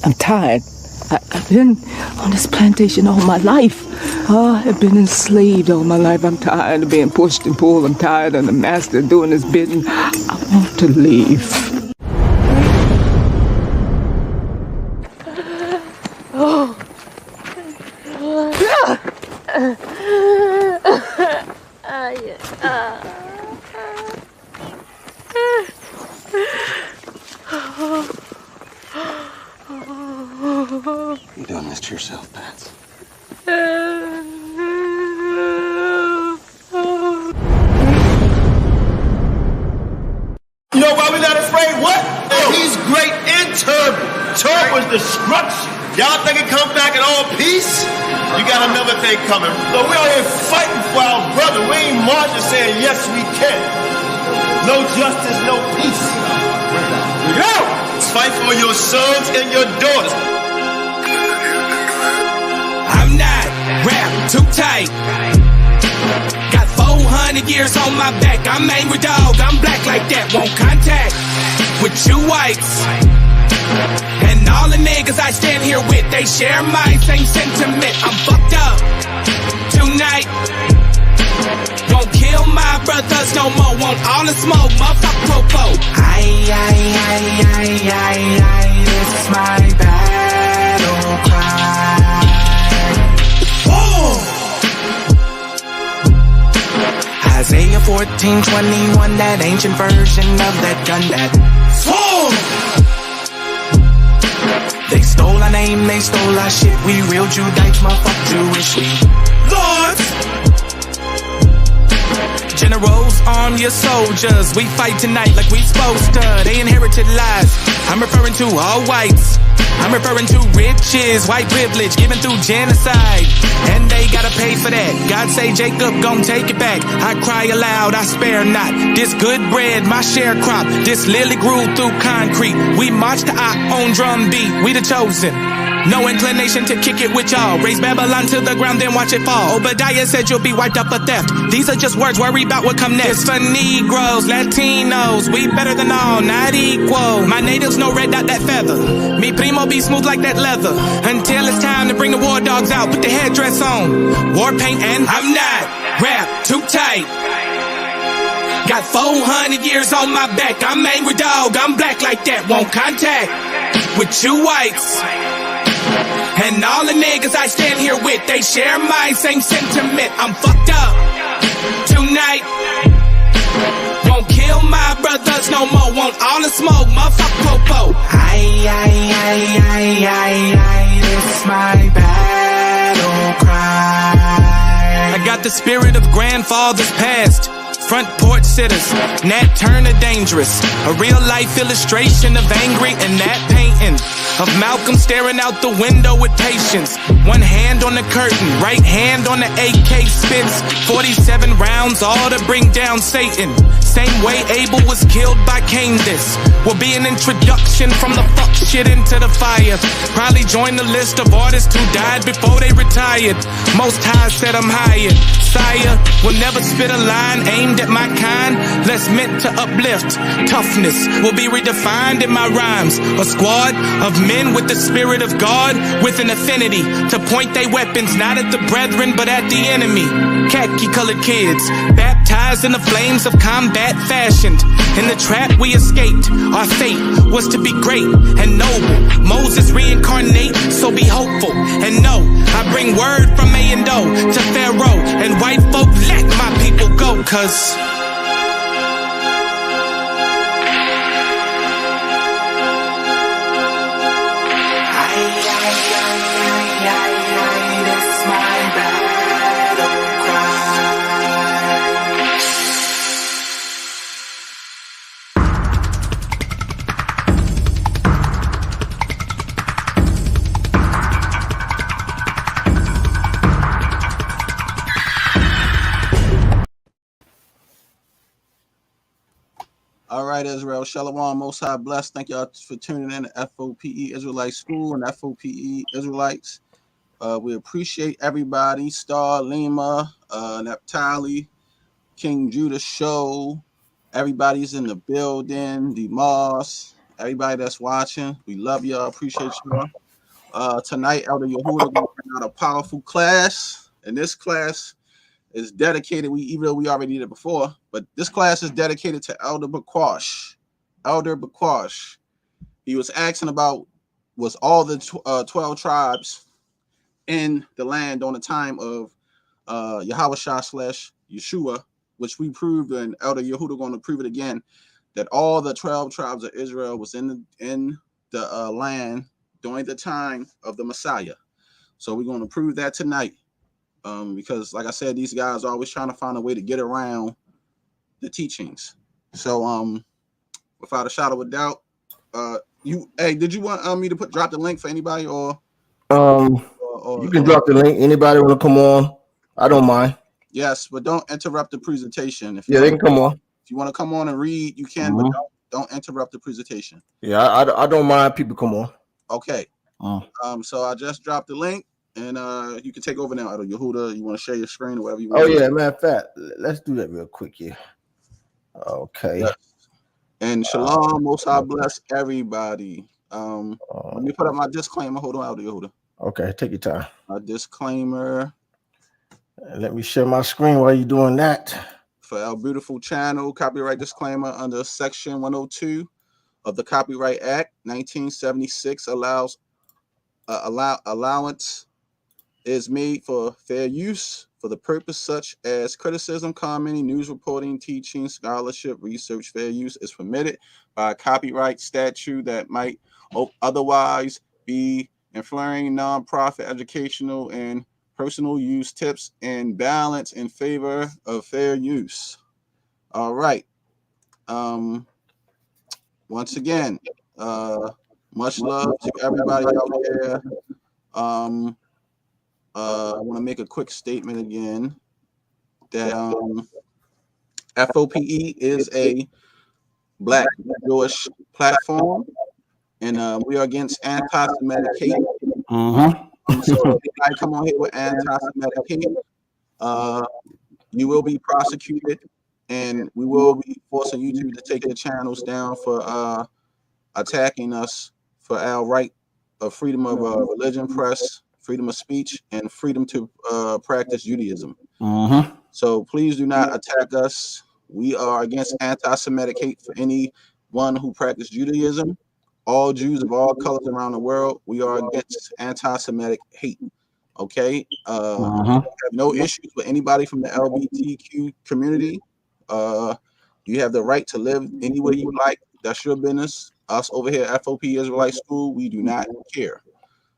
I'm tired. I've been on this plantation all my life. I've been enslaved all my life. I'm tired of being pushed and pulled. I'm tired of the master doing his bidding. I want to leave. You're doing this to yourself, Pats. You know why we not afraid? What? He's great in Turbo. Turbo's destruction. Y'all think it come back in all peace? You got another thing coming. So we out here fighting for our brother. We ain't marching saying, yes, we can. No justice, no peace. Go! Fight for your sons and your daughters. I'm not wrapped too tight. Got 400 years on my back. I'm angry dog. I'm black like that. Won't contact with you whites. And all the niggas I stand here with, they share my same sentiment. I'm fucked up tonight. Won't kill my brothers no more. Want all the smoke, motherfucker popo. This is my battle cry. Oh! Isaiah 14:21, that ancient version of that gun that fall. They stole our name, they stole our shit. We real Judites, motherfucker Jewish. We lords. Generals, arm your soldiers. We fight tonight like we supposed to. They inherited lies. I'm referring to all whites. I'm referring to riches, white privilege, given through genocide. And they gotta pay for that. God say Jacob gon' take it back. I cry aloud, I spare not. This good bread, my sharecrop. This lily grew through concrete. We march to our own drum beat. We the chosen. No inclination to kick it with y'all. Raise Babylon to the ground, then watch it fall. Obadiah said you'll be wiped up for theft. These are just words, worry about what come next. It's for Negroes, Latinos, we better than all, not equal. My natives no red dot that feather. Me primo be smooth like that leather. Until it's time to bring the war dogs out, put the headdress on. War paint and I'm not wrapped too tight. Got 400 years on my back. I'm angry dog, I'm black like that. Won't contact with you whites. And all the niggas I stand here with, they share my same sentiment. I'm fucked up tonight. Won't kill my brothers no more. Want all the smoke, motherfucker popo. This is my battle cry. I got the spirit of grandfathers past. Front porch sitters, Nat Turner dangerous. A real life illustration of angry and that painting. Of Malcolm staring out the window with patience. One hand on the curtain, right hand on the AK spits. 47 rounds, all to bring down Satan. Same way Abel was killed by Cain. This will be an introduction from the fuck shit into the fire. Probably join the list of artists who died before they retired. Most High said I'm hired. Sire will never spit a line aimed at my kind, less meant to uplift. Toughness will be redefined in my rhymes. A squad of men with the spirit of God, with an affinity to point their weapons not at the brethren but at the enemy. Khaki colored kids, baptized in the flames of combat fashioned. In the trap we escaped, our fate was to be great and noble. Moses reincarnate, so be hopeful and know I bring word from A and O to Pharaoh and white folk, let my people go, cause it's my battle cry. All right, Israel, Shalom, Most High bless. Thank y'all for tuning in to FOPE Israelite School and FOPE Israelites. We appreciate everybody. Star, Lima, Naphtali, King Judah Show. Everybody's in the building. Demas, Everybody that's watching, we love y'all. Appreciate y'all. Tonight, Elder Yehuda going to bring out a powerful class, and this class is dedicated. Even though we already did it before, but this class is dedicated to Elder Bakwash. Elder Bakwash. He was asking about was all the 12 tribes in the land on the time of Yahawashi / Yeshua, which we proved, and Elder Yehuda going to prove it again, that all the 12 tribes of Israel was in the land during the time of the Messiah. So we're going to prove that tonight, because, like I said, these guys are always trying to find a way to get around the teachings. So, without a shadow of a doubt, did you want me to drop the link for anybody, or you can drop the link. Anybody want to come on? I don't mind. Yes, but don't interrupt the presentation. They can come on. If you want to come on and read, you can, but don't interrupt the presentation. Yeah, I don't mind people come on. Okay. So I just dropped the link, and you can take over now, Elder Yehuda. You want to share your screen or whatever you want. Oh yeah, matter of fact, let's do that real quick here. Okay. Yes. And shalom, most high bless everybody. Let me put up my disclaimer. Hold on, Elder Yehuda. Okay, take your time. A disclaimer. Let me share my screen while you're doing that. For our beautiful channel, copyright disclaimer under Section 102 of the Copyright Act 1976 allowance is made for fair use for the purpose such as criticism, commenting, news reporting, teaching, scholarship, research. Fair use is permitted by a copyright statute that might otherwise be influencing nonprofit, educational, and personal use. Tips and balance in favor of fair use. All right. Once again, much love to everybody out there. I want to make a quick statement again that FOPE is a Black Jewish platform, and we are against anti-Semitic hate. So if I come on here with anti-Semitic hate, you will be prosecuted, and we will be forcing YouTube to take the channels down for attacking us for our right of freedom of religion, press, freedom of speech, and freedom to practice Judaism. So please do not attack us. We are against anti-Semitic hate for anyone who practices Judaism. All Jews of all colors around the world, we are against anti-Semitic hate. Okay? Have no issues with anybody from the LGBTQ community. You have the right to live any way you like. That's your business. Us over here at FOPE Israelite School, we do not care.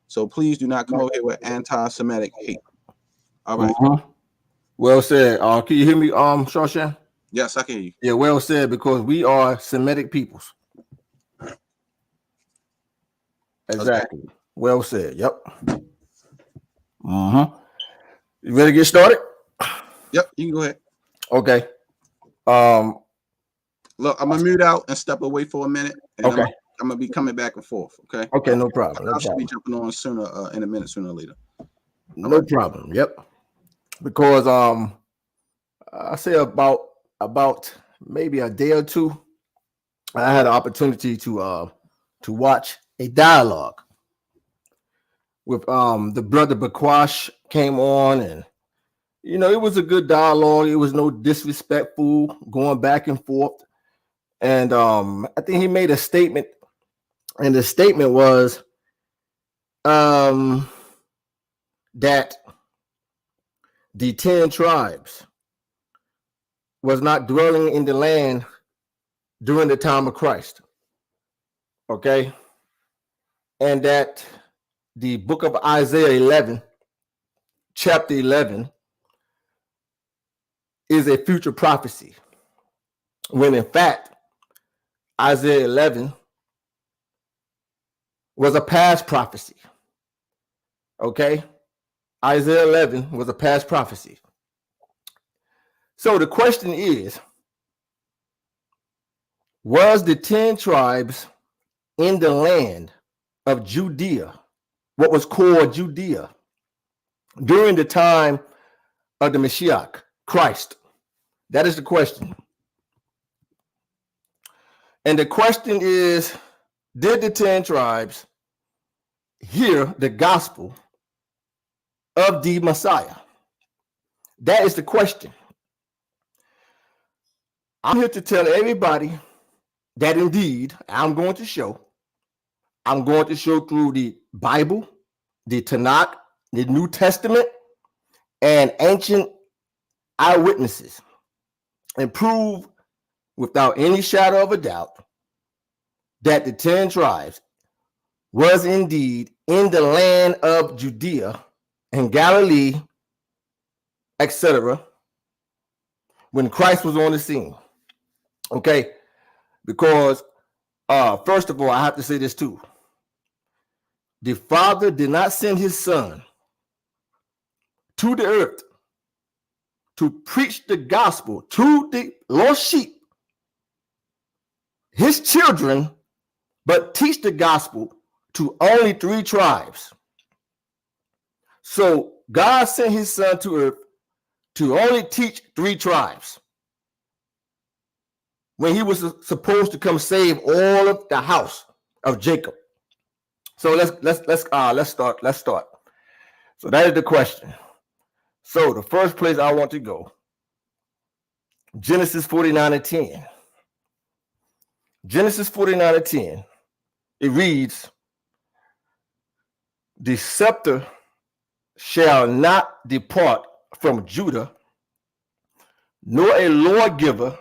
So please do not come over here with anti-Semitic hate. All right. Well said. Can you hear me, Shawshan? Yes, I can hear you. Yeah, well said, because we are Semitic peoples. Exactly. Okay. Well said. Yep. You ready to get started? Yep, you can go ahead. Okay. Look, I'm gonna mute out and step away for a minute. And okay. I'm gonna be coming back and forth. Okay. Okay, no problem. I should be jumping on sooner in a minute, sooner or later. No problem. Yep. Because I say about maybe a day or two, I had an opportunity to watch a dialogue with the brother Bakwash came on, and it was a good dialogue. It was no disrespectful going back and forth. And I think he made a statement, and the statement was that the 10 tribes was not dwelling in the land during the time of Christ. Okay. And that the book of Isaiah 11, chapter 11, is a future prophecy, when in fact Isaiah 11 was a past prophecy. Okay, Isaiah 11 was a past prophecy. So the question is, was the 10 tribes in the land of Judea, what was called Judea, during the time of the Mashiach, Christ? That is the question. And the question is did the 10 tribes hear the gospel of the Messiah? That is the question. I'm here to tell everybody that indeed I'm going to show through the Bible, the Qanath, the New Testament, and ancient eyewitnesses, and prove without any shadow of a doubt that the 10 tribes was indeed in the land of Judea and Galilee, etc., when Christ was on the scene. Okay, because first of all, I have to say this too. The Father did not send his Son to the earth to preach the gospel to the lost sheep, his children, but teach the gospel to only 3 tribes. So God sent his Son to earth to only teach 3 tribes, when he was supposed to come save all of the house of Jacob. So let's start. So that is the question. So the first place I want to go, Genesis 49:10. Genesis 49:10. It reads, "The scepter shall not depart from Judah, nor a lawgiver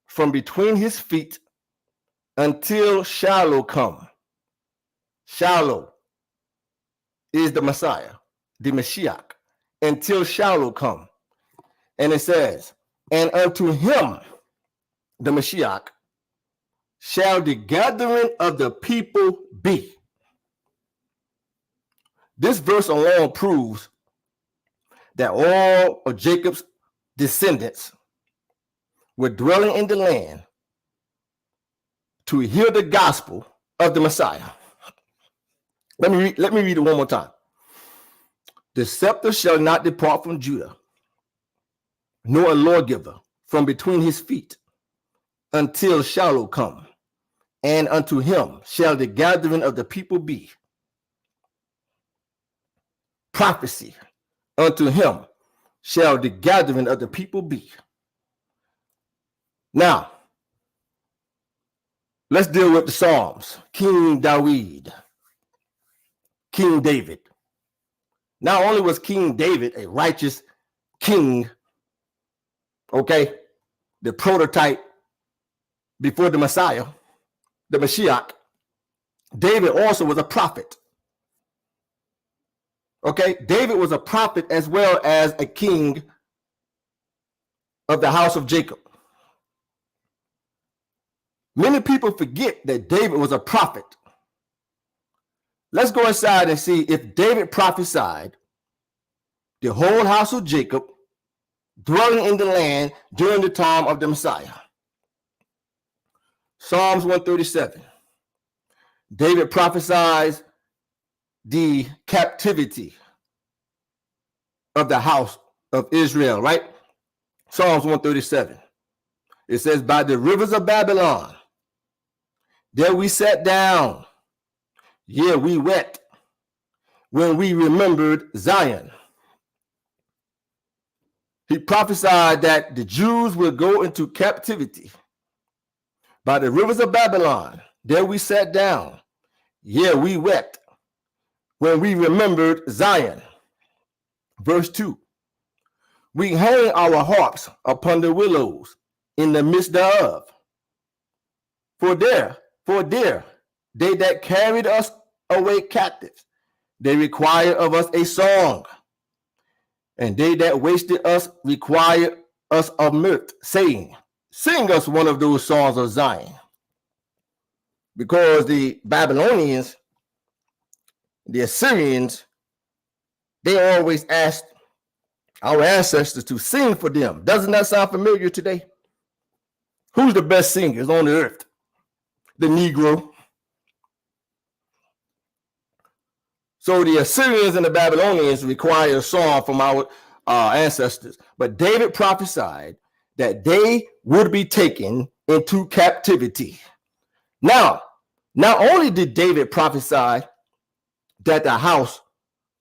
from between his feet, until Shiloh come." Shiloh is the Messiah, the Mashiach, until Shiloh come. And it says, "And unto him," the Mashiach, "shall the gathering of the people be." This verse alone proves that all of Jacob's descendants were dwelling in the land to hear the gospel of the Messiah. Let me read it one more time. "The scepter shall not depart from Judah, nor a lawgiver from between his feet, until Shiloh come, and unto him shall the gathering of the people be." Prophecy, unto him shall the gathering of the people be. Now, let's deal with the Psalms. King David. Not only was King David a righteous king, okay, the prototype before the Messiah, the Mashiach, David also was a prophet. Okay, David was a prophet as well as a king of the house of Jacob. Many people forget that David was a prophet. Let's go inside and see if David prophesied the whole house of Jacob dwelling in the land during the time of the Messiah. Psalms 137. David prophesies the captivity of the house of Israel, right? Psalms 137. It says, "By the rivers of Babylon, there we sat down. Yeah, we wept when we remembered Zion." He prophesied that the Jews will go into captivity. "By the rivers of Babylon, there we sat down. Yeah, we wept when we remembered Zion." Verse 2. "We hang our harps upon the willows in the midst thereof. For there, they that carried us away captives, they require of us a song. And they that wasted us require us of mirth, saying, Sing us one of those songs of Zion." Because the Babylonians, the Assyrians, they always asked our ancestors to sing for them. Doesn't that sound familiar today? Who's the best singers on the earth? The Negro. So the Assyrians and the Babylonians require a song from our ancestors. But David prophesied that they would be taken into captivity. Now, Not only did David prophesy that the house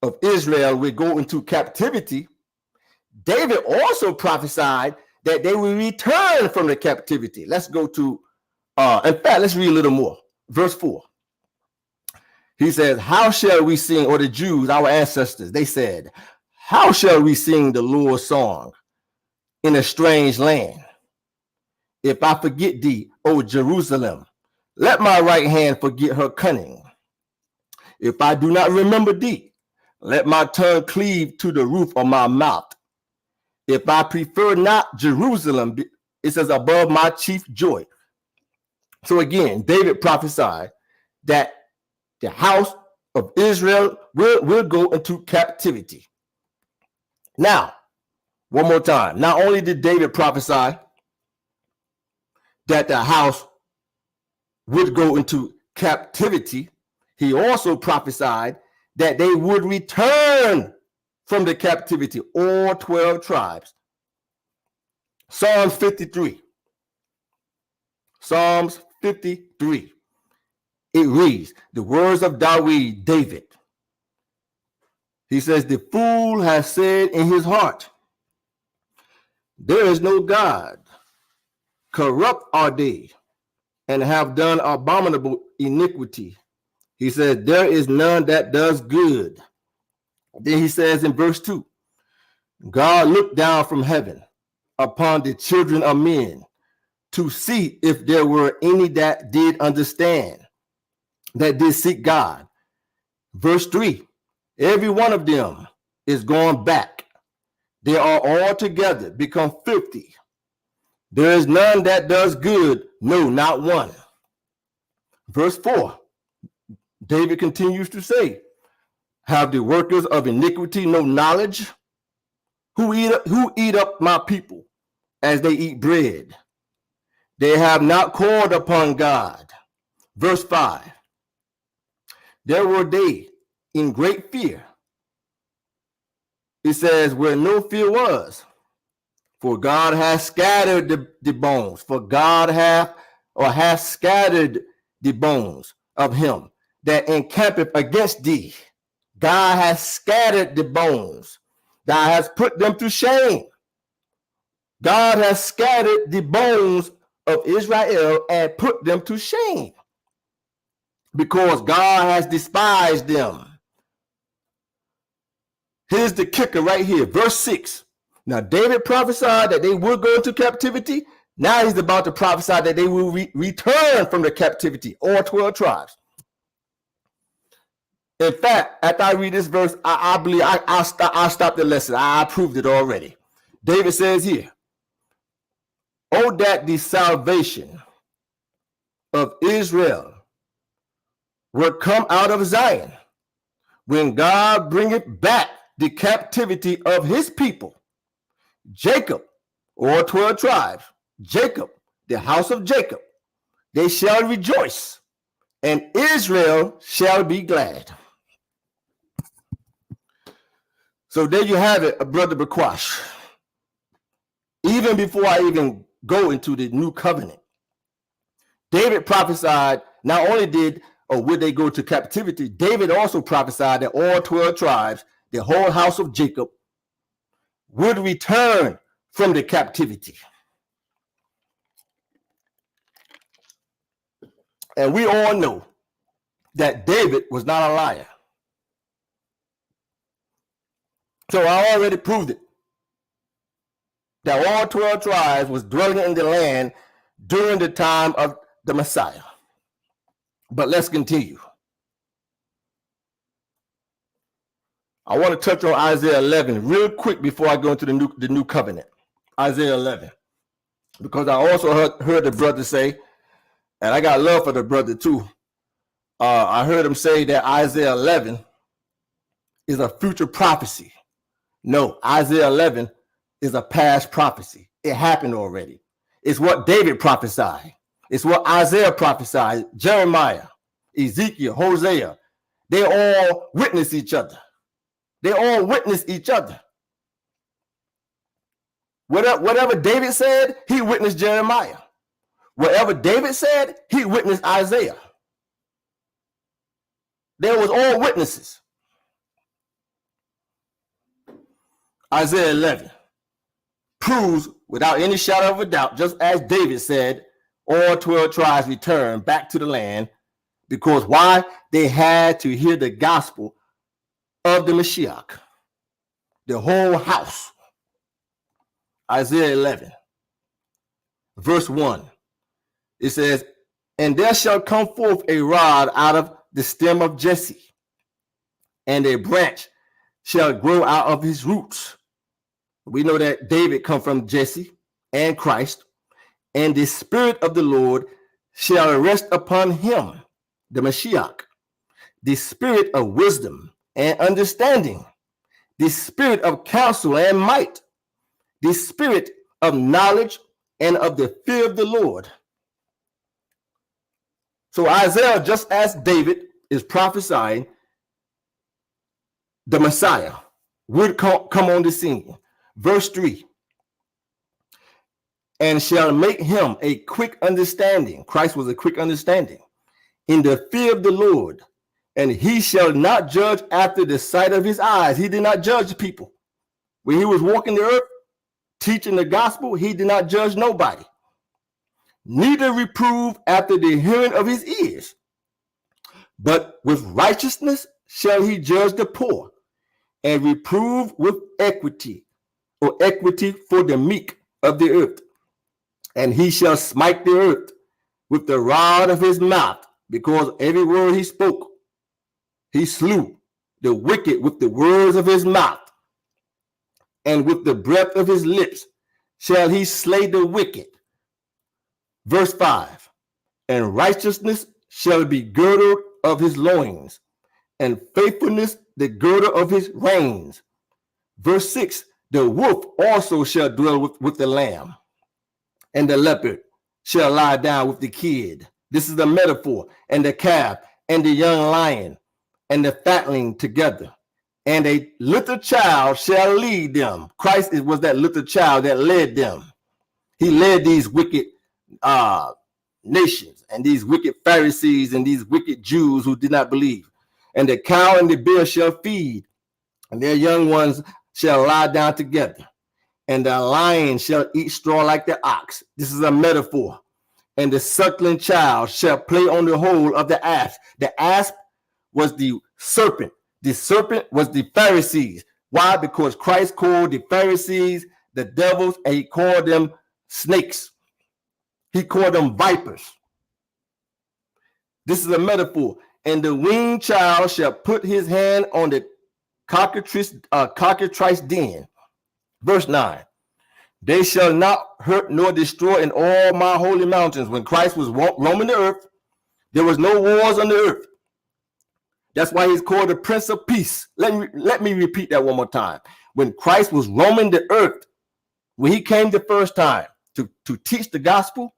of Israel would go into captivity, David also prophesied that they will return from the captivity. Let's go to, in fact, let's read a little more. Verse 4. He says, how shall we sing, or the Jews, our ancestors, they said, how shall we sing the Lord's song in a strange land? If I forget thee, O Jerusalem, let my right hand forget her cunning. If I do not remember thee, let my tongue cleave to the roof of my mouth. If I prefer not Jerusalem, it says, above my chief joy. So again, David prophesied that the house of Israel will go into captivity. Now, one more time. Not only did David prophesy that the house would go into captivity, he also prophesied that they would return from the captivity, all 12 tribes. Psalms 53. Psalms 53. It reads, the words of David. He says, the fool has said in his heart, there is no God. Corrupt are they, and have done abominable iniquity. He says, there is none that does good. Then he says in verse 2, God looked down from heaven upon the children of men to see if there were any that did understand, that did seek God. Verse 3, every one of them is gone back. They are all together become filthy. There is none that does good, no, not one. Verse 4, David continues to say, have the workers of iniquity no knowledge? Who eat up my people as they eat bread? They have not called upon God. Verse 5, there were they in great fear. It says, where no fear was, for God has scattered the bones. For God hath scattered the bones of him that encampeth against thee. God has scattered the bones. Thou hast put them to shame. God has scattered the bones of Israel and put them to shame, because God has despised them. Here's the kicker right here, verse 6. Now, David prophesied that they would go into captivity. Now he's about to prophesy that they will return from the captivity, all 12 tribes. In fact, after I read this verse, I believe I'll stop the lesson. I proved it already. David says here, oh, that the salvation of Israel would come out of Zion, when God bringeth back the captivity of his people. Jacob, or 12 tribes, Jacob, the house of Jacob, they shall rejoice, and Israel shall be glad. So there you have it, Brother Bakwash. Even before I even go into the new covenant, David prophesied not only would they go to captivity, David also prophesied that all 12 tribes, the whole house of Jacob, would return from the captivity. And we all know that David was not a liar. So I already proved it, that all 12 tribes was dwelling in the land during the time of the Messiah. But let's continue. I want to touch on Isaiah 11 real quick before I go into the new covenant. Isaiah 11. Because I also heard the brother say, and I got love for the brother too. I heard him say that Isaiah 11 is a future prophecy. No, Isaiah 11 is a past prophecy. It happened already. It's what David prophesied. It's what Isaiah prophesied. Jeremiah, Ezekiel, Hosea, they all witness each other. They all witness each other. Whatever David said, he witnessed Jeremiah. Whatever David said, he witnessed Isaiah. There was all witnesses. Isaiah 11 proves without any shadow of a doubt, just as David said, all 12 tribes returned back to the land. Because why? They had to hear the gospel of the Mashiach. The whole house. Isaiah 11, verse 1. It says, and there shall come forth a rod out of the stem of Jesse, and a branch shall grow out of his roots. We know that David come from Jesse and Christ, and the Spirit of the Lord shall rest upon him, the Mashiach, the spirit of wisdom and understanding, the spirit of counsel and might, the spirit of knowledge and of the fear of the Lord. So Isaiah, just as David, is prophesying the Messiah would come on the scene. Verse 3, and shall make him a quick understanding. Christ was a quick understanding in the fear of the Lord, and he shall not judge after the sight of his eyes. He did not judge people. When he was walking the earth, teaching the gospel, he did not judge nobody. Neither reprove after the hearing of his ears. But with righteousness shall he judge the poor, and reprove with equity, or equity for the meek of the earth. And he shall smite the earth with the rod of his mouth, because every word he spoke, he slew the wicked with the words of his mouth, and with the breath of his lips shall he slay the wicked. Verse 5, and righteousness shall be girdle of his loins, and faithfulness the girdle of his reins. Verse 6, the wolf also shall dwell with the lamb, and the leopard shall lie down with the kid. This is the metaphor. And the calf and the young lion and the fatling together. And a little child shall lead them. Christ was that little child that led them. He led these wicked nations and these wicked Pharisees and these wicked Jews who did not believe. And the cow and the bear shall feed, and their young ones shall lie down together. And the lion shall eat straw like the ox. This is a metaphor. And the suckling child shall play on the hole of the asp. The asp was the serpent. The serpent was the Pharisees. Why? Because Christ called the Pharisees the devils, and he called them snakes. He called them vipers. This is a metaphor. And the weaned child shall put his hand on the cockatrice den. Verse 9, they shall not hurt nor destroy in all my holy mountains. When Christ was roaming the earth, there was no wars on the earth. That's why he's called the Prince of Peace. Let me repeat that one more time. When Christ was roaming the earth, when he came the first time to teach the gospel,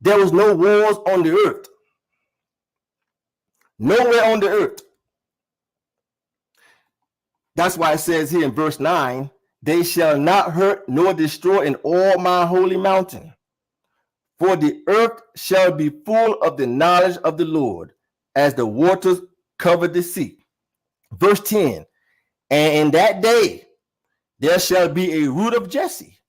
there was no wars on the earth. Nowhere on the earth. That's why it says here in verse 9, they shall not hurt nor destroy in all my holy mountain. For the earth shall be full of the knowledge of the Lord, as the waters cover the sea. Verse 10, and in that day there shall be a root of Jesse,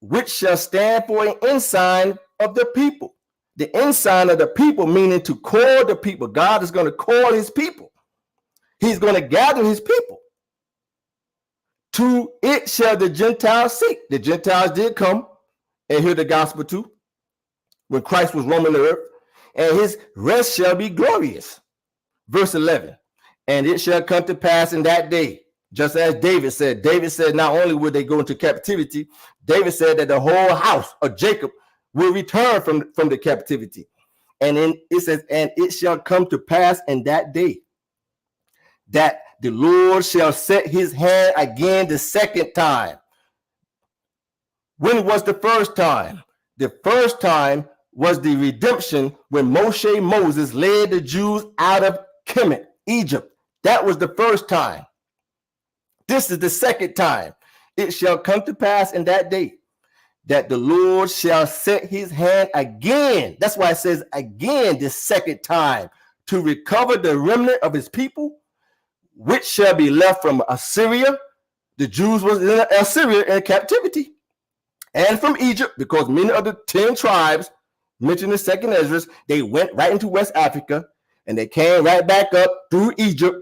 which shall stand for an ensign of the people. The ensign of the people, meaning to call the people. God is going to call his people. He's going to gather his people. To it shall the Gentiles seek. The Gentiles did come and hear the gospel too, when Christ was roaming the earth, and his rest shall be glorious. Verse 11, and it shall come to pass in that day, just as David said. David said not only would they go into captivity, David said that the whole house of Jacob will return from the captivity. And then it says, and it shall come to pass in that day that the Lord shall set his hand again the second time. When was the first time? The first time was the redemption when Moses led the Jews out of Qanath, Egypt. That was the first time. This is the second time. It shall come to pass in that day that the Lord shall set his hand again. That's why it says again the second time to recover the remnant of his people, which shall be left from Assyria. The Jews was in Assyria in captivity, and from Egypt, because many of the 10 tribes mentioned in 2nd Ezra, they went right into West Africa, and they came right back up through Egypt,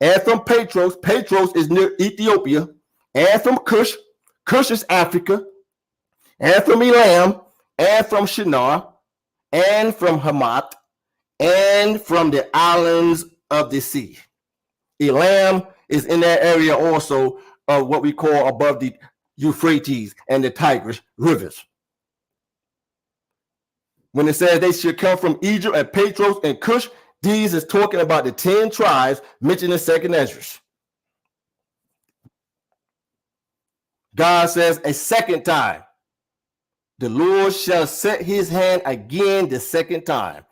and from Patros. Patros is near Ethiopia, and from Cush. Cush is Africa, and from Elam, and from Shinar, and from Hamath, and from the islands of the sea. Elam is in that area also of what we call above the Euphrates and the Tigris rivers. When it says they should come from Egypt and Patros and Cush, these is talking about the 10 tribes mentioned in 2nd Ezra. God says a second time, the Lord shall set his hand again the second time.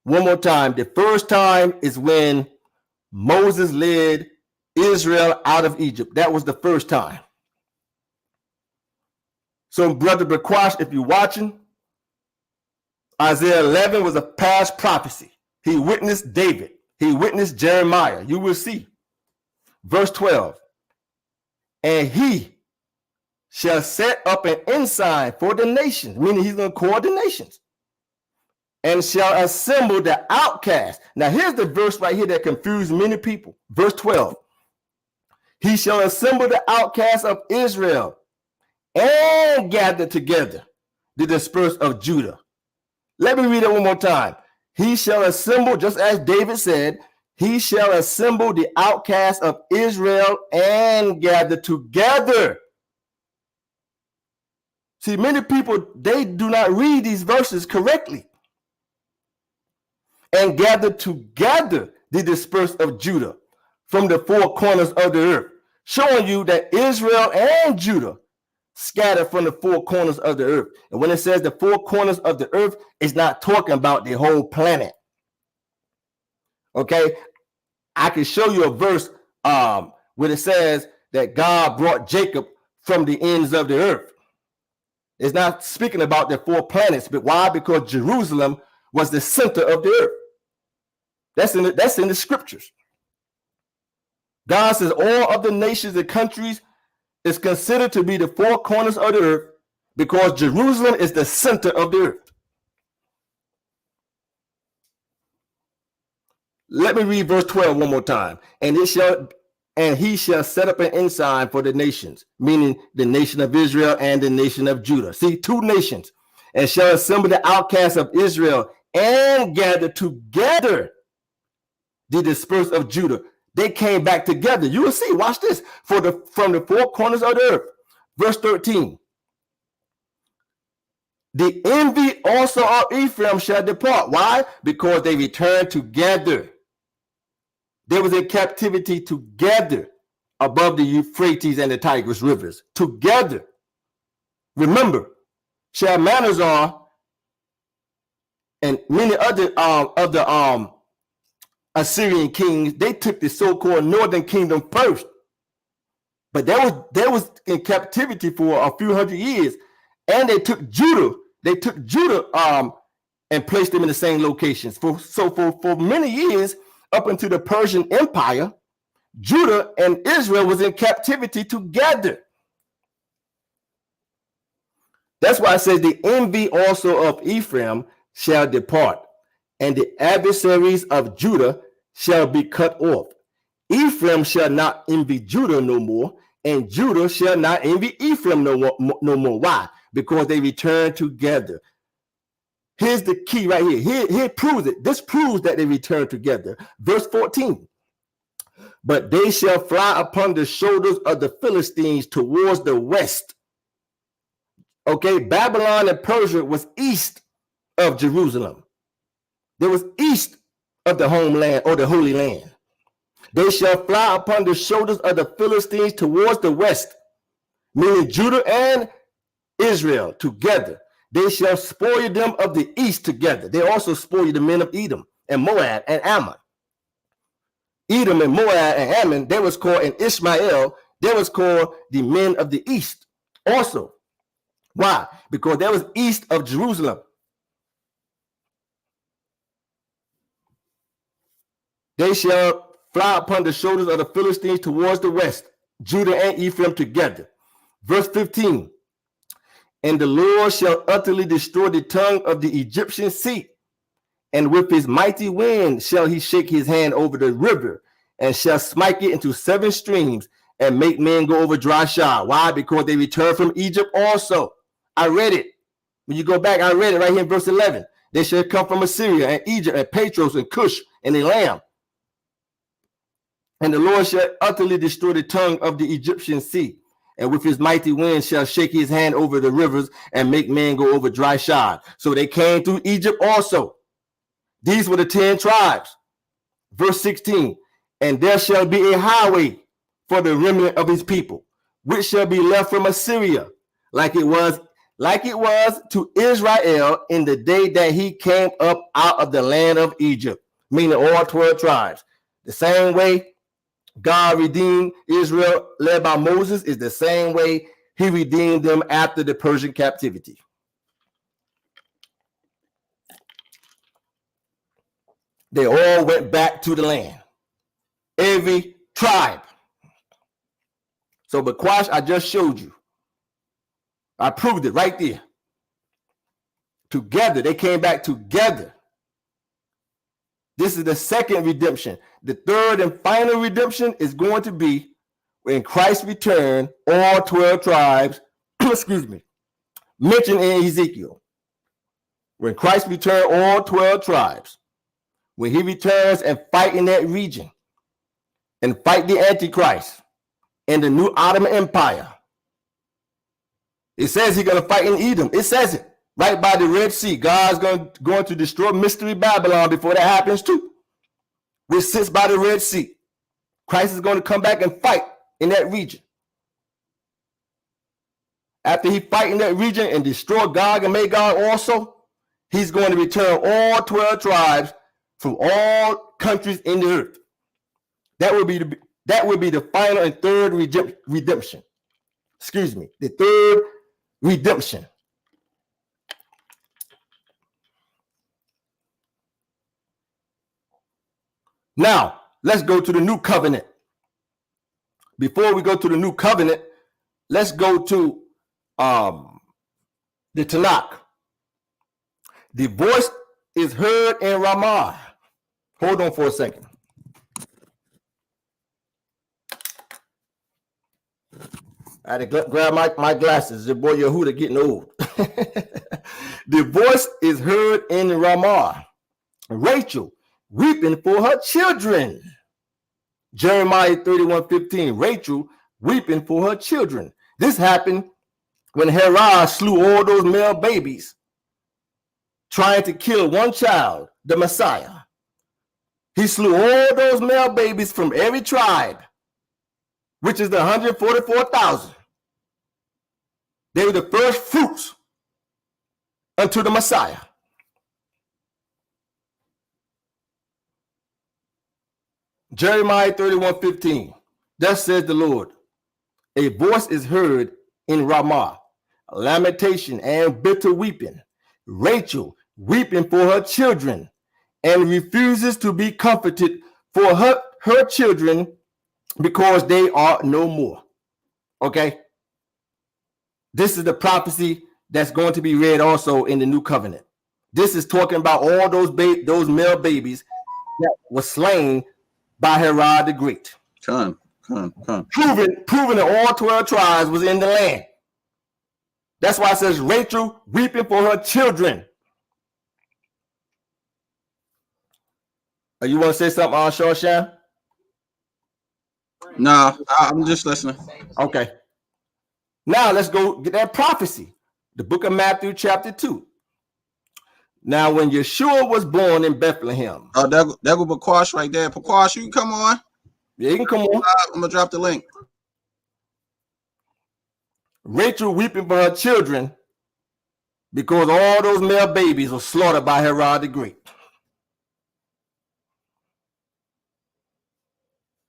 One more time. The first time is when Moses led Israel out of Egypt. That was the first time. So, Brother Bakwash, if you're watching, Isaiah 11 was a past prophecy. He witnessed David. He witnessed Jeremiah. You will see. Verse 12. And he shall set up an ensign for the nations, meaning he's going to call the nations, and shall assemble the outcast. Now, here's the verse right here that confused many people. Verse 12. He shall assemble the outcasts of Israel and gather together the dispersed of Judah. Let me read it one more time. He shall assemble, just as David said, he shall assemble the outcasts of Israel and gather together. See, many people, they do not read these verses correctly. And gather together the dispersed of Judah from the 4 corners of the earth, showing you that Israel and Judah scattered from the 4 corners of the earth. And when it says the 4 corners of the earth, it's not talking about the whole planet. Okay, I can show you a verse where it says that God brought Jacob from the ends of the earth. It's not speaking about the 4 planets, but why? Because Jerusalem was the center of the earth. That's in the scriptures. God says all of the nations and countries is considered to be the 4 corners of the earth because Jerusalem is the center of the earth. Let me read verse 12 one more time. And he shall set up an ensign for the nations, meaning the nation of Israel and the nation of Judah. See, 2 nations. And shall assemble the outcasts of Israel and gather together the dispersed of Judah. They came back together. You will see, watch this, from the 4 corners of the earth. Verse 13. The envy also of Ephraim shall depart. Why? Because they returned together. They was in captivity together above the Euphrates and the Tigris rivers. Together. Remember, Shalmaneser and many other of the Assyrian kings, they took the so-called northern kingdom first. But they was in captivity for a few hundred years. And they took Judah. They took Judah and placed them in the same locations. For many years, up into the Persian Empire, Judah and Israel was in captivity together. That's why it says the envy also of Ephraim shall depart, and the adversaries of Judah shall be cut off. Ephraim shall not envy Judah no more, and Judah shall not envy Ephraim no more. Why? Because they return together. Here's the key right here. Here proves it. This proves that they return together. Verse 14. But they shall fly upon the shoulders of the Philistines towards the west. Okay, Babylon and Persia was east of Jerusalem. They was east of the homeland or the Holy Land. They shall fly upon the shoulders of the Philistines towards the west, meaning Judah and Israel together. They shall spoil them of the east together. They also spoil the men of Edom and Moab and Ammon. Edom and Moab and Ammon, they was called, and Ishmael, they was called the men of the east also. Why? Because that was east of Jerusalem. They shall fly upon the shoulders of the Philistines towards the west, Judah and Ephraim together. Verse 15. And the Lord shall utterly destroy the tongue of the Egyptian sea, and with his mighty wind shall he shake his hand over the river, and shall smite it into 7 streams, and make men go over dry shod. Why? Because they returned from Egypt also. I read it. When you go back, I read it right here in verse 11. They shall come from Assyria and Egypt and Patros and Cush and Elam. And the Lord shall utterly destroy the tongue of the Egyptian sea, and with his mighty wind shall shake his hand over the rivers and make men go over dry shod. So they came through Egypt also. These were the 10 tribes. Verse 16. And there shall be a highway for the remnant of his people, which shall be left from Assyria, like it was to Israel in the day that he came up out of the land of Egypt, meaning all 12 tribes. The same way God redeemed Israel led by Moses is the same way he redeemed them after the Persian captivity. They all went back to the land. Every tribe. So Bakwash, I just showed you. I proved it right there. Together, they came back together. This is the second redemption. The third and final redemption is going to be when Christ returned, all 12 tribes, excuse me, mentioned in Ezekiel. When Christ returned, all 12 tribes, when he returns and fight in that region and fight the Antichrist and the new Ottoman Empire. It says he's going to fight in Edom. It says it right by the Red Sea. God's going to destroy Mystery Babylon before that happens too, which sits by the Red Sea. Christ is going to come back and fight in that region. After he fight in that region and destroy Gog and Magog also, he's going to return all 12 tribes from all countries in the earth. That would be the final and third redemption. Excuse me, the third redemption. Now, let's go to the new covenant. Before we go to the new covenant, let's go to the Tanakh. The voice is heard in Ramah. Hold on for a second. I had to grab my glasses. Your boy Yehuda getting old. The voice is heard in Ramah. Rachel weeping for her children. Jeremiah 31:15. Rachel weeping for her children. This happened when Herod slew all those male babies, trying to kill one child, the Messiah. He slew all those male babies from every tribe, which is the 144,000. They were the first fruits unto the Messiah. Jeremiah 31:15. Thus says the Lord, a voice is heard in Ramah, lamentation and bitter weeping, Rachel weeping for her children, and refuses to be comforted for her children because they are no more. Okay? This is the prophecy that's going to be read also in the new covenant. This is talking about all those male babies that were slain by Herod the Great. Come. Proving that all 12 tribes was in the land. That's why it says Rachel weeping for her children. You want to say something on Shawshan? No, I'm just listening. Okay. Now let's go get that prophecy. The book of Matthew chapter 2. Now when Yeshua was born in Bethlehem. Oh, that go Bakwash right there. Bakwash, you can come on. Yeah, you can come on. I'm gonna drop the link. Rachel weeping for her children because all those male babies were slaughtered by Herod the Great.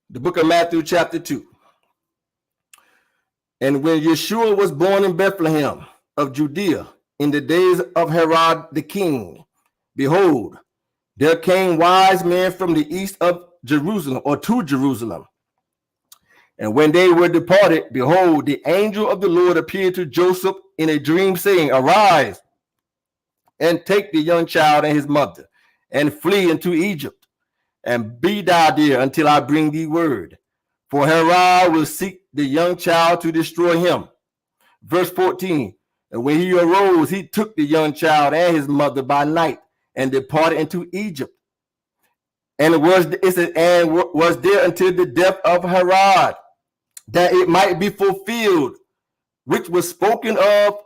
The book of Matthew chapter 2. And when Yeshua was born in Bethlehem of Judea in the days of Herod the king, behold, there came wise men from the east of Jerusalem, or to Jerusalem. And when they were departed, behold, the angel of the Lord appeared to Joseph in a dream, saying, Arise, and take the young child and his mother, and flee into Egypt, and be thou there until I bring thee word. For Herod will seek the young child to destroy him. Verse 14, and when he arose, he took the young child and his mother by night, and departed into Egypt, and was there until the death of Herod, that it might be fulfilled, which was spoken of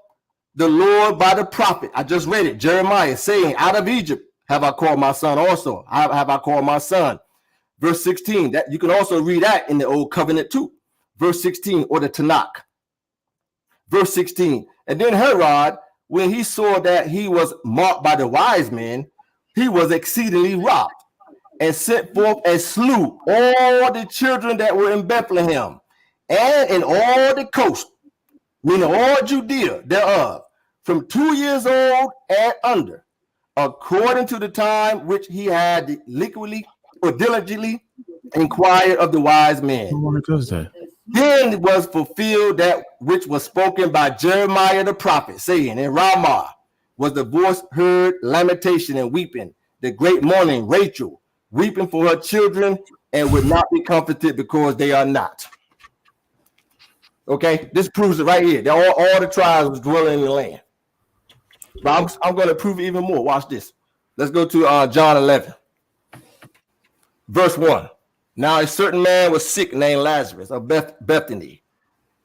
the Lord by the prophet. I just read it, Jeremiah, saying, Out of Egypt have I called my son also. Have I called my son. Verse 16, that you can also read that in the Old Covenant too. Verse 16, or the Tanakh. Verse 16, and then Herod, when he saw that he was marked by the wise men, he was exceedingly wroth, and sent forth and slew all the children that were in Bethlehem, and in all the coast, meaning all Judea thereof, from 2 years old and under, according to the time which he had diligently inquired of the wise men. Then was fulfilled that which was spoken by Jeremiah the prophet, saying, In Ramah was the voice heard, lamentation and weeping, the great mourning, Rachel, weeping for her children, and would not be comforted because they are not. Okay, this proves it right here. That all the tribes was dwelling in the land. But I'm going to prove it even more. Watch this. Let's go to John 11. Verse 1. Now a certain man was sick named Lazarus of Bethany,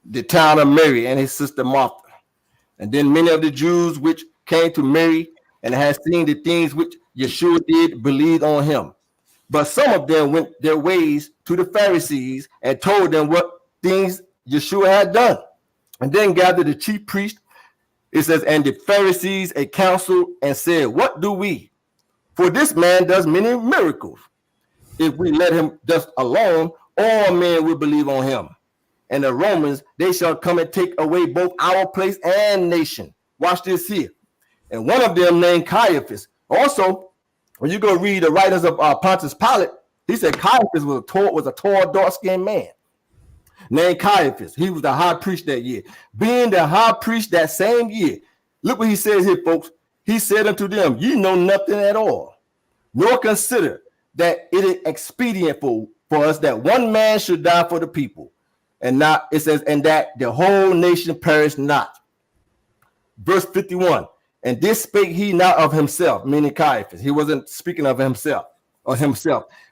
the town of Mary, and his sister Martha. And then many of the Jews which came to Mary and had seen the things which Yeshua did believed on him. But some of them went their ways to the Pharisees and told them what things Yeshua had done. And then gathered the chief priest, it says, and the Pharisees a council, and said, What do we? For this man does many miracles. If we let him thus alone, all men will believe on him. And the Romans, they shall come and take away both our place and nation. Watch this here. And one of them named Caiaphas. Also, when you go read the writings of Pontius Pilate, he said Caiaphas was a tall, dark-skinned man named Caiaphas. He was the high priest that year. Being the high priest that same year, look what he says here, folks. He said unto them, You know nothing at all, nor consider that it is expedient for us that one man should die for the people, and not, it says, and that the whole nation perish not. Verse 51, and this spake he not of himself, meaning Caiaphas. He wasn't speaking of himself,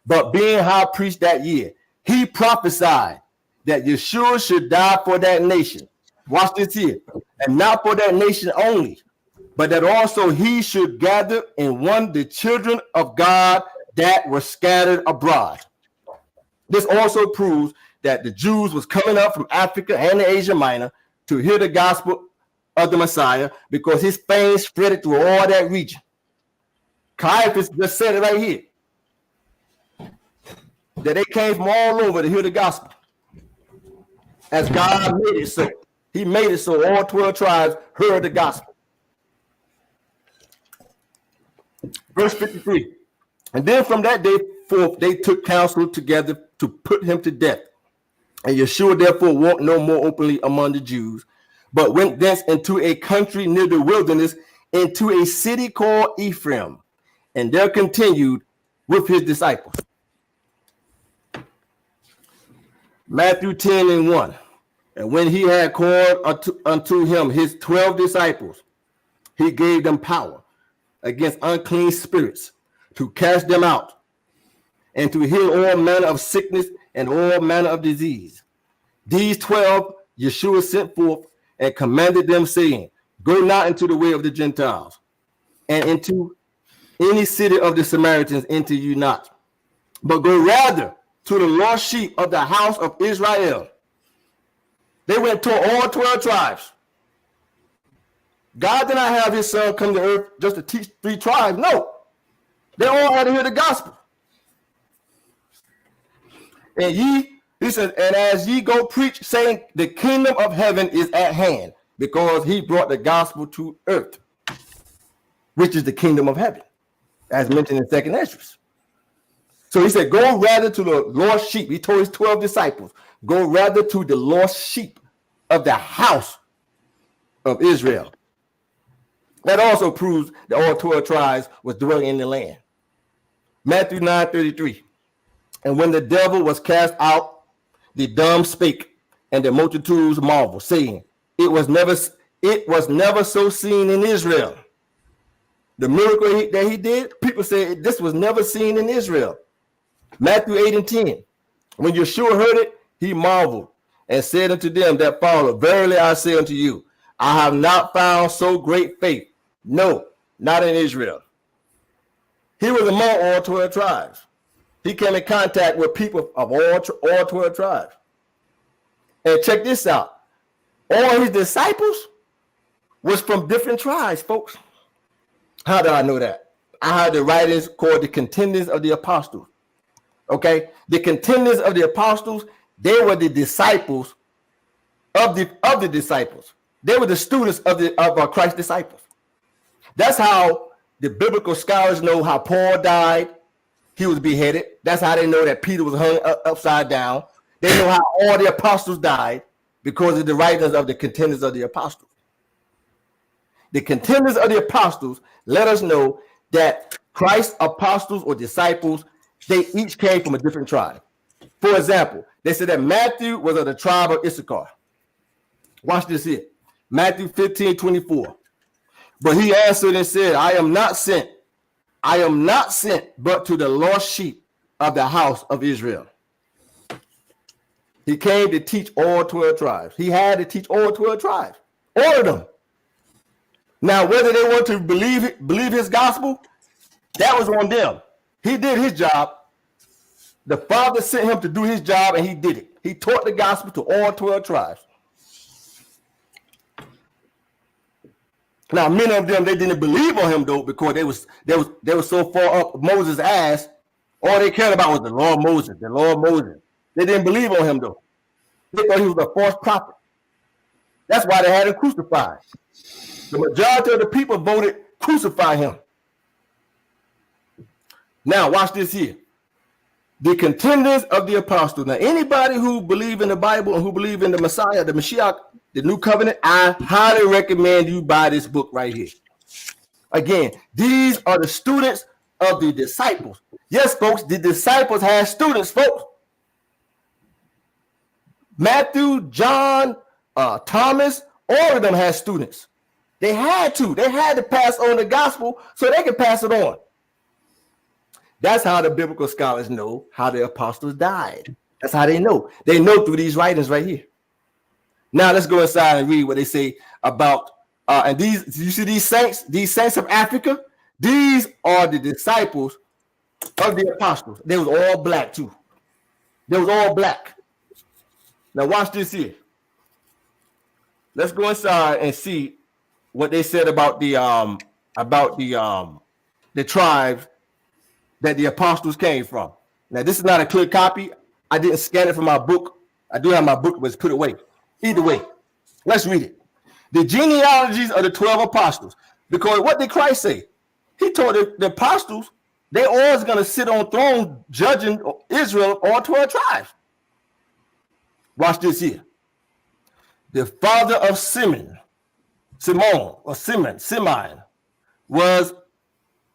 but being high priest that year, he prophesied that Yeshua should die for that nation. Watch this here. And not for that nation only, but that also he should gather in one the children of God that were scattered abroad. This also proves that the Jews was coming up from Africa and the Asia Minor to hear the gospel of the Messiah, because his fame spread through all that region. Caiaphas just said it right here, that they came from all over to hear the gospel. As God made it so. He made it so all 12 tribes heard the gospel. Verse 53. And then from that day forth, they took counsel together to put him to death. And Yeshua therefore walked no more openly among the Jews, but went thence into a country near the wilderness, into a city called Ephraim, and there continued with his disciples. Matthew 10:1. And when he had called unto him his 12 disciples, he gave them power against unclean spirits to cast them out, and to heal all manner of sickness and all manner of disease. These 12 Yeshua sent forth and commanded them, saying, Go not into the way of the Gentiles, and into any city of the Samaritans enter you not, but go rather to the lost sheep of the house of Israel. They went to all 12 tribes. God did not have his son come to earth just to teach 3 tribes. No, they all had to hear the gospel. And he says, and as ye go preach, saying the kingdom of heaven is at hand, because he brought the gospel to earth, which is the kingdom of heaven. as mentioned in 2nd Ezra. So he said, go rather to the lost sheep. He told his 12 disciples, go rather to the lost sheep of the house of Israel. That also proves that all 12 tribes was dwelling in the land. Matthew 9:33. And when the devil was cast out, the dumb spake, and the multitudes marveled, saying, it was never so seen in Israel. The miracle that he did, people said this was never seen in Israel. Matthew 8:10. When Yeshua heard it, he marveled and said unto them that followed, verily I say unto you, I have not found so great faith. No, not in Israel. He was among all 12 tribes. He came in contact with people of all 12 tribes. And check this out. All his disciples was from different tribes, folks. How did I know that? I had the writings called the contenders of the apostles. Okay, the contenders of the apostles, they were the disciples of the disciples. They were the students of Christ's disciples. That's how the biblical scholars know how Paul died. He was beheaded. That's how they know that Peter was hung upside down. They know how all the apostles died because of the writings of the contenders of the apostles. The contenders of the apostles let us know that Christ's apostles or disciples, they each came from a different tribe. For example, they said that Matthew was of the tribe of Issachar. Watch this here. Matthew 15:24. But he answered and said, I am not sent but to the lost sheep of the house of Israel. He came to teach all 12 tribes. He had to teach all 12 tribes, all of them. Now, whether they want to believe his gospel, that was on them. He did his job. The Father sent him to do his job, and he did it. He taught the gospel to all 12 tribes. Now, many of them, they didn't believe on him, though, because they were so far up Moses' ass. All they cared about was the Lord Moses, the Lord Moses. They didn't believe on him, though. They thought he was a false prophet. That's why they had him crucified. The majority of the people voted crucify him. Now, watch this here. The contenders of the apostles. Now, anybody who believe in the Bible and who believe in the Messiah, the Mashiach, the new covenant, I highly recommend you buy this book right here. Again, these are the students of the disciples. Yes, folks, the disciples had students, folks. Matthew, John, Thomas, all of them had students. They had to pass on the gospel so they could pass it on. That's how the biblical scholars know how the apostles died. That's how they know. They know through these writings right here. Now let's go inside and read what they say about and these. You see these saints of Africa. These are the disciples of the apostles. They was all black too. They was all black. Now watch this here. Let's go inside and see what they said about the tribes that the apostles came from. Now, this is not a clear copy. I didn't scan it from my book. I do have my book, but it's put away. Either way, let's read it. The genealogies of the 12 apostles. Because what did Christ say? He told the apostles they always going to sit on thrones judging Israel, all 12 tribes. Watch this here. The father of Simon was,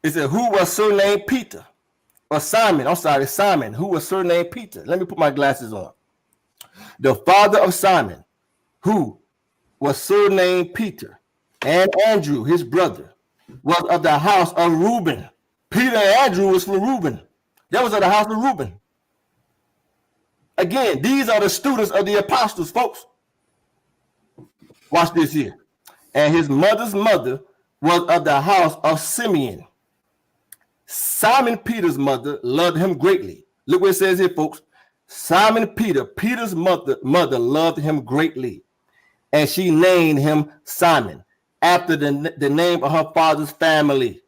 it said, who was surnamed Peter. Or Simon, who was surnamed Peter. Let me put my glasses on. The father of Simon, who was surnamed Peter, and Andrew, his brother, was of the house of Reuben. Peter and Andrew was from Reuben. That was of the house of Reuben. Again, these are the students of the apostles, folks. Watch this here. And his mother's mother was of the house of Simeon. Simon Peter's mother loved him greatly. Look what it says here, folks. Simon Peter's mother loved him greatly, and she named him Simon after the name of her father's family.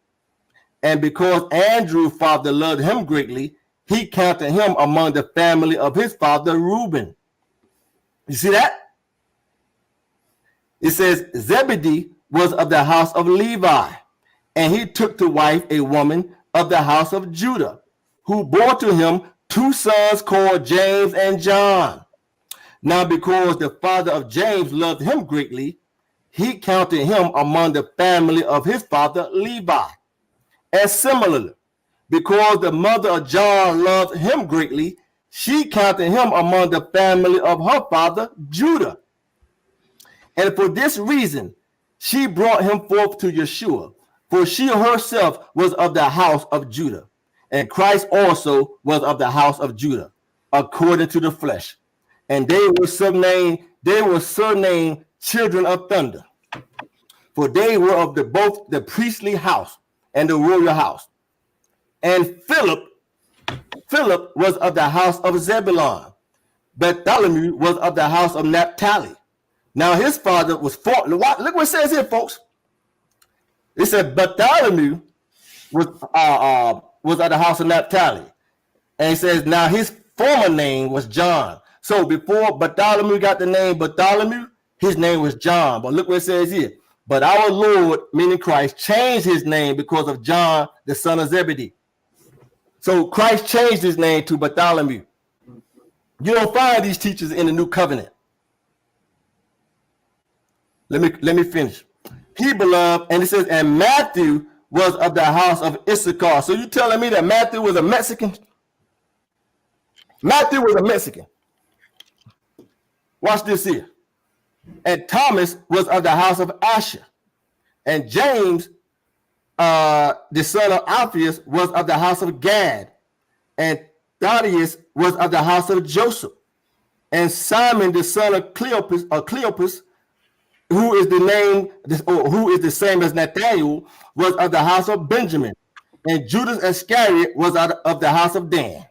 And because Andrew's father loved him greatly, he counted him among the family of his father Reuben. You see that? It says Zebedee was of the house of Levi, and he took to wife a woman of the house of Judah, who bore to him 2 sons called James and John. Now, because the father of James loved him greatly, he counted him among the family of his father Levi. And similarly, because the mother of John loved him greatly, she counted him among the family of her father Judah. And for this reason, she brought him forth to Yeshua, for she herself was of the house of Judah, and Christ also was of the house of Judah, according to the flesh. And they were surnamed children of thunder, for they were of both the priestly house and the royal house. And Philip was of the house of Zebulun. Bartholomew was of the house of Naphtali. Now his father was look what it says here, folks. It said Bartholomew was of the house of Naphtali. And it says now his former name was John. So before Bartholomew got the name Bartholomew, his name was John. But look what it says here. But our Lord, meaning Christ, changed his name because of John, the son of Zebedee. So Christ changed his name to Bartholomew. You don't find these teachers in the new covenant. Let me finish. He beloved, and it says, and Matthew was of the house of Issachar. So you telling me that Matthew was a Mexican? Matthew was a Mexican. Watch this here. And Thomas was of the house of Asher. And James, the son of Alphaeus, was of the house of Gad. And Thaddeus was of the house of Joseph. And Simon, the son of Cleopas, who is the same as Nathanael, was of the house of Benjamin. And Judas Iscariot was of the house of Dan.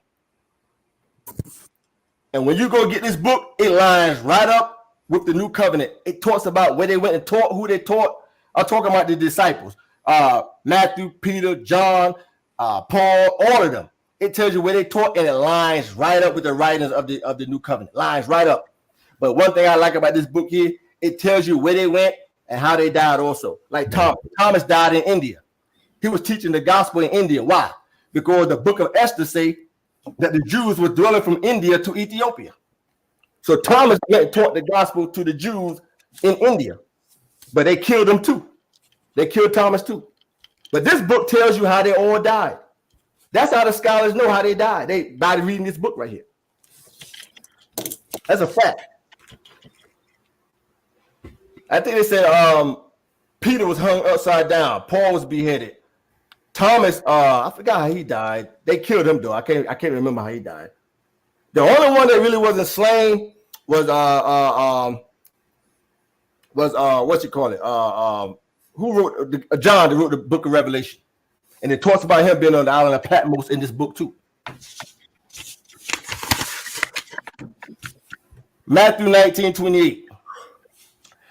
And when you go get this book, it lines right up with the new covenant. It talks about where they went and taught, who they taught. I'm talking about the disciples. Matthew, Peter, John, Paul, all of them. It tells you where they taught, and it lines right up with the writings of the new covenant. Lines right up. But one thing I like about this book here, it tells you where they went and how they died also. Like Thomas died in India. He was teaching the gospel in India. Why? Because the book of Esther say that the Jews were dwelling from India to Ethiopia. So Thomas went and taught the gospel to the Jews in India. But they killed him too. They killed Thomas too. But this book tells you how they all died. That's how the scholars know how they died. By reading this book right here. That's a fact. I think they said Peter was hung upside down. Paul was beheaded. Thomas, I forgot how he died. They killed him though. I can't remember how he died. The only one that really wasn't slain was what you call it? Who wrote John that wrote the book of Revelation. And it talks about him being on the island of Patmos in this book too. Matthew 19:28.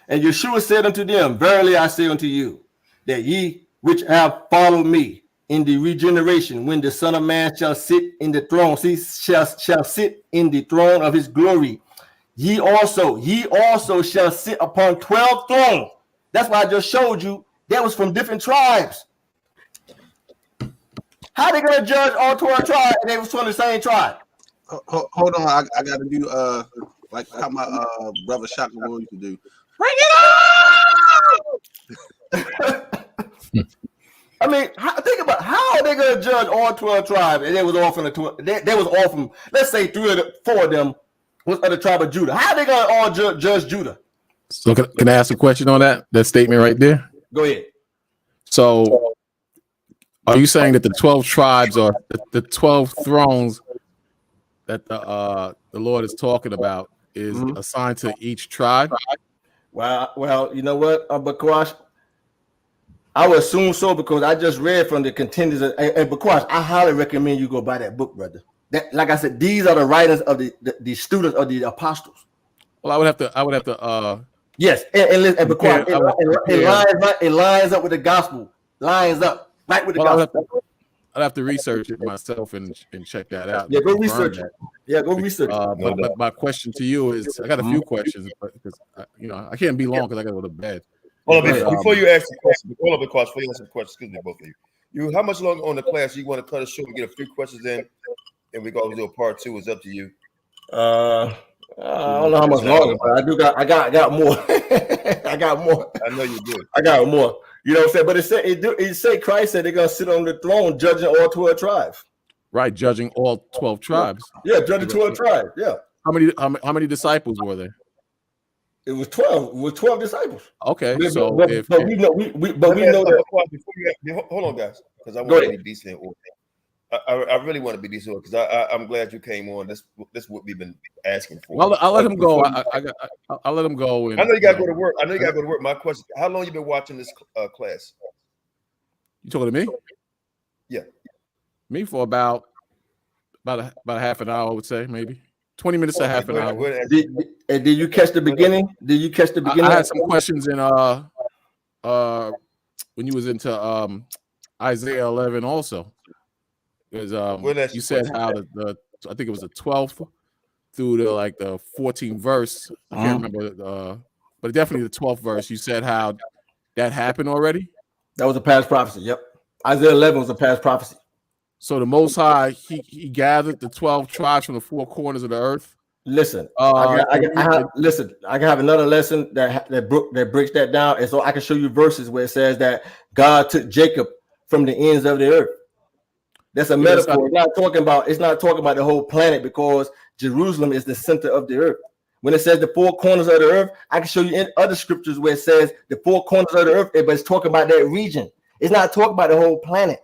And Yeshua said unto them, verily I say unto you, that ye which have followed me in the regeneration, when the Son of Man shall sit in the throne, shall sit in the throne of his glory, ye also shall sit upon 12 thrones. That's why I just showed you that was from different tribes. How they gonna judge all 12 tribes and they was from the same tribe? Hold on, I gotta do like how my brother Shaka used to do. Bring it on! I mean, think about how are they gonna judge all 12 tribes and they was all from they was all from, let's say 4 of them was of the tribe of Judah. How are they gonna all judge Judah? So can I ask a question on that statement right there? Go ahead. So are you saying that the 12 tribes or the 12 thrones that the Lord is talking about is assigned to each tribe? Well, you know what, Bakwash? I would assume so because I just read from the contenders. And Bakwash, I highly recommend you go buy that book, brother. That, like I said, these are the writings of the students of the apostles. Well, I would have to. Yes, and Bakwash, it lines up with the gospel. Lines up right with the gospel. I'd have to research it myself and check that out. Yeah, go research it. Yeah, go research it. But my question to you is, I got a few questions, because I can't be long because I got to go to bed. Hold on, before you ask the question, before you answer the question, excuse me, both of you. How much longer on the class you want to cut it short and get a few questions in, and we go do a part 2? It's up to you. I don't know how much longer, but I got more. I got more. I know you do. I got more. You know what I'm saying? But it say Christ said they're gonna sit on the throne judging all 12 tribes. Right, judging all 12 tribes. Yeah, judging 12 tribes. Yeah. How many disciples were there? It was 12. It was 12 disciples. Okay, we so know that. Hold on, guys, because I want to be decent. I really want to be decent because I'm glad you came on. This is what we've been asking for. Well, I'll let him go. I'll let him go. I know you got to go to work. My question: how long you been watching this class? You talking to me? Yeah, me for about a half an hour, I would say, maybe 20 minutes to half an hour. Did you catch the beginning? I had some questions in when you was into Isaiah 11 also. Because you said how the I think it was the 12th through the like the 14th verse. I can't remember, but definitely the 12th verse. You said how that happened already. That was a past prophecy. Yep, Isaiah 11 was a past prophecy. So the Most High he gathered the 12 tribes from the four corners of the earth. Listen, I can have another lesson that breaks that down, and so I can show you verses where it says that God took Jacob from the ends of the earth. That's a metaphor. It's not talking about the whole planet, because Jerusalem is the center of the earth. When it says the four corners of the earth, I can show you in other scriptures where it says the four corners of the earth, but it's talking about that region. It's not talking about the whole planet.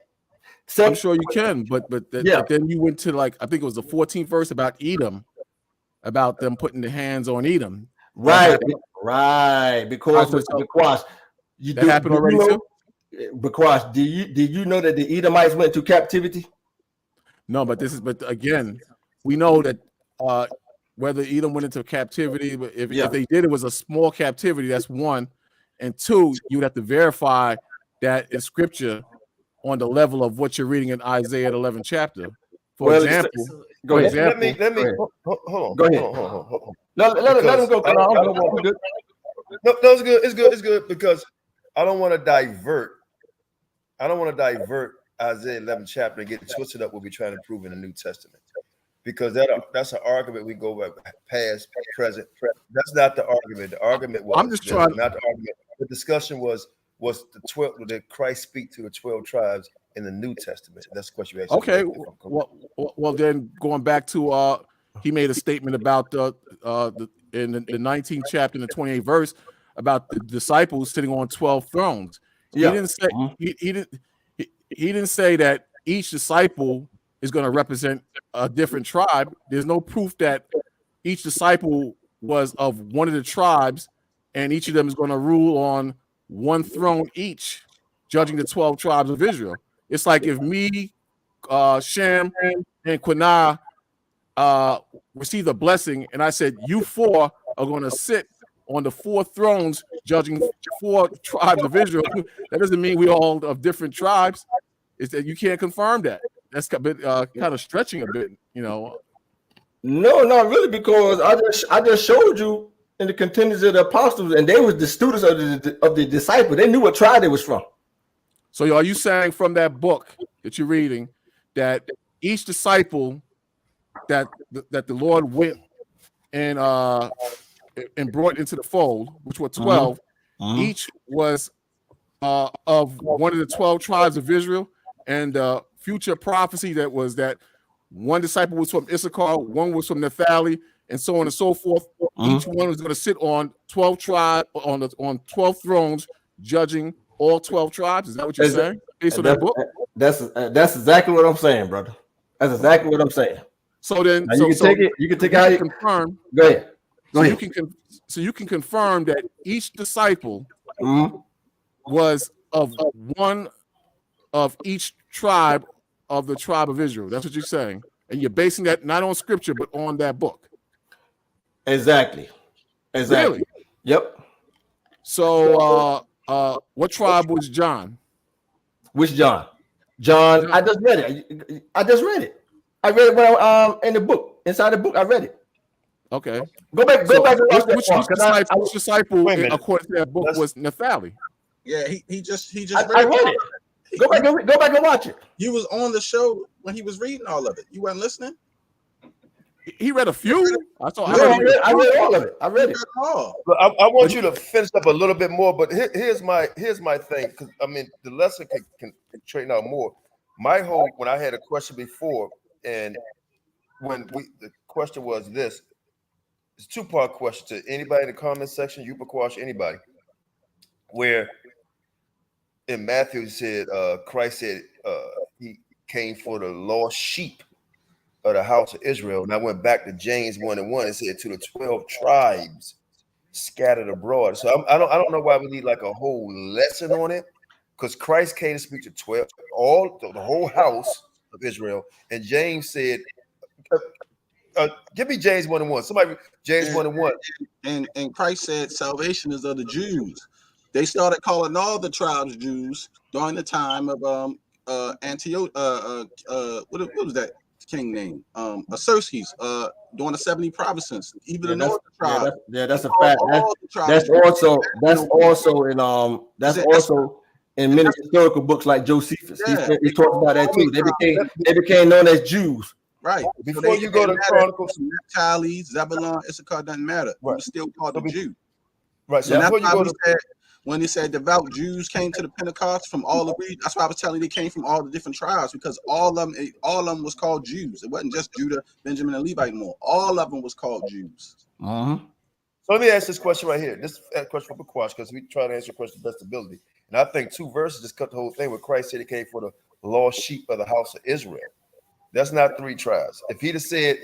So, I'm sure you can, but then you went to like I think it was the 14th verse about Edom, about them putting their hands on Edom. Right. Because that happened already too. Because did you know that the Edomites went to captivity? No, but again, we know that whether Edom went into captivity, if they did, it was a small captivity. That's one, and two, you would have to verify that in scripture on the level of what you're reading in Isaiah 11 chapter. For example, let me hold on. Go ahead. Hold on. No, let him go. No, it's good. It's good because I don't want to divert. Isaiah 11 chapter and get twisted up what we're trying to prove in the New Testament, because that's an argument we go back past, present. That's not the argument. The argument was not the argument. The discussion was the 12. Did Christ speak to the 12 tribes in the New Testament? That's the question you asked. Okay. Well, then going back to he made a statement about in the 19th chapter in the 28th verse about the disciples sitting on 12 thrones. Yeah. He didn't say that each disciple is going to represent a different tribe. There's no proof that each disciple was of one of the tribes, and each of them is going to rule on one throne each, judging the 12 tribes of Israel. It's like if me, Shem, and Qanath received a blessing, and I said, you four are going to sit on the four thrones judging four tribes of Israel. That doesn't mean we're all of different tribes. It's that you can't confirm that. That's a bit kind of stretching a bit, you know. No, not really, because I just showed you in the contingents of the apostles, and they was the students of the disciples. They knew what tribe they was from. So are you saying from that book that you're reading that each disciple that the Lord went and brought into the fold, which were 12, each was of one of the 12 tribes of Israel, and future prophecy that was that one disciple was from Issachar, one was from Naphtali, and so on and so forth. Each one was going to sit on 12 tribes on 12 thrones, judging all 12 tribes. Is that what you're saying? Based on that book? That's exactly what I'm saying, brother. That's exactly what I'm saying. So then, you can take out confirm. Go ahead. So you can confirm that each disciple was of one of each tribe of the tribe of Israel. That's what you're saying, and you're basing that not on scripture but on that book. Exactly. Really? Yep. So, what tribe was John? Which John? John. I just read it. I read it when in the book. Inside the book, I read it. Okay. Go back and watch which disciple according to that book was Naphtali? Yeah, he just I read it. Go back and watch it. You was on the show when he was reading all of it. You weren't listening? He read a few. I read all of it. I read it all. But I want you to finish up a little bit more. But here's my thing, because I mean the lesson can straighten out more. My whole, when I had a question before, and when the question was this, it's a two-part question to anybody in the comment section, you Quash, anybody, where in Matthew said Christ said he came for the lost sheep of the house of Israel. And I went back to James 1:1 and said to the 12 tribes scattered abroad. So I don't know why we need like a whole lesson on it, because Christ came to speak to 12, the whole house of Israel. And James said, give me James 1:1. Somebody, James 1:1. And Christ said salvation is of the Jews. They started calling all the tribes Jews during the time of Antioch. What was that king name? Xerxes. During the 70 provinces, even the northern tribe. That's a fact. That's also in many historical books like Josephus. He talks about that too. They became known as Jews. Right. Before you go to Chronicles, Naphtali, Zebulun, Issachar, doesn't matter. Right. We're still called the Jew. Right. So that's why when he said devout Jews came to the Pentecost from all the regions, that's why I was telling you they came from all the different tribes, because all of them was called Jews. It wasn't just Judah, Benjamin, and Levi anymore. All of them was called Jews. Uh-huh. So let me ask this question right here. This question for Quash, because we try to answer the question to best ability. And I think 2 verses just cut the whole thing where Christ said he came for the lost sheep of the house of Israel. That's not 3 tribes. If he said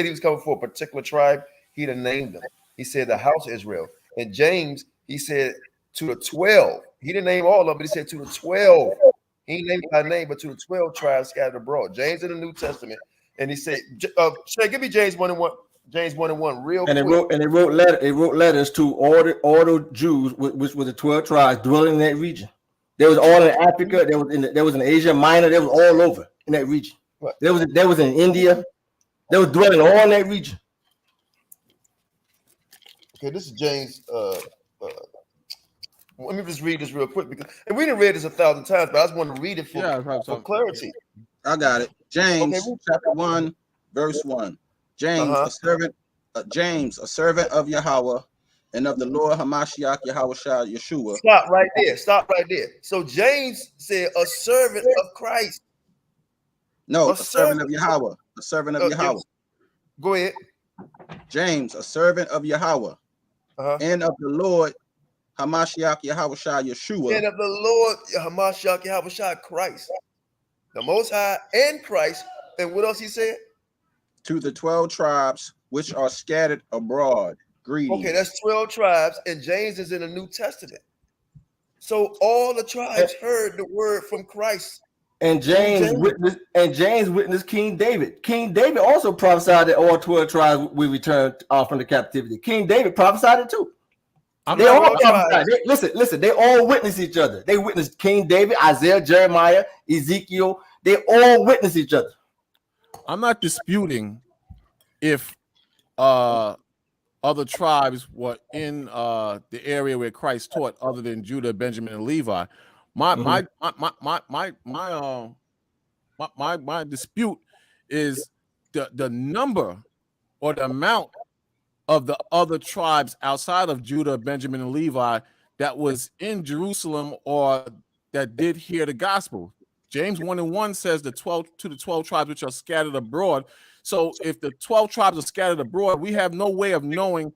he was coming for a particular tribe, he'd have named them. He said the house of Israel. And James, he said to the 12. He didn't name all of them, but he said to the 12. He named by name, but to the 12 tribes scattered abroad. James in the New Testament. And he said, Shay, give me James 1:1. James 1:1 real quick. And it wrote letters to all the Jews, which were the 12 tribes dwelling in that region. There was all in Africa, there was in Asia Minor, there was all over in that region. Right. There was in India. They were dwelling all in that region. Okay, this is James. Let me just read this real quick, and we didn't read this 1,000 times, but I just want to read it for clarity. I got it. James chapter 1, verse 1. James, a servant of Yahweh and of the Lord Ha Mashayach Yahawashi Yeshua. Stop right there. So James said a servant of Christ. No, a servant of Yahweh. A servant of Yahweh. Go ahead. James, a servant of Yahweh and of the Lord Ha Mashayach Yahawashi Yeshua. And of the Lord Ha Mashayach Yahawashi Christ. The Most High and Christ. And what else he said? To the 12 tribes which are scattered abroad. Greetings. Okay, that's 12 tribes, and James is in the New Testament. So all the tribes heard the word from Christ. And James witnessed King David. King David also prophesied that all 12 tribes will return from the captivity. King David prophesied it too. They all prophesied. Listen, they all witnessed each other. They witnessed King David, Isaiah, Jeremiah, Ezekiel. They all witnessed each other. I'm not disputing if other tribes were in the area where Christ taught, other than Judah, Benjamin, and Levi. My dispute is the number or the amount of the other tribes outside of Judah, Benjamin, and Levi that was in Jerusalem or that did hear the gospel. James 1:1 says the 12 tribes which are scattered abroad. So if the 12 tribes are scattered abroad, we have no way of knowing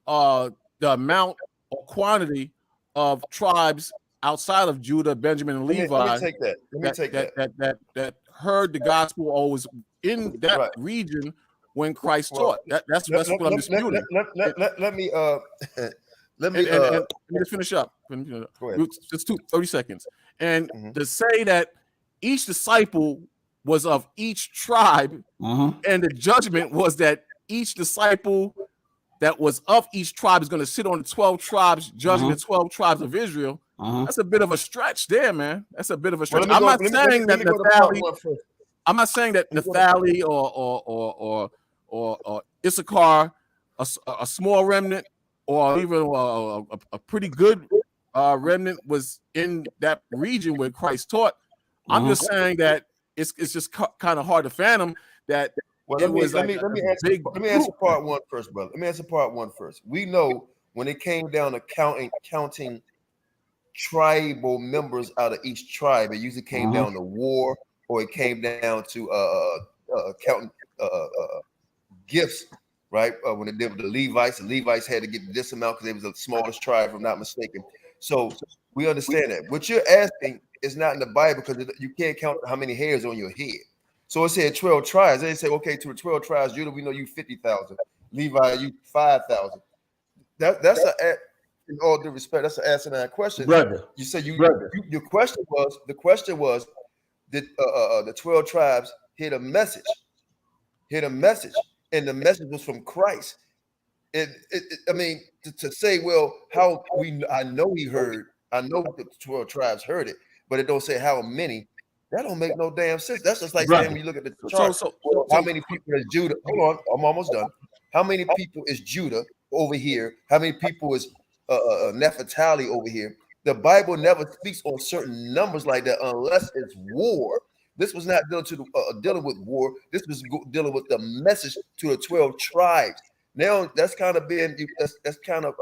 the amount or quantity of tribes outside of Judah, Benjamin, and Levi. Let me take that. That heard the gospel or was in that region when Christ taught. That's what I'm disputing. Let me just finish up. Go ahead. Just 30 seconds. And to say that each disciple was of each tribe, and the judgment was that each disciple that was of each tribe is going to sit on the 12 tribes, judging the 12 tribes of Israel. That's a bit of a stretch there, man. That's a bit of a stretch. I'm not saying that Naphtali or Issachar, a small remnant, or even a pretty good remnant was in that region where Christ taught. I'm just saying that it's just kind of hard to fathom that. Well, let me answer part one first, brother. Let me answer part one first. We know when it came down to counting tribal members out of each tribe, it usually came down to war, or it came down to counting gifts, right? When they did with the Levites had to get this amount because they was the smallest tribe, if I'm not mistaken. So we understand that. What you're asking is not in the Bible because you can't count how many hairs on your head. So it said 12 tribes. They say, okay, to the 12 tribes, Judah, we know you 50,000. Levi, you 5,000. That's in all due respect, that's an asinine question, brother. You said your question was did the 12 tribes hear a message, and the message was from Christ. I mean, to say, well, I know the 12 tribes heard it, but it don't say how many. That don't make no damn sense. That's just like saying when you look at the chart, how many people is Judah? Hold on, I'm almost done. How many people is Judah over here? How many people is Naphtali over here? The Bible never speaks on certain numbers like that unless it's war. This was not dealing with war. This was dealing with the message to the 12 tribes. Now that's kind of being that's kind of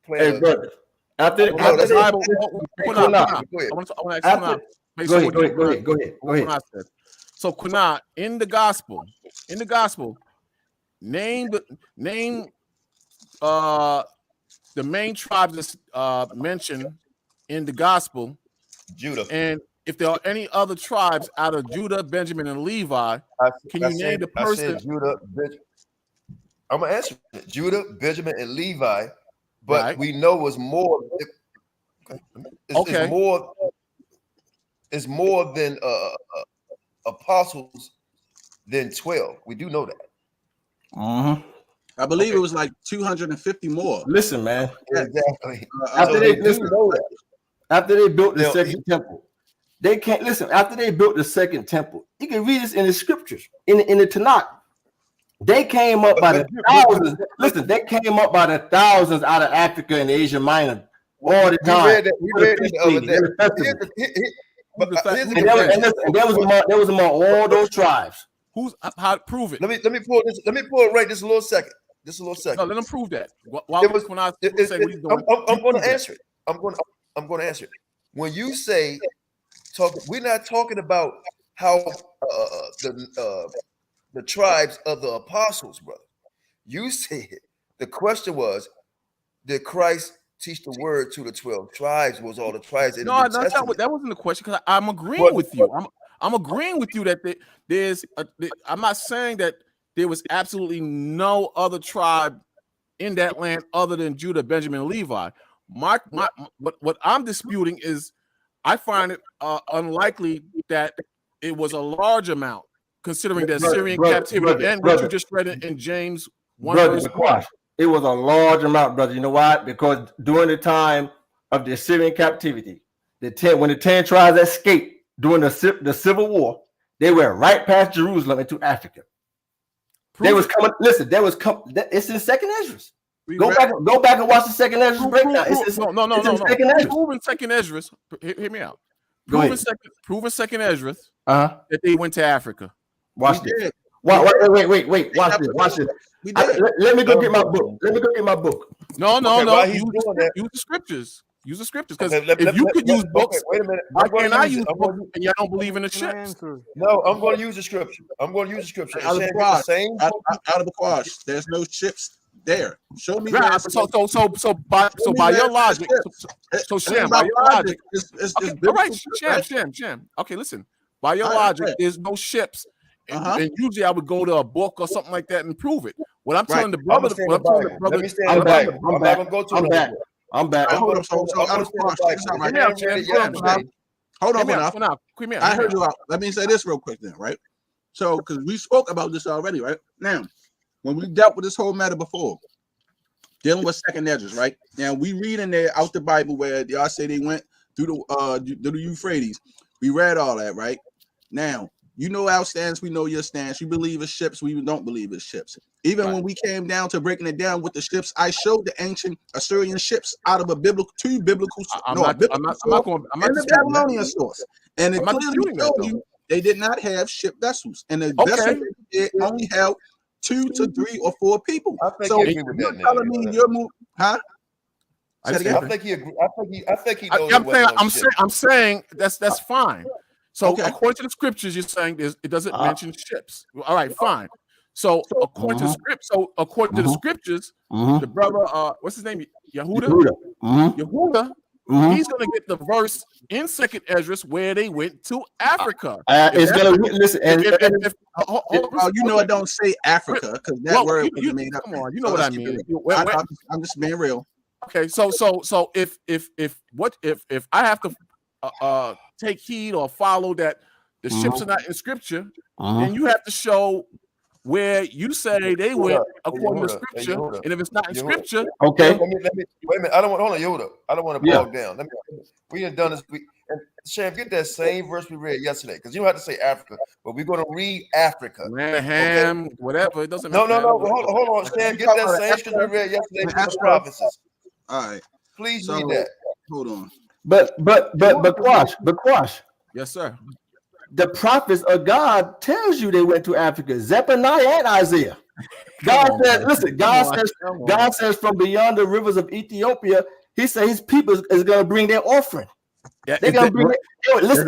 playing. Hey, brother. After Go ahead. So Qanath, in the gospel, name the main tribes that's mentioned in the gospel, Judah. And if there are any other tribes out of Judah, Benjamin, and Levi, can you name the person? I said Judah, I'm gonna answer it. Judah, Benjamin, and Levi, but we know it's more. It's more than apostles than 12. We do know that. I believe it was like 250 more. Listen, man. Exactly. After they built the second temple, they can't listen. After they built the second temple, you can read this in the scriptures, in the Qanath. They came up by the thousands. Listen, they came up by the thousands out of Africa and Asia Minor all the time. We read that the other day. And there was among all those tribes. How to prove it? Let me pull this. Let me pull it right. Just a little second. No, let them prove that. I'm going to answer it. I'm going to answer it. When you say we're not talking about how the tribes of the apostles, brother. You said the question was, did Christ teach the word to the 12 tribes? Was all the tribes in the New Testament? That wasn't the question, because I'm agreeing with you. I'm agreeing with you that I'm not saying that there was absolutely no other tribe in that land other than Judah, Benjamin, and Levi. What I'm disputing is I find it unlikely that it was a large amount, considering the Syrian captivity and what you just read in James 1 verse 1. It was a large amount, brother. You know why? Because during the time of the Syrian captivity, when the 10 tribes escaped during the Civil War, they went right past Jerusalem into Africa. It's in Second Ezra. Go back and watch the Second Ezra breakdown. No. Proving Second Ezra. Hear me out. Proving Second Ezra that they went to Africa. Watch this. Wait. Watch this. Let me go get my book. No. Use the scriptures. Use the scriptures, because if you could use books, wait a minute. Why can't I use books and y'all don't believe in the ships? No, I'm going to use the scripture. Out of the quash. There's no ships there. Show me. Right, so by your logic, Shem, by your logic, all right, Shem. Okay, listen. By your logic, there's no ships. And usually I would go to a book or something like that and prove it. What I'm telling the brother, let me stand back. I'm back. Hold on. I heard you out. Let me say this real quick then, right? So, because we spoke about this already, right? Now, when we dealt with this whole matter before, dealing with Second Ezra, right? Now, we read in there out the Bible where y'all say they went through the Euphrates. We read all that, right? Now, You know our stance, we know your stance. You believe it's ships, we don't believe it's ships. Even when we came down to breaking it down with the ships, I showed the ancient Assyrian ships out of a two biblical Babylonian source. And it clearly showed you they did not have ship vessels. And the vessels they only held 2 to 3 or 4 people. So you're telling me you're moving, huh? I think he agree. I think he knows. I'm saying that's fine. So according to the scriptures, you're saying it doesn't mention ships. All right, fine. So according to the scriptures, the brother, what's his name? Yehuda. He's gonna get the verse in 2nd Esdras where they went to Africa. It's gonna listen. You know, it don't say Africa because that word was made up. Come on, you know what I mean. I'm just being real. Okay, so if I have to take heed or follow that the ships are not in scripture, then you have to show where you say they went according to scripture, and if it's not in scripture, okay. Wait a minute. I don't want Yoda. I don't want to bog down. We have done this. And Sham, get that same verse we read yesterday, because you don't have to say Africa, but we're going to read Africa. Ham, whatever. It doesn't matter. No. Hold on, Sham. Get that same scripture we read yesterday from the prophecies. All right. Please read that. Hold on. But Quash. Yes, sir. The prophets of God tells you they went to Africa. Zephaniah and Isaiah. God says from beyond the rivers of Ethiopia, he said his people is going to bring their offering. Yeah, they're going to bring it. Listen.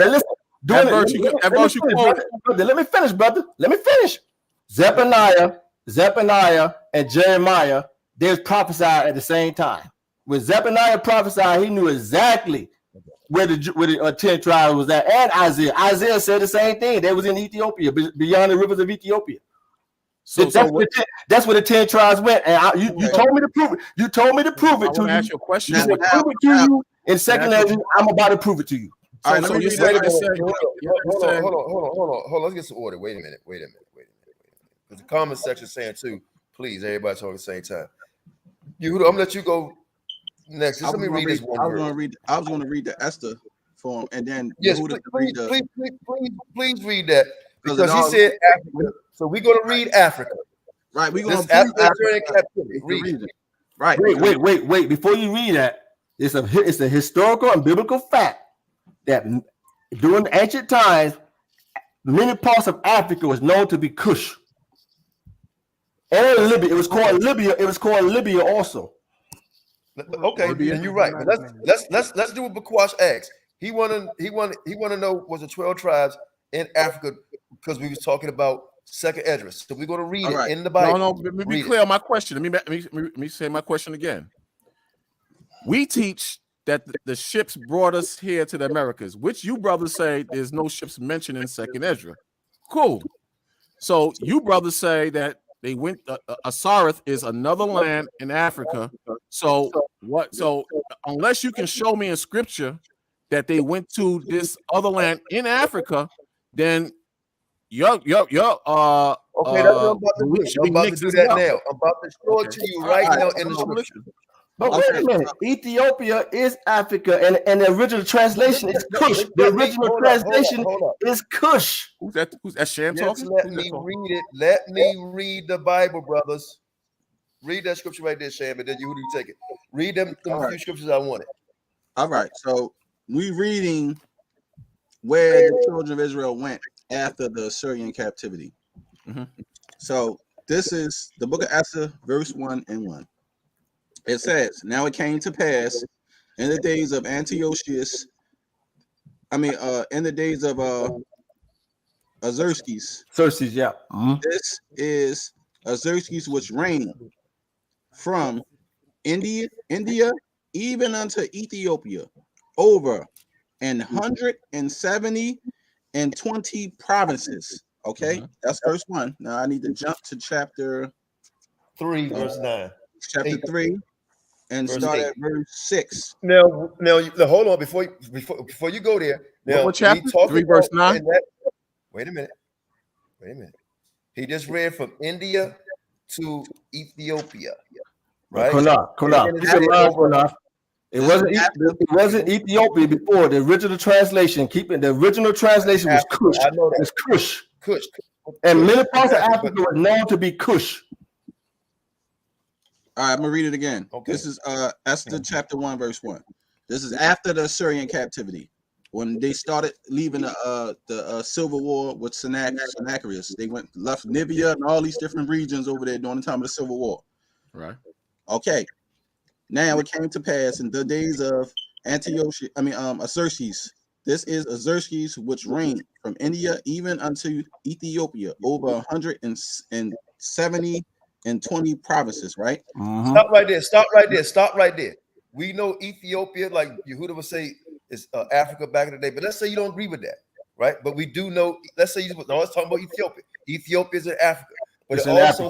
Let me finish, brother. Let me finish. Zephaniah, and Jeremiah, they prophesied at the same time. When Zephaniah prophesied, he knew exactly where the 10 tribes was at. And Isaiah said the same thing. They was in Ethiopia, beyond the rivers of Ethiopia. That's where the 10 tribes went. And you told me to prove it. You told me to prove it to you. Ask you a question. You said prove it to you. In 2nd Esdras, I'm about to prove it to you. All right, hold on. Let's get some order. Wait a minute. Because the comment section saying too, please, everybody talk at the same time. I'm gonna let you go next. Just let me read this one. I was going to read the Esther form, and then please read that, because he said Africa. So we're going to read Africa. Right. We're going to Africa captivity. Read it. Right. Wait. Before you read that, it's a historical and biblical fact that during the ancient times, many parts of Africa was known to be Cush. And Libya. It was called Libya also. Okay, and you're right. But let's do what Bakwash asked. He wanna know, was the 12 tribes in Africa, because we was talking about 2nd Esdras. So we're gonna read it in the Bible. No, let me be clear on my question. Let me say my question again. We teach that the ships brought us here to the Americas, which you brothers say there's no ships mentioned in 2nd Esdras. Cool. So you brothers say that they went. Asareth is another land in Africa. So what? So unless you can show me in scripture that they went to this other land in Africa, then okay, that's what I'm about to do. I'm about to do that now. I'm about to show it to you right now in the scripture. But wait a minute, Ethiopia is Africa, and the original translation is Cush. The original translation is Cush. Who's that Sham talking? Let me read it. Let me read the Bible, brothers. Read that scripture right there, Sham, and then you take it. Read them few scriptures I wanted. All right, so we reading where the children of Israel went after the Assyrian captivity. So this is the book of Esther, verse 1 and 1. It says, now it came to pass in the days of Antiochus, in the days of Xerxes. Xerxes, yeah. This is Xerxes, which reigned from India, even unto Ethiopia, over 170 and 20 provinces. Okay, that's verse 1. Now I need to jump to chapter 3, verse 9. Chapter 3. And start at verse 6. Now, hold on before you go there. Now, what chapter? 3 verse 9. Wait a minute. He just read from India to Ethiopia, right? Qanath. It wasn't Ethiopia before. The original translation, keeping the original translation was Kush. I know that. It's Kush. Kush. And many parts of Africa were known to be Kush. All right, I'm gonna read it again. Okay. This is Esther chapter 1, verse 1. This is after the Assyrian captivity. When they started leaving the Civil War with Sennacherib. They left Libya and all these different regions over there during the time of the Civil War. Right. Okay. Now it came to pass in the days of Xerxes. This is Xerxes, which reigned from India even unto Ethiopia, over 170 and 20 provinces, right? Mm-hmm. Stop right there. We know Ethiopia, like Yehuda would say, is Africa back in the day. But let's say you don't agree with that, right? But we do know, let's say let's talk about Ethiopia. Ethiopia is in Africa. But it also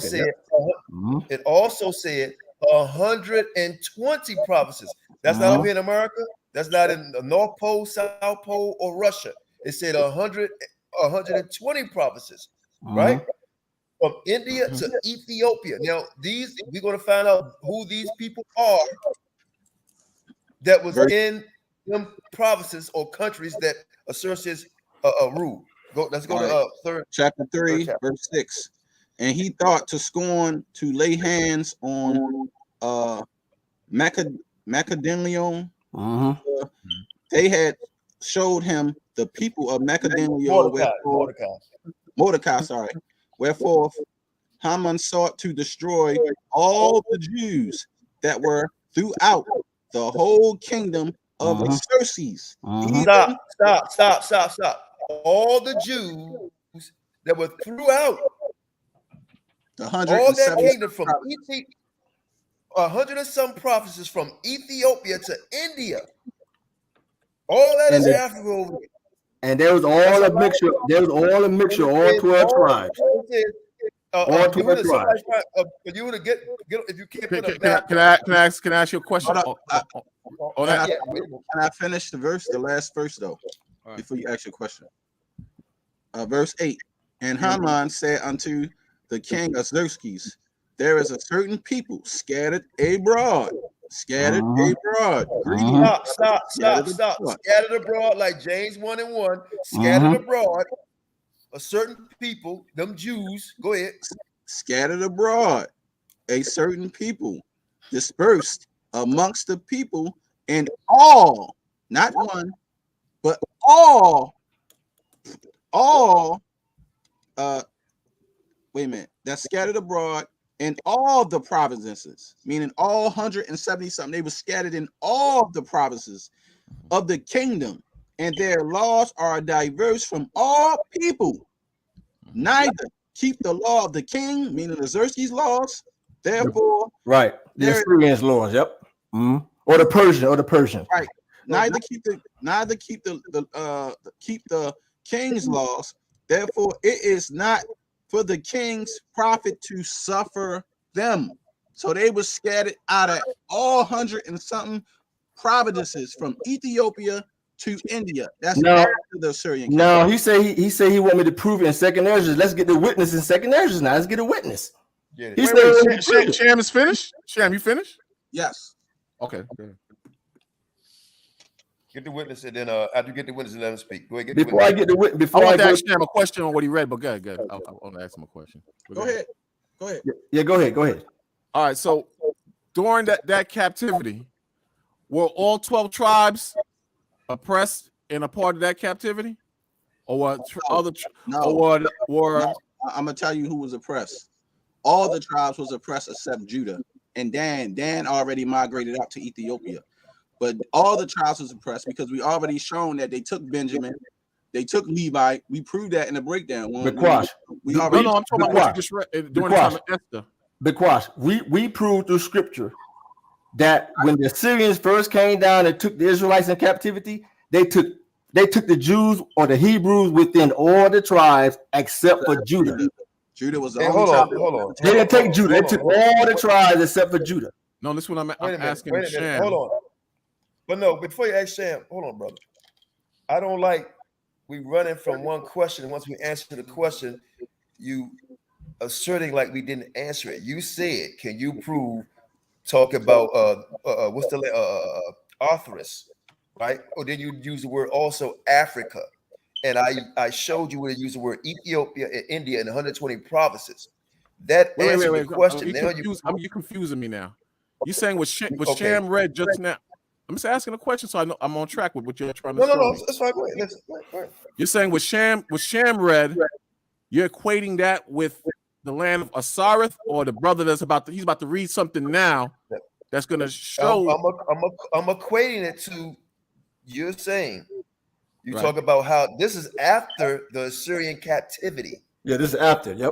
said 120 provinces. That's not over here in America. That's not in the North Pole, South Pole, or Russia. It said 120 provinces, right? From India to Ethiopia. Now, we're going to find out who these people are that was in them provinces or countries that Xerxes ruled. Let's go to chapter 3, verse 6. And he thought to scorn to lay hands on Macedonian. They had showed him the people of Macedonian. Mordecai, sorry. Wherefore Haman sought to destroy all the Jews that were throughout the whole kingdom of Xerxes. Stop. All the Jews that were throughout all that kingdom from 100 and some provinces from Ethiopia to India. All that is Africa over there. And there was all a mixture. There was all a mixture. All 12 tribes. All 12 tribes. You would get if you can't put a map. Can I ask you a question? Can I finish the last verse though, before you ask your question? Verse 8. And Haman said unto the king of Xerxes, there is a certain people scattered abroad. Scattered abroad. Stop. Scattered abroad, like James 1:1. Scattered abroad. A certain people, them Jews. Go ahead. Scattered abroad. A certain people dispersed amongst the people, and all, not one, but all. Wait a minute. That's scattered abroad. In all the provinces, meaning all 170 something, they were scattered in all the provinces of the kingdom, and their laws are diverse from all people. Neither keep the law of the king, meaning the Xerxes laws. Therefore, right, the Assyrians laws, or the Persian, right. Neither keep the king's laws. Therefore, it is not for the king's profit to suffer them. So they were scattered out of all 100 and something provinces from Ethiopia to India. That's after the Assyrian. No, he said he want me to prove it in second Ezra. Let's get the witness in second Ezra now. Let's get a witness. He said, Sham is finished? Sham, you finished? Yes. Okay. Get the witness, and then after you get the witness, and let him speak. Go ahead. Before I get the witness, I want to ask him a question on what he read, but go ahead. I want to ask him a question. Go ahead. Yeah, go ahead. All right. So during that captivity, were all 12 tribes oppressed and a part of that captivity, or were other? No. I'm gonna tell you who was oppressed. All the tribes was oppressed except Judah, and Dan already migrated out to Ethiopia. But all the tribes was oppressed because we already shown that they took Benjamin, they took Levi. We proved that in the breakdown. I'm talking about what you just read during the time of Esther. Because we proved through scripture that when the Assyrians first came down and took the Israelites in captivity, they took the Jews or the Hebrews within all the tribes except for Judah. Judah was the only tribe. Hold on. They didn't take Judah. They took all the tribes except for Judah. No, this is what I'm asking Sham. Hold on. But no, before you ask Sham, hold on, brother. I don't like we running from one question, and once we answer the question, you asserting like we didn't answer it. You said, can you prove, talk about what's the Arthurus, right? Or then you use the word also Africa. And I showed you where to use the word Ethiopia and India in 120 provinces. That answered the question. You're confusing me now. You saying what Sham read just now? I'm just asking a question, so I know I'm on track with what you're trying to say. No, that's fine. Go ahead. Go ahead. You're saying what Sham read, you're equating that with the land of Asareth, or the brother he's about to read something now that's going to show. I'm equating it to you're saying. You talk about how this is after the Assyrian captivity. Yeah, this is after. Yep.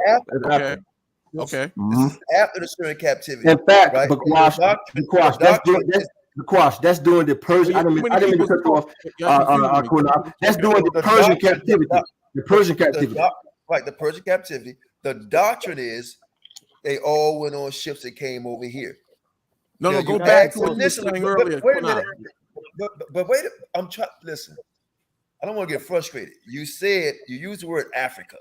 Okay. This is after the Assyrian captivity. In fact, right? That's during the Persian. I didn't mean to cut you off. That's during the Persian captivity. The Persian captivity. Right, the Persian captivity. The doctrine is they all went on ships and came over here. No, go back to what you were saying earlier. Wait a minute. But wait, I'm trying. Listen, I don't want to get frustrated. You said you used the word Africa.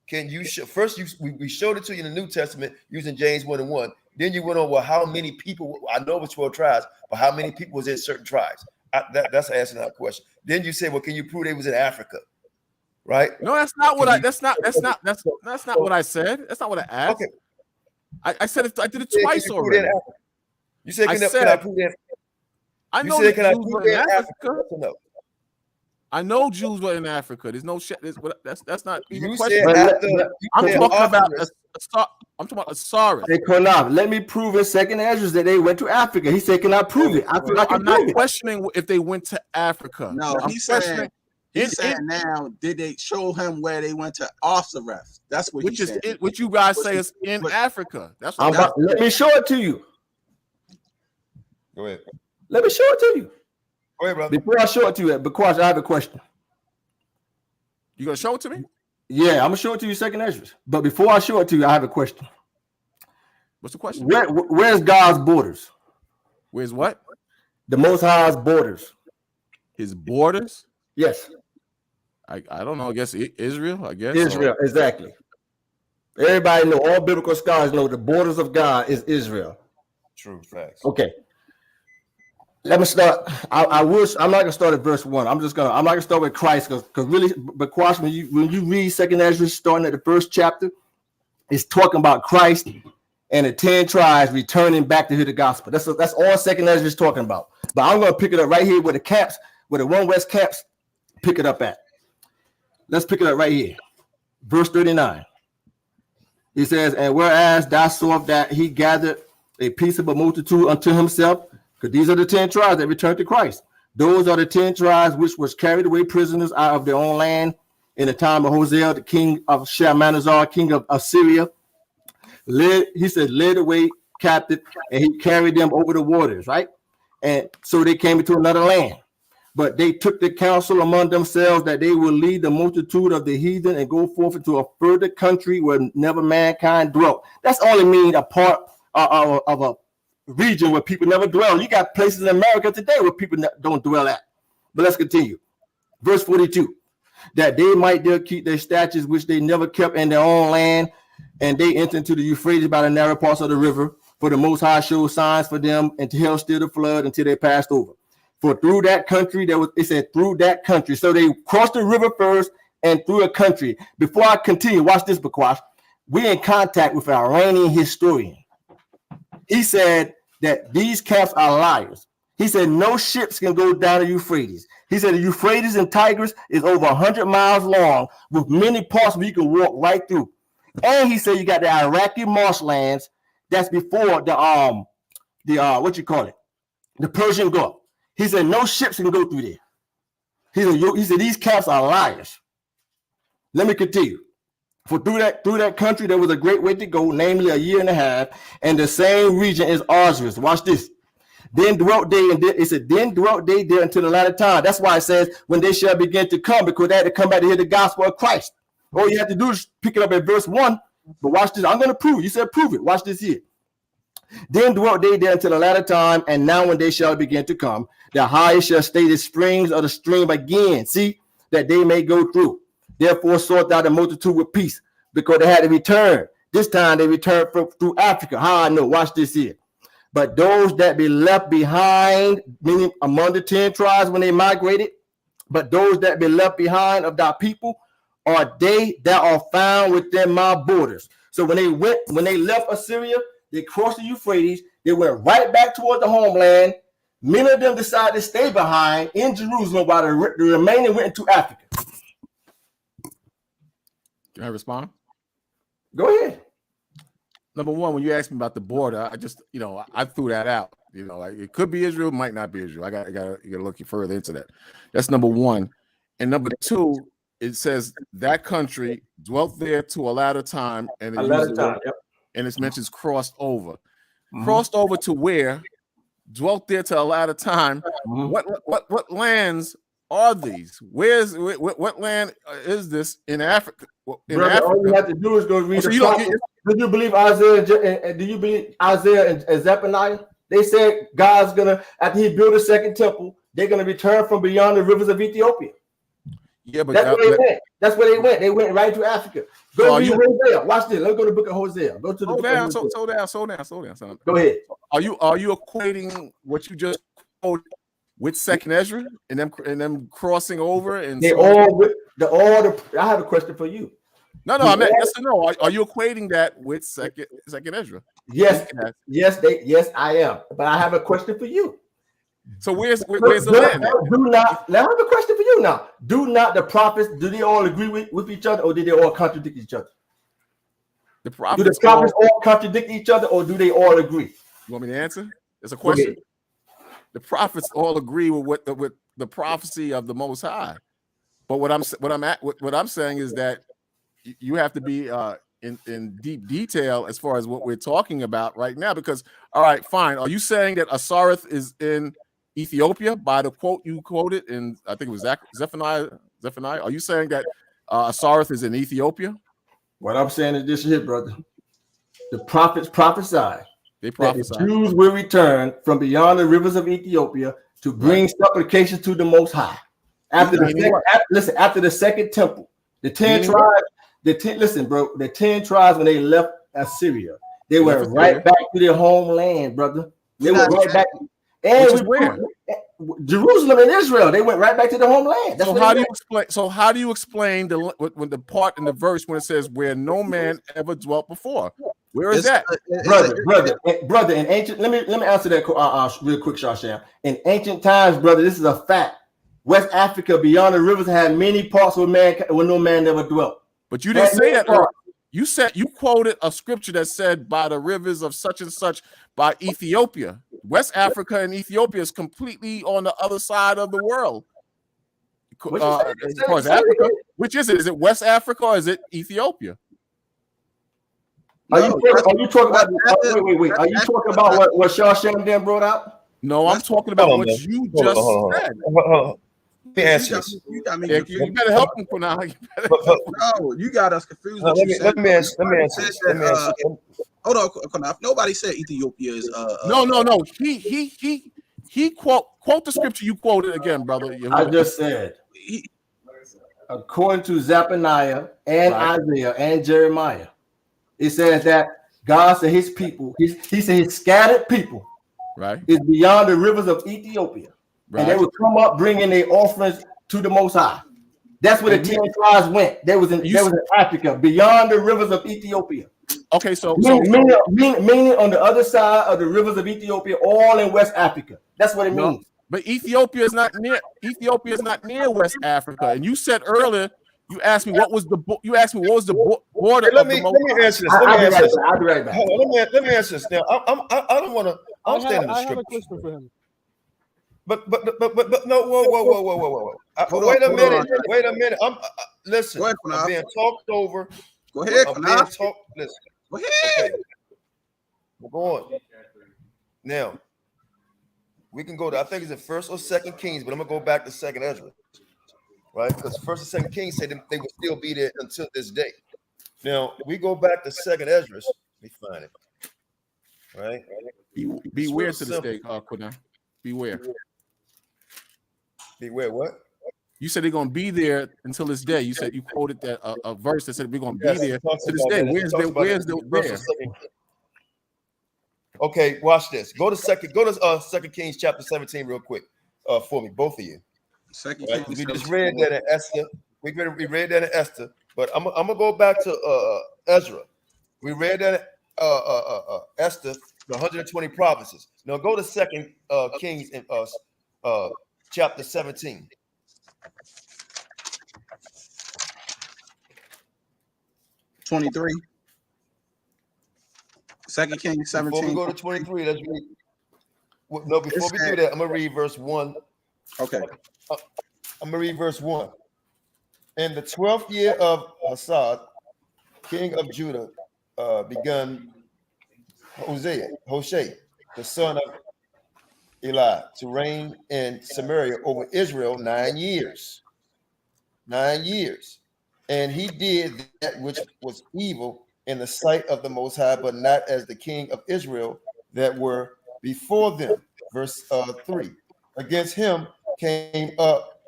Can you first? We showed it to you in the New Testament using James 1:1. Then you went on, well, how many people? I know it's 12 tribes, but how many people was in certain tribes? That's answering that question. Then you say, well, can you prove they was in Africa? Right? No, that's not what that's not what I said. That's not what I asked. Okay. I said I did it twice already. You said, can I prove that? I know Jews were in Africa. No. I know Jews were in Africa. There's no shit. That's not even a question. I'm talking about Osiris. Hey, Qanath, let me prove in Second Ezra that they went to Africa. He said, "Can I prove it?" I'm not questioning if they went to Africa. No, he's saying now, did they show him where they went to Osiris? That's what he's saying. What you guys say is in Africa. That's what let me show it to you. Go ahead. Let me show it to you. Go ahead, brother. Before I show it to you, because I have a question. You gonna show it to me? Yeah, I'm gonna show it to you, Second Ezra. But before I show it to you, I have a question. What's the question? Where's God's borders? Where's what? The Most High's borders. His borders? Yes. I don't know. I guess Israel. I guess Israel, exactly. Everybody know. All biblical scholars know the borders of God is Israel. True facts. Okay. Let me start. I'm not gonna start at verse 1. I'm not gonna start with Christ because really, but when you read Second Ezra, starting at the first chapter, it's talking about Christ and the 10 tribes returning back to hear the gospel. That's all Second Ezra is talking about. But I'm gonna pick it up right here where the One West camps pick it up at. Let's pick it up right here, verse 39. He says, "And whereas thou sawest that he gathered a peaceable multitude unto himself." Because these are the 10 tribes that returned to Christ. Those are the 10 tribes which was carried away prisoners out of their own land in the time of Hosea, the king of Shalmaneser, king of Assyria. Led away captive, and he carried them over the waters, right? And so they came into another land. But they took the counsel among themselves that they will lead the multitude of the heathen and go forth into a further country where never mankind dwelt. That's only mean a part of a region where people never dwell. You got places in America today where people don't dwell at. But let's continue. Verse 42, that they might there keep their statutes which they never kept in their own land, and they entered into the Euphrates by the narrow parts of the river, for the Most High showed signs for them, and to hell still the flood until they passed over. For through that country, through that country. So they crossed the river first and through a country. Before I continue, watch this, Bakwash. We're in contact with an Iranian historian. He said that these camps are liars. He said no ships can go down the Euphrates. He said the Euphrates and Tigris is over 100 miles long with many parts where you can walk right through. And he said you got the Iraqi marshlands. That's before the Persian Gulf. He said no ships can go through there. He said these camps are liars. Let me continue. For through that country there was a great way to go, namely a year and a half, and the same region is Osiris. Watch this. Then dwelt they, and it said, then dwelt they there until the latter time. That's why it says when they shall begin to come, because they had to come back to hear the gospel of Christ. All you have to do is pick it up at verse 1. But watch this. I'm going to prove it. You said prove it. Watch this here. Then dwelt they there until the latter time, and now when they shall begin to come, the highest shall stay the springs of the stream again. See, that they may go through. Therefore sought thou the multitude with peace, because they had to return. This time they returned through Africa. How I know? Watch this here. but those that be left behind, meaning among the 10 tribes when they migrated, but those that be left behind of thy people are they that are found within my borders. So when they left Assyria, they crossed the Euphrates, they went right back toward the homeland. Many of them decided to stay behind in Jerusalem while the remaining went into Africa. Can I respond? Go ahead. Number one, when you asked me about the border, I just, I threw that out. Like it could be Israel, might not be Israel. You gotta look further into that. That's number one. And number two, it says that country dwelt there to a latter time, and it mentions crossed over. Mm-hmm. Crossed over to where? Dwelt there to a latter time. Mm-hmm. What lands are these? What land is this in Africa? Brother, all you have to do is go read the prophet. Do you believe Isaiah? Do you believe Isaiah and Zephaniah? They said God's gonna, after He built a second temple, they're gonna return from beyond the rivers of Ethiopia. Yeah, but that's where they went. That's where they went. They went right to Africa. Go read Hosea. Watch this. Let's go to the book of Hosea. Go to the book of Hosea. Slow down. Go ahead. Are you equating what you just quoted with Second Ezra and them crossing over? And they all with the order. I have a question for you. No, I meant yes or no. Are you equating that with Second Ezra? Yes, I am. But I have a question for you. So where's the land? I have a question for you now. Do not the prophets, do they all agree with each other, or do they all contradict each other? Do the prophets all contradict each other, or do they all agree? You want me to answer? It's a question. Okay. The prophets all agree with the prophecy of the Most High. But what I'm saying is that you have to be in deep detail as far as what we're talking about right now. Because, all right, fine. Are you saying that Asareth is in Ethiopia by the quote you quoted in, I think it was Zephaniah? Are you saying that Asareth is in Ethiopia? What I'm saying is this here, brother. The prophets prophesy. They prophesy. The Jews will return from beyond the rivers of Ethiopia to bring supplication to the Most High. After the second temple, the 10 tribes. The 10 tribes, when they left Assyria, they went right back to their homeland, brother. They went right back. And where? Jerusalem and Israel. They went right back to their homeland. So how do you explain the part in the verse when it says where no man ever dwelt before? Where is that? Brother, in ancient, let me answer that real quick, Shasham. In ancient times, brother, this is a fact. West Africa, beyond the rivers, had many parts where no man ever dwelt. But you didn't say that. You quoted a scripture that said by the rivers of such and such by Ethiopia. West Africa and Ethiopia is completely on the other side of the world. As far as Africa, which is it? Is it West Africa or is it Ethiopia? Are you talking about? Wait. Are you talking about what Shasham then brought out? No, I'm talking about what you just said. Let me answer this. You got me. You better help him for now. No, you got us confused. Let me answer this. Hold on, Qanath. Nobody said Ethiopia is. No. He quote the scripture you quoted again, brother. I just said, according to Zephaniah and Isaiah and Jeremiah, it says that God said His people. He said His scattered people, is beyond the rivers of Ethiopia. And they would come up bringing their offerings to the Most High. That's where the 10 tribes went. They was in Africa, beyond the rivers of Ethiopia. Okay, so meaning on the other side of the rivers of Ethiopia, all in West Africa. That's what it means. But Ethiopia is not near West Africa. And you said earlier, you asked me what was the border. Let me answer this. I'll be right back. Let me answer this. Now, I don't want to. I'm standing the scripture. I have a question for him. But no, whoa. Wait a minute. Listen. Go ahead, I'm being talked over. Go ahead. Listen. Go ahead. Okay. We're going. Now, we can go to, I think it's in 1st or 2nd Kings, but I'm gonna go back to 2nd Ezra, right? Because 1st and 2nd Kings said they would still be there until this day. Now we go back to 2nd Ezra. Let me find it. Right? Beware to this day, Qanath. Beware. Beware what? You said they're gonna be there until this day. You said you quoted that a verse that said we're gonna be there to this day. Where's the Okay, watch this. Go to Second Kings chapter 17 real quick for me, both of you. Second Right? Kings We just 17. read that in Esther. We read that in Esther, but I'm gonna go back to Ezra. We read that Esther, the 120 provinces. Now go to Second Kings in chapter 17. 23. Second Kings 17. Before we go to 23, let's read. No, before we do that, I'm gonna read verse 1. Okay. I'm gonna read verse 1. In the 12th year of Hassad, king of Judah, begun Hoshea, the son of Eli, to reign in Samaria over Israel 9 years. 9 years. And he did that which was evil in the sight of the Most High, but not as the king of Israel that were before them. Verse 3. Against him came up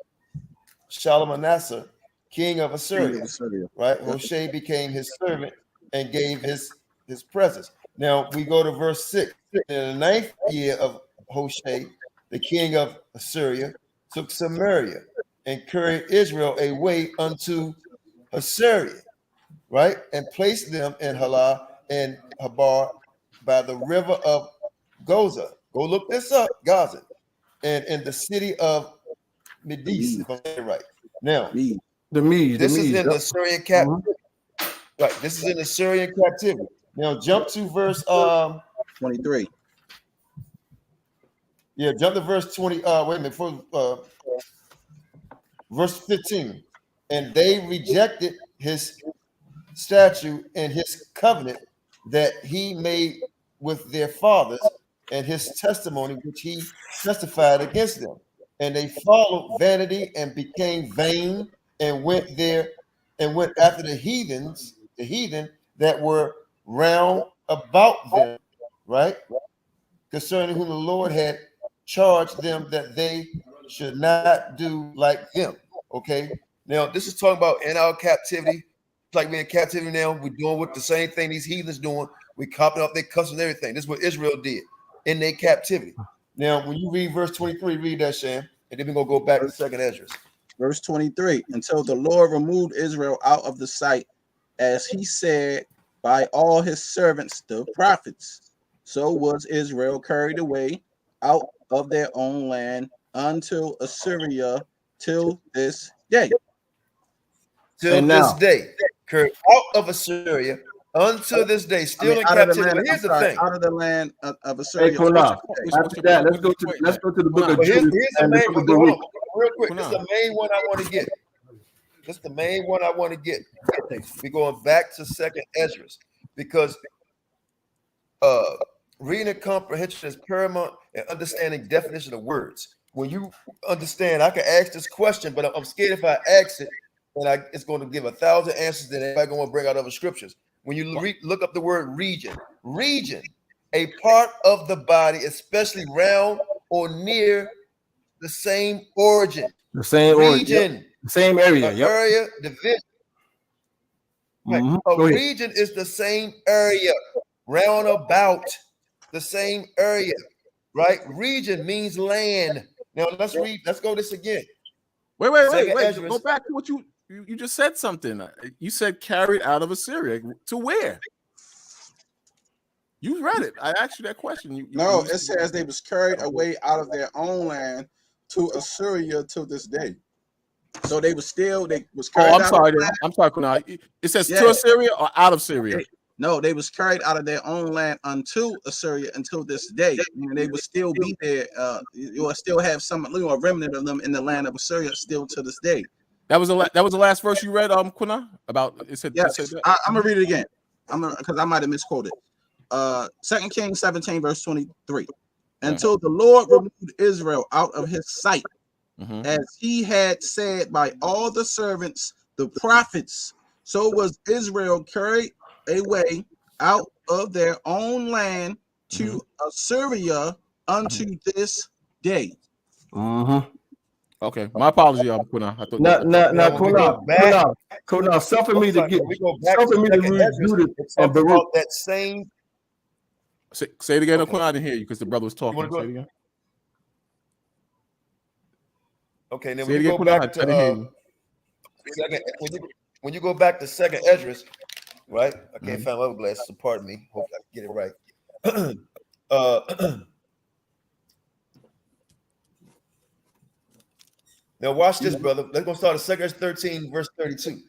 Shalmaneser, king of Assyria. Right? Hoshea became his servant and gave his presence. Now we go to verse 6. In the 9th year of Hoshea, the king of Assyria took Samaria and carried Israel away unto Assyria, right? And placed them in Halah and Habar by the river of Goza. Go look this up, Gaza. And in the city of Medes, if I'm saying it right. Now, this is in the Assyrian captivity. Right, this is in the Assyrian captivity. Now, jump to verse 23. Yeah, jump to verse 20. Wait a minute, verse 15. And they rejected his statute and his covenant that he made with their fathers, and his testimony which he testified against them. And they followed vanity and became vain, and went after the heathen that were round about them, right? Concerning whom the Lord had charged them that they should not do like them. Okay. Now this is talking about in our captivity, like we're in captivity now. We're doing what the same thing these heathens doing. We copying off their customs and everything. This is what Israel did in their captivity. Now, when you read verse 23, read that, Sham, and then we're gonna go back to Second Ezra. Verse 23. Until the Lord removed Israel out of the sight, as he said by all his servants, the prophets, so was Israel carried away out of their own land unto Assyria till this day. Till this day, carried out of Assyria until this day, still in captivity. But here's the thing: out of the land of Assyria. Hey, Qanath, after that, let's go to the book of here's Jude. the main one. Hold on, real quick. This is the main one I want to get. This is the main one I want to get. We're going back to Second Ezra because reading and comprehension is paramount and understanding definition of words. When you understand, I can ask this question, but I'm scared if I ask it, and it's going to give 1,000 answers, then everybody going to bring out other scriptures. When you look up the word region, a part of the body, especially round or near the same origin. The same region, origin, the same area, area, division. Right. A region is the same area, round about the same area, right? Region means land. Now let's go this again. Wait. Go back to what you just said something. You said carried out of Assyria. To where? You read it. I asked you that question. It says they was carried away out of their own land to Assyria to this day. So they was carried I'm sorry, Qanath. It says to Assyria or out of Syria? No, they was carried out of their own land unto Assyria until this day. And they would still be there. You will still have some little remnant of them in the land of Assyria still to this day. That was the last verse you read, Qanath? About it said. Yes, I'm gonna read it again. Because I might have misquoted. 2 Kings 17 verse 23. Until the Lord removed Israel out of his sight, as he had said by all the servants, the prophets, so was Israel carried away out of their own land to Assyria unto this day. Okay, my apology, Qanath. Qanath, suffer me to read Judas and Baruch. That same. Say it again. Okay. I didn't hear you because the brother was talking. Say it again. Okay, then when you go back to when you go back to second Esdras, right? I can't find my other glasses, so pardon me. Hope I get it right. Now watch this, brother. Let's go start at 2 13, verse 32,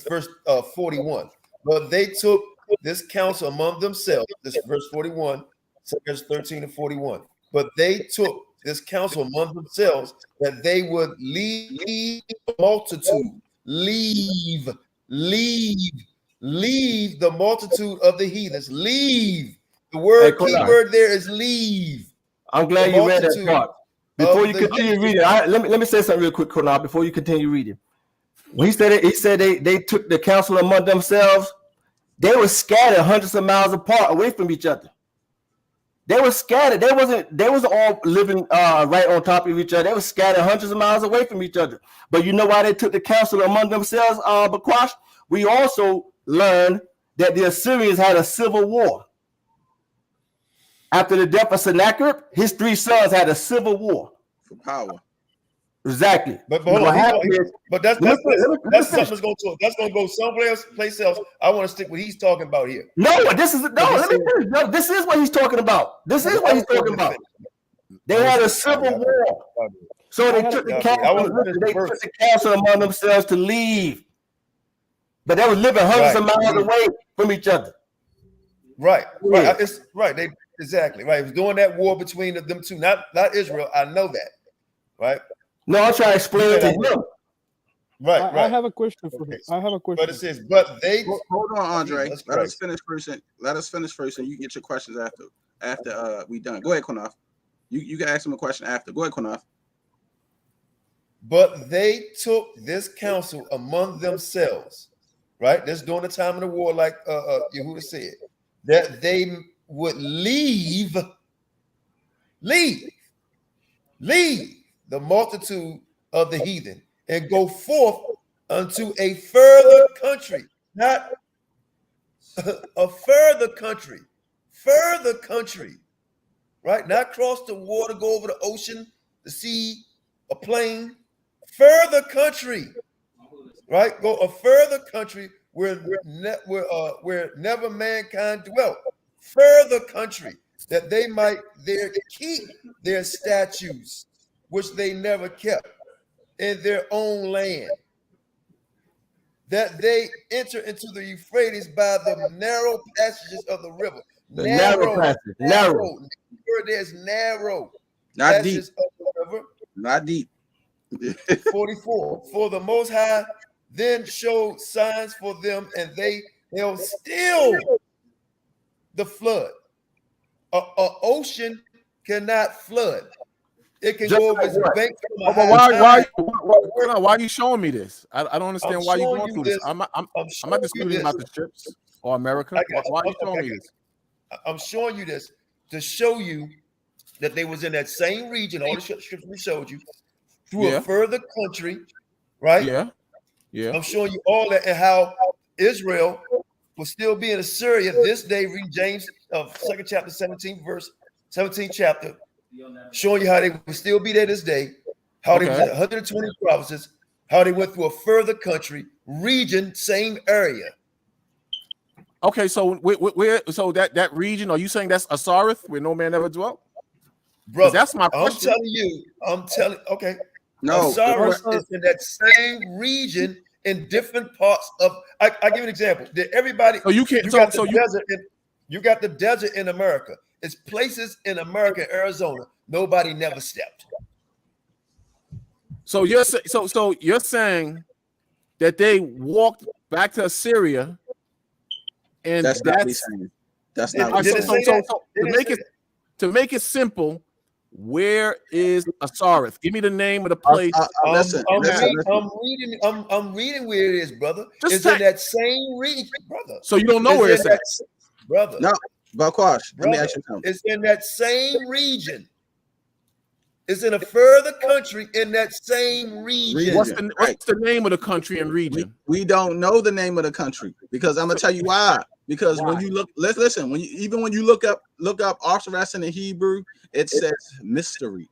verse 41. But they took this counsel among themselves. This verse 41, 2 13 and 41. But they took this counsel among themselves that they would leave the multitude, leave the multitude of the heathens. Leave. The word, key word there is leave. I'm glad you read that part. Before you continue reading, let me say something real quick, Qanath, before you continue reading. When he said they took the counsel among themselves, they were scattered hundreds of miles apart away from each other. They were scattered. They wasn't all living right on top of each other. They were scattered hundreds of miles away from each other. But you know why they took the counsel among themselves, Bakwash? We also learned that the Assyrians had a civil war. After the death of Sennacherib, his 3 sons had a civil war for power. Exactly. But hold on, that's something that's going to go someplace else. I want to stick with what he's talking about here. Let me finish. No, this is what he's talking about. They had a civil war. So they took the counsel among themselves to leave. But they were living hundreds of miles away from each other. Right. It's right. Exactly right. It was doing that war between them two, not Israel. I know that, right? No, I'll try to explain it to you. Right. I have a question for him. I have a question. But it says, but they hold on, Andre. Let us finish first, and you get your questions after we done. Go ahead, Qanath. You can ask him a question after. Go ahead, Qanath. But they took this counsel among themselves, right? This during the time of the war, like Yehuda said, that they would leave the multitude of the heathen and go forth unto a further country, not a further country, right? Not cross the water, go over the ocean, the sea, a plane, further country, right? Go a further country where never mankind dwelt. Further country, that they might there keep their statues, which they never kept in their own land, that they enter into the Euphrates by the narrow passages of the river. Narrow. There's narrow. Not deep. Of the river. Not deep. 44. For the Most High then showed signs for them, and they held still the flood. An ocean cannot flood. It can go over its bank. Why are you showing me this? I don't understand why you're going through this. I'm not disputing about the ships or America. Why are you showing me this? I'm showing you this to show you that they was in that same region. All the ships we showed you through a further country, right? Yeah. I'm showing you all that and how Israel will still be in Assyria this day. Read James of 2nd chapter 17 verse 17th chapter, showing you how they will still be there this day, how they was in 120 provinces, how they went through a further country, region, same area. Okay, so where so that region, are you saying that's Asareth, where no man ever dwelt? Bro, that's my question. Okay. No, Asareth is in that same region in different parts of. I give you an example. Everybody, so you can't. You got the desert in America. It's places in America, Arizona, nobody never stepped. So you're saying that they walked back to Assyria, and that's not what he's saying. That's not what he's saying. To make it simple, where is Asareth? Give me the name of the place. I'm reading where it is, brother. It's in that same region, brother. So you don't know where it's at, brother. No, Bakwash, let me ask you something. It's in that same region. It's in a further country in that same region. What's the name of the country and region? We don't know the name of the country because I'm gonna tell you why. Because when you look, let's listen. When you look up Arsaras in the Hebrew, it says mystery.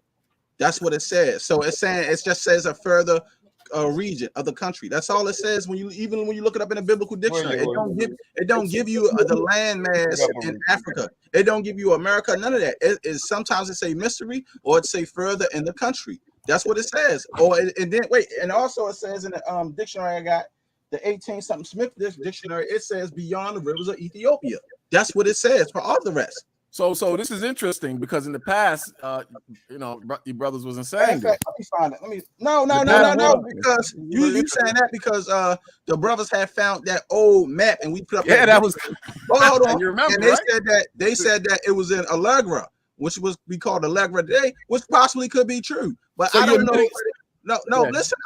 That's what it says. So it's saying it just says a further region of the country. That's all it says. When you look it up in a biblical dictionary, it don't give you the land mass in Africa. It don't give you America. None of that. It is sometimes it say mystery or it say further in the country. That's what it says. And then wait, and also it says in the dictionary I got. The 18-something Smith dictionary, it says beyond the rivers of Ethiopia. That's what it says for all the rest. So this is interesting because in the past, your brothers wasn't saying that. Let me find it. No. Because you saying that because the brothers had found that old map and we put up. Yeah, that was. Hold on. You remember? And they right? said that it was in Allegra, which was we called Allegra today, which possibly could be true, but so I don't know. No. Listen,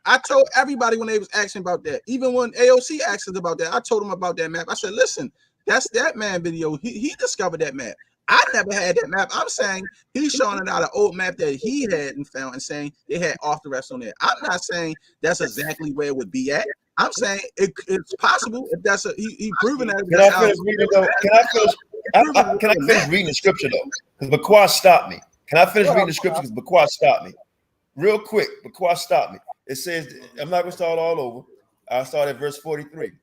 I told everybody when they was asking about that, even when AOC asked us about that, I told them about that map. I said, listen, that's that man video. He discovered that map. I never had that map. I'm saying he's showing it out an old map that he had and found and saying they had off the rest on there. I'm not saying that's exactly where it would be at. I'm saying it's possible if that's he proven that. Can I finish reading though? Can I finish reading the scripture though? Because Bakwa stopped me. Can I finish reading the scripture? Because Bakwa stopped me. Real quick, Bakwa stopped me. It says, I'm not going to start all over. I'll start at verse 43.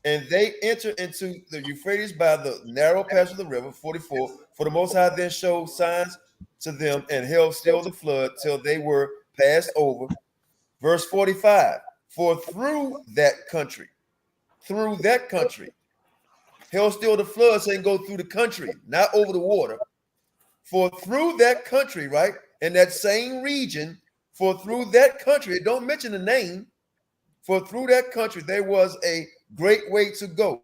And they enter into the Euphrates by the narrow passage of the river, 44. For the Most High then showed signs to them and held still the flood till they were passed over. Verse 45. For through that country, held still the flood, saying go through the country, not over the water. For through that country, right, in that same region, for through that country, don't mention the name, for through that country there was a great way to go,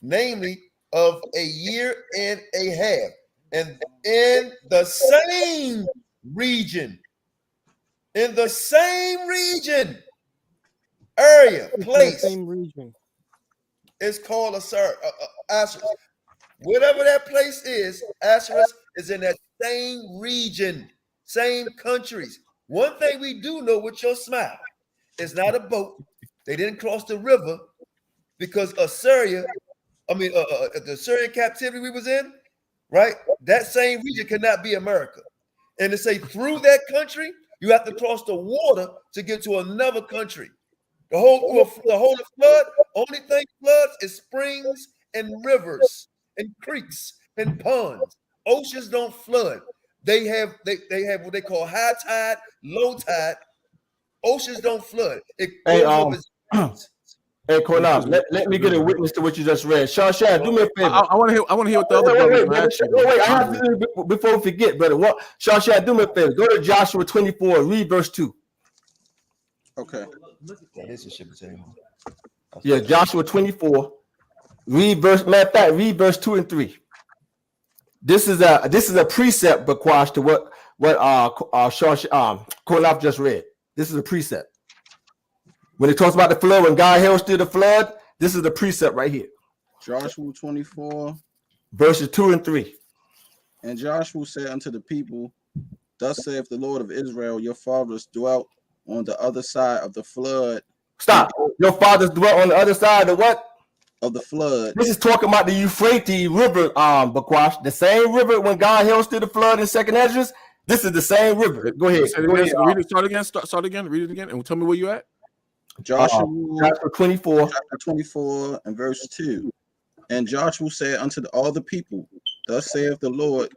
namely of a year and a half. And in the same region, area, place, it's called Asherus. Whatever that place is, Asherus is in that same region, same countries. One thing we do know with your smile, it's not a boat. They didn't cross the river because the Assyrian captivity we was in, right? That same region cannot be America. And to say through that country, you have to cross the water to get to another country. The whole flood, only thing floods is springs and rivers and creeks and ponds. Oceans don't flood. They have what they call high tide, low tide. Oceans don't flood. Hey, Qanath, let me get a witness to what you just read. Shad, do me a favor. I want to hear what the other brothers wait, I have to before we forget, brother. Shad, do me a favor. Go to Joshua 24, read verse 2. Okay. Yeah, Joshua 24. Read verse 2 and 3. This is a precept, Bakwash, to what Qanath just read. This is a precept. When it talks about the flood, when God held still the flood, this is the precept right here. Joshua 24, verses 2 and 3. And Joshua said unto the people, thus saith the Lord of Israel, your fathers dwelt on the other side of the flood. Stop. Your fathers dwelt on the other side of what? Of the flood. This is talking about the Euphrates River, Bakwash. The same river when God held still the flood in 2nd Esdras. This is the same river. Go ahead. Read it. Start again. Read it again. And tell me where you at. Chapter 24. Chapter 24 and verse 2. And Joshua said unto all the people, thus saith the Lord,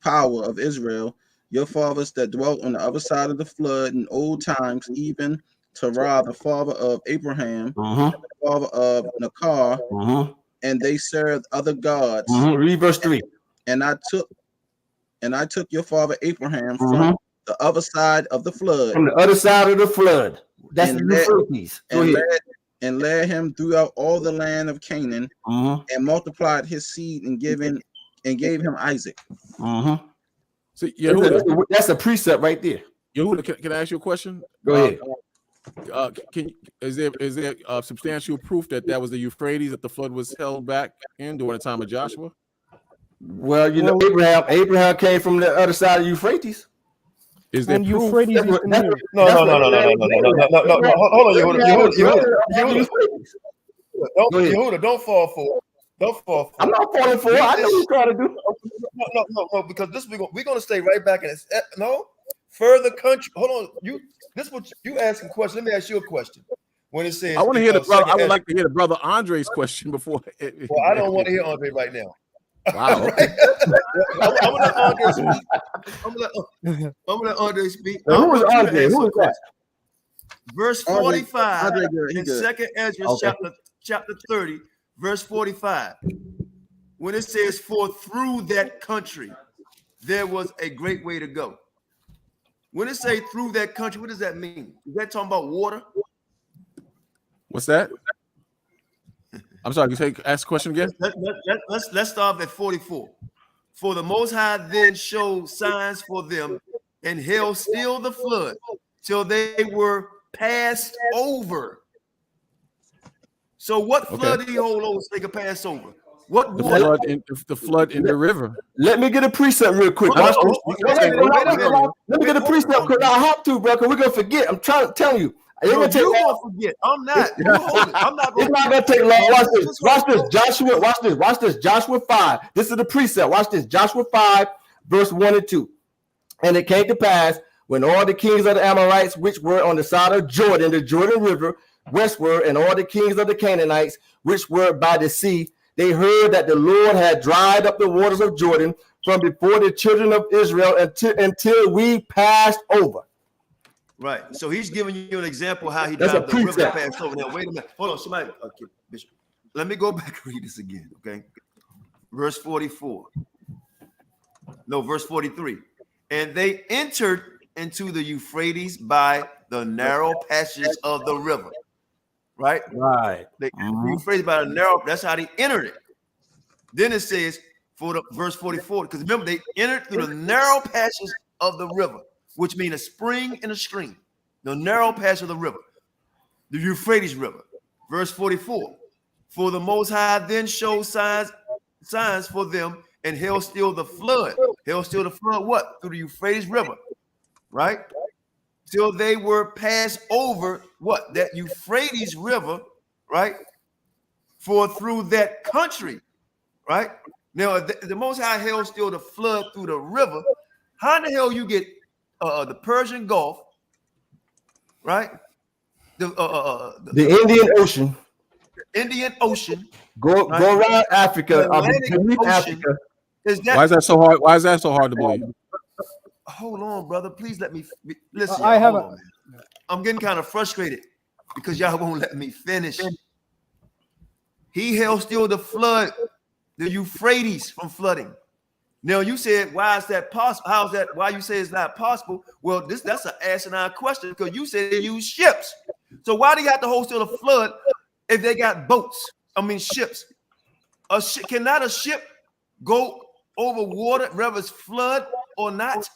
power of Israel, your fathers that dwelt on the other side of the flood in old times, even Terah, the father of Abraham, the father of Nakar, and they served other gods. Read verse 3. And I took your father Abraham from the other side of the flood. From the other side of the flood. That's the Euphrates. And led him throughout all the land of Canaan, and multiplied his seed and gave him Isaac. So, Yehuda, that's a precept right there. Yehuda, can I ask you a question? Go ahead. Is there substantial proof that was the Euphrates that the flood was held back in during the time of Joshua? Well, Abraham came from the other side of Euphrates. Is there proof? Euphrates is No. Hold on, Yehuda. Yehuda, don't fall for it. Don't fall for it. I'm not falling for it. I know what you're trying to do. No, because this we're going to stay right back in this. No, further country. Hold on. This what you asking question. Let me ask you a question. When it says, I want to hear the brother. I would like to hear the brother Andre's question before. Well, I don't want to hear Andre right now. Wow. Right? I'm gonna let Andre speak. I'm gonna let Andre speak. Who is Andre? Who is that? Verse 45 Andre, in 2nd Ezra chapter 30, verse 45. When it says, "For through that country there was a great way to go." When it say through that country, what does that mean? Is that talking about water? What's that? I'm sorry. You say ask the question again. Let's start at 44. For the Most High then showed signs for them, and held still the flood till they were passed over. So what flood did he hold over so they could pass over? What the flood in the river. Let me get a precept real quick. Let me get a precept because I have to, bro. Because we're gonna forget. I'm trying to tell you. You're gonna forget. I'm not. I'm not. It's not gonna take long. Watch this. Watch this. Joshua. Watch this. Watch this. Joshua 5. This is the precept. Watch this. Joshua 5, verse 1 and 2. And it came to pass when all the kings of the Amorites, which were on the side of Jordan, the Jordan River, westward, and all the kings of the Canaanites, which were by the sea, they heard that the Lord had dried up the waters of Jordan from before the children of Israel until we passed over. Right. So he's giving you an example how he dried the river passed over. Now, wait a minute. Hold on. Somebody. Okay, Bishop. Let me go back and read this again. Okay. Verse 44. No, verse 43. And they entered into the Euphrates by the narrow passages of the river. Right? Right. The Euphrates by the narrow, that's how they entered it. Then it says, for the verse 44, because remember, they entered through the narrow passages of the river, which mean a spring and a stream. The narrow passage of the river, the Euphrates River. Verse 44. For the Most High then showed signs for them and held still the flood. Held still the flood what? Through the Euphrates River. Right? Till they were passed over what? That Euphrates River, right? For through that country, right? Now, the Most High held still the flood through the river. How in the hell you get the Persian Gulf, right? The Indian Ocean. Indian Ocean. Go around Africa. Africa. Why is that so hard? Why is that so hard to believe? Hold on, brother. Please let me listen. I'm getting kind of frustrated because y'all won't let me finish. He held still the flood, the Euphrates from flooding. Now you said, why is that possible? How is that? Why you say it's not possible? Well, that's an asinine question because you said they use ships. So why do you have to hold still the flood if they got boats? I mean ships. Cannot a ship go over water, whether it's flood or not?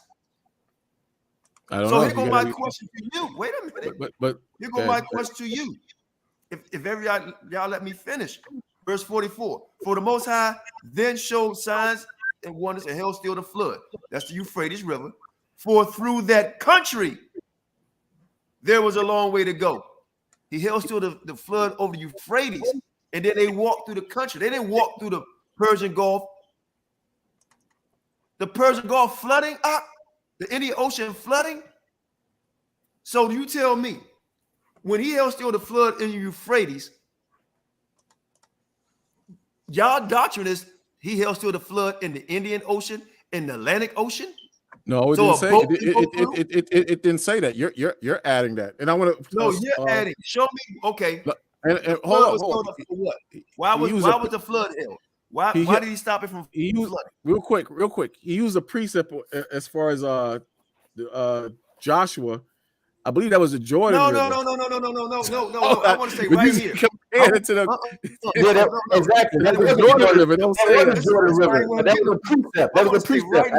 I don't know. Here go my question to you. Wait a minute. But here go my question to you. If every y'all let me finish. Verse 44. For the Most High then showed signs and wonders and held still the flood. That's the Euphrates River. For through that country there was a long way to go. He held still the flood over the Euphrates, and then they walked through the country. They didn't walk through the Persian Gulf. The Persian Gulf flooding up. The Indian Ocean flooding. So you tell me, when he held still the flood in the Euphrates, y'all doctrine is he held still the flood in the Indian Ocean, in the Atlantic Ocean? No, it didn't say it didn't say that. You're adding that, and I want to. No, you're adding. Show me. Okay. And hold on. What? Why was the flood held? Why did he stop it from flooding? Real quick. He used a precept as far as Joshua. I believe that was the Jordan River. No. I want to say right here. Compared it to the exactly. That was the Jordan River. Don't say the Jordan River. That was a precept. That was a precept.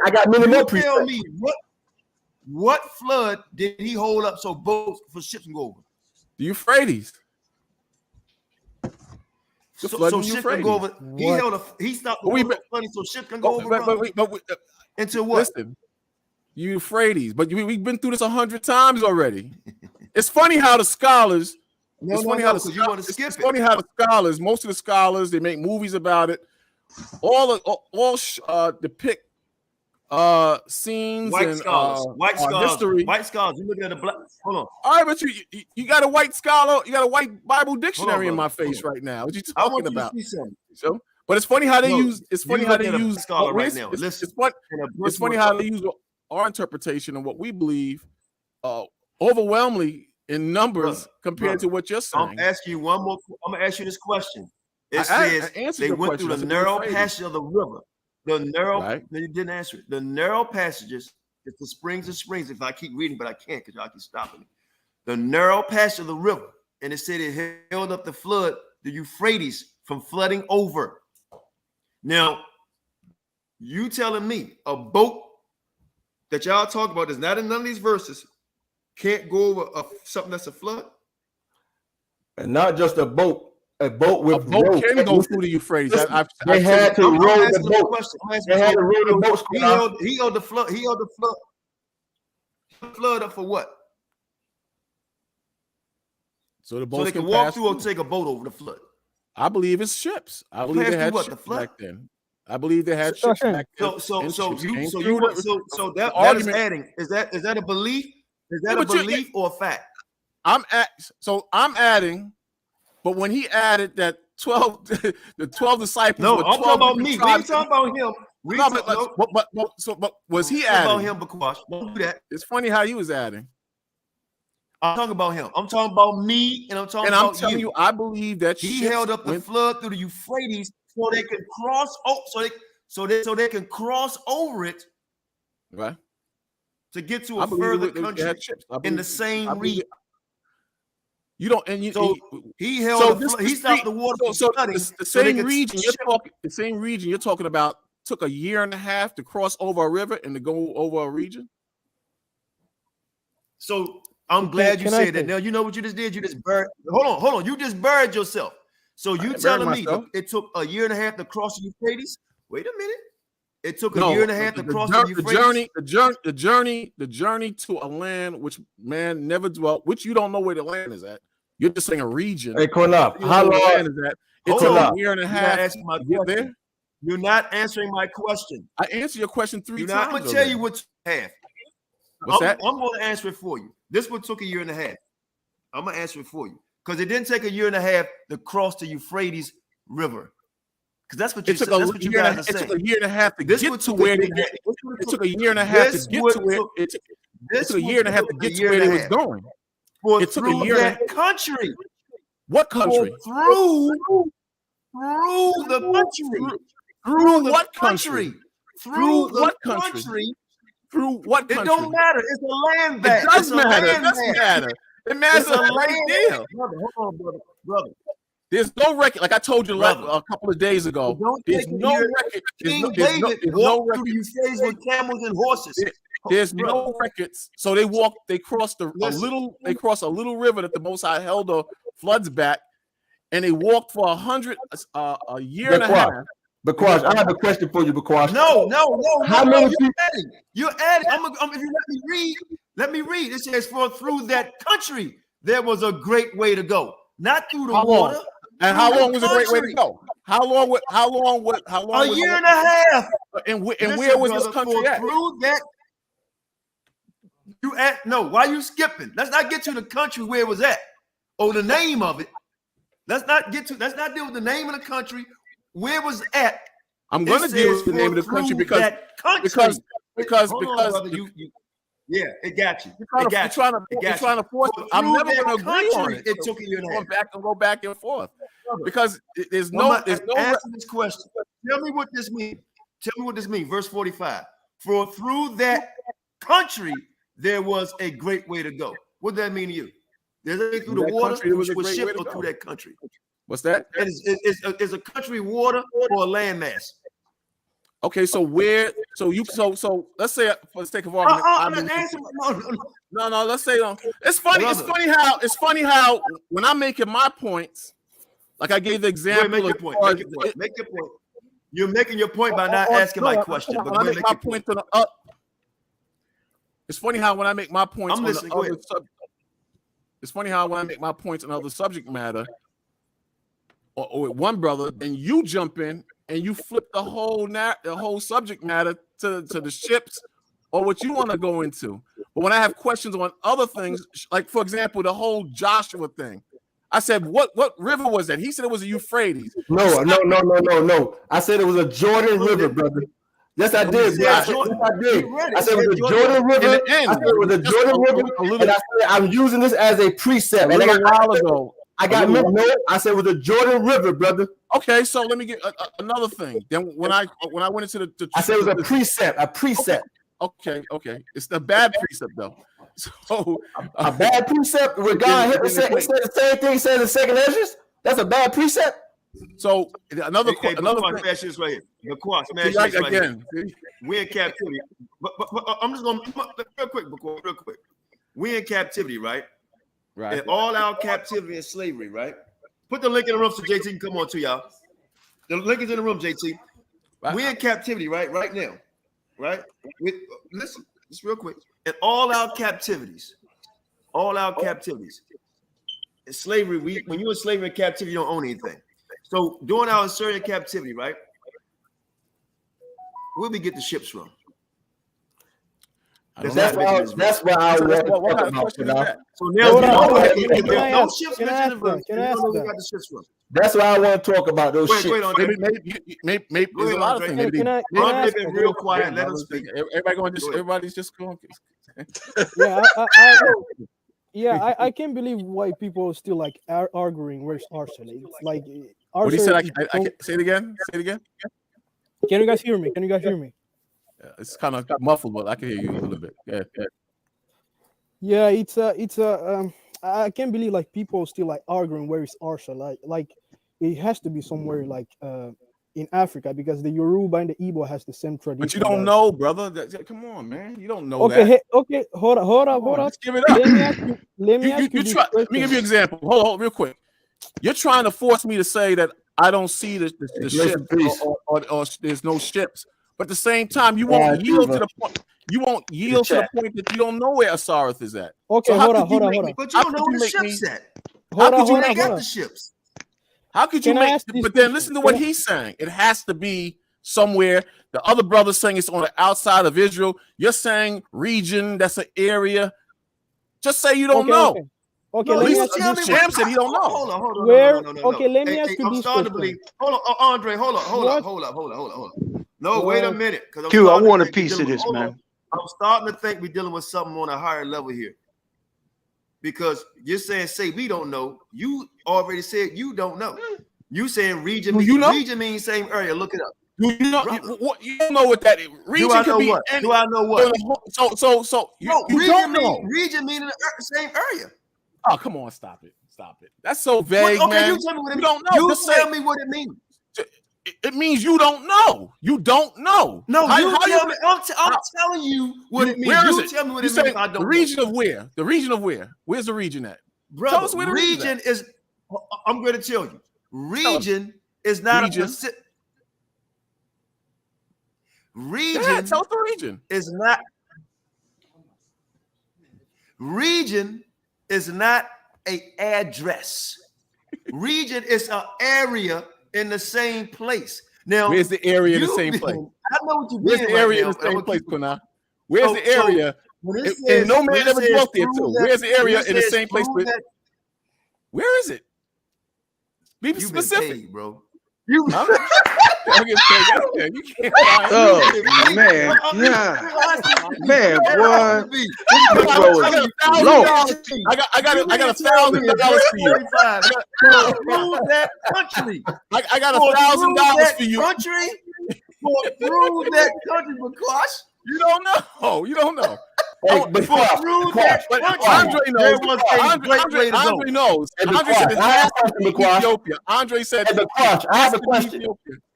I got many more precepts. Tell me what flood did he hold up so boats for ships can go over? The Euphrates. So ships can go over. He stopped the flooding so ships can go over. Into what? Listen, Euphrates. But we've been through this 100 times already. It's funny how the scholars No, funny how because you want to skip it's it. funny how the scholars, most of the scholars, they make movies about it. All depict scenes White and scholars, history. White scholars. You looking at the black. Hold on. All right, but you got a white scholar, you got a white Bible dictionary in my face right now. What you talking about? So, but it's funny how they use. It's funny how they use scholar right now. Listen, it's funny how they use our interpretation and what we believe overwhelmingly in numbers compared to what you're saying. I'm asking you one more. I'm gonna ask you this question. It says they went through the narrow passage of the river. The narrow, no, you didn't answer it. The narrow passages, it's the springs and springs. If I keep reading, but I can't because y'all keep stopping me. The narrow passage of the river, and it said it held up the flood, the Euphrates, from flooding over. Now, you telling me a boat that y'all talk about is not in none of these verses can't go over something that's a flood? And not just a boat. A boat with a boat can go through the Euphrates. They had to row the boat. They had to row the boat. He held the flood. He held the flood. Flood up for what? So the boats they can walk through or take a boat over the flood. I believe it's ships. I believe they had ships back then. I believe they had ships back then. So that is adding. Is that a belief? Is that a belief or a fact? I'm adding. But when he added that 12, the 12 disciples. No, I'm talking about me. We ain't talking about him. But was he adding? About him, Bakwash. Don't do that. It's funny how he was adding. I'm talking about him. I'm talking about me, and I'm talking about you. And I'm telling you, I believe that he held up the flood through the Euphrates so they can cross. So they can cross over it, right? To get to a further country in the same region. You don't, and he held. He stopped the water. The same region you're talking about took a year and a half to cross over a river and to go over a region. So I'm glad you said that. Now you know what you just did. You just buried. Hold on. You just buried yourself. So you telling me it took a year and a half to cross the Euphrates? Wait a minute. It took a year and a half to cross the Euphrates. The journey to a land which man never dwelt, which you don't know where the land is at. You're just saying a region. Hey, Qanath, how long land is that? It took a year and a half to get there. You're not answering my question. I answered your question 3 times. I'm gonna tell you what you have. What's that? I'm going to answer it for you. This one took a year and a half. I'm gonna answer it for you because it didn't take a year and a half to cross the Euphrates River. Because that's what you said. That's what you guys are saying. It took a year and a half to get to where they get. It took a year and a half to get to where it took a year and a half to get to where they was going. It took a year and a country. What country? Through the country. Through what country? Through what country? Through what country? It don't matter. It's a land bag. It does matter. It doesn't matter. It matters a great deal. Hold on, brother. There's no record, like I told you a couple of days ago. There's no record. King David walked through the Euphrates with camels and horses. There's no records. So they crossed a little river that the Most High held the floods back, and they walked for a year and a half. Bakwash, I have a question for you, Bakwash. No. How many people? You're adding. If you let me read. It says, "For through that country there was a great way to go, not through the water." And how long was a great way to go? How long? A year and a half. And where was this country at? Through that. Why are you skipping? Let's not get to the country where it was at or the name of it. Let's not deal with the name of the country where it was at. I'm going to deal with the name of the country because yeah, it got you. You're trying to force it. I'm never going to agree on it. It took a year and a half. Go back and forth because there's no answer this question. Tell me what this means. Verse 45. For through that country there was a great way to go. What does that mean to you? There's a way through the water, which was shipped, or through that country. What's that? Is a country water or a landmass? Okay, so let's say for the sake of argument, no. Let's say it's funny. Brother. It's funny how when I'm making my points, like I gave the example. Make your point. You're making your point by not asking my question. But when I make my point to the up, it's funny how when I make my points on the other subject. it's funny how when I make my points on other subject matter, or with one brother, then you jump in and you flip the whole subject matter to the ships or what you want to go into. But when I have questions on other things, like for example, the whole Joshua thing, I said, what river was that? He said it was a Euphrates. No. I said it was a Jordan River, brother. Yes, I did. Yes, I did. I said it was a Jordan River. I said it was a Jordan River, and I said I'm using this as a precept. A little while ago. I said it was a Jordan River, brother. Okay, so let me get another thing. Then when I went into the I said it was a precept. Okay. It's the bad precept though. So a bad precept where God said the same thing he said in second Esdras? That's a bad precept. So another thing. Smash this right here. Smash this right again. Here. We're in captivity. But I'm just going real quick. We're in captivity, right? Right. And all our captivity and slavery, right? Put the link in the room so JT can come on to y'all. The link is in the room, JT. Right. We're in captivity, right? Right now. Right? Listen, just real quick. And all our captivities, in slavery, when you're in slavery and captivity, you don't own anything. So during our Assyrian captivity, right? Where we get the ships from? That's why I want to talk about. So now no ships mentioned in the verse. We got the ships from. That's why I want to talk about those ships. Maybe there's a lot of things. Andre been real quiet. Let him speak. Everybody's just going. Yeah, I can't believe why people still like arguing where's Arsenal. Like, what he said, I can't say it again. Can you guys hear me? Yeah, it's kind of muffled, but I can hear you a little bit. Yeah, it's I can't believe like people still like arguing where is Arsenal. Like it has to be somewhere like in Africa because the Yoruba and the Igbo has the same tradition. But you don't know, brother. Come on, man. You don't know that. Okay. Hold up. Just give it up. Let me ask you let me give you an example. Hold real quick. You're trying to force me to say that I don't see the ships or there's no ships. But at the same time, you won't yield to the point. You won't yield to the point that you don't know where Asareth is at. Okay, so hold on. But you don't know where the ships at. Hold on. The ships? How could you make? But then listen to what he's saying. It has to be somewhere. The other brother's saying it's on the outside of Israel. You're saying region. That's an area. Just say you don't know. Okay, let me ask you. Sam said he don't know. Hold on. Where? Okay, let me ask you this. I'm starting to believe. Hold on, Andre. Hold up. No, wait a minute. Q, I want a piece of this, man. I'm starting to think we're dealing with something on a higher level here. Because you're saying, say we don't know. You already said you don't know. You saying region means same area. Look it up. Do you know what? You don't know what that is. Region could be. Do I know what? So you don't know. Region meaning the same area. Oh, come on, stop it. That's so vague, man. You tell me what it means. You don't know. You tell me what it means. It means you don't know. You don't know. No, I'm telling you what it means. You tell me what it means. I don't know. The region of where? The region of where? Where's the region at? Brother, tell us where the region is. I'm going to tell you. Region is not a specific. Region. Tell us the region. Is not. Region is not an address. Region is an area in the same place. Now, where's the area in the same place? I know what you mean. Where's the area in the same place, Qanath? Where's the area? And no man ever dwelt there too. Where's the area in the same place? Where is it? Be specific, bro. You can't. Oh man, man, boy. I got $1,000 for you. Prove that country. I got $1,000 for you. Country. Prove that country, because you don't know. You don't know. Hey, but Andre knows. Andre knows. Andre said it has to be Ethiopia. Andre said, I have a question.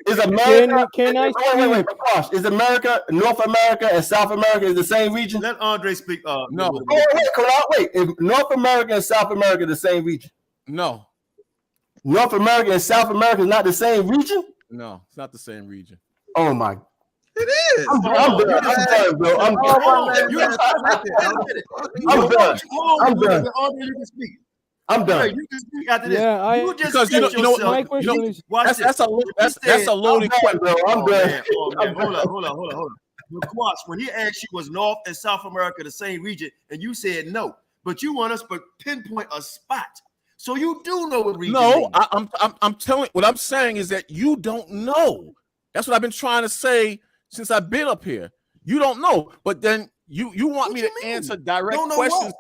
Is America? Wait. Is America, North America, and South America is the same region? Let Andre speak. No. Wait. Is North America and South America the same region? No. North America and South America is not the same region? No, it's not the same region. Oh my It is. I'm done, bro. I'm done. Andre, you can speak. I'm done. You can speak after this. Yeah, you just because you know my question is, that's a loaded question, bro. I'm done. Hold on. Quash, when he asked you was North and South America the same region, and you said no, but you want us to pinpoint a spot. So you do know what region. No, I'm telling. What I'm saying is that you don't know. That's what I've been trying to say since I've been up here. You don't know, but then you want me to answer direct questions.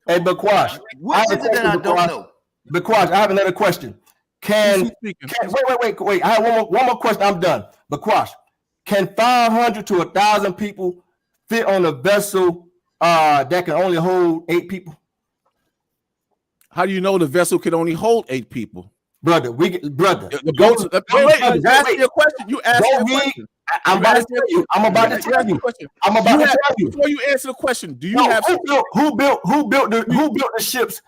Hey, Bakwash, what is it that I don't know? Bakwash, I have another question. Wait. I have one more question. I'm done. Bakwash, can 500 to 1,000 people fit on a vessel that can only hold 8 people? How do you know the vessel can only hold 8 people? Brother, the boats. You asked me a question. You asked me a question. I'm about to tell you. Before you answer the question, do you have who built the ships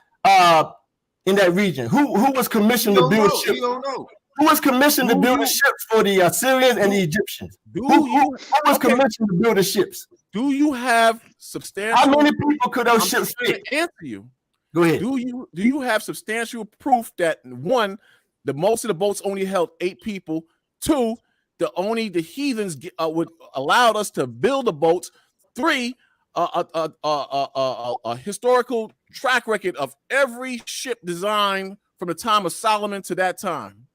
in that region? Who was commissioned to build ships? You don't know. Who was commissioned to build the ships for the Assyrians and the Egyptians? Who was commissioned to build the ships? Do you have substantial? How many people could those ships fit? Answer you. Go ahead. Do you have substantial proof that one, the most of the boats only held 8 people? 2, the heathens would allowed us to build the boats. 3, a historical track record of every ship design from the time of Solomon to that time.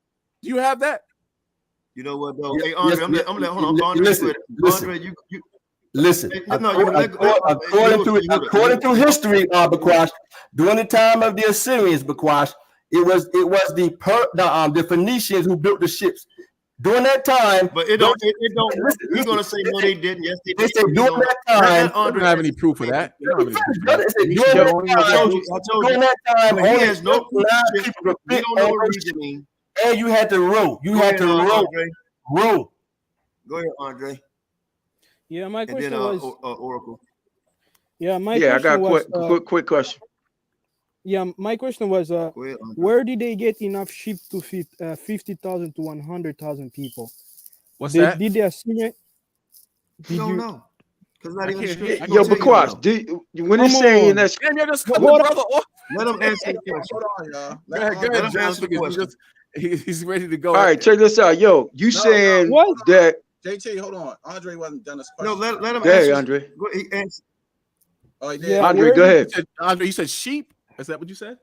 Do you have that? You know what, though? Hey, Andre, I'm gonna hold on. Andre, Listen. According to history, Bakwash, during the time of the Assyrians, Bakwash, it was the Phoenicians who built the ships. During that time, but it don't. You're gonna say no, they didn't. Yes, they did. They said during that time. I don't have any proof of that. During that time, he has no proof. We don't know what reasoning. And you had to row. Go ahead, Andre. Yeah, my question was Oracle. Yeah, I got a quick question. Yeah, my question was, where did they get enough ships to fit 50,000 to 100,000 people? What's that? Did the Assyrian? You don't know. Yo, Bakwash, when they're saying that's let him answer the question. Hold on, y'all. Let him answer the question. He's ready to go. All right, check this out. Yo, saying that JT, hold on. Andre wasn't done his question. No, let him answer. Hey, Andre. He answered. Oh, he did. Yeah, Andre, go ahead. Andre, you said sheep? Is that what you said?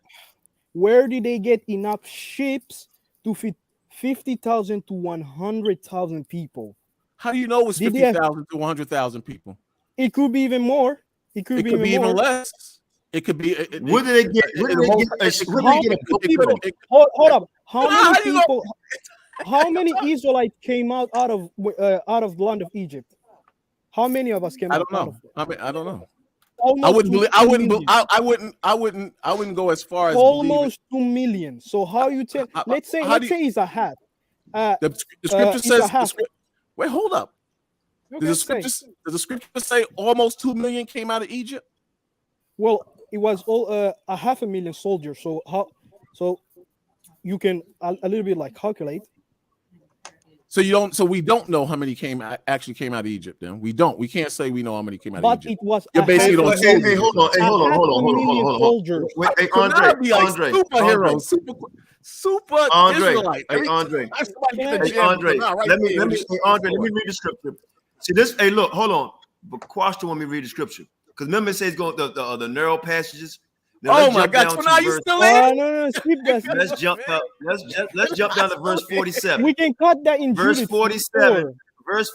Where did they get enough ships to fit 50,000 to 100,000 people? How do you know it's 50,000 to 100,000 people? It could be even more. It could be even less. It could be. What did they get? Hold up. How many people? How many Israelites came out of the land of Egypt? How many of us came out? I don't know. Almost I wouldn't go as far as almost 2 million. So how you tell? Let's say it's a half. The scripture says. Wait, hold up. Does the scripture say almost 2 million came out of Egypt? Well, it was all 500,000 soldiers. So you can a little bit like calculate. So we don't know how many actually came out of Egypt. Then we don't. We can't say we know how many came out of Egypt. But it was. You're basically on. Hey, hold on. Soldiers. Wait, hey, Andre, superhero, super Andre, Israelite. Hey, Andre. Hey, Andre. Let me read the scripture. See this. Hey, look, hold on. But Quash want me to read the scripture because remember it says go the narrow passages. Oh my God! So now you still in? No, skip that. Let's jump up. Let's jump down to verse 47. We can cut that in verse 47. Verse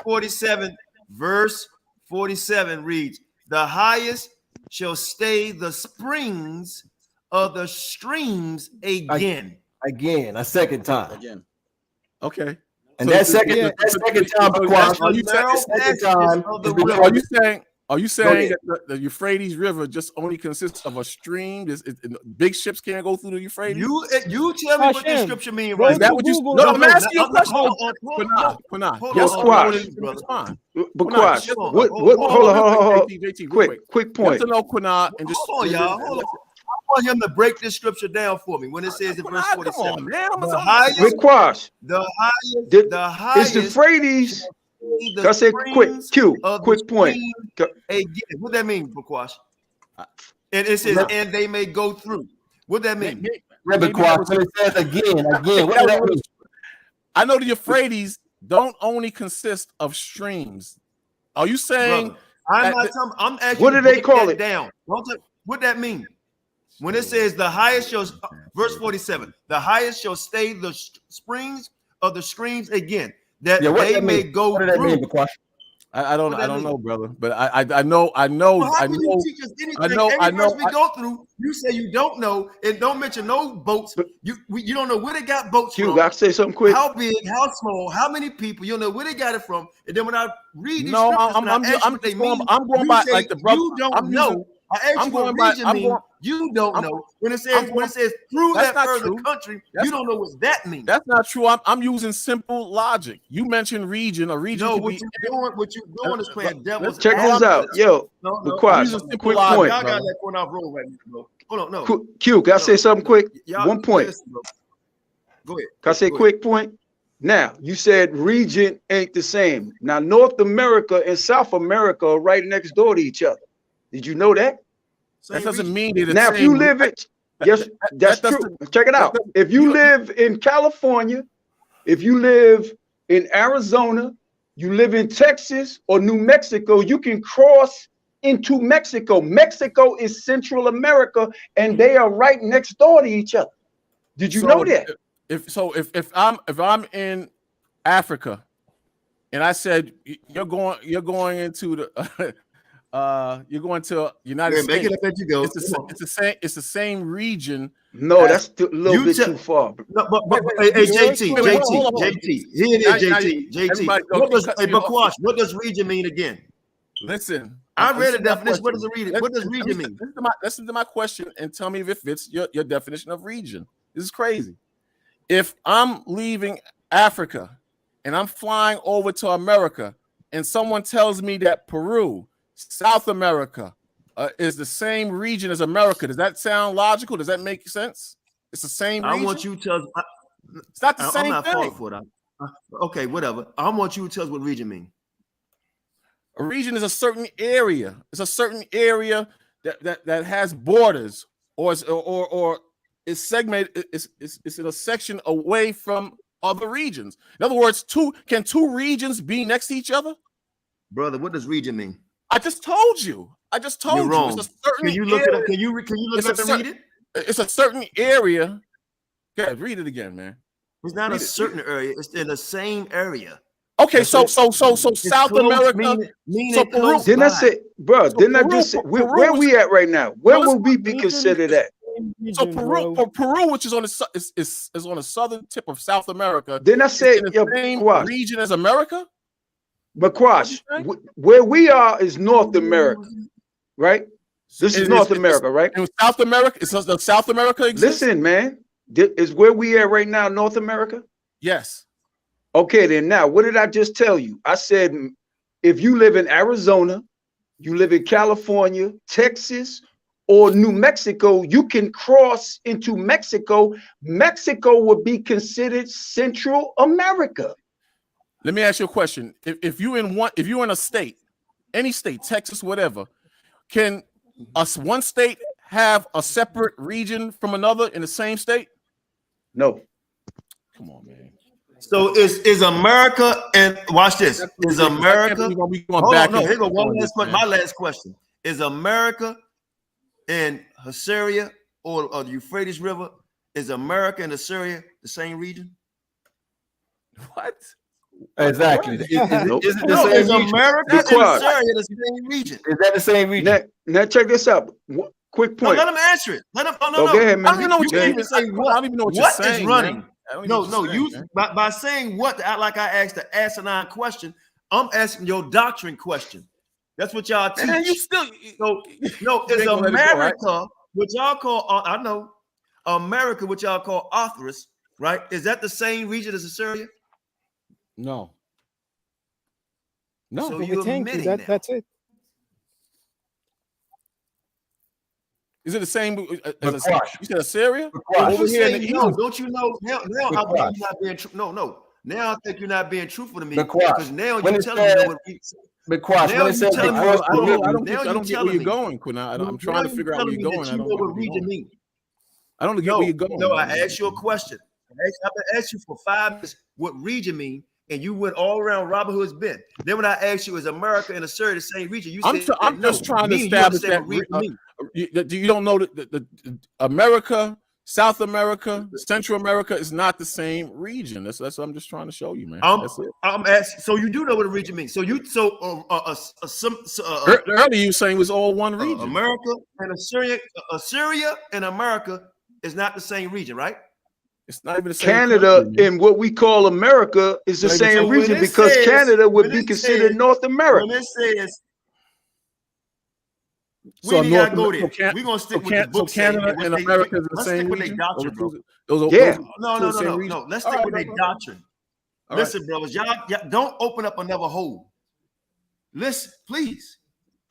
47 reads, "The highest shall stay the springs of the streams again." Again, a second time. Again. Okay. And that second time, Are you saying that the Euphrates River just only consists of a stream? Big ships can't go through the Euphrates? You tell me what the scripture means, right? Is that what you? No, I'm asking you a question. Qanath. Yes, Quash. But Quash, what? Hold on. Quick point. To know Qanath and just hold on, y'all. Hold on. I want him to break this scripture down for me when it says in verse 47. The highest. It's the Euphrates I say quick point. Again, what that mean, Bakwash? And it says, and they may go through. What that mean? It says again. What does that mean? I know the Euphrates don't only consist of streams. Are you saying? Brother, I'm asking. What do they call it? Down. What that mean? When it says the highest shall, verse 47, the highest shall stay the springs of the streams again, that they may go through. I don't know, brother, but I know. Well, how can you teach us anything? Every verse we go through, you say you don't know, and don't mention no boats. You don't know where they got boats from. I say something quick. How big? How small? How many people? You don't know where they got it from. And then when I read these I'm going by like the brother. You don't know. I asked you what region means. You don't know. When it says through that further country, you don't know what that means. That's not true. I'm using simple logic. You mentioned region. A region. No, what you're doing is playing devil's. Check this out, yo. Quick point. Y'all got that Qanath roll right now, bro. Hold on, no. Q, can I say something quick? One point. Go ahead. Can I say quick point? Now, you said region ain't the same. Now, North America and South America are right next door to each other. Did you know that? That doesn't mean that. Now, if you live in, yes, that's true. Check it out. If you live in California, if you live in Arizona, you live in Texas or New Mexico, you can cross into Mexico. Mexico is Central America, and they are right next door to each other. Did you know that? If I'm in Africa, and I said you're going into the you're going to United States. Make it up as you go. It's the same region. No, that's a little bit too far. No, but hey, JT. Here it is, JT. What does region mean again? Listen, I read the definition. What does region mean? Listen to my question and tell me if it fits your definition of region. This is crazy. If I'm leaving Africa and I'm flying over to America, and someone tells me that Peru, South America, is the same region as America, does that sound logical? Does that make sense? It's the same region? I want you to tell us. It's not the same thing. I'm not falling for that. Okay, whatever. I want you to tell us what region means. A region is a certain area. It's a certain area that has borders, or is segmented. It's in a section away from other regions. In other words, can two regions be next to each other? Brother, what does region mean? I just told you. You're wrong. It's a certain can you look area. it up? Can you look it up and read it? It's a certain area. Okay, read it again, man. It's not a certain area. It's in the same area. Okay, so South America. So Peru. Didn't I say, bro? Didn't I just say where we at right now? Where will we be considered at? So Peru, which is on the southern tip of South America. Didn't I say in the same region as America? McQuash, where we are is North America, right? This is North America, right? And South America, does South America exist? Listen, man, is where we at right now North America? Yes. Okay, then now, what did I just tell you? I said, if you live in Arizona, you live in California, Texas, or New Mexico, you can cross into Mexico. Mexico would be considered Central America. Let me ask you a question. If you're in a state, any state, Texas, whatever, can one state have a separate region from another in the same state? No. Come on, man. So is America, and watch this. Is America? Hold on, no, here go one last question. My last question. Is America and Assyria or the Euphrates River, is America and Assyria the same region? What? Exactly. Is America and Assyria the same region? Is that the same region? Now check this out. Quick point. No, let him answer it. Let him. No. Go ahead, man. I don't even know what you're saying. I don't even know what you're saying. What is running? No. By saying what, like I asked the asinine question, I'm asking your doctrine question. That's what y'all teach. Man, you still is America, what y'all call I know America, what y'all call Arthurus, right? Is that the same region as Assyria? No. So you're admitting that's it. Is it the same? You said Assyria? Over here in the east. Don't you know? Now I believe you're not being true. No. Now I think you're not being truthful to me Because because now you're telling me what now you telling me I don't get where you're going, Qanath. I'm trying to figure out where you're going. I don't know what region means. I don't get where you're going. No, I asked you a question. I've been asking you for 5 minutes what region mean, and you went all around Robert Hood's bend. Then when I asked you, is America and Assyria the same region? You said I'm just trying to establish that you don't know that the America, South America, Central America is not the same region. That's what I'm just trying to show you, man. That's it. I'm asking. So you do know what a region means. So you earlier you saying it was all one region. America and Assyria and America is not the same region, right? It's not even the same. Canada and what we call America is the same region because Canada would be considered North America. When it says, we ain't gotta go there. We're gonna stick with the book. So Canada and America is the same region. Yeah. No. Let's stick with their doctrine. Listen, brothers, y'all don't open up another hole. Listen, please.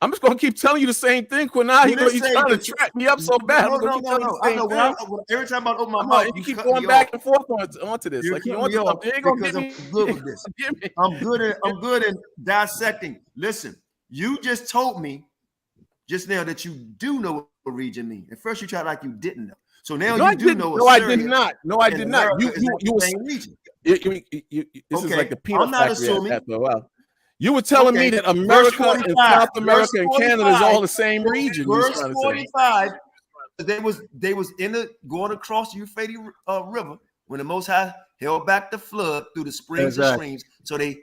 I'm just gonna keep telling you the same thing, Qanath. You're trying to trap me up so bad. No. I know. Every time I open my mouth, you keep going back and forth onto this. Like you want to ain't gonna get me. I'm good with this. I'm good in dissecting. Listen, you just told me just now that you do know what region means. At first, you tried like you didn't know. So now you do know. No, I did not. No, I did not. You were saying region. This is like the peanut factory after a while. You were telling me that America and South America and Canada is all the same region. Verse 45, they was going across the Euphrates River when the Most High held back the flood through the springs and streams. So they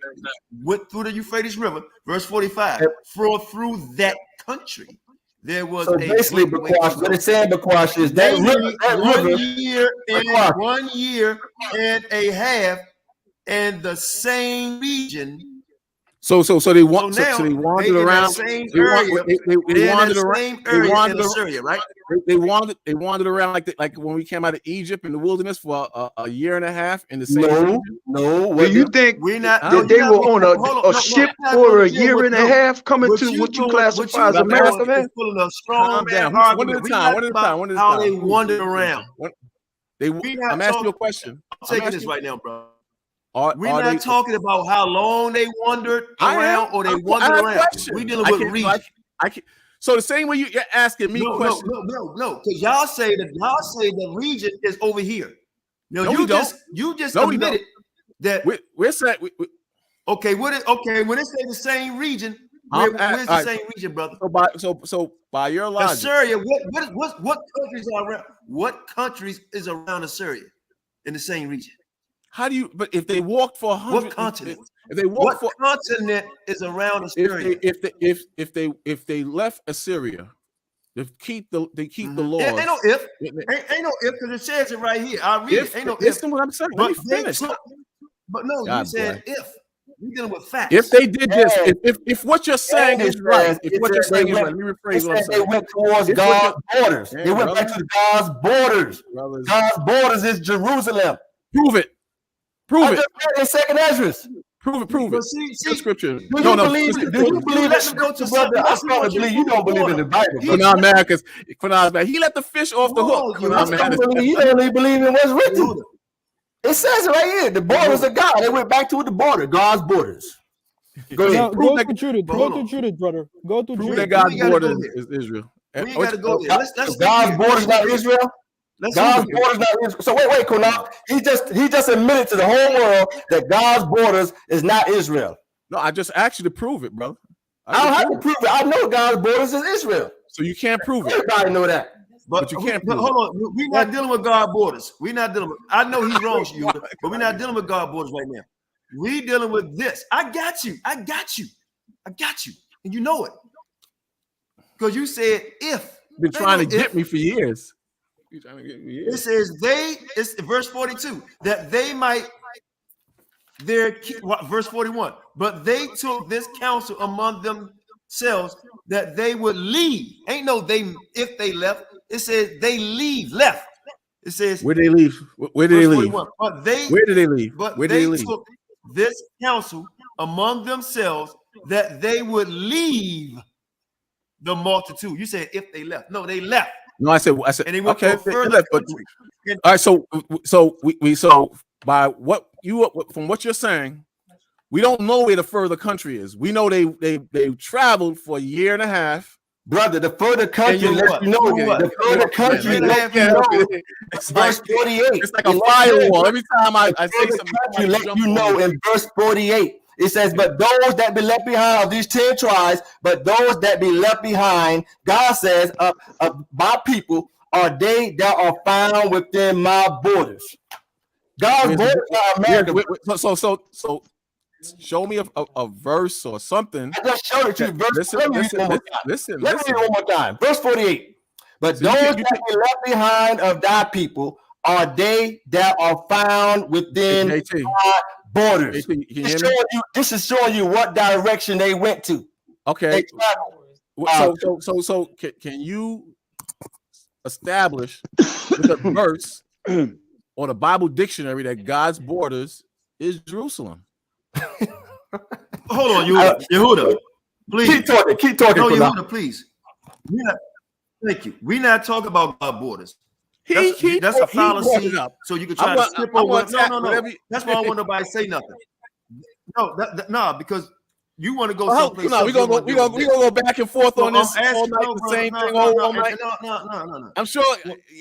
went through the Euphrates River. Verse 45, through that country. There was basically what it's saying, Bakwash, is that river 1 year and a half and the same region. So they wandered around. They wandered around Syria, right? They wandered around like when we came out of Egypt in the wilderness for a year and a half in the same. No. Do you think that they were on a ship for a year and a half coming to what you classify as America, man? Calm down. One at a time. How they wandered around. I'm asking you a question. I'm taking this right now, bro. We're not talking about how long they wandered around or they wandered around. We're dealing with region. So the same way you're asking me questions. No, because y'all say the region is over here. No, you just admitted that we're saying. Okay, when it say the same region, where's the same region, brother? So by your logic, Assyria. What countries are around? What countries is around Assyria in the same region? How do you? But if they walked for 100, what continent? If they walked continent is around Assyria? If they left Assyria, they keep the laws. Ain't no if. Ain't no if because it says it right here. I read it. Ain't no if. Listen what I'm saying. Let me finish. But no, you said if. We're dealing with facts. If they did this, if what you're saying is right, if what you're saying is right, let me rephrase what I'm saying. They went towards God's borders. They went back to God's borders. God's borders is Jerusalem. Prove it. Prove it. In Second Ezra. Prove it. See, scripture. Do you believe it? Brother, I probably believe you don't believe in the Bible. He let the fish off the hook. You don't even believe in what's written. It says right here, the borders of God. They went back to the border, God's borders. Go ahead. Go to Judith, brother. Go to Prove Judith. that God's border is Israel. We gotta go there. God's border's not Israel. God's borders not Israel. So wait, Qanath. He just admitted to the whole world that God's borders is not Israel. No, I just asked you to prove it, bro. I don't have to prove it. I know God's borders is Israel. So you can't prove it. Everybody know that. But you can't prove hold on. We're not dealing with God borders. We're not dealing with. I know he's wrong, but we're not dealing with God borders right now. We're dealing with this. I got you. And you know it. Because you said if. Been trying to get me for years. You're trying to get me. It says it's verse 42, that they might verse 41. But they took this counsel among themselves that they would leave. Ain't no they if they left. It says they left. It says where they leave. Where did they leave? But where did they leave? But where they did they leave? took this counsel among themselves that they would leave the multitude. You said if they left. No, they left. No, I said, and they went okay, further. but all right, so by from what you're saying, we don't know where the further country is. We know they traveled for a year and a half. Brother, the further country let you know. The further country let you know. It's verse 48. It's like a firewall. Every time I say something, let you know in verse 48. It says, but those that be left behind of these 10 tribes, but those that be left behind, God says, my people are they that are found within my borders. God's borders are America. So show me a verse or something. I just showed it to you. Listen. Let me read one more time. Verse 48. But those that be left behind of thy people are they that are found within my borders. This is showing you what direction they went to. Okay. So can you establish with a verse or the Bible dictionary that God's borders is Jerusalem? Hold on, Yehuda. Please keep talking. No, Yehuda, please. Thank you. We're not talking about God's borders. That's a fallacy. So you can try to skip over. No. That's why I don't want nobody to say nothing. No, because you want to go someplace. No, we're gonna go back and forth on this all night. The same thing all night. No. I'm sure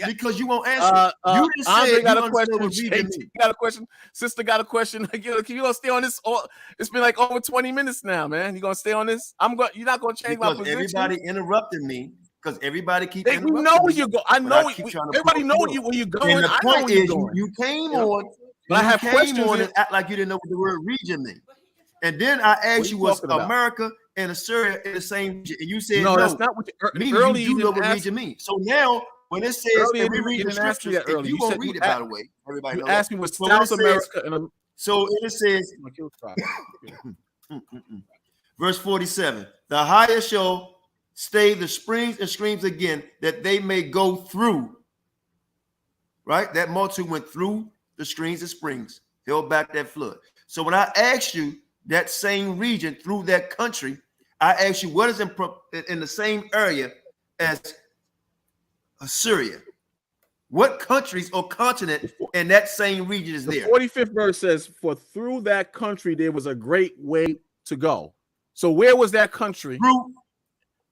because you won't answer. You just Andre said got you a question. Got a question. Sister got a question. You gonna stay on this? It's been like over 20 minutes now, man. You gonna stay on this? You're not gonna change my position. Everybody interrupted me. Because everybody keeps. We know where you go. I know. Everybody know where you're going. And the point is, you came on, but I have questions and act like you didn't know what the word region meant. And then I asked you, was America and Assyria in the same region? And you said no. That's not what you know what region means. So now, when it says every region scriptures, you won't read it, by the way. Everybody knows. Ask me what South America and so it says, verse 47: the highest shall stay the springs and streams again, that they may go through. Right? That multitude went through the streams and springs, held back that flood. So when I asked you that same region through that country, I asked you what is in the same area as Assyria. What countries or continent in that same region is there? The 45th verse says, for through that country there was a great way to go. So where was that country?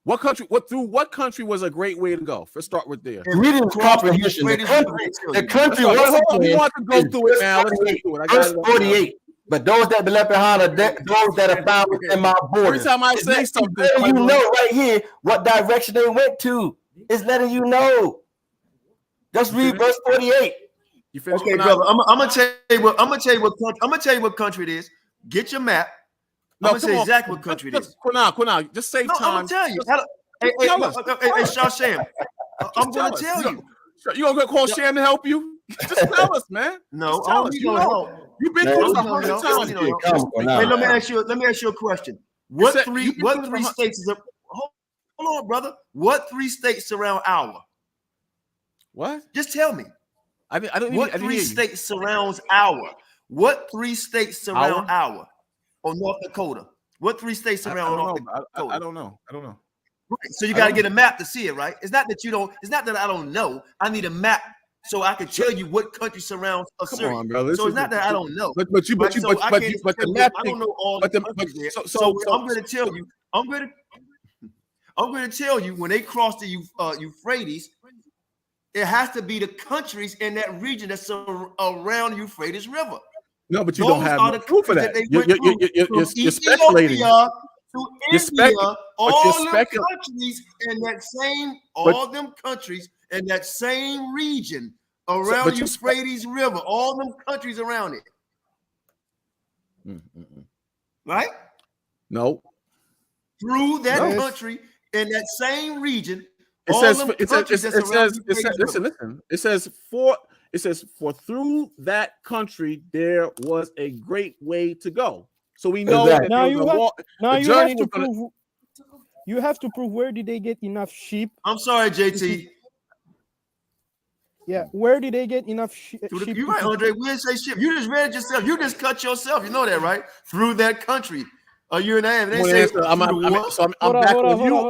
What country was a great way to go? Let's start with there. Reading comprehension. The country wasn't. We want to go through it now. Let's go through it. Verse 48. But those that be left behind are those that are found within my borders. Every time I say something, you know right here what direction they went to. It's letting you know. Just read verse 48. Okay, brother. I'm gonna tell you what country it is. Get your map. I'm gonna say exactly what country it is. Qanath, just save time. I'm gonna tell you. Hey, Sham. I'm gonna tell you. You gonna call Sham to help you? Just tell us, man. No, tell us. You've been through this 100 times. Hey, let me ask you a question. What three states is hold on, brother. What 3 states surround our? What? Just tell me. What 3 states surrounds our? What 3 states surround our? Or North Dakota? What 3 states surround North Dakota? I don't know. Right. So you got to get a map to see it, right? It's not that you don't. It's not that I don't know. I need a map so I can tell you what country surrounds Assyria. Come on, brother. So it's not that I don't know. But the map. I don't know all the countries there. So I'm going to tell you. I'm going to tell you when they cross the Euphrates, it has to be the countries in that region that's around Euphrates River. No, but you don't have no proof of that. You're speculating. To India, all them countries in that same, countries in that same region around Euphrates River, all them countries around it. Right? No. Through that country in that same region. It says for through that country there was a great way to go. So we know that you have to prove where did they get enough sheep. I'm sorry, JT. Yeah, where did they get enough sheep? You're right, Andre. We didn't say sheep. You just read it yourself. You just cut yourself. You know that, right? Through that country. A year and a half. They say hold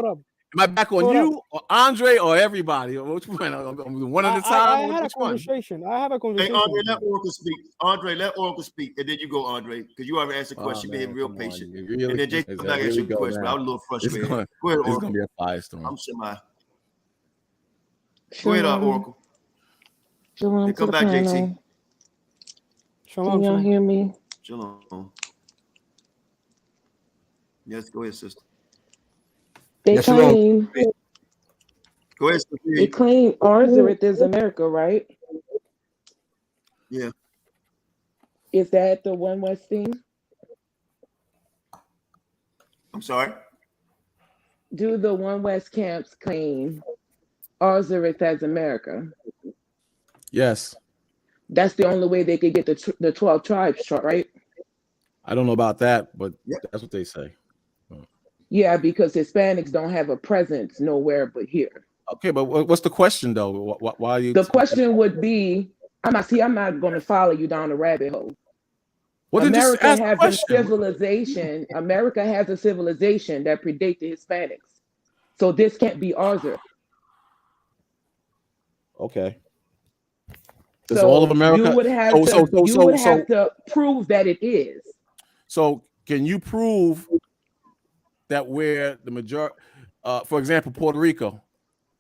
on. Am I back on you or Andre or everybody? Or which one? One at a time. I had a conversation. I have a conversation. Hey, Andre, let Oracle speak. Andre, let Oracle speak, and then you go, Andre, because you already asked a question. You being real patient. Really, and then Jason come back and ask you a question. Now. I was a little frustrated. Go ahead, Oracle. It's gonna be a firestorm. I'm semi. Go ahead, Oracle. Shalom come to back, the panel. JT. Shalom. Can y'all hear me? Shalom. Yes, go ahead, sister. They Yes, claim Go ahead, sister. they claim Arzareth is America, right? Yeah. Is that the One West thing? I'm sorry. Do the One West camps claim Arzareth as America? Yes. That's the only way they could get the 12 tribes chart, right? I don't know about that, but that's what they say. Yeah, because Hispanics don't have a presence nowhere but here. Okay, but what's the question though? Why are you? The question would be, I'm not going to follow you down the rabbit hole. Well, America has a civilization. America has a civilization that predates the Hispanics. So this can't be Arzareth. Okay. So all of America. You would have to prove that it is. So can you prove that where the majority, for example, Puerto Rico,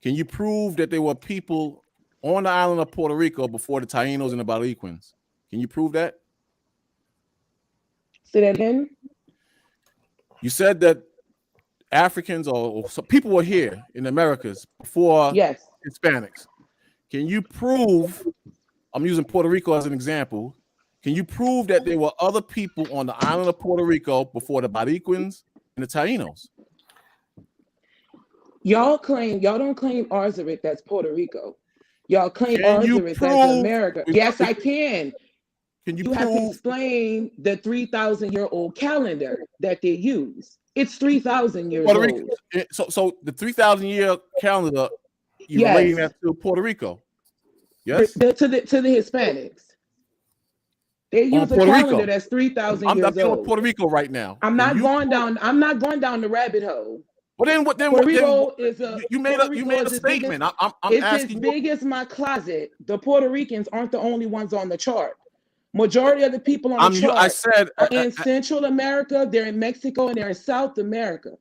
can you prove that there were people on the island of Puerto Rico before the Tainos and the Bariquans? Can you prove that? Say that again. You said that Africans or some people were here in the Americas before Hispanics. Can you prove, I'm using Puerto Rico as an example, can you prove that there were other people on the island of Puerto Rico before the Bariquans and the Tainos? Y'all don't claim Arzareth as Puerto Rico. Y'all claim Arzareth as America. Yes, I can. Can you have to explain the 3,000-year-old calendar that they use? It's 3,000 years old. So the 3,000-year calendar, you're relating that to Puerto Rico? Yes. To the Hispanics. They use a calendar that's 3,000 years old. I'm dealing with Puerto Rico right now. I'm not going down the rabbit hole. Well, then what? Puerto Rico is a you made a statement. I'm it's asking. It's as big as my closet. The Puerto Ricans aren't the only ones on the chart. Majority of the people on the chart are in Central America. They're in Mexico and they're in South America.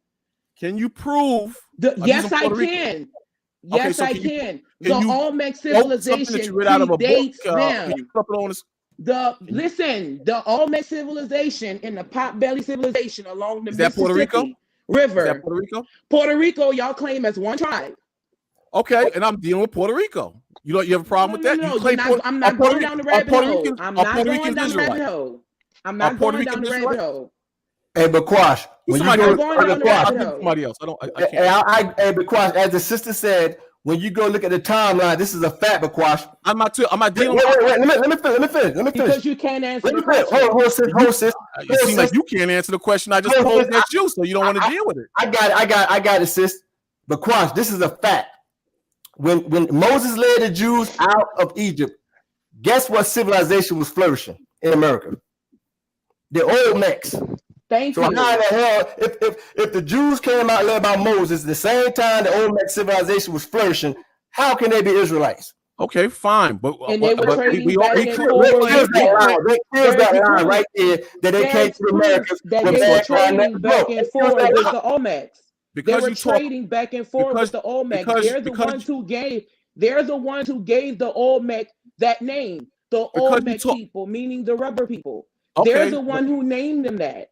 Can you prove? Yes, I can. Yes, I can. The Olmec civilization predates them. The Olmec civilization and the Pot-Belly civilization along the Mississippi River. Is that Puerto Rico? Puerto Rico, y'all claim as one tribe. Okay, and I'm dealing with Puerto Rico. You have a problem with that? No, I'm not going down the rabbit hole. I'm not going down the rabbit hole. I'm not going down the rabbit hole. Hey, Bakwash, when you go somebody else, I can't. Hey, Bakwash, as the sister said, when you go look at the timeline, this is a fact, Bakwash. I'm not dealing. Wait. Let me finish. Because you can't answer the question. Hold, sis. It seems like you can't answer the question I just posed at you, so you don't want to deal with it. I got it, sis. Bakwash, this is a fact. When Moses led the Jews out of Egypt, guess what civilization was flourishing in America? The Olmecs. Thank you. So how the hell, if the Jews came out led by Moses, the same time the Olmec civilization was flourishing, how can they be Israelites? Okay, fine, but they were trading they kills that line right there that they came to America. That they were trading back and forth with the Olmecs. They were trading back and forth with the Olmec. They're the ones who gave the Olmec that name. The Olmec people, meaning the rubber people. Okay, they're the one who named them that.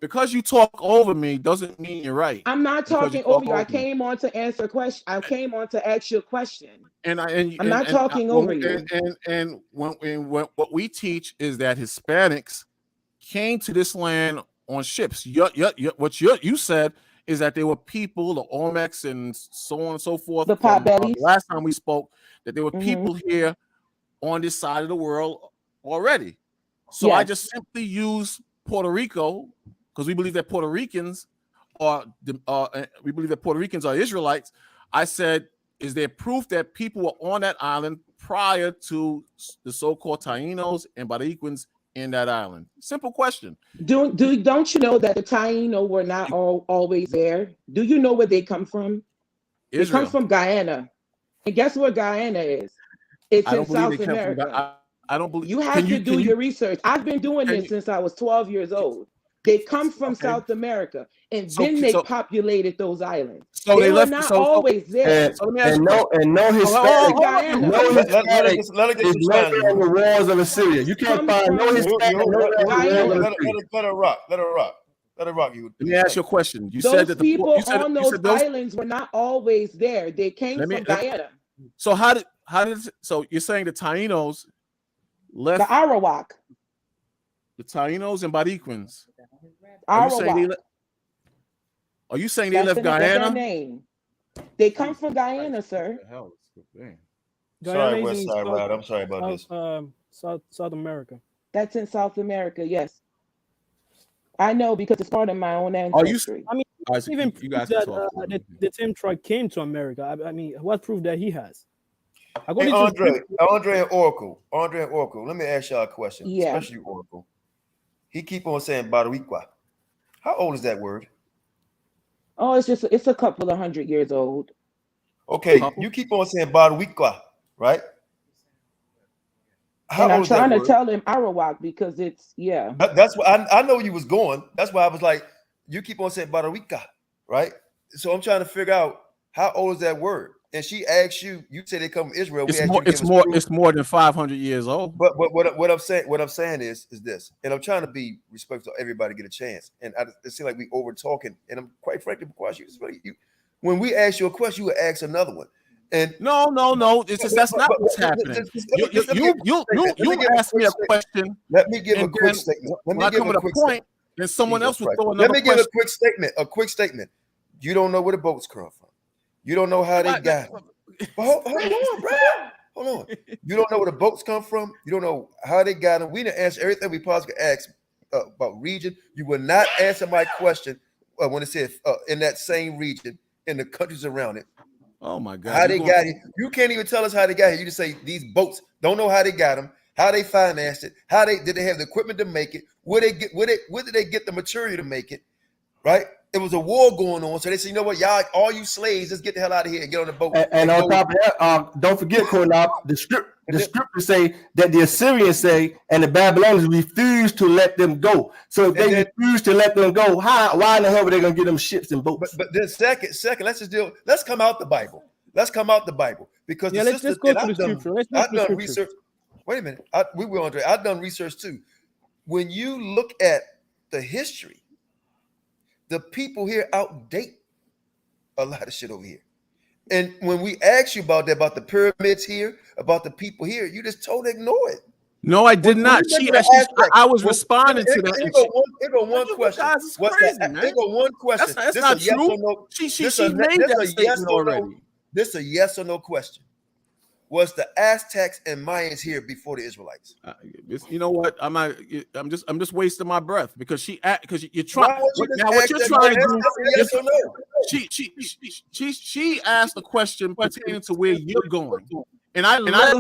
Because you talk over me doesn't mean you're right. I'm not talking over you. I came on to answer a question. I came on to ask you a question. I'm not talking over you. And what we teach is that Hispanics came to this land on ships. What you said is that there were people, the Olmecs and so on and so forth. The Pot-Bellies. Last time we spoke, that there were people here on this side of the world already. So I just simply use Puerto Rico because we believe that Puerto Ricans are Israelites. I said, is there proof that people were on that island prior to the so-called Tainos and Bariquans in that island? Simple question. Don't you know that the Taino were not always there? Do you know where they come from? It comes from Guyana. And guess what Guyana is? It's in South America. I don't believe you have to do your research. I've been doing this since I was 12 years old. They come from South America, and then they populated those islands. So they were not always there. And no Hispanic, let it get the walls of Assyria. You can't find no Hispanic. Let her rock. Let her rock. Let it rock. Let me ask you a question. You those said that people on those islands were not always there. They came from Guyana. So how did so you're saying the Taínos left the Arawak, the Taínos and Bariquans? Are you saying they left Guyana? Name. They come from Guyana, sir. Sorry, West Side Rod. I'm sorry about this. South America. That's in South America, yes. I know because it's part of my own ancestry. I mean, even prove that the Tim tribe came to America. I mean, what proof that he has? Hey, Andre and Oracle. Let me ask y'all a question, especially you, Oracle. He keep on saying Bariqua. How old is that word? Oh, it's a couple of 100 years old. Okay, you keep on saying Bariqua, right? And I'm trying to tell him Arawak because it's That's what I know you was going. That's why I was like, you keep on saying Bariqua, right? So I'm trying to figure out how old is that word. And she asked you. You say they come from Israel. It's more than 500 years old. But what I'm saying is this, and I'm trying to be respectful to everybody, get a chance. And it seems like we over talking. And I'm quite frankly, because you when we ask you a question, you would ask another one. And no, that's not what's happening. You ask me a question. Let me give a quick statement. Let me give a quick point. Then someone else will throw another. Let me give a quick statement. A quick statement. You don't know where the boats come from. You don't know how they got them. Hold on, bro. Hold on. You don't know where the boats come from. You don't know how they got them. We didn't answer everything we possibly could ask about region. You will not answer my question when it said in that same region, in the countries around it. Oh my God! How they got it? You can't even tell us how they got here. You just say these boats. Don't know how they got them. How they financed it? How did they have the equipment to make it? Where did they get the material to make it? Right? It was a war going on, so they said, you know what, y'all, all you slaves, just get the hell out of here and get on the boat. And on top of that, don't forget, Qanath, the scriptures say that the Assyrians say, and the Babylonians refuse to let them go. So if they refuse to let them go, why in the hell are they going to get them ships and boats? But then second, let's come out the Bible. Let's come out the Bible because let's go to the scripture. I've done research. Wait a minute, Andre. I've done research too. When you look at the history, the people here outdate a lot of shit over here. And when we ask you about that, about the pyramids here, about the people here, you just totally ignore it. No, I did not. I was responding to that. It go one question. It go one question. That's not true. She made that statement already. This is a yes or no question. Was the Aztecs and Mayans here before the Israelites? You know what? I'm just wasting my breath because you're trying. Now what you're trying to do? Yes or no? She asked a question pertaining to where you're going, and I led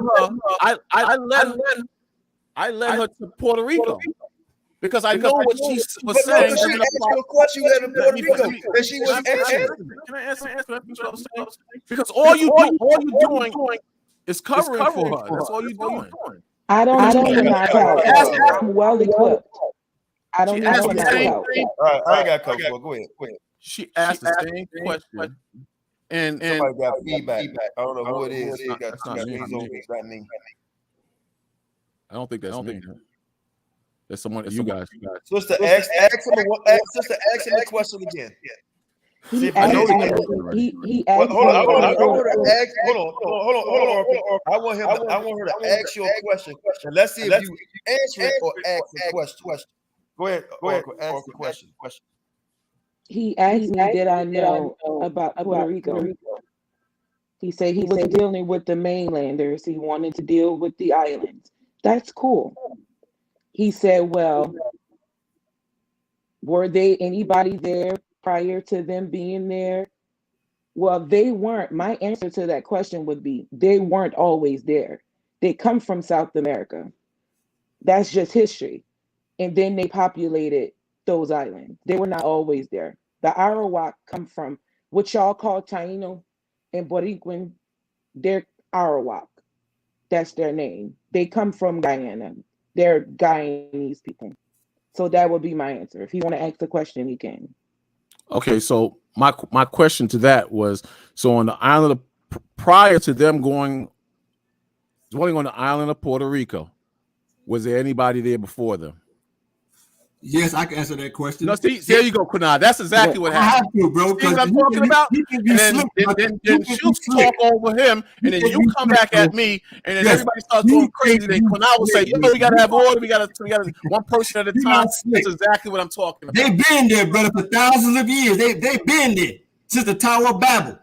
her to Puerto Rico. Because I know what she was saying. She asked you a question in Puerto Rico, and she was answering. Can I answer? Because all you're doing is covering for her. That's all you're doing. I don't need my help. I'm well equipped. I don't need my help. All right, I got coach. Go ahead. She asked the same question, and somebody got feedback. I don't know who it is. That's not me. I don't think that's me. That's someone. You guys. Sister, ask him a question again. He asked Hold on. I want her to ask you a question. And let's see if you answer it or ask the question. Go ahead. Ask the question. He asked me, did I know about Puerto Rico? He said he was dealing with the mainlanders. He wanted to deal with the islands. That's cool. He said, well, were they anybody there prior to them being there? Well, they weren't. My answer to that question would be they weren't always there. They come from South America. That's just history. And then they populated those islands. They were not always there. The Arawak come from what y'all call Taino. and Boricuan, they're Arawak. That's their name. They come from Guyana. They're Guyanese people. So that would be my answer. If you want to ask the question, you can. Okay, so my question to that was, so on the island of, prior to them going on the island of Puerto Rico, was there anybody there before them? Yes, I can answer that question. No, see, there you go, Qanath. That's exactly what happened. I have to, bro. See what I'm talking about? And then Schultz talk over him, and then you come back at me, and then everybody starts going crazy. Then Qanath will say, "Yo, we gotta have order. We gotta one person at a time." That's exactly what I'm talking about. They've been there, brother, for thousands of years. They've been there since the Tower of Babel.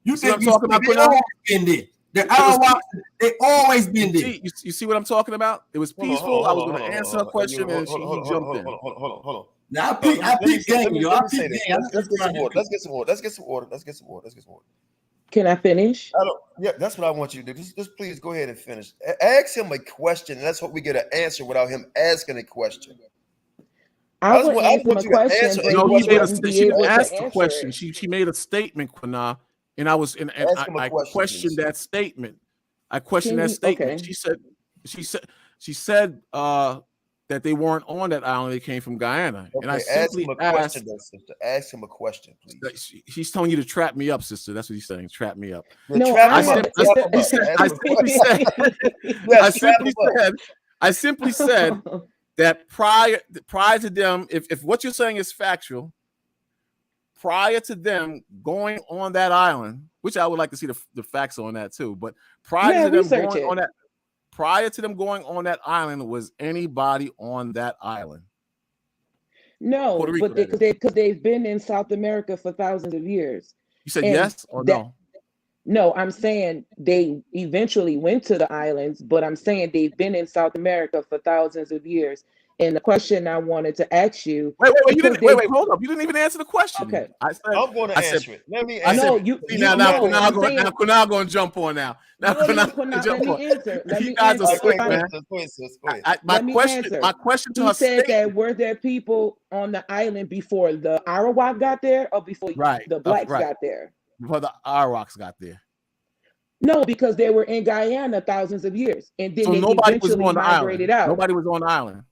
You think I'm talking about? They always been there. The Arawaks, they always been there. You see what I'm talking about? It was peaceful. I was going to answer a question, and he jumped in. Hold on. Now I peep game, yo. I peep game. Let's get some order. Can I finish? Yeah, that's what I want you to do. Just please go ahead and finish. Ask him a question, and let's hope we get an answer without him asking a question. I would answer a question. She didn't ask the question. She made a statement, Qanath. And I questioned that statement. I questioned that statement. Okay. She said that they weren't on that island. They came from Guyana. Okay, and I simply asked, ask him a question, please. She's telling you to trap me up, sister. That's what he's saying. Trap me up. No, I simply said that prior to them, if what you're saying is factual, prior to them going on that island, which I would like to see the facts on that too, but prior to them going on that island, was anybody on that island? No, but because they've been in South America for thousands of years. You said yes or no? No, I'm saying they eventually went to the islands, but I'm saying they've been in South America for thousands of years. And the question I wanted to ask you. Wait, hold up. You didn't even answer the question. Okay. I'm going to answer it. Let me answer. Now Qanath going to jump on now. Let me answer. You guys are slick, man. My question to her said that were there people on the island before the Arawak got there or before the blacks got there? Before the Arawaks got there. No, because they were in Guyana thousands of years. And then they nobody was eventually on the migrated island. out. Nobody was on the island.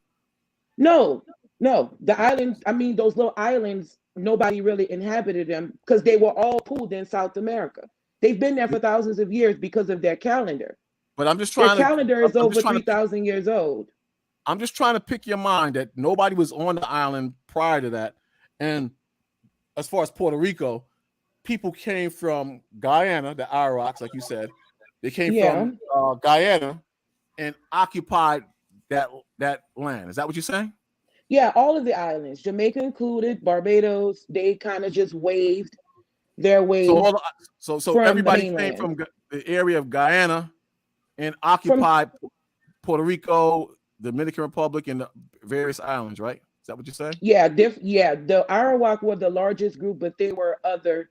No, the islands, those little islands, nobody really inhabited them because they were all pooled in South America. They've been there for thousands of years because of their calendar. But I'm just trying their calendar is over 3,000 years old. I'm just trying to pick your mind that nobody was on the island prior to that. And as far as Puerto Rico, people came from Guyana, the Arawaks, like you said. They came from Guyana and occupied that land. Is that what you're saying? Yeah, all of the islands, Jamaica included, Barbados, they kind of just waved their way. So everybody came from the area of Guyana and occupied Puerto Rico, the Dominican Republic, and the various islands, right? Is that what you're saying? Yeah, the Arawak were the largest group, but there were other,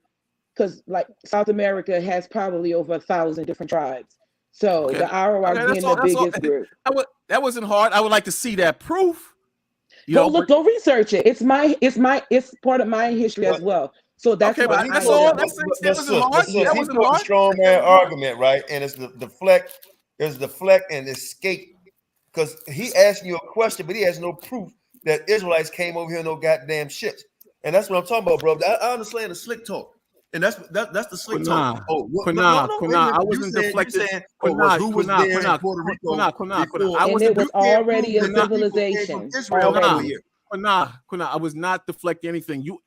because like South America has probably over 1,000 different tribes. So the Arawak being the biggest group. That wasn't hard. I would like to see that proof. Go research it. It's part of my history as well. So that's why that's all. That's a strong man argument, right? And it's the deflect and escape, because he asked you a question, but he has no proof that Israelites came over here no goddamn shit. And that's what I'm talking about, bro. I understand the slick talk. And that's the slick talk. Qanath, I wasn't deflecting. Who was there in Puerto Rico? And it was already a civilization. Qanath, I was not deflecting anything. You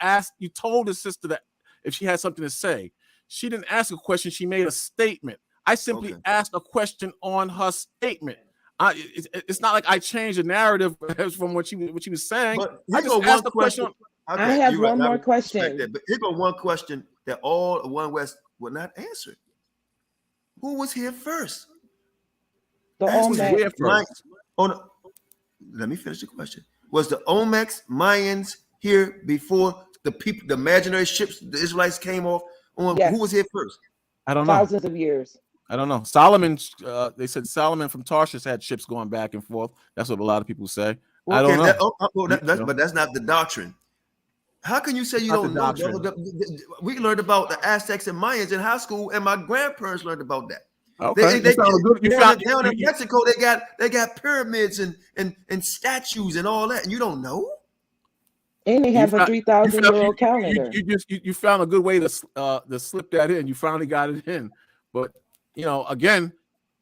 told the sister that if she had something to say. She didn't ask a question. She made a statement. I simply asked a question on her statement. It's not like I changed the narrative from what she was saying. I just asked a question. I have one more question. But here go one question that all One West would not answer. Who was here first? Let me finish the question. Was the Olmecs, Mayans here before the people, the imaginary ships the Israelites came off on? Yes. Who was here first? I don't know. Thousands of years. I don't know. Solomon, they said Solomon from Tarshish had ships going back and forth. That's what a lot of people say. I don't know. But that's not the doctrine. How can you say you don't know? We learned about the Aztecs and Mayans in high school, and my grandparents learned about that. Okay, down in Mexico, they got pyramids and statues and all that, and you don't know. And they have a 3,000-year-old calendar. You found a good way to slip that in. You finally got it in, but again,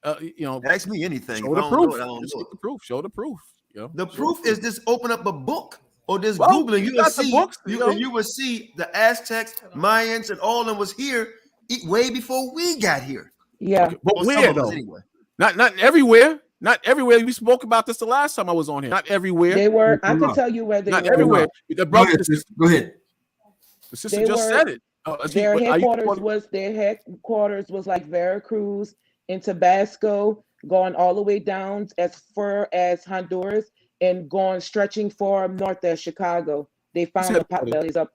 ask me anything. Show the proof. Show the proof. The proof is just open up a book or just Googling. You will see the Aztecs, Mayans, and all of them was here way before we got here. Yeah, okay, but where though? Anyway. Not everywhere. Not everywhere. We spoke about this the last time I was on here. Not everywhere. They were. I can tell you where they were. Not everywhere. The brother, go ahead. The sister just said it. Their headquarters was like Veracruz in Tabasco, going all the way down as far as Honduras and going stretching far north as Chicago. They found the potbellies up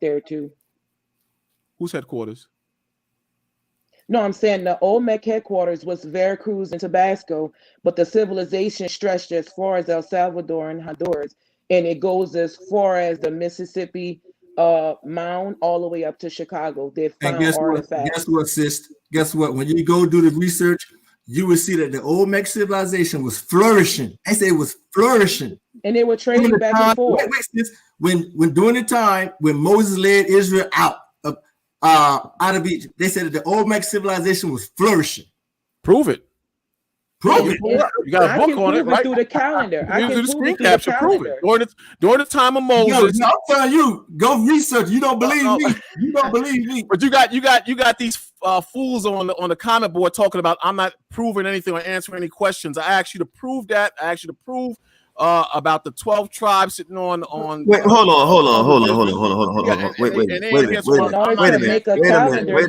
there too. Whose headquarters? No, I'm saying the Olmec headquarters was Veracruz and Tabasco, but the civilization stretched as far as El Salvador and Honduras, and it goes as far as the Mississippi mound all the way up to Chicago. They found artifacts. Guess what, sis? Guess what? When you go do the research, you will see that the Olmec civilization was flourishing. I say it was flourishing. And they were trading back and forth. When during the time when Moses led Israel out of Egypt, they said that the Olmec civilization was flourishing. Prove it. Prove it. You got a book on it, right? Through the calendar. I can do the screen capture. Prove it. During the time of Moses. I'm telling you, go research. You don't believe me. You don't believe me. But you got these fools on the comment board talking about I'm not proving anything or answering any questions. I asked you to prove that. I asked you to prove about the 12 tribes sitting on. Wait, hold on. Wait a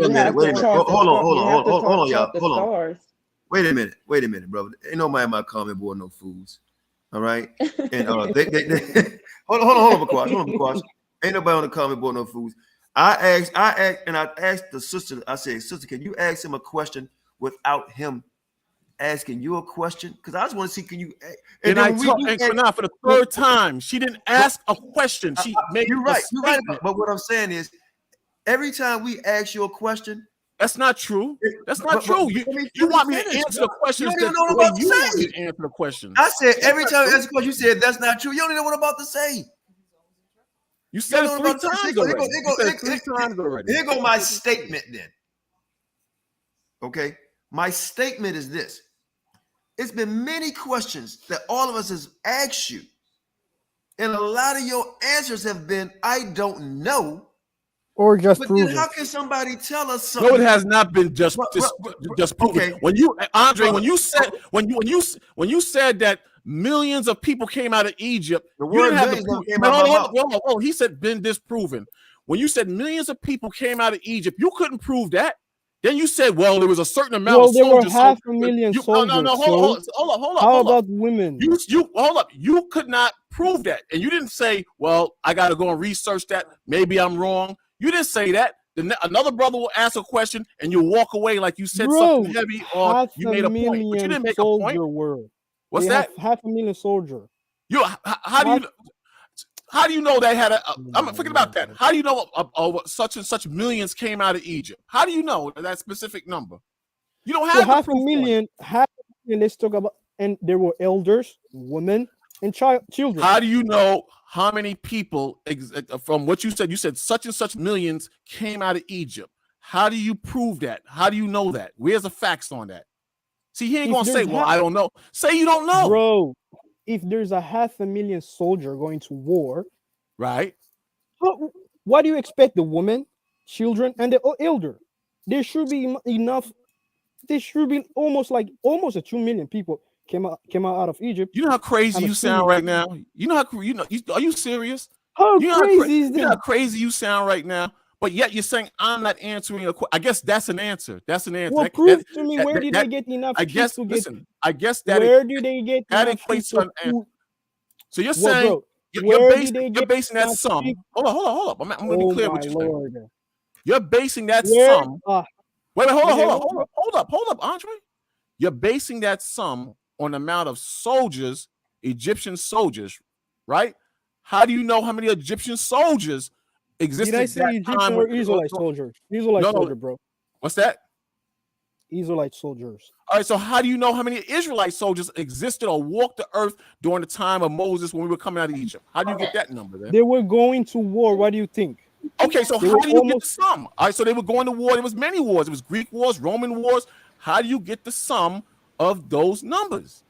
minute. Hold on, y'all. Hold on. Wait a minute, brother. Ain't nobody in my comment board no fools. All right. And they hold on, Qanath. Ain't nobody on the comment board no fools. I asked the sister. I said, sister, can you ask him a question without him asking you a question? Because I just want to see, can you? And Qanath, for the third time, she didn't ask a question. She made you're right. But what I'm saying is, every time we ask you a question. That's not true. That's not true. You want me to answer the questions the way you want me to answer the questions. I said every time I ask a question, you said that's not true. You don't even know what I'm about to say. You said it 3 times already. Here go my statement then. Okay, my statement is this. It's been many questions that all of us has asked you, and a lot of your answers have been, I don't know. Or just prove it. How can somebody tell us something? No, it has not been just proven. Okay. When you, Andre, when you said that millions of people came out of Egypt, you didn't have to. He said been disproven. When you said millions of people came out of Egypt, you couldn't prove that. Then you said, well, there was a certain amount of soldiers. There were 500,000 soldiers. No, hold up. How about women? You hold up. You could not prove that, and you didn't say, well, I got to go and research that. Maybe I'm wrong. You didn't say that. Another brother will ask a question and you walk away like you said something heavy or you made a point. But you didn't make a point. What's that? 500,000 soldiers. How do you know they had I'm thinking about that. How do you know such and such millions came out of Egypt? How do you know that specific number? You don't have 500,000. Let's talk about, and there were elders, women, and children. How do you know how many people, from what you said such and such millions came out of Egypt? How do you prove that? How do you know that? Where's the facts on that? See, he ain't going to say, well, I don't know. Say you don't know. Bro, if there's 500,000 soldier going to war, right? What do you expect? The women, children, and the elder? There should be enough. There should be almost 2 million people came out of Egypt. You know how crazy you sound right now. You know are you serious? How crazy is that? You know how crazy you sound right now. But yet you're saying I'm not answering a question. I guess that's an answer. That's an answer. Well, prove to me where did they get enough? I guess. Listen. I guess that. Where do they get that equates to an answer? So you're saying you're basing that sum. Hold up. I'm going to be clear with you. Saying. You're basing that sum. Wait, hold up, Andre. You're basing that sum on the amount of soldiers, Egyptian soldiers, right? how do you know how many Egyptian soldiers existed? Did I say Egyptian or Israelite soldiers? Israelite soldier, bro. What's that? Israelite soldiers. All right, so how do you know how many Israelite soldiers existed or walked the earth during the time of Moses when we were coming out of Egypt? How do you get that number then? They were going to war. What do you think? Okay, so how do you get the sum? All right, so they were going to war. There was many wars. It was Greek wars, Roman wars. How do you get the sum of those numbers?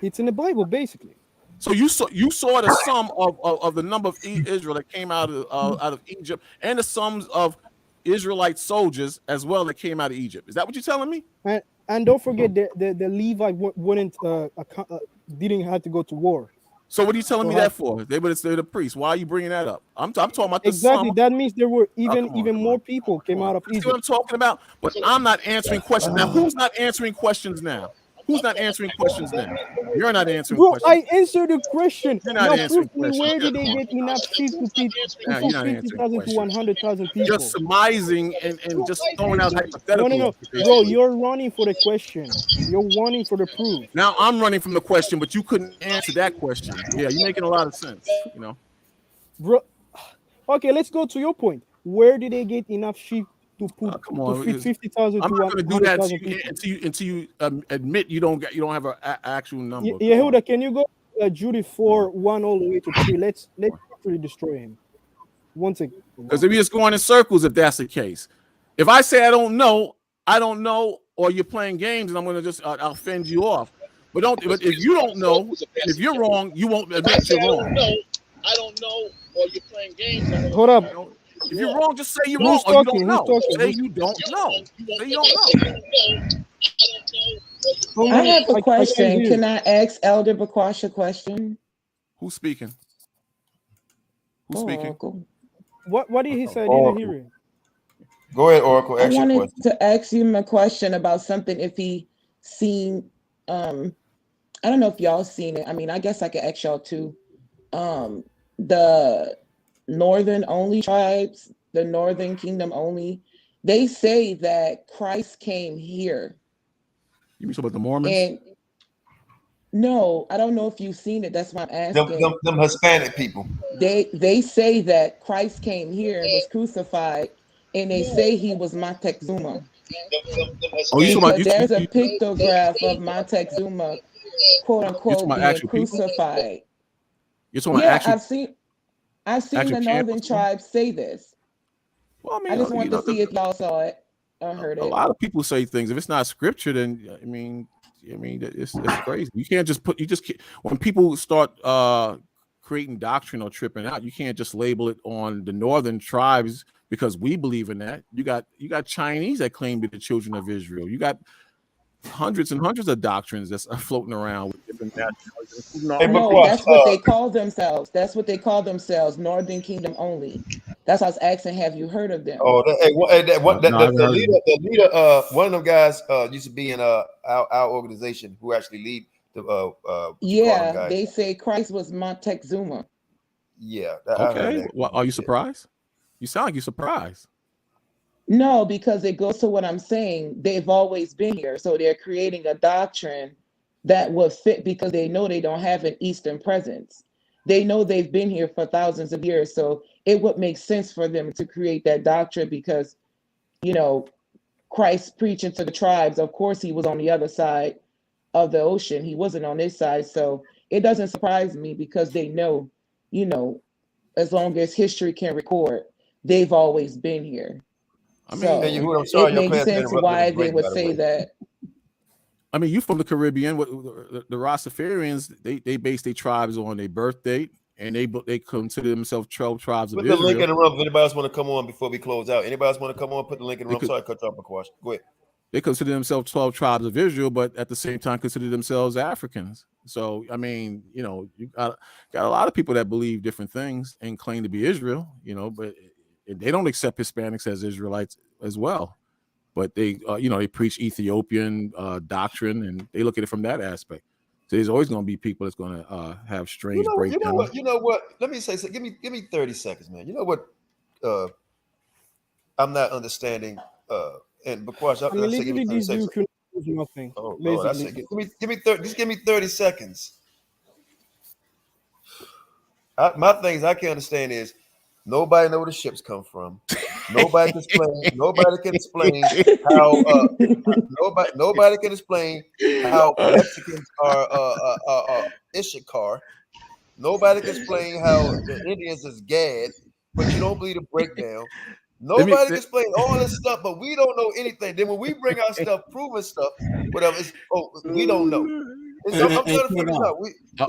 It's in the Bible, basically. So you saw the sum of the number of Israel that came out of Egypt, and the sums of Israelite soldiers as well that came out of Egypt. Is that what you're telling me? And don't forget the Levite didn't have to go to war. So what are you telling me that for? They're the priests. Why are you bringing that up? I'm talking about the exactly. sum. That means there were even more people came out of Egypt. See what I'm talking about? But I'm not answering questions now. Who's not answering questions now? Who's not answering questions now? You're not answering questions. I answered the question. You're not answering questions. Where did they get enough sheep to feed 50,000 to 100,000 people? Just surmising and just throwing out hypotheticals. No. Bro, you're running for the question. You're running for the proof. Now I'm running from the question, but you couldn't answer that question. Yeah, you're making a lot of sense, you know. Bro, okay, let's go to your point. Where did they get enough sheep to put to feed 50,000 to 100,000 people? Until you admit you don't have an actual number. Yehuda, can you go Judy 4:1 all the way to 3? Let's actually destroy him. One second. Because if you're just going in circles, if that's the case, if I say I don't know, or you're playing games, and I'm going to just I'll fend you off. But if you don't know, and if you're wrong, you won't admit you're wrong. I don't know, or you're playing games. Hold up. If you're wrong, just say you're wrong. Or you don't know. Say you don't know. Say you don't know. I have a question. Can I ask Elder Bakwash a question? Who's speaking? Who's speaking? Oracle. What did he say? I didn't hear him. Go ahead, Oracle. I wanted to ask him a question about something. If he seen, I don't know if y'all seen it. I mean, I guess I could ask y'all too. The northern only tribes, the northern kingdom only, they say that Christ came here. You mean about the Mormons? And no, I don't know if you've seen it. That's why I'm asking. Them Hispanic people. They say that Christ came here and was crucified, and they say he was Montezuma. There's a pictograph of Montezuma, quote unquote, being crucified. You're talking about actual. I've seen the northern tribes say this. Well, I mean, I just want to see if y'all saw it or heard it. A lot of people say things. If it's not scripture, then I mean, it's crazy. You can't just when people start creating doctrine or tripping out, you can't just label it on the northern tribes because we believe in that. You got Chinese that claim to be the children of Israel. You got hundreds and hundreds of doctrines that's floating around with different nationalities. No, that's what they call themselves. That's what they call themselves, Northern Kingdom only. That's why I was asking, have you heard of them? Oh, the leader, one of them guys used to be in our organization who actually lead the yeah, they say Christ was Montezuma. Yeah. Okay. Well, are you surprised? You sound like you're surprised. No, because it goes to what I'm saying. They've always been here. So they're creating a doctrine that would fit because they know they don't have an Eastern presence. They know they've been here for thousands of years. So it would make sense for them to create that doctrine because, Christ preaching to the tribes, of course, he was on the other side of the ocean. He wasn't on this side. So it doesn't surprise me because they know, as long as history can record, they've always been here. I mean, so it makes sense why they would say that. I mean, you from the Caribbean. The Rastafarians, they base their tribes on their birth date, and they consider themselves 12 tribes of Israel. Put the link in the room if anybody else want to come on before we close out. Anybody else want to come on? Put the link in the room. Sorry, cut you off, Bakwash. Go ahead. They consider themselves 12 tribes of Israel, but at the same time consider themselves Africans. So, I mean, you got a lot of people that believe different things and claim to be Israel, but they don't accept Hispanics as Israelites as well, but they preach Ethiopian doctrine and they look at it from that aspect. So there's always going to be people that's going to have strange breakdowns. You know what? Let me say something. Give me 30 seconds, man. You know what? I'm not understanding. And Bakwash, give me 30 seconds. Nothing. Oh, give me 30. Just give me 30 seconds. My things I can't understand is nobody know where the ships come from. Nobody can explain. Nobody can explain how. Nobody can explain how Mexicans are Ishikar. Nobody can explain how the Indians is Gad, but you don't believe the breakdown. Nobody can explain all this stuff, but we don't know anything. Then when we bring our stuff, proving stuff, whatever, we don't know. I'm trying to figure it out.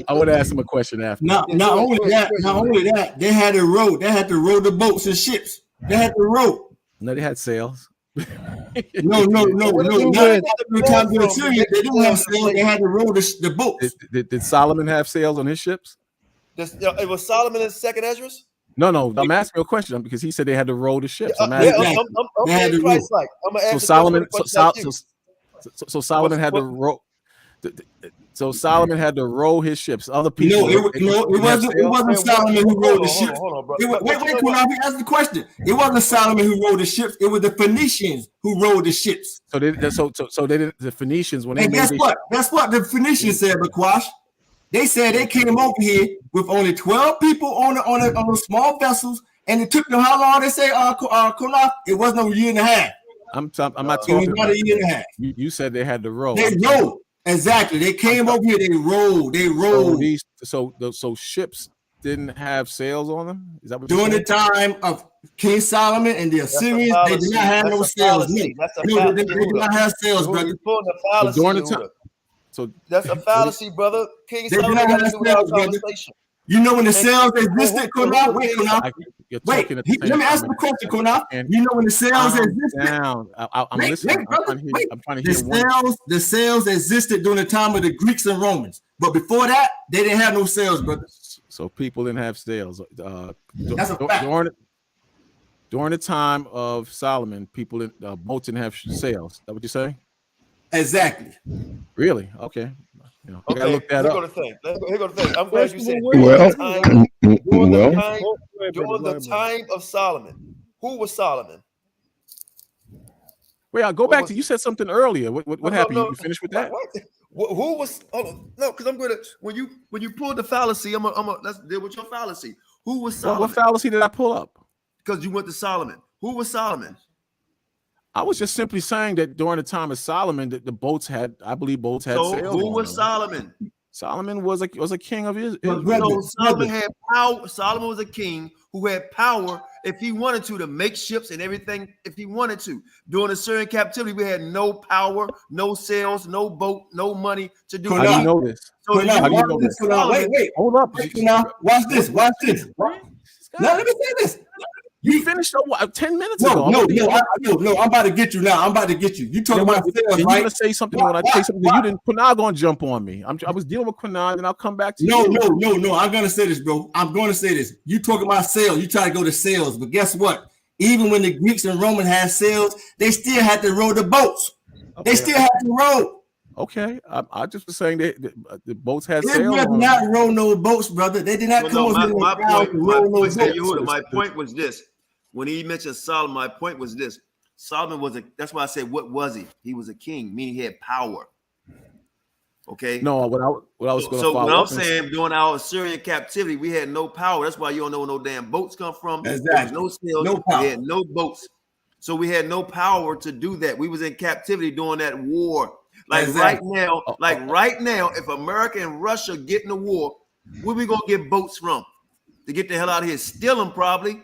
I would ask him a question after. Not only that, they had to row. They had to row the boats and ships. They had to row. No, they had sails. No. Not the time of the Syrians, they didn't have sails. They had to row the boats. Did Solomon have sails on his ships? It was Solomon in Second Esdras? No. I'm asking a question because he said they had to row the ships. I'm being Christ-like. I'm gonna ask so Solomon had to row. So Solomon had to row his ships. Other people. It wasn't Solomon who rowed the ships. Wait, Qanath, ask the question. It wasn't Solomon who rowed the ships. It was the Phoenicians who rowed the ships. So they did the Phoenicians when they. And guess what? That's what the Phoenicians said, Bakwash. They said they came over here with only 12 people on the small vessels, and it took them how long? They say, Qanath, it wasn't a year and a half. I'm not talking. It was not a year and a half. You said they had to row. They rowed. Exactly. They came over here. They rowed. So ships didn't have sails on them. Is that what during the time of King Solomon and the Assyrians? They did not have no sails. They did not have sails, brother. During the time. So that's a fallacy, brother. King Solomon got to do our conversation. You know when the sails existed, Qanath? Wait, Qanath. Wait, let me ask you a question, Qanath. You know when the sails existed? I'm listening. I'm trying to hear the sails existed during the time of the Greeks and Romans. But before that, they didn't have no sails, brother. So people didn't have sails. That's a fact. During the time of Solomon, people boats didn't have sails. Is that what you're saying? Exactly. Really? Okay. Okay, gotta look that up. Here go the thing. I'm glad you said during the time of Solomon. Who was Solomon? Wait, I'll go back to you said something earlier. What happened? You finished with that? Who was? No, because I'm gonna when you pull the fallacy, let's deal with your fallacy. Who was Solomon? What fallacy did I pull up? Because you went to Solomon. Who was Solomon? I was just simply saying that during the time of Solomon, that the boats had, I believe, sails. Who was Solomon? Solomon was a king of Israel. So Solomon had power. Solomon was a king who had power if he wanted to make ships and everything. If he wanted to, during the Syrian captivity, we had no power, no sails, no boat, no money to do. How do you know this? So how do you know this? Wait, hold up. Watch this. Now let me say this. You finished 10 minutes ago. No, I'm about to get you now. I'm about to get you. You talking about sales, right? You're gonna say something when I say something that you didn't. Qanath gonna jump on me. I was dealing with Qanath, and I'll come back to you. No. I'm gonna say this, bro. I'm gonna say this. You talking about sales? You try to go to sales, but guess what? Even when the Greeks and Romans had sails, they still had to row the boats. Okay. They still had to row. Okay, I just was saying that the boats had sails. They did not row no boats, brother. They did not come over my point was this. When he mentioned Solomon, my point was this. Solomon was that's why I said, what was he? He was a king, meaning he had power. Okay. No, what I was going to follow. So when I'm saying during our Assyrian captivity, we had no power. That's why you don't know where no damn boats come from. Exactly. There was no sails. We had no boats. So we had no power to do that. We was in captivity during that war. Like right now, if America and Russia get in a war, where we gonna get boats from? To get the hell out of here? Steal them probably.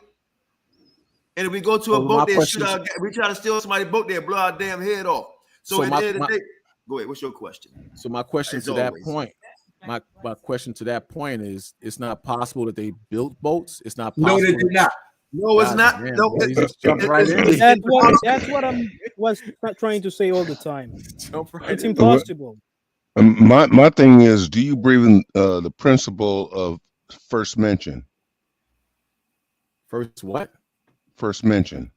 And if we go to a boat, we try to steal somebody's boat, they'll blow our damn head off. So at the end of the day, go ahead. What's your question? So my question to that point, my question to that point is, it's not possible that they built boats. It's not possible. No, they did not. No, it's not. Man, no, that's what I'm trying to say all the time. It's impossible. My thing is, do you believe in the principle of first mention? First what? First mention.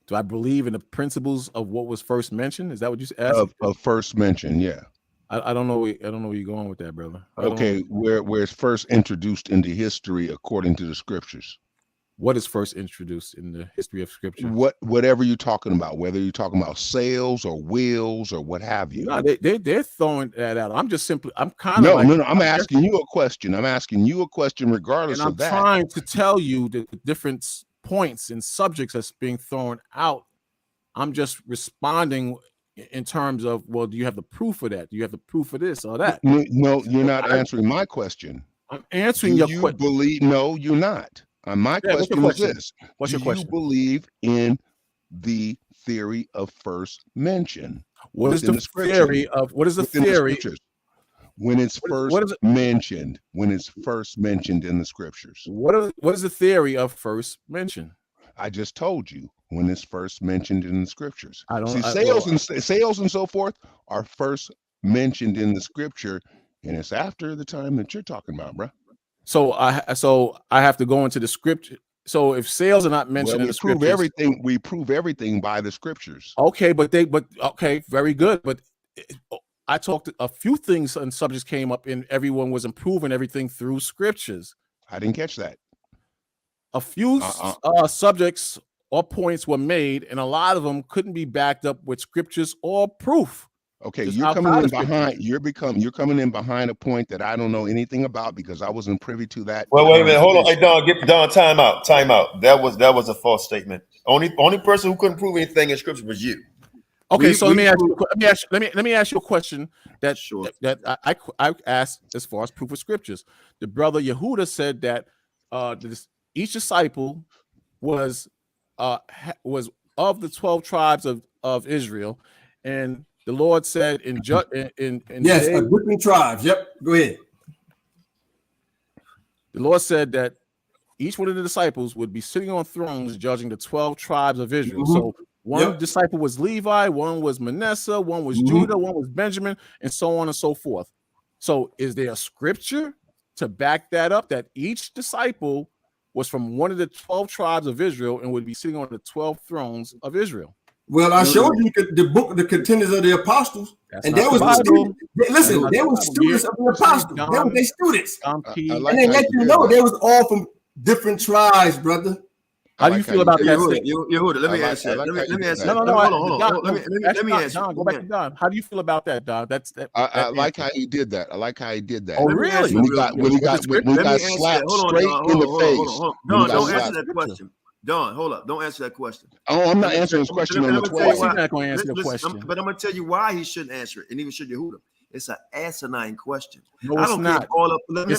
Do I believe in the principles of what was first mentioned? Is that what you asked? Of first mention, yeah. I don't know. I don't know where you're going with that, brother. Okay, where it's first introduced into history according to the scriptures. What is first introduced in the history of Scripture? Whatever you're talking about, whether you're talking about sails or wheels or what have you. No, they're throwing that out. I'm kind of no. I'm asking you a question. I'm asking you a question regardless of that. I'm trying to tell you the different points and subjects that's being thrown out. I'm just responding in terms of, well, do you have the proof of that? Do you have the proof of this or that? No, you're not answering my question. I'm answering your question. Believe? No, you're not. My question is this: What's your question? Do you believe in the theory of first mention? What is the theory of when it's first mentioned? When it's first mentioned in the scriptures? What is the theory of first mention? I just told you when it's first mentioned in the scriptures. Sales and so forth are first mentioned in the scripture, and it's after the time that you're talking about, bro. So I have to go into the scripture. So if sales are not mentioned in the scriptures, we prove everything by the scriptures. Okay, okay, very good. But I talked a few things and subjects came up, and everyone was improving everything through scriptures. I didn't catch that. A few subjects or points were made, and a lot of them couldn't be backed up with scriptures or proof. Okay, you're coming in behind. You're coming in behind a point that I don't know anything about because I wasn't privy to that. Well, wait a minute. Hold on. Hey, Don, time out. Time out. That was a false statement. Only person who couldn't prove anything in scripture was you. Okay, let me ask you a question that I asked as far as proof of scriptures. The brother Yehuda said that each disciple was of the 12 tribes of Israel, and the Lord said in yes, different tribes. Yep, go ahead. The Lord said that each one of the disciples would be sitting on thrones judging the 12 tribes of Israel. Mm-hmm. So one disciple was Levi, one was Manasseh, one was Judah, one was Benjamin, and so on and so forth. So is there a scripture to back that up, that each disciple was from one of the 12 tribes of Israel and would be sitting on the 12 thrones of Israel? Well, I showed you the book, the Contenders of the Apostles, and there was listen, they were students of the apostles. They were their students, and they let you know they was all from different tribes, brother. How do you feel about that? Yehuda, let me answer. Let me answer. No. Hold on. Let me answer. Don, go back to Don. How do you feel about that, Don? I like how he did that. Oh, really? When he got slapped straight in the face. No, don't answer that question. Don, hold up. Don't answer that question. Oh, I'm not answering his question on the 12. He's not going to answer the question. But I'm going to tell you why he shouldn't answer it, and even should Yehuda. It's an asinine question. No, it's not. Let me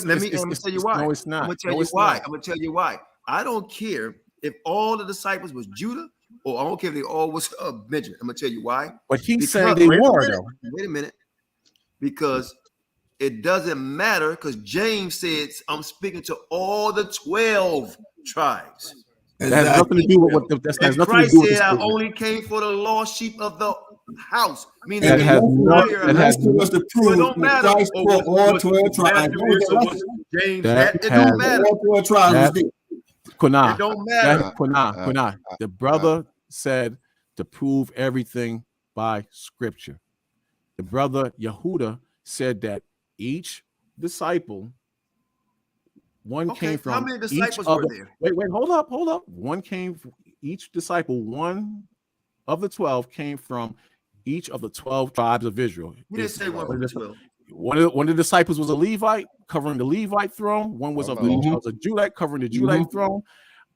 tell you why. No, it's not. I'm going to tell you why. I'm going to tell you why. I don't care if all the disciples was Judah, or I don't care if they all was Benjamin. I'm going to tell you why. But he's saying they were, though. Wait a minute. Because it doesn't matter, because James says, I'm speaking to all the 12 tribes. That has nothing to do with what that's nothing Christ to do with said, I only came for the lost sheep of the house. Meaning that has the proof. It don't matter. Christ for all 12 tribes. James, it don't matter. All 12 tribes. It don't matter. Qanath. The brother said to prove everything by scripture. The brother Yehuda said that each disciple, came from. How many disciples were there? Wait, hold up. One came from each disciple. One of the 12 came from each of the 12 tribes of Israel. You didn't say one of the 12. One of the disciples was a Levite covering the Levite throne. One was of a Judite covering the Judite throne.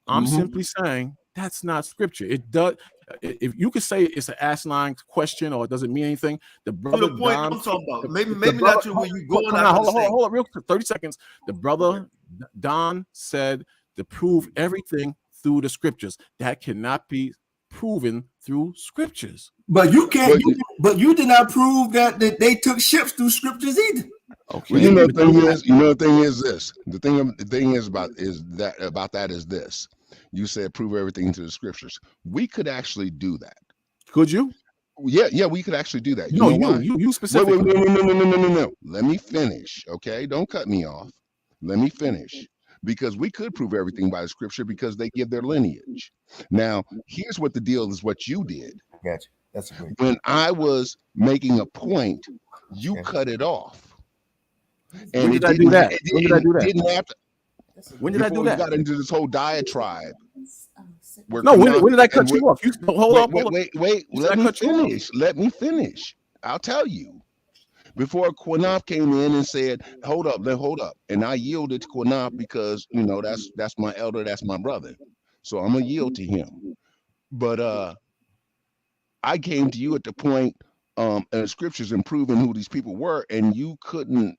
I'm simply saying that's not scripture. It does. If you could say it's an asinine question or it doesn't mean anything, the brother. To the point Don, I'm talking about. Maybe not to where you going. Hold up, real quick, 30 seconds. The brother Don said to prove everything through the scriptures. That cannot be proven through scriptures. But you can't. But you did not prove that they took ships through scriptures either. Okay. Well, the thing is this. The thing is about that is this. You said prove everything to the scriptures. We could actually do that. Could you? Yeah, we could actually do that. You specifically. No. Let me finish, okay? Don't cut me off. Let me finish. Because we could prove everything by the scripture because they give their lineage. Now, here's what the deal is, what you did. Gotcha. That's great. When I was making a point, you cut it off. And when did I do that? Didn't have to. When did I do that? You got into this whole diatribe. No, when did I cut you off? Hold on. Wait. Let me finish. I'll tell you. Before Qanath came in and said, hold up. And I yielded to Qanath because, that's my elder, that's my brother. So I'm going to yield to him. But I came to you at the point, and the scriptures improving who these people were, and you couldn't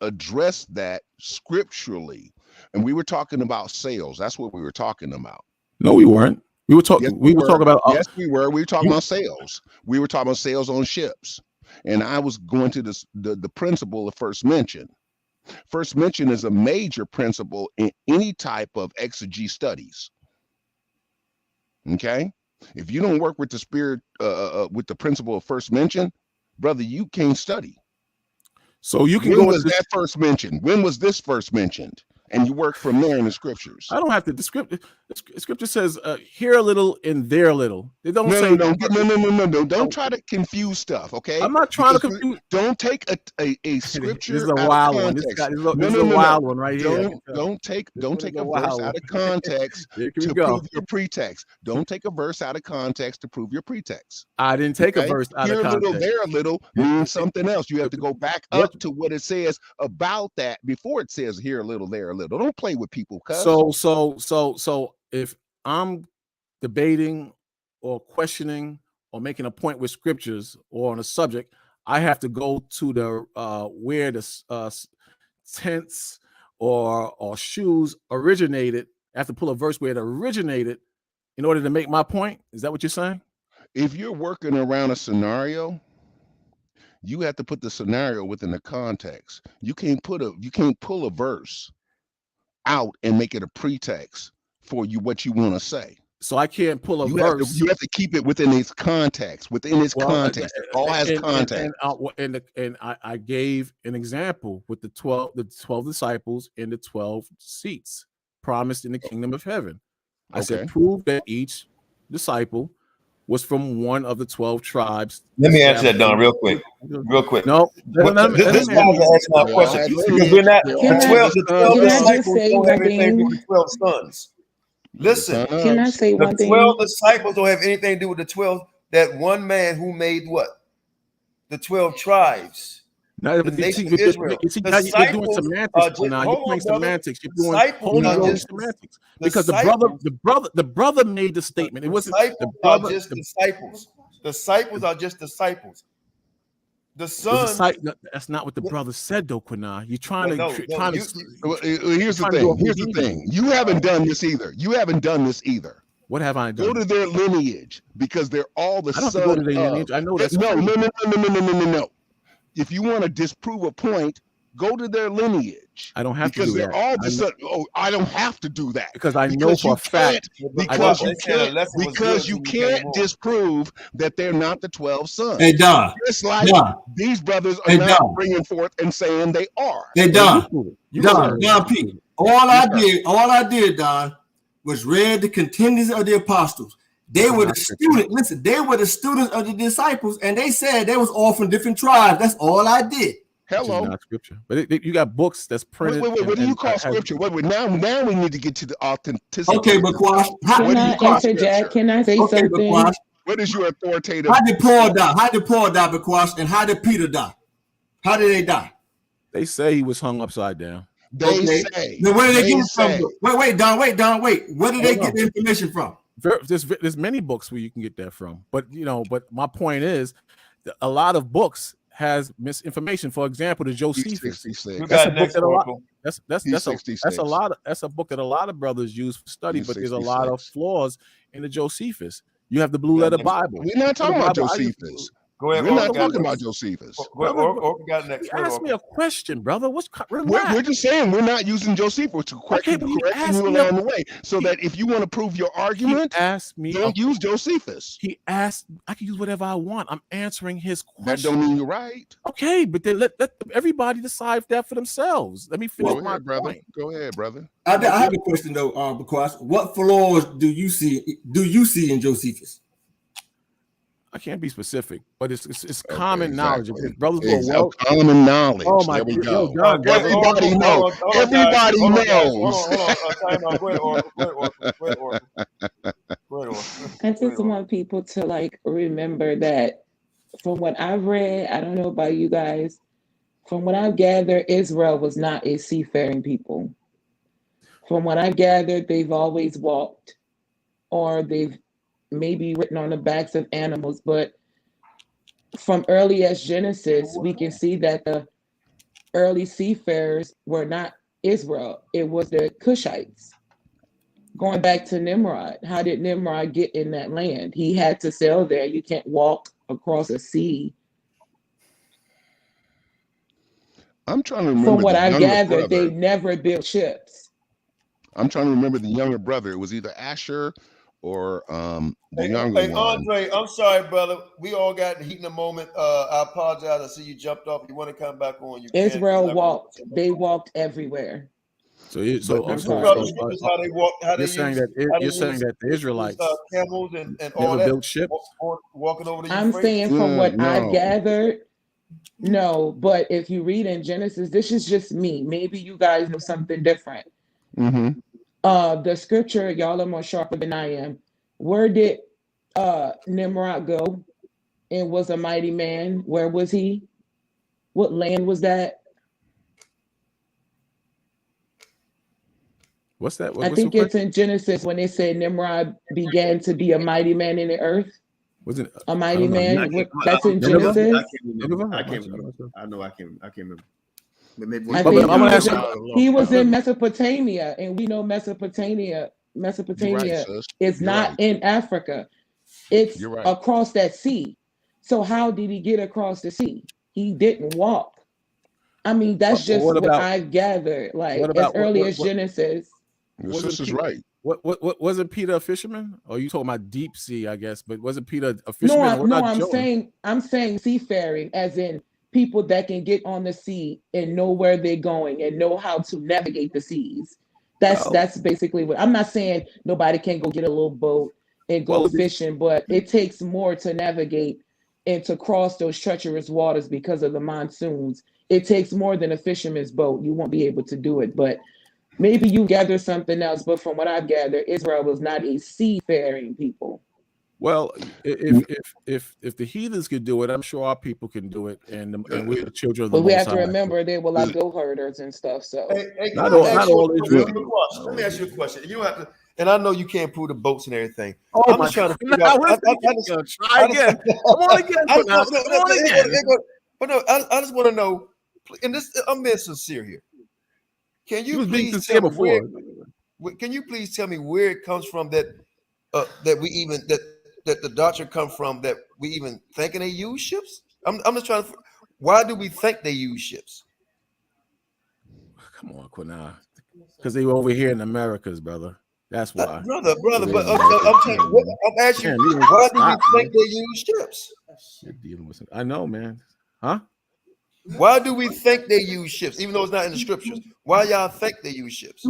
address that scripturally. And we were talking about sales. That's what we were talking about. No, we weren't. We were talking. We were talking about. Yes, we were. We were talking about sales. We were talking about sales on ships, and I was going to the principle of first mention. First mention is a major principle in any type of exegy studies. Okay, if you don't work with the spirit, with the principle of first mention, brother, you can't study. So you can. When was that first mentioned? When was this first mentioned? And you work from there in the scriptures. I don't have to. The scripture says, here a little and there a little. They don't say no. Don't try to confuse stuff, okay? I'm not trying to confuse. Don't take a scripture. This is a wild one. This is a wild one right here. Don't take a verse out of context to prove your pretext. Don't take a verse out of context to prove your pretext. I didn't take a verse out of context. Here a little, there a little means something else. You have to go back up to what it says about that before it says here a little, there a little. Don't play with people. So if I'm debating or questioning or making a point with scriptures or on a subject, I have to go to the where the tents or shoes originated. I have to pull a verse where it originated in order to make my point. Is that what you're saying? If you're working around a scenario, you have to put the scenario within the context. You can't pull a verse out and make it a pretext for you what you want to say. So I can't pull a verse. You have to keep it within its context. Within its context, it all has context. And I gave an example with the 12 disciples and the 12 seats promised in the kingdom of heaven. I said, prove that each disciple was from one of the 12 tribes. Let me answer that, Don, real quick. No, this is why I'm asking my question. Because we're not the 12 disciples don't have anything to do with the 12 sons. Listen, can I say one thing? The 12 disciples don't have anything to do with the 12. That one man who made what? The 12 tribes. Now, the nation of Israel. You're doing semantics now. You're playing semantics. You're doing semantics because the brother made the statement. It wasn't the brother. Are just disciples. Disciples are just disciples. The son. That's not what the brother said, though, Qanath. You're trying to. Here's the thing. You haven't done this either. What have I done? Go to their lineage because they're all the sons. I don't have to go to their lineage. I know that's no. If you want to disprove a point, go to their lineage. I don't have to do that. Because they're all the sons. Oh, I don't have to do that. Because I know for a fact. Because you can't disprove that they're not the 12 sons. Hey, Don. Just like these brothers are not bringing forth and saying they are. Hey, Don. Don P. All I did, Don, was read the contentions of the apostles. They were the students. Listen, they were the students of the disciples, and they said they was all from different tribes. That's all I did. Hello, not scripture, but you got books that's printed. Wait, what do you call scripture? Now we need to get to the authenticity. Okay, but can I interject? Can I say something? What is your authoritative? How did Paul die? How did Paul die, Bakwash? And how did Peter die? How did they die? They say he was hung upside down. They say. Now, where did they get it from? Wait, Don. Where did they get the information from? There's many books where you can get that from, but my point is, a lot of books has misinformation. For example, the Josephus. That's a book that a lot of brothers use for study, but there's a lot of flaws in the Josephus. You have the Blue Letter Bible. We're not talking about Josephus. Go ahead. We're not talking about Josephus. Ask me a question, brother. We're just saying we're not using Josephus to correct you along the way. So that if you want to prove your argument, don't use Josephus. He asked. I can use whatever I want. I'm answering his question. That don't mean you're right. Okay, but then let everybody decide that for themselves. Let me finish my point. Go ahead, brother. I have a question though, because what flaws do you see in Josephus? I can't be specific, but it's common knowledge. Brothers common knowledge. Oh my, there we go. Everybody knows. Everybody knows. Time out. Go ahead, Oracle. Go ahead, Oracle. I just want people to like remember that from what I've read, I don't know about you guys, from what I've gathered, Israel was not a seafaring people. From what I've gathered, they've always walked, or they've maybe written on the backs of animals, but from early as Genesis, we can see that the early seafarers were not Israel. It was the Cushites. Going back to Nimrod, how did Nimrod get in that land? He had to sail there. You can't walk across a sea. I'm trying to remember. From what I gathered, they never built ships. I'm trying to remember the younger brother. It was either Asher or the younger one. Andre, I'm sorry, brother. We all got in the heat in a moment. I apologize. I see you jumped off. You want to come back on? You Israel walked. They walked everywhere. So you're saying that the Israelites camels and all never that built ships, walking over the I'm saying from what I've gathered, no. But if you read in Genesis, this is just me. Maybe you guys know something different. The scripture, y'all are more sharper than I am. Where did Nimrod go and was a mighty man? Where was he? What land was that? What's that? I think it's in Genesis when they said Nimrod began to be a mighty man in the earth. Was it a mighty man? That's in Genesis. I can't remember. I know I can't remember. I think he was in Mesopotamia, and we know Mesopotamia is not in Africa. It's across that sea. So how did he get across the sea? He didn't walk. I mean, that's just what I've gathered. Like as early as Genesis. This is right. What wasn't Peter a fisherman? Or you talking about deep sea, I guess, but wasn't Peter a fisherman? I'm saying seafaring, as in people that can get on the sea and know where they're going and know how to navigate the seas. That's basically what I'm not saying. Nobody can go get a little boat and go fishing, but it takes more to navigate and to cross those treacherous waters because of the monsoons. It takes more than a fisherman's boat. You won't be able to do it, but maybe you gather something else. But from what I've gathered, Israel was not a seafaring people. Well, if the heathens could do it, I'm sure our people can do it, and we're the children of the Most High. But we have to remember they were like goat herders and stuff. So not all Israel. Let me ask you a question. You don't have to, and I know you can't prove the boats and everything. I'm just trying to figure out. Try again. Come on again. But no, I just want to know, and this I'm being sincere here. Can you please tell me can you please tell me where it comes from that we even that the doctrine come from that we even thinking they use ships? I'm just trying to. Why do we think they use ships? Come on, Qanath. Because they were over here in the Americas, brother. That's why, brother. But I'm asking you, why do we think they use ships? You're dealing with it. I know, man. Huh? Why do we think they use ships, even though it's not in the scriptures? Why y'all think they use ships?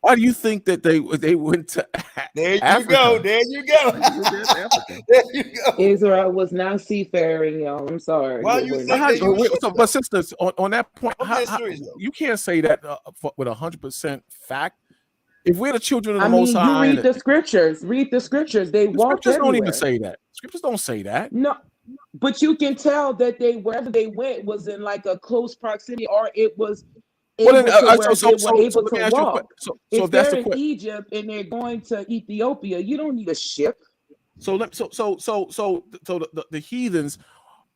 Why do you think that they went to There you Africa? go. There you go. There you go. Israel was not seafaring, y'all. I'm sorry. Why you think but sisters, on that point, you can't say that with 100% fact. If we're the children of the Most High, you read the scriptures. Read the scriptures. They walked everywhere. Don't even say that. Scriptures don't say that. No. But you can tell that wherever they went was in like a close proximity, or it was able to walk. If they're in Egypt and they're going to Ethiopia, you don't need a ship. So the heathens,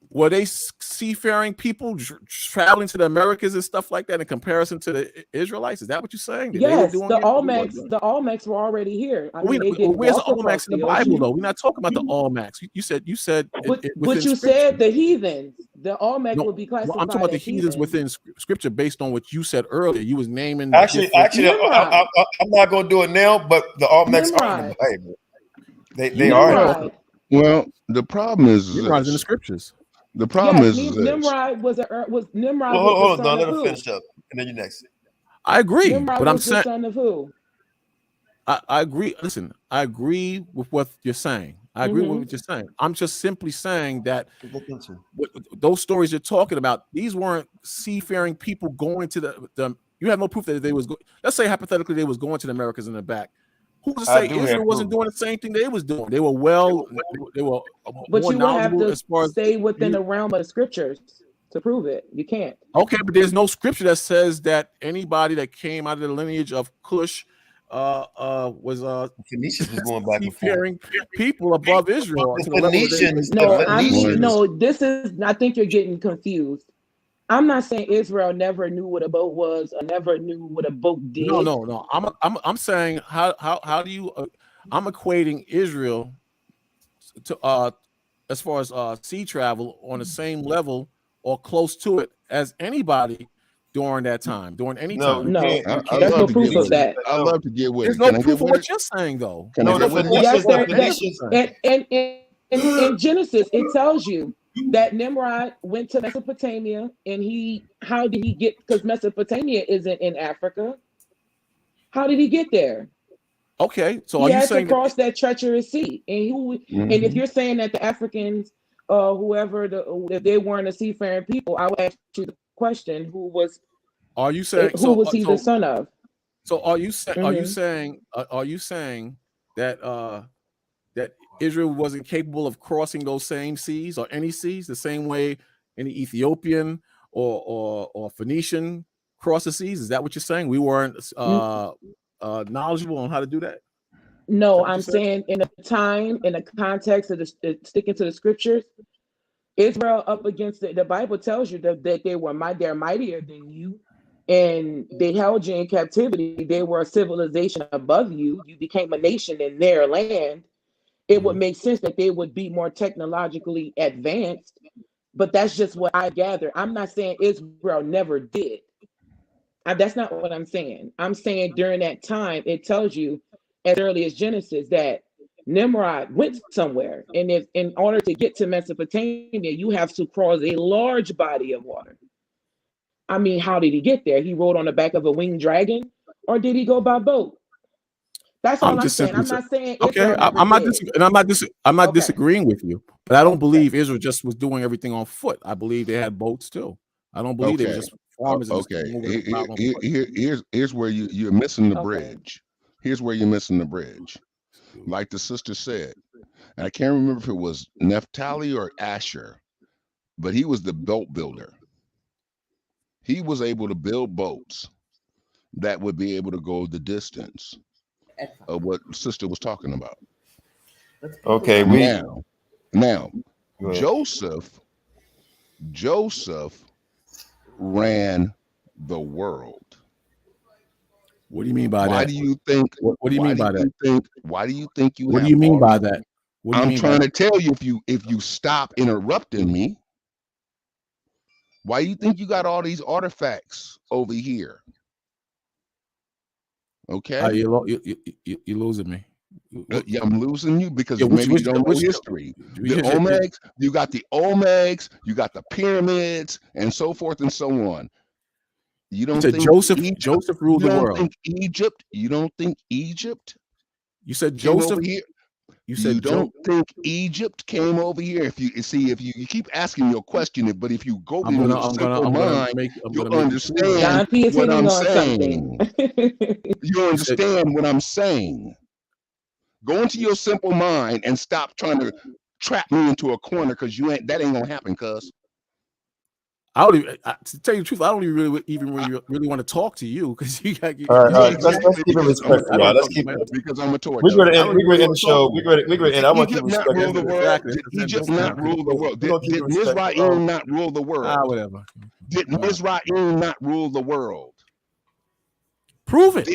were they seafaring people traveling to the Americas and stuff like that in comparison to the Israelites? Is that what you're saying? Yes, the Olmecs were already here. Where's the Olmecs in the Bible, though? We're not talking about the Olmecs. You said, but you said the heathens. The Olmec would be classified. I'm talking about the heathens within Scripture, based on what you said earlier. You was naming. Actually, I'm not going to do it now. But the Olmecs are in the Bible. They are. Well, the problem is Nimrod's in the Scriptures. The problem is Nimrod was Nimrod. Hold on, let me finish up, and then you next. I agree, Nimrod but I'm was the son of who? I agree. Listen, I agree with what you're saying. I agree with what you're saying. I'm just simply saying that those stories you're talking about, these weren't seafaring people going to the you have no proof that they was let's say hypothetically they was going to the Americas in the back. Who's to say Israel wasn't doing the same thing they was doing? They were but more you would have to as far as stay within the realm of the scriptures to prove it. You can't. Okay, but there's no scripture that says that anybody that came out of the lineage of Cush was Phoenicians was going back and seafaring people above Israel. No, this is. I think you're getting confused. I'm not saying Israel never knew what a boat was or never knew what a boat did. No. I'm saying how do you? I'm equating Israel to as far as sea travel on the same level or close to it as anybody during that time, during any time. No, there's no proof of that. I'd love to get with it. There's no proof of what you're saying, though. In Genesis, it tells you that Nimrod went to Mesopotamia, and how did he get? Because Mesopotamia isn't in Africa. How did he get there? Okay, so he had to cross that treacherous sea, and and if you're saying that the Africans, if they weren't a seafaring people, I would ask you the question: who was? Are you saying who was he the son of? So are you saying? Are you saying that that Israel wasn't capable of crossing those same seas or any seas the same way any Ethiopian or Phoenician crossed the seas? Is that what you're saying? We weren't knowledgeable on how to do that? No, I'm saying in a time, in the context of sticking to the scriptures, Israel up against the Bible tells you that they're mightier than you, and they held you in captivity. They were a civilization above you. You became a nation in their land. It would make sense that they would be more technologically advanced, but that's just what I gather. I'm not saying Israel never did. That's not what I'm saying. I'm saying during that time, it tells you as early as Genesis that Nimrod went somewhere. And if in order to get to Mesopotamia, you have to cross a large body of water. I mean, how did he get there? He rode on the back of a winged dragon, or did he go by boat? That's all I'm saying. I'm not saying okay. I'm not disagreeing with you, but I don't believe Israel just was doing everything on foot. I believe they had boats too. I don't believe they were just farmers. Here's where you're missing the bridge. Here's where you're missing the bridge. Like the sister said, and I can't remember if it was Naphtali or Asher, but he was the boat builder. He was able to build boats that would be able to go the distance of what sister was talking about. Okay, now Joseph ran the world. What do you mean by that? Why do you think? What do you mean by that? Why do you think you? What do you mean by that? I'm trying to tell you, if you stop interrupting me, why do you think you got all these artifacts over here? Okay, you're losing me. Yeah, I'm losing you because maybe you don't know history. The Olmecs, you got the Olmecs, you got the pyramids, and so forth and so on. You don't think Joseph ruled the world? You don't think Egypt? You said Joseph here. You don't think Egypt came over here? If you keep asking your question, but if you go in your simple mind, you'll understand what I'm saying. You understand what I'm saying. Go into your simple mind and stop trying to trap me into a corner, because that ain't gonna happen, cuz. To tell you the truth, I don't even really want to talk to you, because you got. All right, let's keep it respectful, y'all. Let's keep it, because I'm a torch. We're going to end the show. We're going to end. I want to not rule the world. Did Egypt not rule the world? Did Israel not rule the world? Whatever. Did Israel not rule the world? Prove it.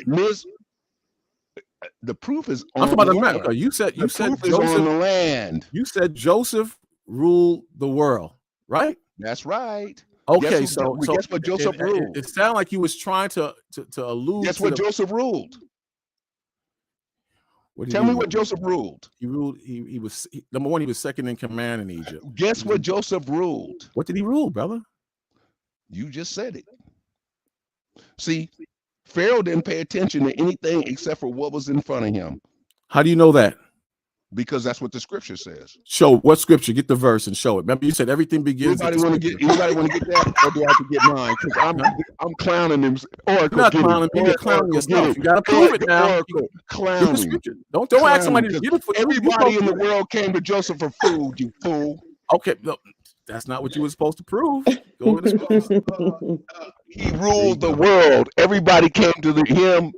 The proof is on the land. You said Joseph on the land. You said Joseph ruled the world, right? That's right. Okay, guess what Joseph ruled? It sounded like you was trying to allude. Guess what Joseph ruled? Tell me what Joseph ruled. He ruled. He was number one. He was second in command in Egypt. Guess what Joseph ruled? What did he rule, brother? You just said it. See, Pharaoh didn't pay attention to anything except for what was in front of him. How do you know that? because that's what the scripture says. Show what scripture? Get the verse and show it. Remember, you said everything begins. Anybody want to get that, or do I have to get mine? Because I'm clowning them. Oracle, you're not clowning me. You're clowning yourself. You gotta prove it now. Oracle, clowning. Don't ask somebody to get it for you. Everybody in the world came to Joseph for food. You fool. Okay, no, that's not what you were supposed to prove. Go with the He ruled the world. Everybody came to him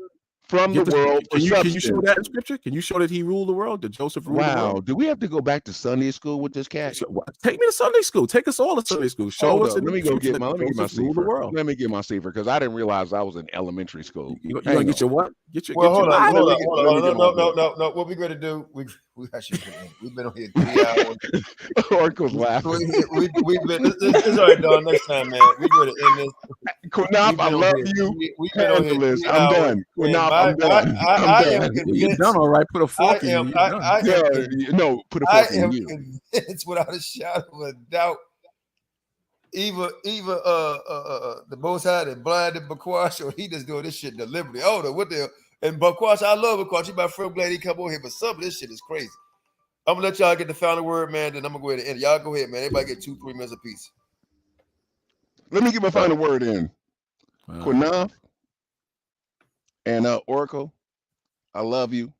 from the world. Can you show that in scripture? Can you show that he ruled the world? That Joseph ruled the world? Wow. Do we have to go back to Sunday school with this cat? Take me to Sunday school. Take us all to Sunday school. Show us. Let me go get my sefer. Let me get my sefer because I didn't realize I was in elementary school. You gonna get your what? Get your. Well, hold on. No. What we're gonna do? We've been on here 3 hours. Oracle's laughing. We've been. It's already done. Next time, man. We're going to end this. Qanath, I love you. We've been on here 3 hours. I'm done. Qanath, I'm done. I am convinced. You're done, all right. Put a fork in you. No, put a fork in you. Convinced without a shadow of a doubt. Either the Most High that blinded Bakwash, or he just doing this shit deliberately. Oh, what the hell? And Bakwash, I love Bakwash. He's my friend. Glad he come over here, but some of this shit is crazy. I'm gonna let y'all get the final word, man. Then I'm gonna go ahead and end it. Y'all go ahead, man. Everybody get 2-3 minutes apiece. Let me get my final word in. Qanath and Oracle, I love you,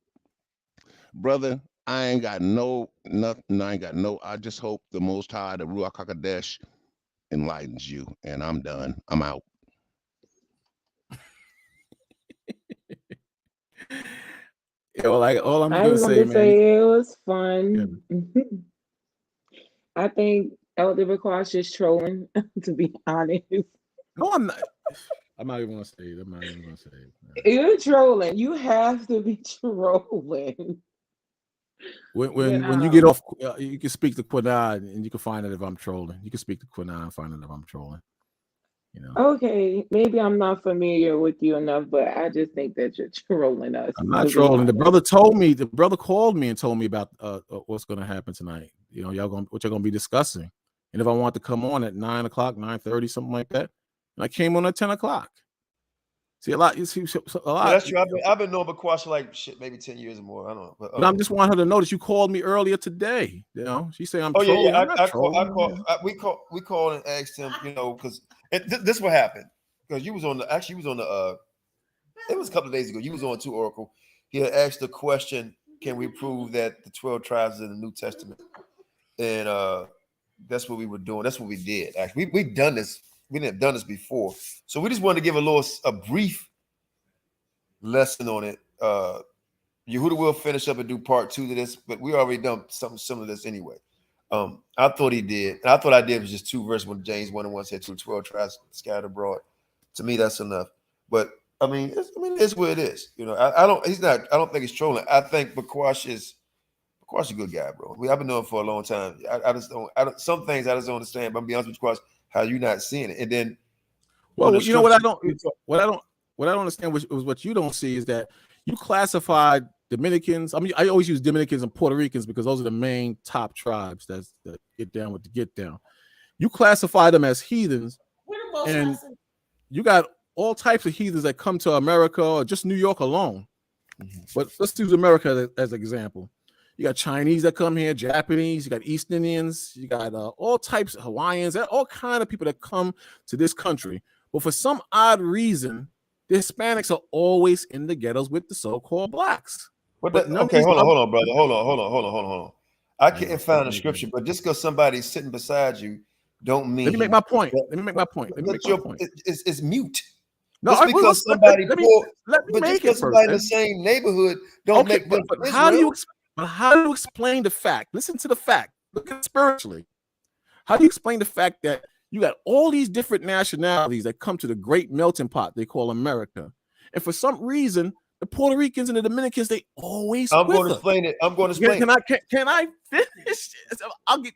brother. I ain't got nothing. I just hope the Most High, the Ruach HaKodesh, enlightens you. And I'm done. I'm out. Yeah, well, like all I'm gonna say, it was fun. Yeah. I think Elder Bakwash is trolling, to be honest. No, I'm not. I'm not even gonna say it. You're trolling. You have to be trolling. When you get off, you can speak to Qanath and you can find out if I'm trolling. You can speak to Qanath and find out if I'm trolling. You know. Okay, maybe I'm not familiar with you enough, but I just think that you're trolling us. I'm not trolling. The brother called me and told me about what's going to happen tonight. You know, what y'all gonna be discussing, and if I want to come on at 9 o'clock, 9:30, something like that, and I came on at 10 o'clock. See a lot. You see a lot. Yeah, that's true. I've been knowing Bakwash for like maybe 10 years or more. I don't know, but I'm just want her to notice you called me earlier today. You know, she said I'm trolling. Yeah. We called and asked him. You know, because this what happened. Because you was on the it was a couple of days ago. You was on too, Oracle. He had asked the question, "Can we prove that the 12 tribes in the New Testament?" And that's what we were doing. That's what we did. Actually, we've done this. We didn't have done this before, so we just wanted to give a brief lesson on it. Yehuda will finish up and do part 2 to this, but we already done something similar to this anyway. I thought he did, and I thought I did was just 2 verses when James 1:1 said 12 tribes scattered abroad. To me, that's enough. But I mean, it's what it is. You know, I don't think he's trolling. I think Bakwash is a good guy, bro. I've been knowing him for a long time. I just don't. Some things I just don't understand. But I'm be honest with you, Bakwash, how you not seeing it? And then, well, you know what I don't understand was what you don't see is that you classified Dominicans. I mean, I always use Dominicans and Puerto Ricans because those are the main top tribes that get down with the get down. You classify them as heathens, and you got all types of heathens that come to America or just New York alone. Mm-hmm. But let's use America as an example. You got Chinese that come here, Japanese, you got East Indians, you got all types of Hawaiians, all kind of people that come to this country. But for some odd reason, the Hispanics are always in the ghettos with the so-called blacks. Hold on, brother. Hold on. I can't find a scripture, but just because somebody's sitting beside you, don't mean. Let me make my point. It's mute. No, just because somebody in the same neighborhood don't make them. But how do you explain the fact? Listen to the fact. Look at it spiritually. How do you explain the fact that you got all these different nationalities that come to the great melting pot they call America, and for some reason the Puerto Ricans and the Dominicans they always. I'm going to explain it. Can I finish?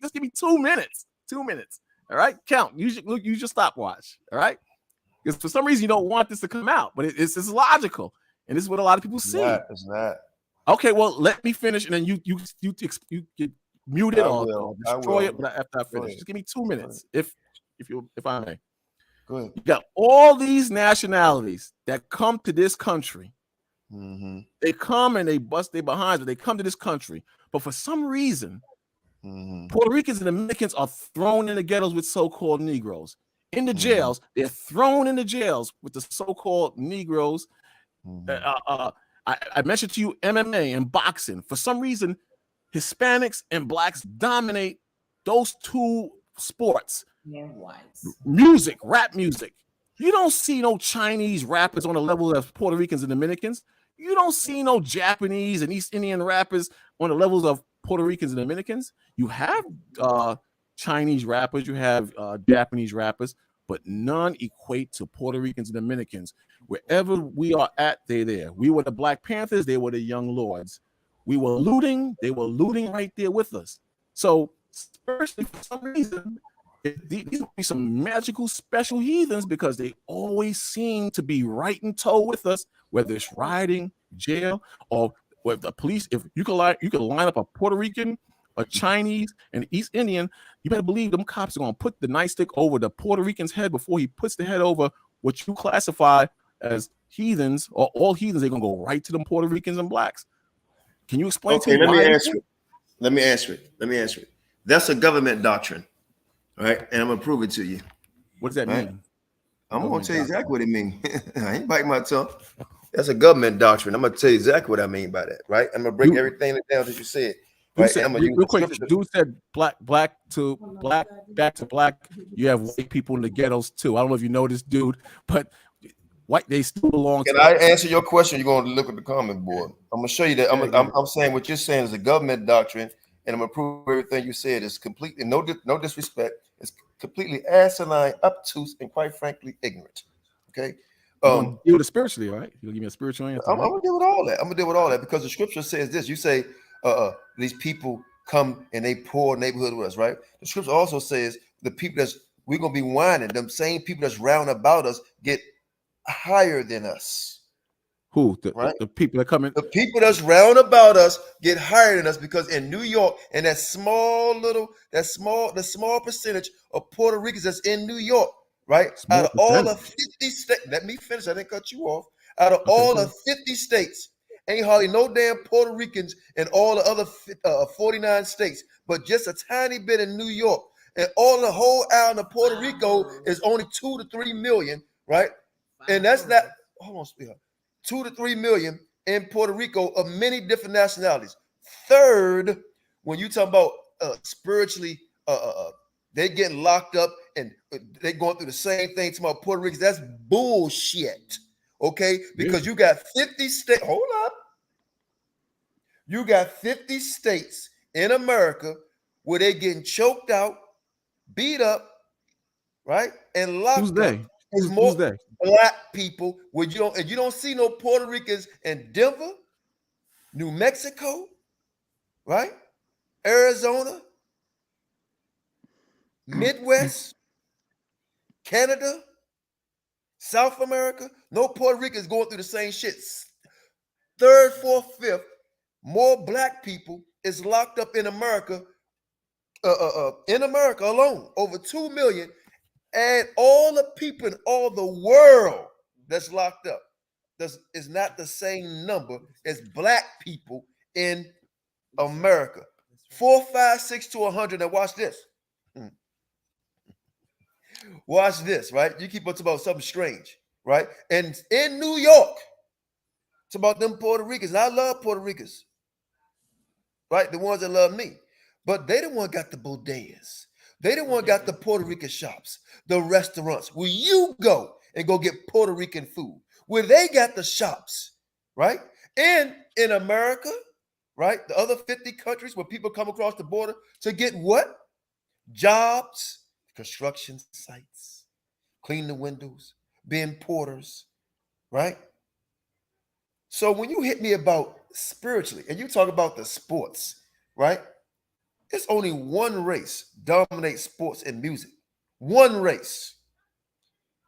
Just give me 2 minutes. 2 minutes. All right, count. Use your stopwatch. All right, because for some reason you don't want this to come out, but it's logical, and this is what a lot of people see. It's not. Okay, well, let me finish, and then you get muted or destroy it after I finish. Just give me 2 minutes, if I may. Go ahead. You got all these nationalities that come to this country, Mm-hmm. They come and they bust their behinds, but they come to this country. But for some reason, Puerto Ricans and Dominicans are thrown in the ghettos with so-called Negroes. In the jails, they're thrown in the jails with the so-called Negroes. I mentioned to you MMA and boxing. For some reason, Hispanics and blacks dominate those two sports. Music, rap music. You don't see no Chinese rappers on the level of Puerto Ricans and Dominicans. You don't see no Japanese and East Indian rappers on the levels of Puerto Ricans and Dominicans. You have Chinese rappers, you have Japanese rappers, but none equate to Puerto Ricans and Dominicans. Wherever we are at, they're there. We were the Black Panthers, they were the Young Lords. We were looting, they were looting right there with us. So, especially for some reason, these will be some magical special heathens because they always seem to be right in tow with us, whether it's riding, jail, or with the police. If you can line up a Puerto Rican, a Chinese, and East Indian, you better believe them cops are gonna put the nightstick over the Puerto Rican's head before he puts the head over what you classify as heathens or all heathens. They're gonna go right to them Puerto Ricans and blacks. Can you explain to me? Let me answer it. That's a government doctrine. All right, and I'm gonna prove it to you. What does that mean? I'm gonna tell you exactly what it means. I ain't biting my tongue. That's a government doctrine. I'm gonna tell you exactly what I mean by that. Right? I'm gonna break everything down that you said. Right? Real quick, dude said black to black, back to black. You have white people in the ghettos too. I don't know if you know this dude, but white they still belong. Can I answer your question? You're gonna look at the comment board. I'm gonna show you that. I'm saying what you're saying is a government doctrine, and I'm gonna prove everything you said is completely no disrespect. It's completely asinine, obtuse, and quite frankly, ignorant. Okay. Deal with it spiritually, all right? You'll give me a spiritual answer. I'm gonna deal with all that. I'm gonna deal with all that because the scripture says this. You say these people come in a poor neighborhood with us, right? The scripture also says the people we're gonna be whining, them same people that's round about us get higher than us. Who? Right? The people that come in. The people that's round about us get higher than us because in New York, and the small percentage of Puerto Ricans that's in New York, right? Out of all the 50 states, let me finish. I didn't cut you off. Out of all the 50 states, ain't hardly no damn Puerto Ricans in all the other 49 states, but just a tiny bit in New York. And all the whole island of Puerto Rico is only 2 to 3 million, right? And that's not, hold on, sweetheart. 2 to 3 million in Puerto Rico of many different nationalities. Third, when you talk about spiritually, they getting locked up and they going through the same thing to my Puerto Ricans. That's bullshit. Okay, because you got 50 states. Hold up, you got 50 states in America where they getting choked out, beat up, right, and locked Who's they? up. Who's they? Black people, where you don't see no Puerto Ricans in Denver, New Mexico, right? Arizona, Midwest, Canada, South America. No Puerto Ricans going through the same shit. Third, fourth, fifth, more black people is locked up in America. In America alone, over 2 million. And all the people in all the world that's locked up is not the same number as black people in America. 4, 5, 6 to 100. Now watch this. Watch this, right? You keep on talking about something strange, right? And in New York, it's about them Puerto Ricans. And I love Puerto Ricans, right? The ones that love me. But they the one got the bodegas. They the one got the Puerto Rican shops, the restaurants where you go and go get Puerto Rican food, where they got the shops, right? And in America, right? The other 50 countries where people come across the border to get what? Jobs, construction sites, clean the windows, being porters, right? So when you hit me about spiritually and you talk about the sports, right? It's only one race dominates sports and music. One race.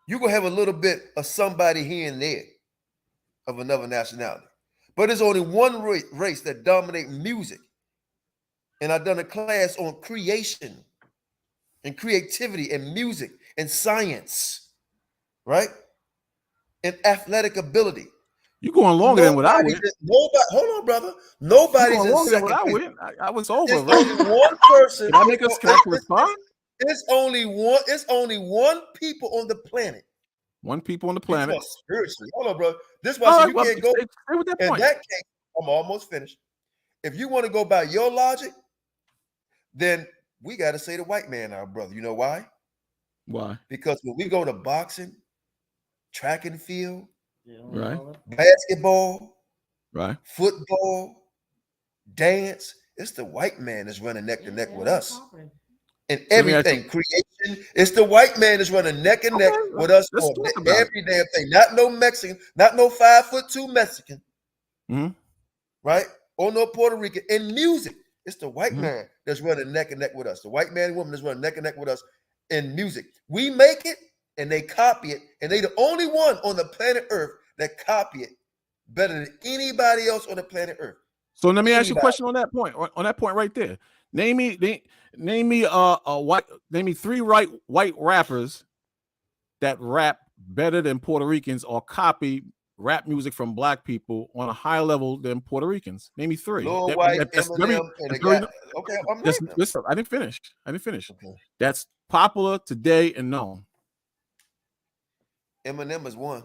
You're going to have a little bit of somebody here and there of another nationality. But there's only one race that dominates music. And I've done a class on creation and creativity and music and science, right? And athletic ability. You going longer than what I went. Nobody, hold on, brother. Nobody's in second place. I was over. It's only one person. Can I make us? Can I respond? It's only one. It's only one people on the planet. One people on the planet. Spiritually, hold on, bro. This is why you can't go. Stay with that point. In that case, I'm almost finished. If you want to go by your logic, then we got to say the white man, our brother. You know why? Why? Because when we go to boxing, track and field, right, basketball, right, football, dance, it's the white man that's running neck to neck with us. And everything, creation, it's the white man that's running neck and neck with us on every damn thing. Not no Mexican, not no 5'2" Mexican, right? Or no Puerto Rican. In music, it's the white man that's running neck and neck with us. The white man and woman that's running neck and neck with us in music. We make it and they copy it, and they the only one on the planet Earth that copy it better than anybody else on the planet Earth. So let me ask you a question on that point. On that point right there. Name me three white rappers that rap better than Puerto Ricans or copy rap music from black people on a higher level than Puerto Ricans. Name me three. Okay, listen, I didn't finish. Okay. That's popular today and known. Eminem is one.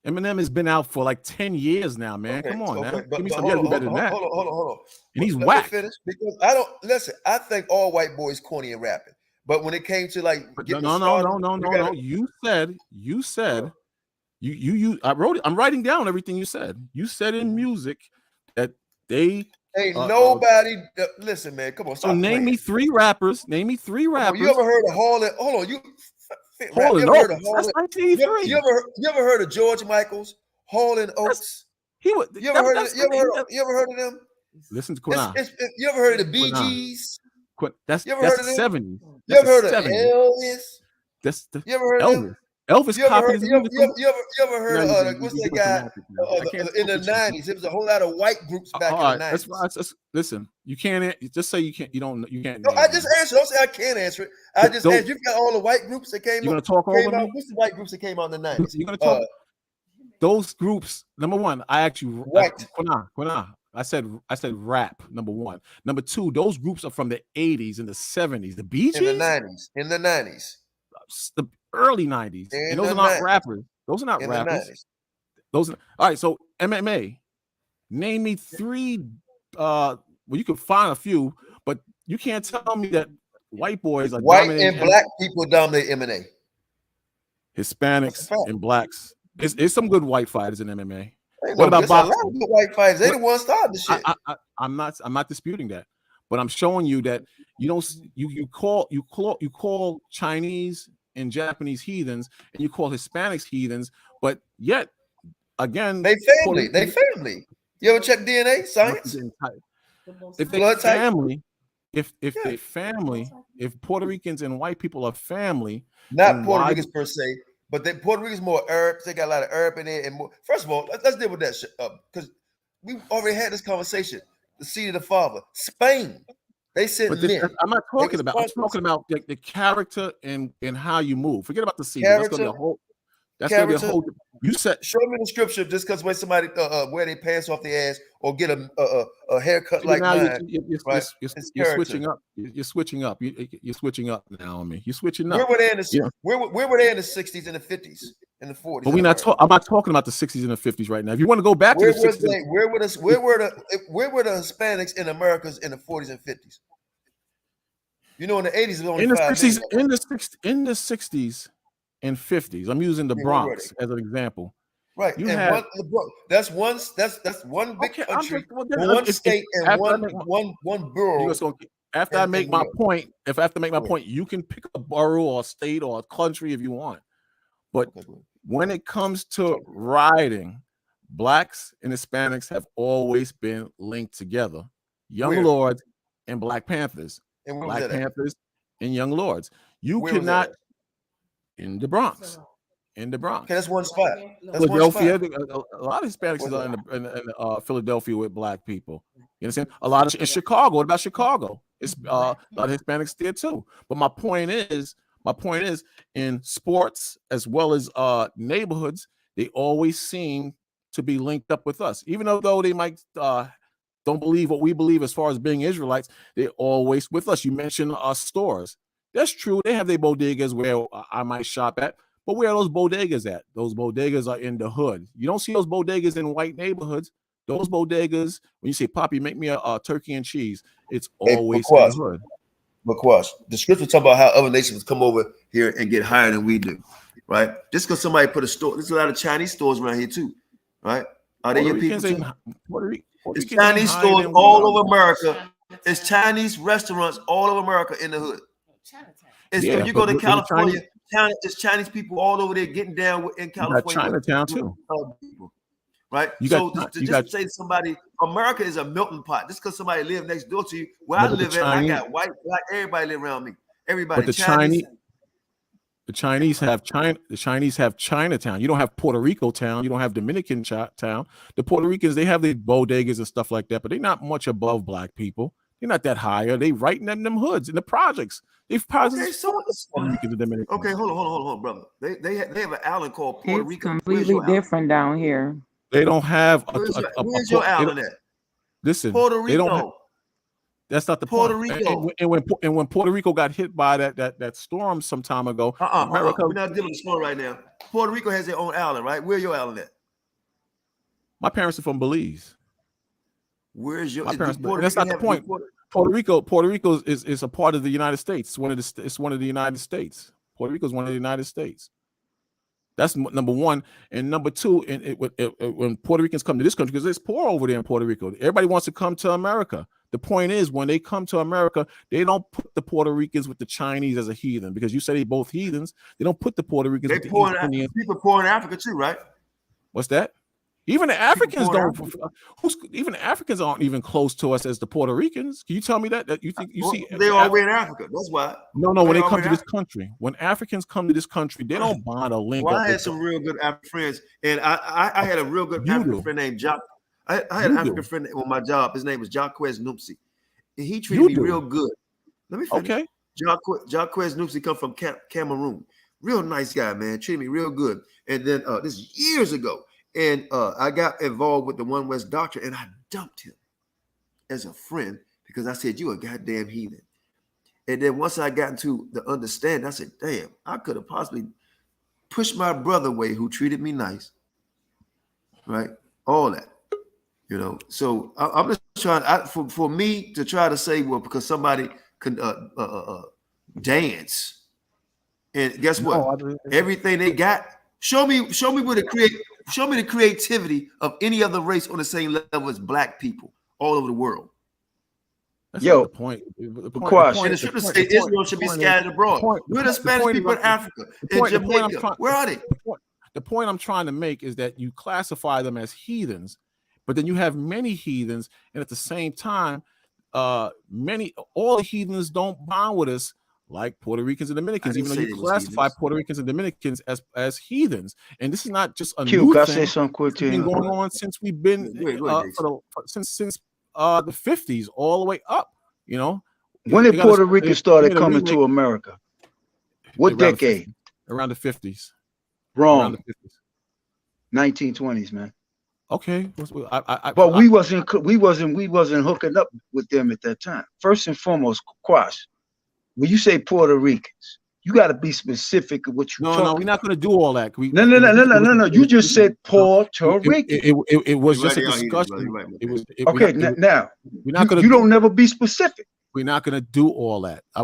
Eminem has been out for like 10 years now, man. Come on, man. Give me some better than that. Hold on. And he's whack. Because I don't listen. I think all white boys corny and rapping, but when it came to like no. You said. I wrote it. I'm writing down everything you said. You said in music that they ain't nobody. Listen, man. Come on. So name me three rappers. Name me three rappers. You ever heard of Harlan? Hold on. You ever heard of Harlan? You ever heard of George Michaels? Harlan Oates? You ever heard of them? Listen to Qanath. You ever heard of the Bee Gees? That's 70s. You ever heard of Elvis? You ever heard of Elvis? Elvis copied his music. You ever heard of what's that guy in the 90s? There was a whole lot of white groups back in the 90s. Listen, you can't just say you can't. You don't. You can't. No, I just answered. Don't say I can't answer it. I just answered. You've got all the white groups that came. You're gonna talk over me. What's the white groups that came out in the 90s? You're gonna talk. Those groups. Number one, I asked you. Qanath. I said rap. Number one. Number two, those groups are from the 80s and the 70s. The Bee Gees? In the 90s. The early 90s. And those are not rappers. Those are not rappers. All right. So MMA. Name me three. Well, you can find a few, but you can't tell me that white boys are white and black people dominate MMA. Hispanics and blacks. It's some good white fighters in MMA. What about boxing? A lot of good white fighters. They the ones starting the shit. I'm not disputing that, but I'm showing you that you call Chinese and Japanese heathens, and you call Hispanics heathens, but yet again they family. You ever check DNA science? If they family, they family, if Puerto Ricans and white people are family, not Puerto Ricans per se, but Puerto Ricans more Arabs. They got a lot of Arab in there, and more. First of all, let's deal with that shit because we already had this conversation. The seed of the father, Spain. They sent men. I'm not talking about. I'm talking about the character and how you move. Forget about the seed. That's gonna be a whole. That's gonna be a whole. You said. Show me the scripture just because when somebody wear their pants off their ass or get a haircut like mine. You're switching up. You're switching up. You're switching up now on me. You're switching up. Where were they in the Where were they in the 60s and the 50s and the 40s? But we're not. I'm not talking about the 60s and the 50s right now. If you want to go back to the 60s, where were the Hispanics in Americas in the 40s and 50s? You know, in the 80s, it was only in the 60s, in the 60s and 50s. I'm using the Bronx as an example. Right. That's one big country, one state, and one borough. After I make my point, you can pick a borough or a state or a country if you want. But when it comes to rioting, blacks and Hispanics have always been linked together. Young Lords and Black Panthers. Black Panthers and Young Lords. You cannot in the Bronx. In the Bronx. Okay, that's one spot. Philadelphia. A lot of Hispanics are in Philadelphia with black people. You understand? A lot in Chicago. What about Chicago? It's a lot of Hispanics there too. But my point is, in sports as well as neighborhoods, they always seem to be linked up with us, even though they might don't believe what we believe as far as being Israelites. They're always with us. You mentioned our stores. That's true. They have their bodegas where I might shop at, but where are those bodegas at? Those bodegas are in the hood. You don't see those bodegas in white neighborhoods. Those bodegas, when you say, Poppy, make me a turkey and cheese, it's always in the hood. McQuash, the scripture talk about how other nations come over here and get higher than we do, right? Just because somebody put a store, there's a lot of Chinese stores around here too, right? Are they your people too? It's Chinese stores all over America. It's Chinese restaurants all over America in the hood. When you go to California, there's Chinese people all over there getting down in California. Chinatown too. Right. Just say to somebody, America is a melting pot. Just because somebody live next door to you, where I live at, I got white, black, everybody live around me. Everybody. But the Chinese have China. The Chinese have Chinatown. You don't have Puerto Rico town. You don't have Dominican town. The Puerto Ricans, they have the bodegas and stuff like that, but they're not much above black people. They're not that higher. They right in them hoods in the projects. They've projects. Okay, hold on, brother. They have an island called Puerto Rico. Completely different down here. They don't have. Where's your island at? Listen, Puerto Rico. They don't have, that's not the Puerto point. Rico. And when Puerto Rico got hit by that storm some time ago, America. We're not dealing with storm right now. Puerto Rico has their own island, right? Where's your island at? My parents are from Belize. Where's your? That's not the point. Puerto Rico is a part of the United States. It's one of the United States. Puerto Rico is one of the United States. That's number one. And number two, when Puerto Ricans come to this country, because it's poor over there in Puerto Rico, everybody wants to come to America. The point is, when they come to America, they don't put the Puerto Ricans with the Chinese as a heathen, because you say they both heathens. They don't put the Puerto Ricans with the Indians. People poor in Africa too, right? What's that? Even the Africans don't. Even Africans aren't even close to us as the Puerto Ricans. Can you tell me that you think you see? They're all the way in Africa. That's why. No. When they come to this country, when Africans come to this country, they don't bond a link. Well, I had some real good African friends, and I had a real good African friend named Jock. I had an African friend on my job. His name was Jacquez Noopsy, and he treated me real good. Let me finish. Okay. Jacquez Noopsy come from Cameroon. Real nice guy, man. Treated me real good. And then this is years ago. And I got involved with the One West doctor, and I dumped him as a friend because I said, "You a goddamn heathen." And then once I got into the understanding, I said, "Damn, I could have possibly pushed my brother away who treated me nice." Right? All that, So I'm just trying for me to try to say, well, because somebody can dance, and guess what? Everything they got. Show me where show me the creativity of any other race on the same level as black people all over the world. That's not the point. The point and the scripture say Israel should be scattered abroad. Where the Spanish people in Africa, in Jamaica, where are they? The point I'm trying to make is that you classify them as heathens, but then you have many heathens, and at the same time, all the heathens don't bond with us like Puerto Ricans and Dominicans, even though you classify Puerto Ricans and Dominicans as heathens. And this is not just a new thing. It's been going on since we've been since the 50s all the way up. When did Puerto Rico started coming to America? What decade? Around the 50s. Wrong. Around the 50s. 1920s, man. Okay, but we wasn't hooking up with them at that time. First and foremost, Quash. When you say Puerto Ricans, you got to be specific of what you. No, we're not going to do all that. No. You just said Puerto Rican. It was just a discussion. Okay. Now we're not going to. You don't never be specific. We're not going to do all that. I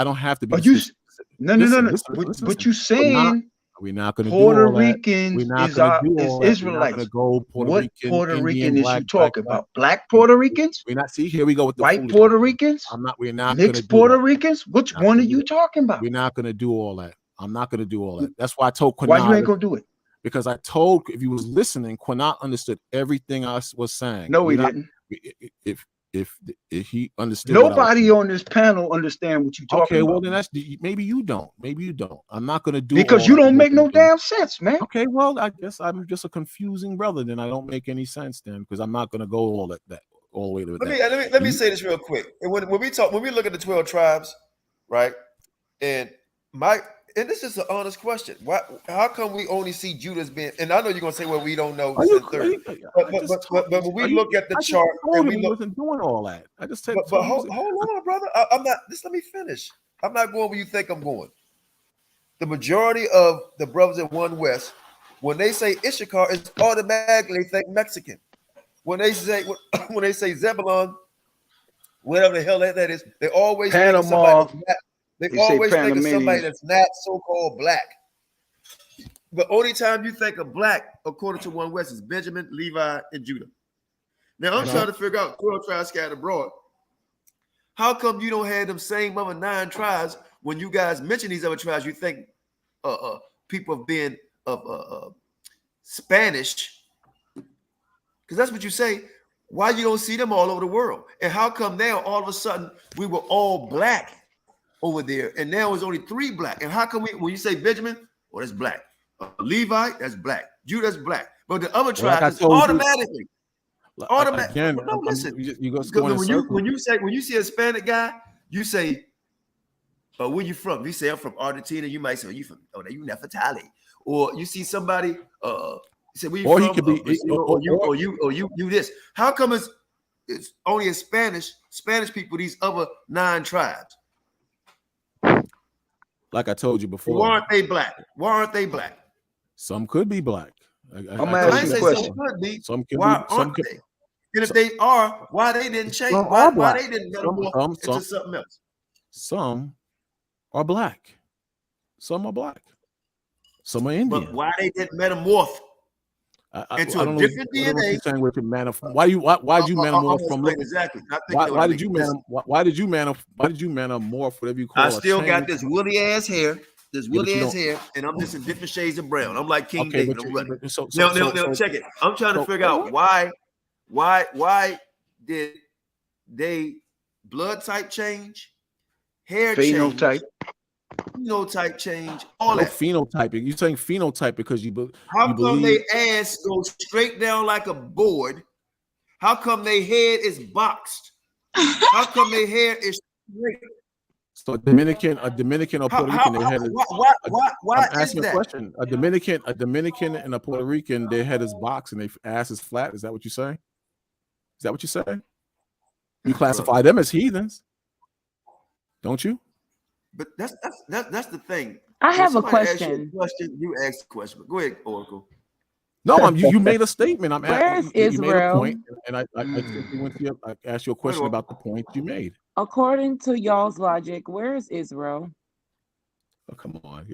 don't have to be. But you. No. But you saying. We're not going to do Puerto Ricans is Israelites. What Puerto Rican is you talking about? Black Puerto Ricans? We're not. See, here we go with the white Puerto Ricans. We're not mixed Puerto Ricans. Which one are you talking about? We're not going to do all that. I'm not going to do all that. That's why I told Qanath. Why you ain't going to do it? Because I told, if you was listening, Qanath understood everything I was saying. No, he didn't. If he understood, nobody on this panel understand what you're talking about. Well then maybe you don't. I'm not going to do because you don't make no damn sense, man. Okay, well I guess I'm just a confusing brother. Then I don't make any sense then, because I'm not going to go all the way to that. Let me say this real quick. And when we look at the 12 tribes, right? And and this is an honest question. Why? How come we only see Judah as being? And I know you're gonna say, well, we don't know. But when we look at the chart, and we wasn't doing all that. I just said. But hold on, brother. I'm not. Just let me finish. I'm not going where you think I'm going. The majority of the brothers in One West, when they say Issachar, it's automatically they think Mexican. When they say Zebulon, whatever the hell that is, they always think of somebody that's not so-called black. The only time you think of black, according to One West, is Benjamin, Levi, and Judah. Now I'm trying to figure out 12 tribes scattered abroad. How come you don't have them same other 9 tribes? When you guys mention these other tribes, you think people have been Spanish, because that's what you say. Why you don't see them all over the world? And how come now all of a sudden we were all black over there, and now it's only 3 black? And how come when you say Benjamin, well, that's black. Levi, that's black. Judah, that's black. But the other tribes automatically. Again, no, listen. You go when you see a Hispanic guy, you say, where you from? You say I'm from Argentina. You might say, you Nefertali. Or you see somebody, you say, where you from? He could be, or you this. How come it's only a Spanish people, these other 9 tribes? Like I told you before. Why aren't they black? Why aren't they black? Some could be black. I ain't say some could be. Why aren't they? And if they are, why they didn't change? Why they didn't metamorph into something else? Some are black. Some are black. Some are Indian. But why they didn't metamorph into a different DNA? Why did you metamorph from? Exactly. Why did you metamorph? Whatever you call it. I still got this woolly ass hair. And I'm just in different shades of brown. I'm like King David. I'm running. Now, check it. I'm trying to figure out why did they blood type change, hair phenotype change, all that. Phenotyping. You're saying phenotype because you believe. How come they ass goes straight down like a board? How come their head is boxed? How come their hair is straight? So a Dominican or Puerto Rican, their head is. Why I'm asking a question. A Dominican and a Puerto Rican, their head is boxed and their ass is flat. Is that what you're saying? Is that what you're saying? You classify them as heathens, don't you? But that's the thing. I have a question. You asked the question. But go ahead, Oracle. No, you made a statement. I'm asking. Where's you Israel? made a point, and I asked you a question about the point you made. According to y'all's logic, where is Israel? Oh, come on.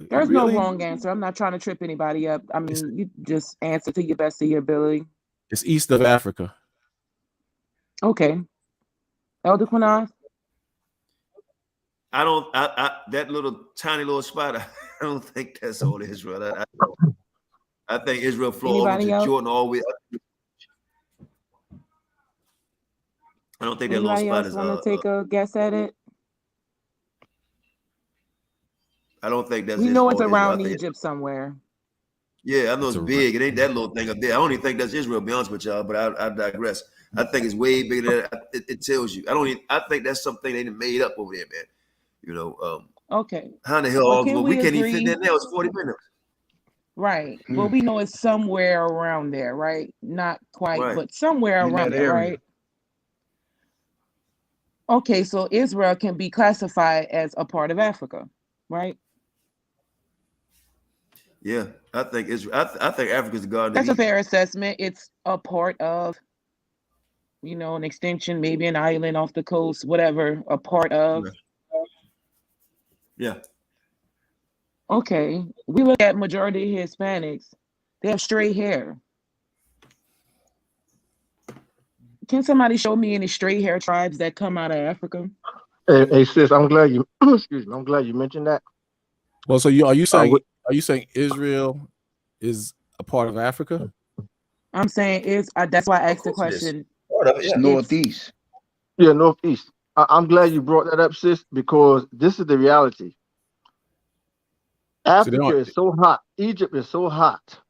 There's no wrong answer. I'm not trying to trip anybody up. I mean, you just answer to your best of your ability. It's east of Africa. Okay. Elder Qanath? That tiny little spot, I don't think that's all Israel. I think Israel flowed over to Jordan all the way up. I don't think that little spot is. Want to take a guess at it? I don't think that's. We know it's around Egypt somewhere. Yeah, I know it's big. It ain't that little thing up there. I don't even think that's Israel. To be honest with y'all, but I digress. I think it's way bigger than it tells you. I think that's something they made up over there, man. You know. Okay. How the hell we can't even fit that now? It's 40 minutes. Right. Well, we know it's somewhere around there, right? Not quite, but somewhere around there, right? Okay, so Israel can be classified as a part of Africa, right? Yeah, I think Israel. I think Africa's the garden. That's a fair assessment. It's a part of, an extension, maybe an island off the coast, whatever. A part of. Yeah. Okay, we look at majority of Hispanics. They have straight hair. Can somebody show me any straight hair tribes that come out of Africa? Hey sis, I'm glad you excuse me. I'm glad you mentioned that. Well, so are you saying Israel is a part of Africa? I'm saying that's why I asked the question. It's northeast. Yeah, northeast. I'm glad you brought that up, sis, because this is the reality. Africa is so hot. Egypt is so hot.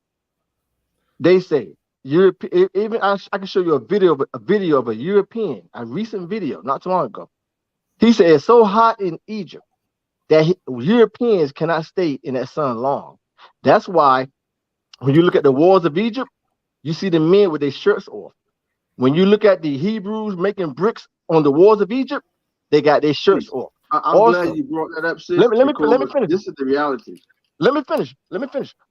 They say Europe. Even I can show you a video of a European, a recent video, not too long ago. He said it's so hot in Egypt that Europeans cannot stay in that sun long. That's why when you look at the wars of Egypt, you see the men with their shirts off. When you look at the Hebrews making bricks on the walls of Egypt, they got their shirts off. I'm glad you brought that up, sis. Let me finish. This is the reality. Let me finish.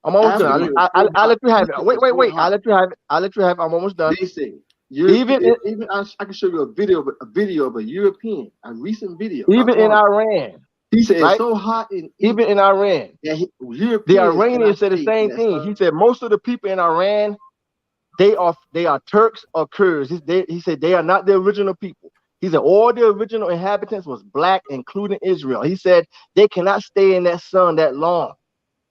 I'm almost done. I'll let you have it. Wait. I'll let you have it. I'm almost done. They say I can show you a video of a European, a recent video. Even in Iran. He said right? It's so hot even in Iran. The Iranians said the same thing. He said most of the people in Iran, they are Turks or Kurds. He said they are not the original people. He said all the original inhabitants was black, including Israel. He said they cannot stay in that sun that long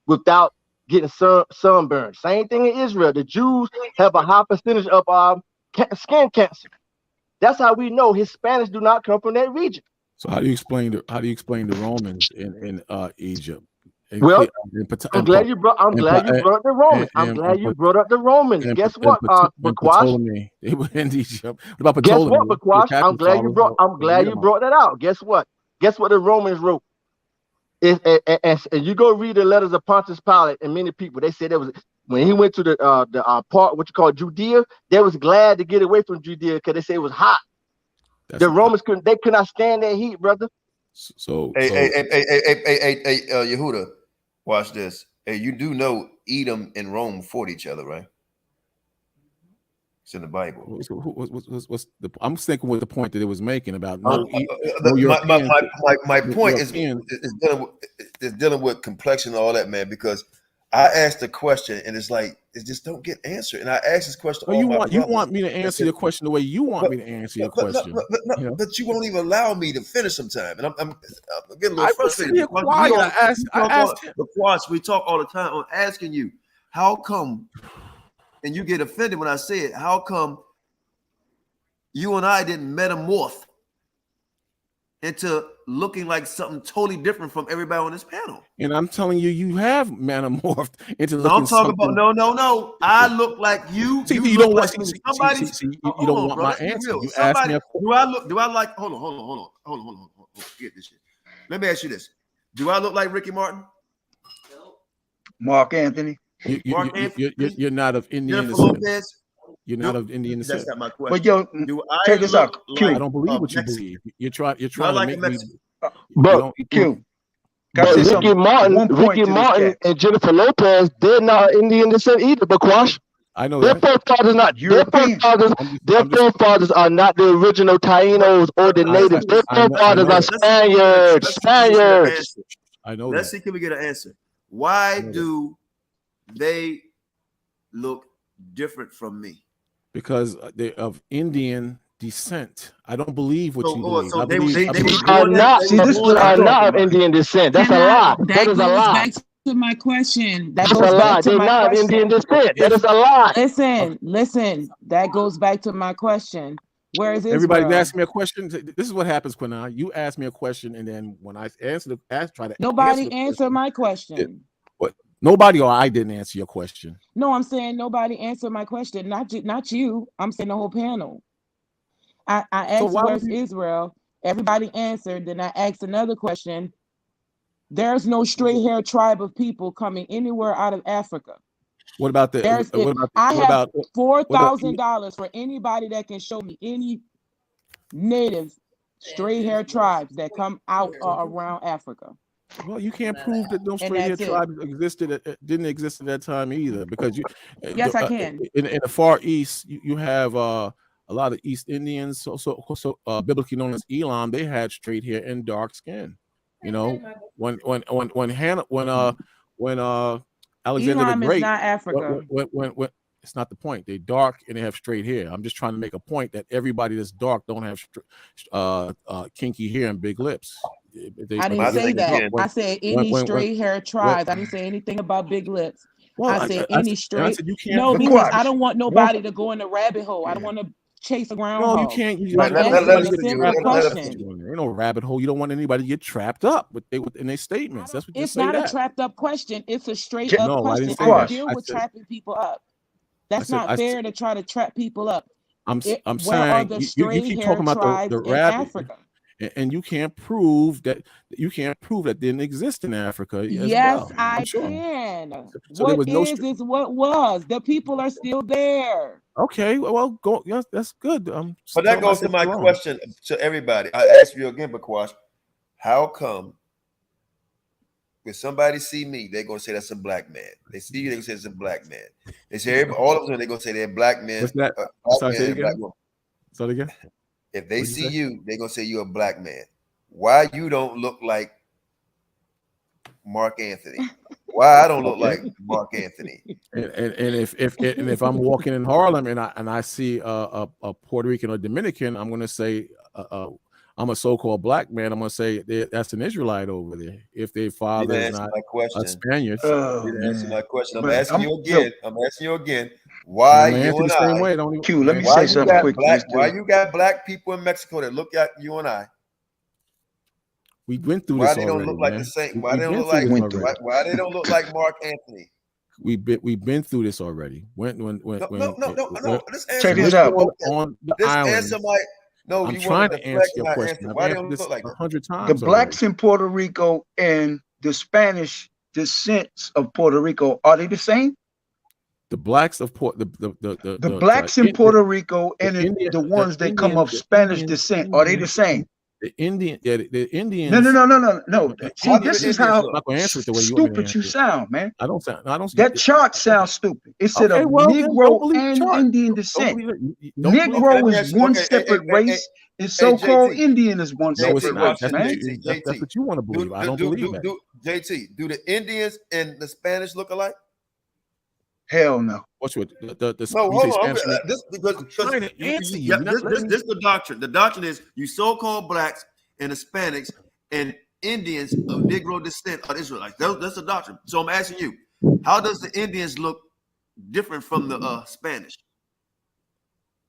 without getting sunburned. Same thing in Israel. The Jews have a high percentage of skin cancer. That's how we know Hispanics do not come from that region. So how do you explain the Romans in Egypt? Well, I'm glad you brought up the Romans. Guess what, Bakwash? They were in Egypt. What about Guess what, Bakwash? I'm glad you brought that out. Guess what? Guess what the Romans wrote? And you go read the letters of Pontius Pilate and many people. They said there was when he went to the part what you call Judea. They was glad to get away from Judea because they said it was hot. The Romans could not stand that heat, brother. Yehuda, watch this. Hey, you do know Edom and Rome fought each other, right? It's in the Bible. I'm thinking what the point that it was making about my point is dealing with complexion and all that, man, because I asked the question and it's like it just don't get answered. And I asked this question. Well, you want me to answer your question the way you want me to answer your question. But you won't even allow me to finish sometime. And I'm getting a little frustrated. We talk all the time. I'm asking you, how come, and you get offended when I say it, how come you and I didn't metamorph into looking like something totally different from everybody on this panel? And I'm telling you, you have metamorphed into looking. I'm talking about no. I look like you. See, you don't want somebody. You don't want my answer. You ask me. Do I like? Hold on. Get this shit. Let me ask you this: do I look like Ricky Martin? Mark Anthony. You're not of Indian descent. You're not of Indian descent. That's not my question. But yo, check this out. I don't believe what you believe. You're trying to make me. But Ricky Martin and Jennifer Lopez, they're not Indian descent either, Bakwash. I know their forefathers not European. Their forefathers are not the original Tainos or the natives. Their forefathers are Spaniards. I know. Let's see, can we get an answer? Why do they look different from me? Because they're of Indian descent. I don't believe what you believe. So they are not of Indian descent. That's a lie. That is a lie. Back to my question. That's a lie. They're not Indian descent. That is a lie. Listen. That goes back to my question. Where is Israel? Everybody's asking me a question. This is what happens, Qanath. You ask me a question, and then when I nobody answer my question. What? Nobody, or I didn't answer your question. No, I'm saying nobody answered my question. Not you. I'm saying the whole panel. I asked where's Israel. Everybody answered. Then I asked another question. There's no straight-haired tribe of people coming anywhere out of Africa. What about the? I have $4,000 for anybody that can show me any native straight-haired tribes that come out around Africa. Well, you can't prove that no straight-haired tribes didn't exist at that time either, because you. Yes, I can. In the Far East, you have a lot of East Indians, so biblically known as Elam. They had straight hair and dark skin. You know, when Alexander Elam the Great, is not Africa. When it's not the point. They're dark and they have straight hair. I'm just trying to make a point that everybody that's dark don't have kinky hair and big lips. I didn't say that. I said any straight hair tribes. I didn't say anything about big lips. Well, I said any straight. No, because I don't want nobody to go in the rabbit hole. I don't want to chase a groundhog. No, you can't. Ain't no rabbit hole. You don't want anybody to get trapped up in their statements. That's what. It's not a trapped up question. It's a straight up question. I deal with trapping people up. That's not fair to try to trap people up. I'm saying you keep talking about the rabbit. and you can't prove that didn't exist in Africa as yes, well. I Sure. can. So there was no is what was. The people are still there. Okay, well, go. Yes, that's good. But that goes to my question to everybody. I ask you again, Bakwash, how come when somebody see me, they're gonna say that's a black man? They see you, they're gonna say it's a black man. They say all of them, they're gonna say they're black men. What's that? Say it again. If they see you, they're gonna say you're a black man. Why you don't look like Mark Anthony? Why I don't look like Mark Anthony? And if I'm walking in Harlem and I see a Puerto Rican or Dominican, I'm gonna say I'm a so-called black man. I'm gonna say that's an Israelite over there. If their father is not a Spaniard. Answer my question. I'm asking you again. Why you and I? Q, let me say something quick. Why you got black people in Mexico that look at you and I? We went through this already. Why they don't look like the same? Why they don't look like? Why they don't look like Mark Anthony? We've been through this already. No. Check this out. On the this island. answer might. No, I'm you trying want to answer your question. Why I've they don't answered look like 100 times. The blacks in Puerto Rico and the Spanish descents of Puerto Rico, are they the same? The blacks of the blacks in Puerto Rico and the ones that come of Spanish descent, are they the same? The Indians. No. See, this is how stupid you sound, man. I don't sound. That chart sounds stupid. It said Negro and Indian descent. Negro is one separate race, and so-called Indian is one separate race, man. That's what you want to believe. I don't believe that. JT, do the Indians and the Spanish look alike? Hell no. What's with the no, hold on. This is the doctrine. The doctrine is you so-called blacks and Hispanics and Indians of Negro descent are Israelites. That's the doctrine. So I'm asking you, how does the Indians look different from the Spanish?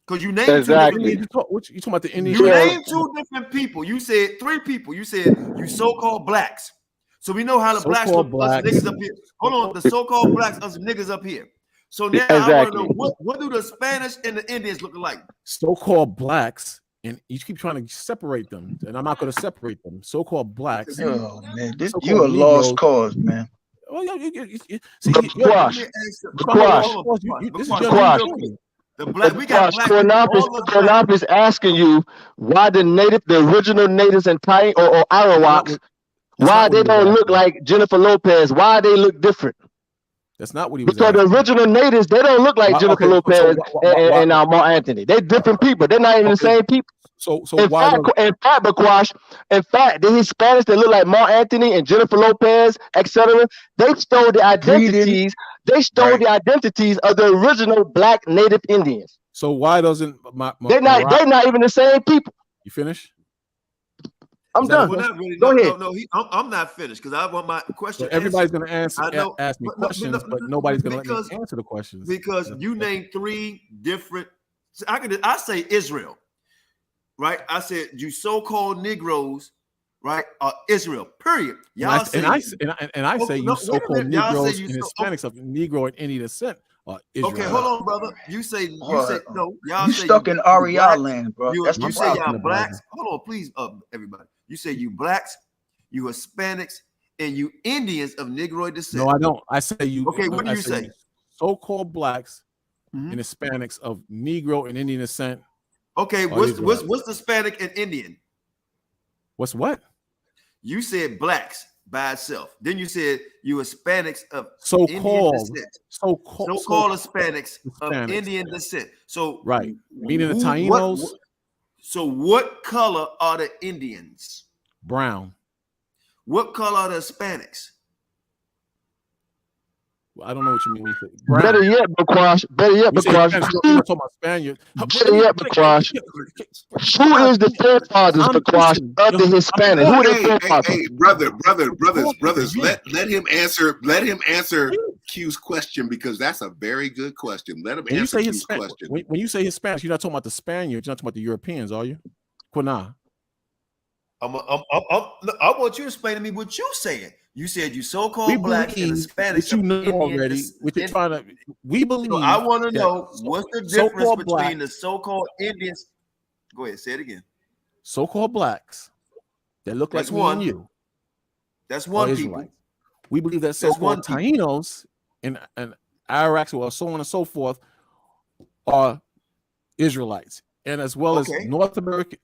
Because you named exactly. You talking about the Indians? You named two different people. You said three people. You said you so-called blacks. So we know how the blacks look, us niggas up here. Hold on, the so-called blacks, us niggas up here. So now I want to know what do the Spanish and the Indians look like? So-called blacks, and you keep trying to separate them, and I'm not going to separate them. So-called blacks. Oh man, you're a lost cause, man. Oh yeah, Qanath is asking you why the original natives and Thai or Arawaks. Why they don't look like Jennifer Lopez? Why they look different? That's not what he was asking. Because the original natives, they don't look like Jennifer Lopez and Mark Anthony. They're different people. They're not even the same people. So in fact, Bakwash, the Hispanics that look like Mark Anthony and Jennifer Lopez, etc., they stole the identities. They stole the identities of the original black native Indians. So why doesn't they're not even the same people? You finish? I'm done. Go ahead. No, I'm not finished because I want my question. So everybody's going to ask me questions, but nobody's going to let me answer the questions. Because you named three different. I say Israel, right? I said you so-called Negroes, right? Israel. Period. Y'all say, I say you so-called Negroes and Hispanics of Negro and Indian descent. Okay, hold on, brother. You say no. Y'all you stuck in AREA land, bro. You say y'all blacks. Hold on, please, everybody. You say you blacks, you Hispanics, and you Indians of Negroid descent. No, I don't. I say you. Okay, what do you say? So-called blacks and Hispanics of Negro and Indian descent. Okay, what's the Hispanic and Indian? What's what? You said blacks by itself. Then you said you Hispanics of so-called Hispanics of Indian descent. So right, meaning the Tainos. So what color are the Indians? Brown. What color are the Hispanics? Well, I don't know what you mean. Better yet, Bakwash. Better yet, Bakwash. Talking about Spaniard. Better yet, Bakwash. Who is the forefathers, Bakwash, of the Hispanic? Who are the forefathers? Hey, brothers. Let him answer. Let him answer Q's question because that's a very good question. Let him answer Q's question. When you say Hispanics, you're not talking about the Spaniards. You're not talking about the Europeans, are you? Qanath. I want you to explain to me what you're saying. You said you so-called black and Hispanic. You know already. We believe. So I want to know what's the difference between the so-called Indians. Go ahead, say it again. So-called blacks that look like That's me one. and you. That's one are people. Israelites. We believe that so-called Tainos and Iraqis, or so on and so forth, are Israelites, and as well as North American.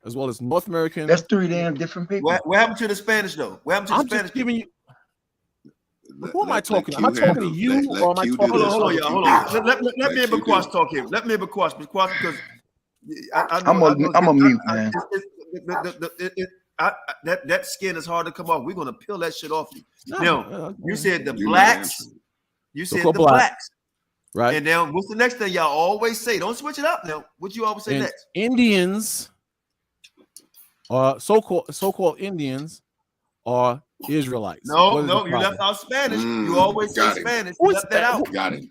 That's 3 damn different people. What happened to the Spanish though? What happened to the Spanish? Giving you. Who am I talking? Am I talking to you or am I talking to? Hold on, y'all. Hold on. Let me and Bakwash talk here. Let me and Bakwash because I'm a mute, man. That skin is hard to come off. We're gonna peel that shit off you. Now, you said the blacks. You said the blacks. Right. And now what's the next thing y'all always say? Don't switch it up now. What you always say next? Indians are so-called Indians are Israelites. No, you left out Spanish. You always say Spanish. You left that out. Got it.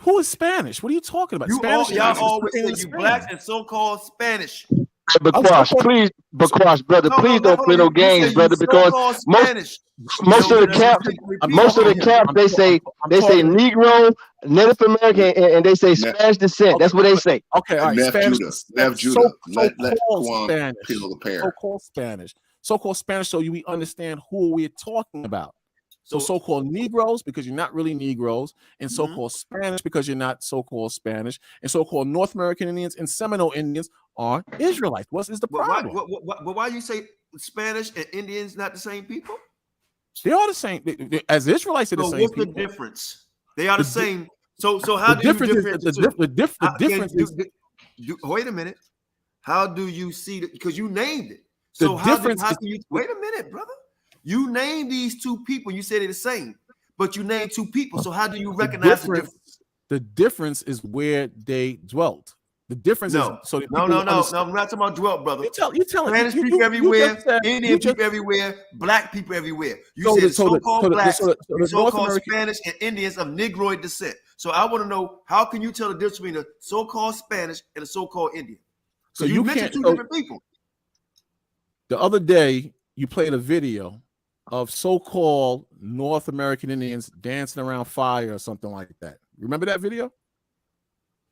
Who is Spanish? What are you talking about? Y'all always say you blacks and so-called Spanish. Bakwash, please, Bakwash, brother, please don't play no games, brother, because most of the camps they say Negro, Native American, and they say Spanish descent. That's what they say. Okay, all right. Spanish. So-called Spanish, so we understand who we're talking about. So-called Negroes, because you're not really Negroes, and so-called Spanish, because you're not so-called Spanish, and so-called North American Indians and Seminole Indians are Israelites. What is the problem? But why you say Spanish and Indians not the same people? They are the same. As Israelites, they're the same people. What's the difference? They are the same. So how do you differentiate the difference is? Wait a minute. How do you see that? Because you named it. So how do you? Wait a minute, brother. You named these two people. You said they're the same, but you named two people. So how do you recognize the difference? The difference is where they dwelt. The difference is no. I'm not talking about dwelt, brother. You tell Spanish people everywhere, Indian people everywhere, black people everywhere. You said so-called blacks, so-called Spanish and Indians of Negroid descent. So I want to know, how can you tell the difference between a so-called Spanish and a so-called Indian? So you mentioned two different people. The other day, you played a video of so-called North American Indians dancing around fire or something like that. Remember that video?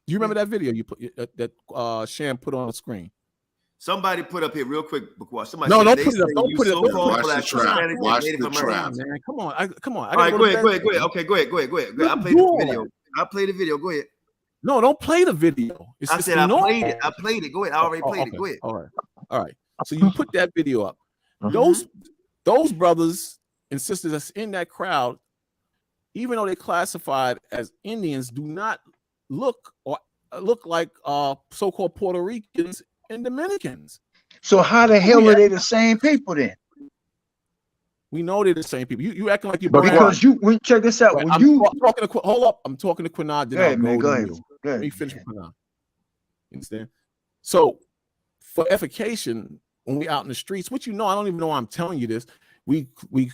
Do you remember that video you put that Sham put on the screen? Somebody put up here real quick, Bakwash. Somebody don't put it up. Don't put it up. Watch the trap. Man, come on. All right, go ahead. Okay, go ahead. I played the video. Go ahead. No, don't play the video. I said I played it. Go ahead. I already played it. Go ahead. All right. So you put that video up. Those brothers and sisters that's in that crowd, even though they classified as Indians, do not look like so-called Puerto Ricans and Dominicans. So how the hell are they the same people then? We know they're the same people. You acting like you. But because check this out. Wait, hold up. I'm talking to Qanath. Go ahead. Let me finish with Qanath. You understand? So for edification, when we out in the streets, which I don't even know why I'm telling you this. We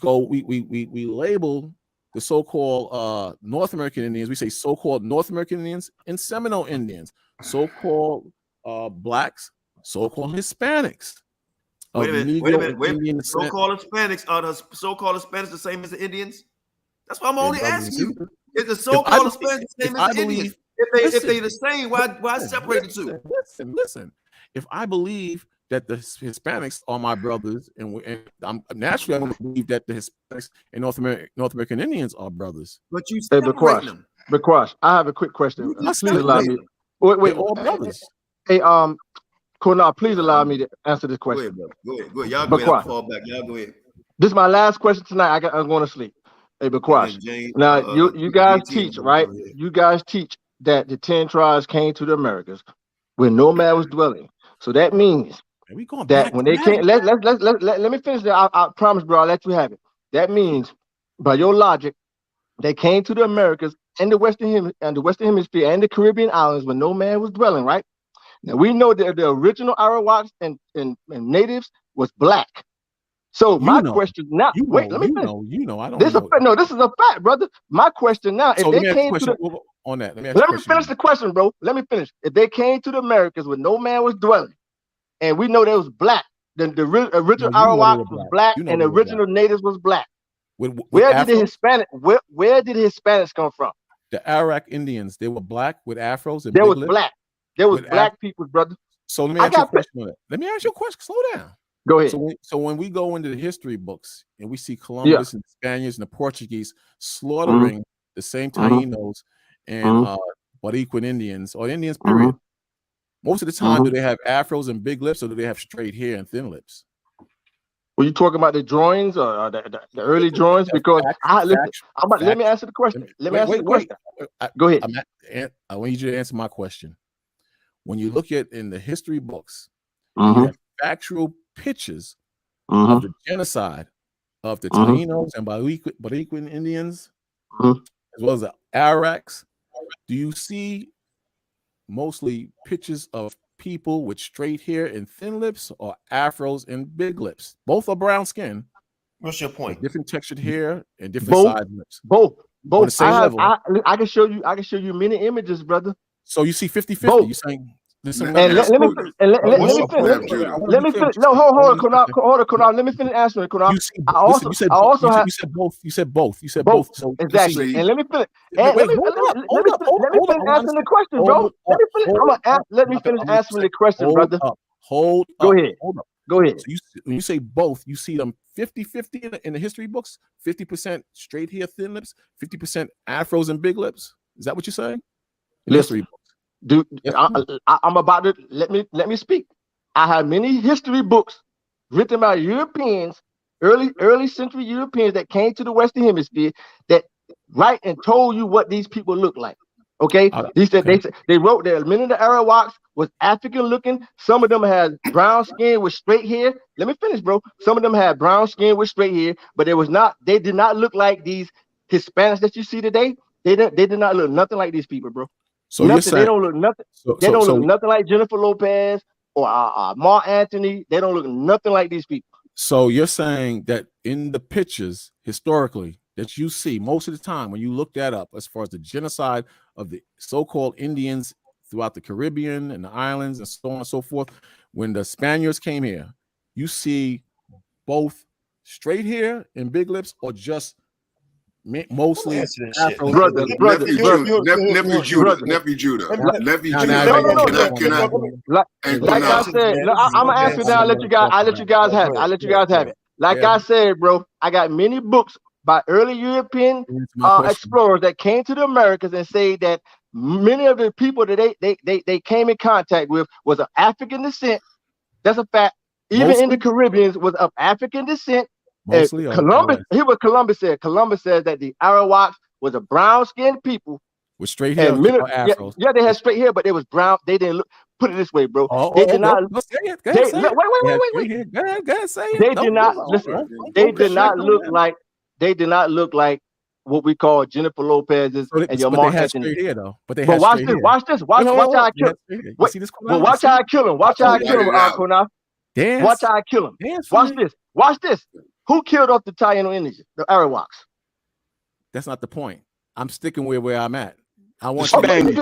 label the so-called North American Indians. We say so-called North American Indians and Seminole Indians, so-called blacks, so-called Hispanics. Wait a minute. So-called Hispanics are the so-called Hispanics the same as the Indians? That's why I'm only asking you. Is the so-called Hispanics the same as the Indians? If they the same, why separate the two? Listen. If I believe that the Hispanics are my brothers, and I'm naturally I'm going to believe that the Hispanics and North American Indians are brothers. But you separate them. Bakwash, I have a quick question. Please allow me. Wait, all brothers. Hey, Qanath, please allow me to answer this question. Go ahead. Y'all go ahead. I'll fall back. Y'all go ahead. This is my last question tonight. I'm going to sleep. Hey, Bakwash. Now you guys teach, right? You guys teach that the 10 tribes came to the Americas where no man was dwelling. So that means that when they came, let me finish that. I promise, bro, I'll let you have it. That means, by your logic, they came to the Americas and the Western Hemisphere and the Caribbean islands where no man was dwelling, right? Now we know that the original Arawaks and natives was black. So my question now, let me finish. I don't know. This is a fact, brother. My question now, if they came to on that, let me finish the question, bro. Let me finish. If they came to the Americas where no man was dwelling, and we know they was black, then the original Arawaks was black, and the original natives was black. Where did the Hispanics come from? The Arawak Indians, they were black with afros. And they was black. There was black people, brother. So let me ask you a question on that. Let me ask you a question. Slow down. Go ahead. So when we go into the history books and we see Columbus and the Spaniards and the Portuguese slaughtering the same Tainos and Boricuan Indians or Indians, period. Most of the time, do they have afros and big lips, or do they have straight hair and thin lips? Were you talking about the drawings or the early drawings? Because let me answer the question. Let me answer the question. Go ahead. I want you to answer my question. When you look at in the history books, you have factual pictures of the genocide of the Tainos and Boricuan Indians, as well as the Araks. Do you see mostly pictures of people with straight hair and thin lips, or afros and big lips? Both are brown skin. What's your point? Different textured hair and different size lips. Both. On the same level. I can show you many images, brother. So you see 50-50. You're saying this. Let me finish. No, hold on, Qanath. Let me finish answering, Qanath. You said both. You said both. So exactly. And let me finish. Let me finish answering the question, bro. Let me finish answering the question, brother. Go ahead. Go ahead. So when you say both, you see them 50-50 in the history books. 50% straight hair, thin lips. 50% afros and big lips. Is that what you're saying? Listen. Dude, I'm about to let me speak. I have many history books written by Europeans, early century Europeans that came to the Western Hemisphere that write and told you what these people look like. Okay, they wrote that many of the Arawaks was African looking. Some of them had brown skin with straight hair. Let me finish, bro. Some of them had brown skin with straight hair, but they did not look like these Hispanics that you see today. They did not look nothing like these people, bro. So they don't look nothing. They don't look nothing like Jennifer Lopez or Mark Anthony. They don't look nothing like these people. So you're saying that in the pictures historically that you see most of the time when you look that up, as far as the genocide of the so-called Indians throughout the Caribbean and the islands and so on and so forth, when the Spaniards came here, you see both straight hair and big lips, or just mostly nephew Judah. Like I said, I'm gonna ask you now. I'll let you guys have it. Like I said, bro, I got many books by early European explorers that came to the Americas and say that many of the people that they came in contact with was of African descent. That's a fact. Even in the Caribbean was of African descent. Columbus, here's what Columbus said. Columbus said that the Arawaks was a brown-skinned people with straight hair. Yeah, they had straight hair, but it was brown. They didn't look. Put it this way, bro. They did not. Wait. Go ahead, say it. They did not listen. They did not look like. They did not look like what we call Jennifer Lopez's and your Mark Anthony. But watch this. Watch how I kill him. Watch how I kill him. Watch how I kill him, Qanath. Watch how I kill him. Watch this. Who killed off the Taino Indians, the Arawaks? That's not the point. I'm sticking where I'm at. I want you and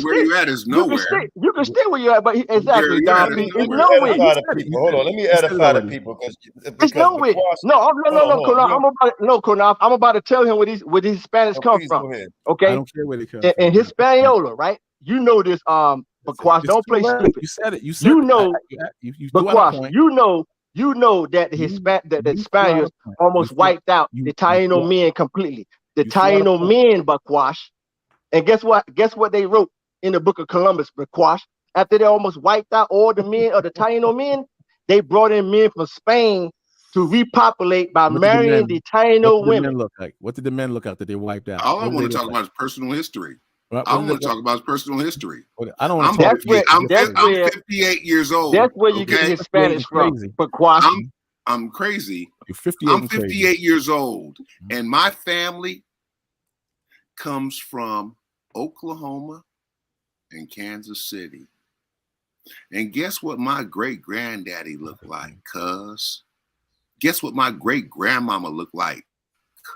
where you at is nowhere. You can stay where you're at, but exactly, it's nowhere. Hold on, let me edify the people because it's nowhere. Qanath. I'm about to tell him where these Hispanics come from. Okay, I don't care where they come in Hispaniola, right? You know this. Bakwash, don't play stupid. You said it. Bakwash, you know that the Spaniards almost wiped out the Taino men completely. The Taino men, Bakwash. And guess what? Guess what they wrote in the book of Columbus, Bakwash? After they almost wiped out all the men of the Taino men, they brought in men from Spain to repopulate by marrying the Taino women. What did the men look like that they wiped out? All I want to talk about is personal history. I want to talk about his personal history. I don't want to I'm 58 years old. That's where you get his Spanish from. Bakwash. I'm crazy. You're 58. I'm 58 years old, and my family comes from Oklahoma and Kansas City. And guess what my great granddaddy looked like, cuz? Guess what my great grandmama looked like,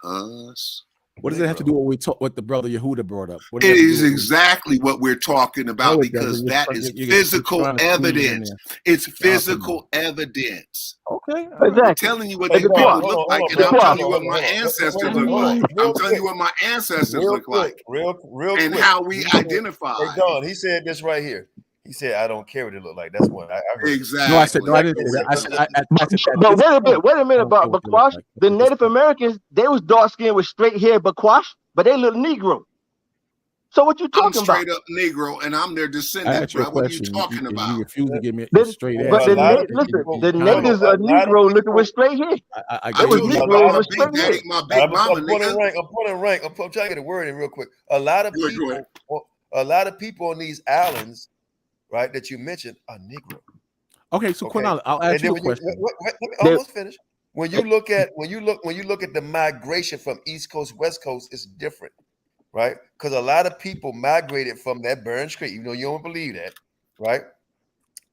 cuz? What does it have to do with what the brother Yehuda brought up? It is exactly what we're talking about, because that is physical evidence. It's physical evidence. Okay. Exactly. I'm telling you what these people look like, and I'm telling you what my ancestors look like. I'm telling you what my ancestors look like. Real and quick. How we identify. Hey, Don, he said this right here. He said, "I don't care what it look like." That's what I heard. Exactly. No, I said no. I didn't say that. I said but wait a minute, Bakwash. The Native Americans, they was dark skinned with straight hair, Bakwash, but they look Negro. So what you talking about? I'm straight up Negro, and I'm their descendant, bro. What are you talking about? You refuse to give me a straight answer. But the natives are Negro looking with straight hair. I was Negro with straight hair. My big mama, I'm trying to get a word in real quick. A lot of people on these islands, right, that you mentioned are Negro. Okay, so Qanath, I'll ask you a question. Let me almost finish. When you look at the migration from East Coast, West Coast, it's different. Right, because a lot of people migrated from that Burns Creek, even though you don't believe that, right,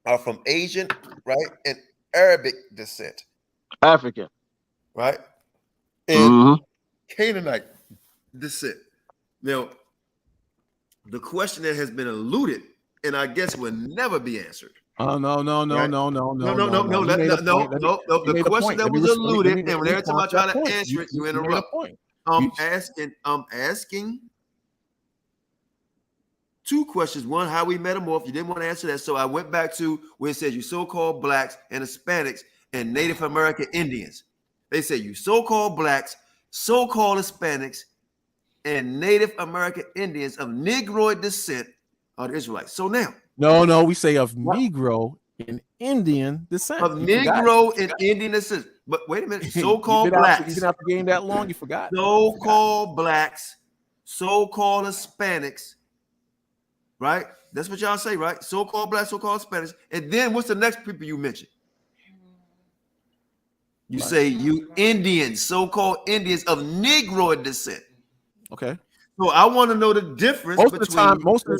are from Asian, right, and Arabic descent, African, right, and Canaanite descent. Now, the question that has been eluded, and I guess will never be answered. Oh no. The question that was eluded, and every time I try to answer it, you interrupt. I'm asking two questions. One, how we metamorph. You didn't want to answer that, so I went back to where it says you so-called blacks and Hispanics and Native American Indians. They say you so-called blacks, so-called Hispanics, and Native American Indians of Negroid descent are the Israelites. So now, no, we say of Negro and Indian descent. Of Negro and Indian descent. But wait a minute, so-called blacks. You've been out the game that long, you forgot. So-called blacks, so-called Hispanics, right? That's what y'all say, right? So-called blacks, so-called Hispanics. And then what's the next people you mention? You say you Indians, so-called Indians of Negroid descent. Okay. So I want to know the difference most of the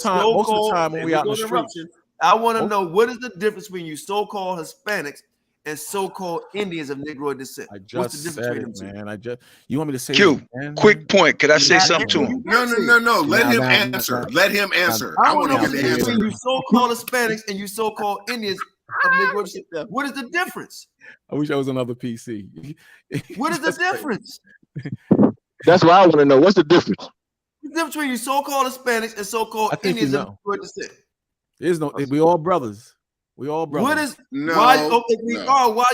time when we out in the streets. I want to know what is the difference between you so-called Hispanics and so-called Indians of Negroid descent. What's the difference between them, man? You want me to say Q? Quick point. Could I say something to him? No. Let him answer. Let him answer. I want to get the answer. You so-called Hispanics and you so-called Indians of Negroid descent. What is the difference? I wish I was another PC. What is the difference? That's what I want to know. What's the difference? The difference between you so-called Hispanics and so-called Indians of Negroid descent. There's no. We all brothers. We all brothers. What is why? Okay, we are. Why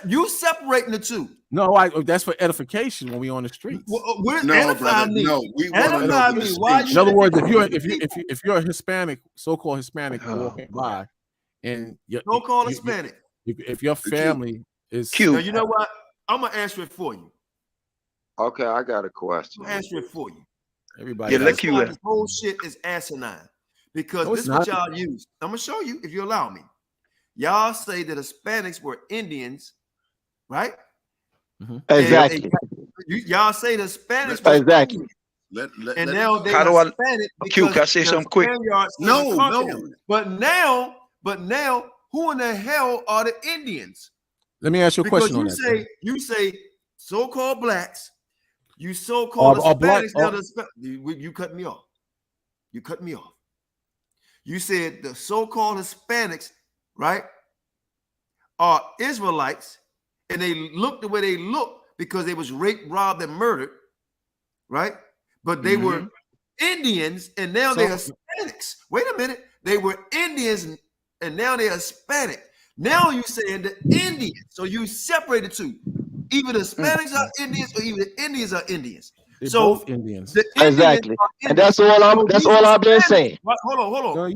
you separating the two? No, that's for edification when we on the streets. What does edify mean? No, edify mean. Why? In other words, if you're a Hispanic, so-called Hispanic walking by, and so-called Hispanic, if your family is Q, now you know what? I'm gonna answer it for you. Okay, I got a question. I'll answer it for you. Everybody, this whole shit is asinine because this is what y'all use. I'm gonna show you if you allow me. Y'all say that Hispanics were Indians, right? Mm-hmm. Exactly. Y'all say the Hispanics were exactly. And now they are Hispanic. Q, can I say something quick? No. But now, who in the hell are the Indians? Let me ask you a question on that. You say so-called blacks, you so-called Hispanics. You cut me off. You cut me off. You said the so-called Hispanics, right, are Israelites, and they look the way they look because they was raped, robbed, and murdered, right? But they were Indians, and now they're Hispanics. Wait a minute. They were Indians, and now they're Hispanic. Now you're saying the Indians. So you separate the two. Either the Hispanics are Indians, or either the Indians are Indians. They're both Indians. Exactly. And that's all I've been saying. Hold on. No,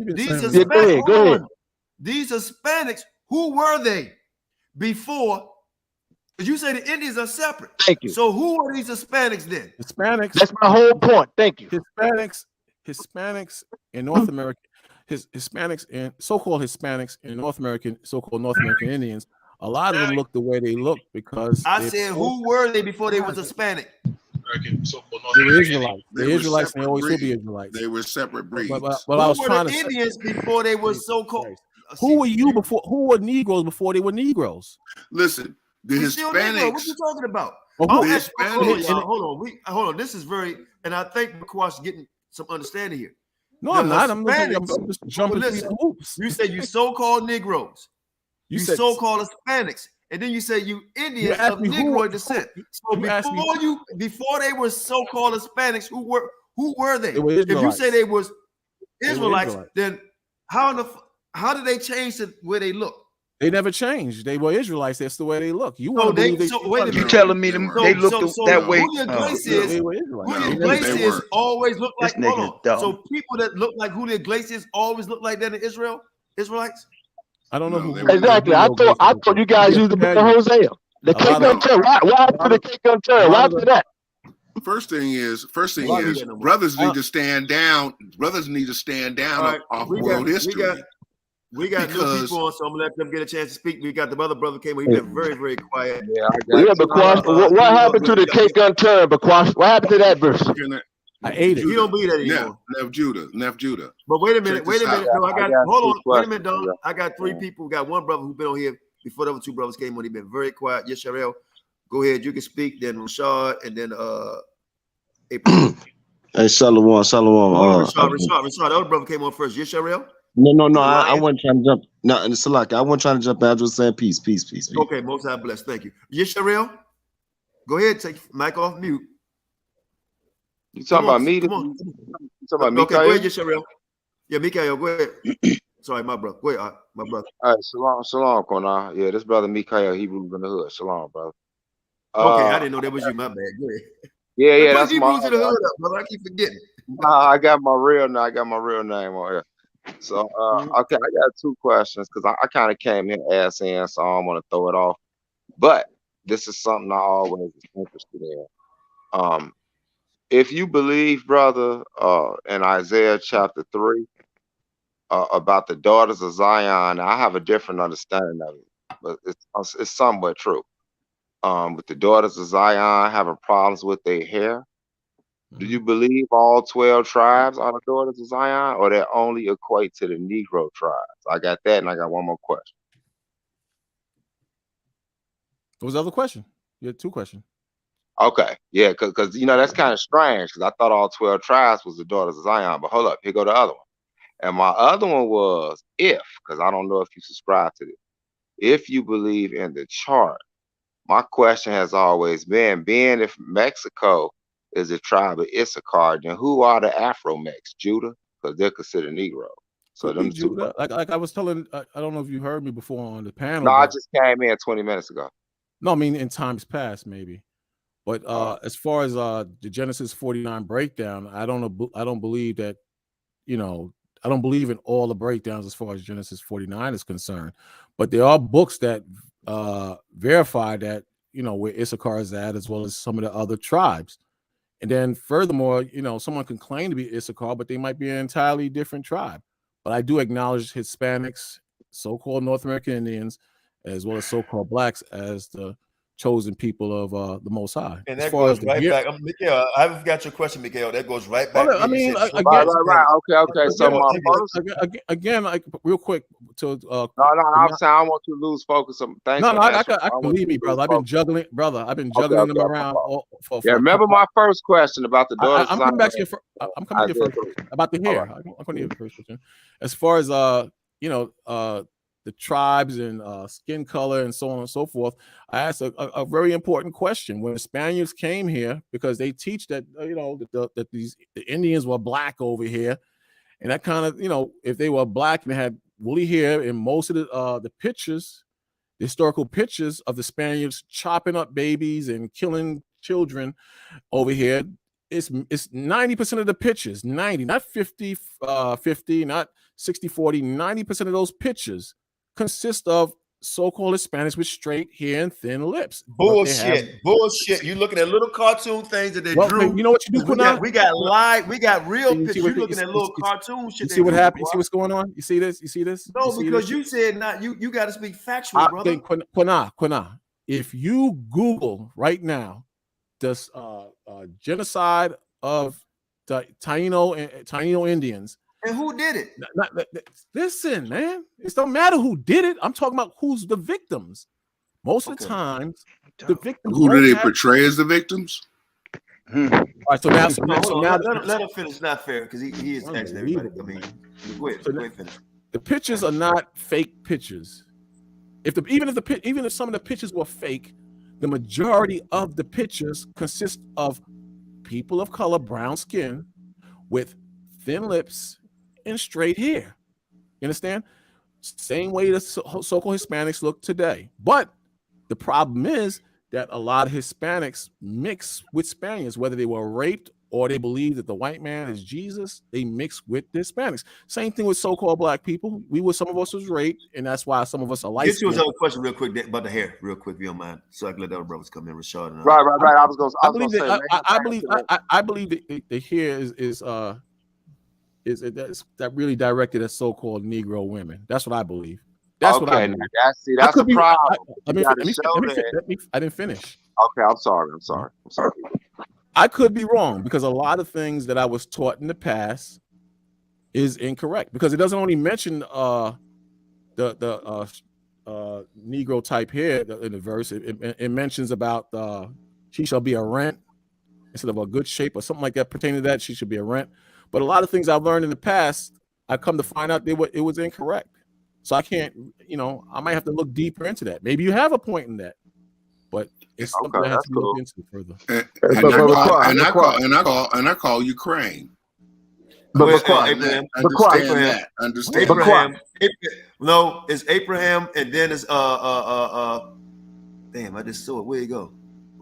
These Hispanics, who were they before? Because you say the Indians are separate. Thank you. So who are these Hispanics then? Hispanics. That's my whole point. Thank you. Hispanics in North America, Hispanics and so-called Hispanics in North American, so-called North American Indians. A lot of them look the way they look because I said, who were they before they was Hispanic? They were Israelites. They're Israelites, and they always will be Israelites. They were separate breeds. But I was trying to say Indians before they were so-called. Who were you before? Who were Negroes before they were Negroes? Listen, the Hispanics. What you talking about? Hold on. This is very, and I think McQuash getting some understanding here. No, I'm not. I'm just jumping through the hoops. You say you so-called Negroes. You so-called Hispanics. And then you say you Indians of Negroid descent. So before they were so-called Hispanics, who were they? If you say they was Israelites, then how How did they change the way they look? They never changed. They were Israelites. That's the way they look. You So want to they, believe they? so wait a minute. You telling me them they look that way? Julio Iglesias, They were Israelites. Julio Iglesias always look like. This nigga is dumb. So people that look like Julio Iglesias always look like that in Israel. Israelites. I don't know who. Exactly. I thought you guys used the book of Hosea. The cake on turn. Why after the cake on turn? Why after that? First thing is, brothers need to stand down. Brothers need to stand down off world history. We got new people on, so I'm gonna let them get a chance to speak. We got the other brother came on. He's been very, very quiet. Bakwash, what happened to the cake unturned, Bakwash? What happened to that verse? I ate it. You don't believe that anymore. Neff Judah. But wait a minute. No, I got hold on. Wait a minute, Don. I got 3 people. We got 1 brother who's been on here before the other 2 brothers came on. He's been very quiet. Yisrael, go ahead. You can speak. Then Rashad, and then April. Hey, Shalom. Rashad. The other brother came on first. Yisrael. No. I wasn't trying to jump. No, it's Salaki. I wasn't trying to jump in. I was just saying peace. Okay, most high bless. Thank you. Yisrael, go ahead. Take mic off mute. You talking about me? Come on. You talking about me? Okay, go ahead, Yisrael. Yeah, Mikael, go ahead. Sorry, my brother. Go ahead, my brother. All right, shalom, Qanath. Yeah, this brother Mikael, he moved in the hood. Shalom, brother. Okay, I didn't know that was you. My bad. Go ahead. Yeah, that's my. Hebrews in the hood up, brother. I keep forgetting. I got my real name. I got my real name on here. So, okay, I got 2 questions because I kind of came here ass in, so I don't want to throw it off. But this is something I always was interested in. If you believe, brother, in Isaiah chapter 3 about the daughters of Zion, I have a different understanding of it, but it's somewhat true. With the daughters of Zion having problems with their hair, do you believe all 12 tribes are the daughters of Zion, or they only equate to the Negro tribes? I got that, and I got 1 more question. What was the other question? You had 2 questions. Okay, yeah, because that's kind of strange, because I thought all 12 tribes was the daughters of Zion, but hold up, here go the other one. And my other one was because I don't know if you subscribe to this, if you believe in the chart, my question has always been, being if Mexico is a tribe of Issachar, then who are the Afro-Mex? Judah? Because they're considered Negro. So them Judah. Like I was telling, I don't know if you heard me before on the panel. No, I just came in 20 minutes ago. No, I mean in times past maybe. But as far as the Genesis 49 breakdown, I don't believe that, I don't believe in all the breakdowns as far as Genesis 49 is concerned. But there are books that verify that, where Issachar is at, as well as some of the other tribes. And then furthermore, someone can claim to be Issachar, but they might be an entirely different tribe. But I do acknowledge Hispanics, so-called North American Indians, as well as so-called blacks as the chosen people of the Most High. And that goes right back. Mikael, I haven't got your question, Mikael. That goes right back. I mean, okay. So again, like real quick to no, I'm saying I want you to lose focus. I can believe me, brother. I've been juggling, them around. Remember my first question about the daughters. I'm coming back to you. I'm coming to you first about the hair. I'm going to you the first question. As far as the tribes and skin color and so on and so forth, I asked a very important question. When the Spaniards came here, because they teach that that the Indians were black over here, and that kind of if they were black and they had woolly hair, in most of the pictures, the historical pictures of the Spaniards chopping up babies and killing children over here, it's 90% of the pictures, 90, not 50, not 60, 40, 90% of those pictures consist of so-called Hispanics with straight hair and thin lips. Bullshit. You looking at little cartoon things that they drew. You know what you do? We got real pictures. You looking at little cartoon shit. You see what happened? You see what's going on? You see this? No, because you said not. You got to speak factual, brother. Qanath, if you Google right now this genocide of the Taino Indians. And who did it? Listen, man, it don't matter who did it. I'm talking about who's the victims. Most of the times, the victims. Who do they portray as the victims? All right, so now, let him finish. Not fair because he is asking everybody. I mean, go ahead, finish. The pictures are not fake pictures. Even if some of the pictures were fake, the majority of the pictures consist of people of color, brown skin, with thin lips and straight hair. You understand? same way the so-called Hispanics look today. But the problem is that a lot of Hispanics mix with Spaniards, whether they were raped or they believe that the white man is Jesus, they mix with the Hispanics. Same thing with so-called black people. Some of us was raped, and that's why some of us are light Get you skinned. another question real quick about the hair, real quick, if you don't mind, so I can let the other brothers come in. Rashad and Right. I believe that the hair is that really directed at so-called Negro women. That's what I believe. That's what I believe. That's a problem. I didn't finish. Okay, I'm sorry. I could be wrong because a lot of things that I was taught in the past is incorrect because it doesn't only mention the Negro type hair in the verse. It mentions about she shall be a rent instead of a good shape or something like that pertaining to that. She should be a rent. But a lot of things I've learned in the past, I come to find out it was incorrect. So I can't, I might have to look deeper into that. Maybe you have a point in that, but it's something that has to be looked into further. And I call Ukraine. Understand that. Abraham. No, it's Abraham, and then it's damn, I just saw it. Where you go?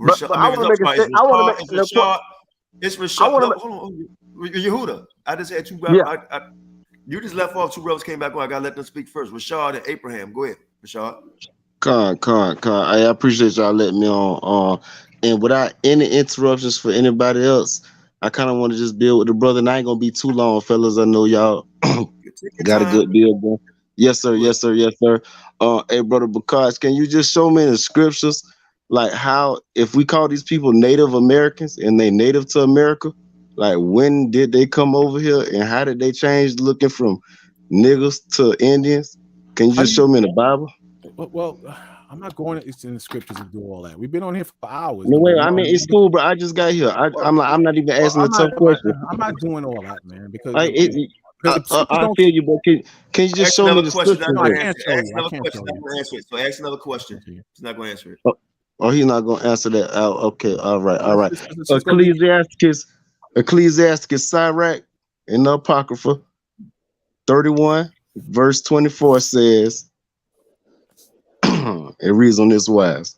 Rashad, it's Rashad. Hold on, Yehuda. I just had two brothers. You just left off. Two brothers came back on. I gotta let them speak first. Rashad and Abraham. Go ahead, Rashad. Con. I appreciate y'all letting me on. And without any interruptions for anybody else, I kind of want to just build with the brother. And I ain't gonna be too long, fellas. I know y'all got a good deal, bro. Yes, sir. Hey, brother Bakash, can you just show me in the scriptures, like how if we call these people Native Americans and they native to America, like when did they come over here and how did they change looking from niggas to Indians? Can you just show me in the Bible? Well, I'm not going in the scriptures to do all that. We've been on here for hours. No way. I mean, it's cool, bro. I just got here. I'm not even asking a tough question. I'm not doing all that, man. Because I feel you, but can you just show me the scripture? So ask another question. He's not going to answer it. Oh, he's not going to answer that. Oh, okay. All right. Ecclesiasticus Sirach in the Apocrypha 31 verse 24 says, it reads on this wise: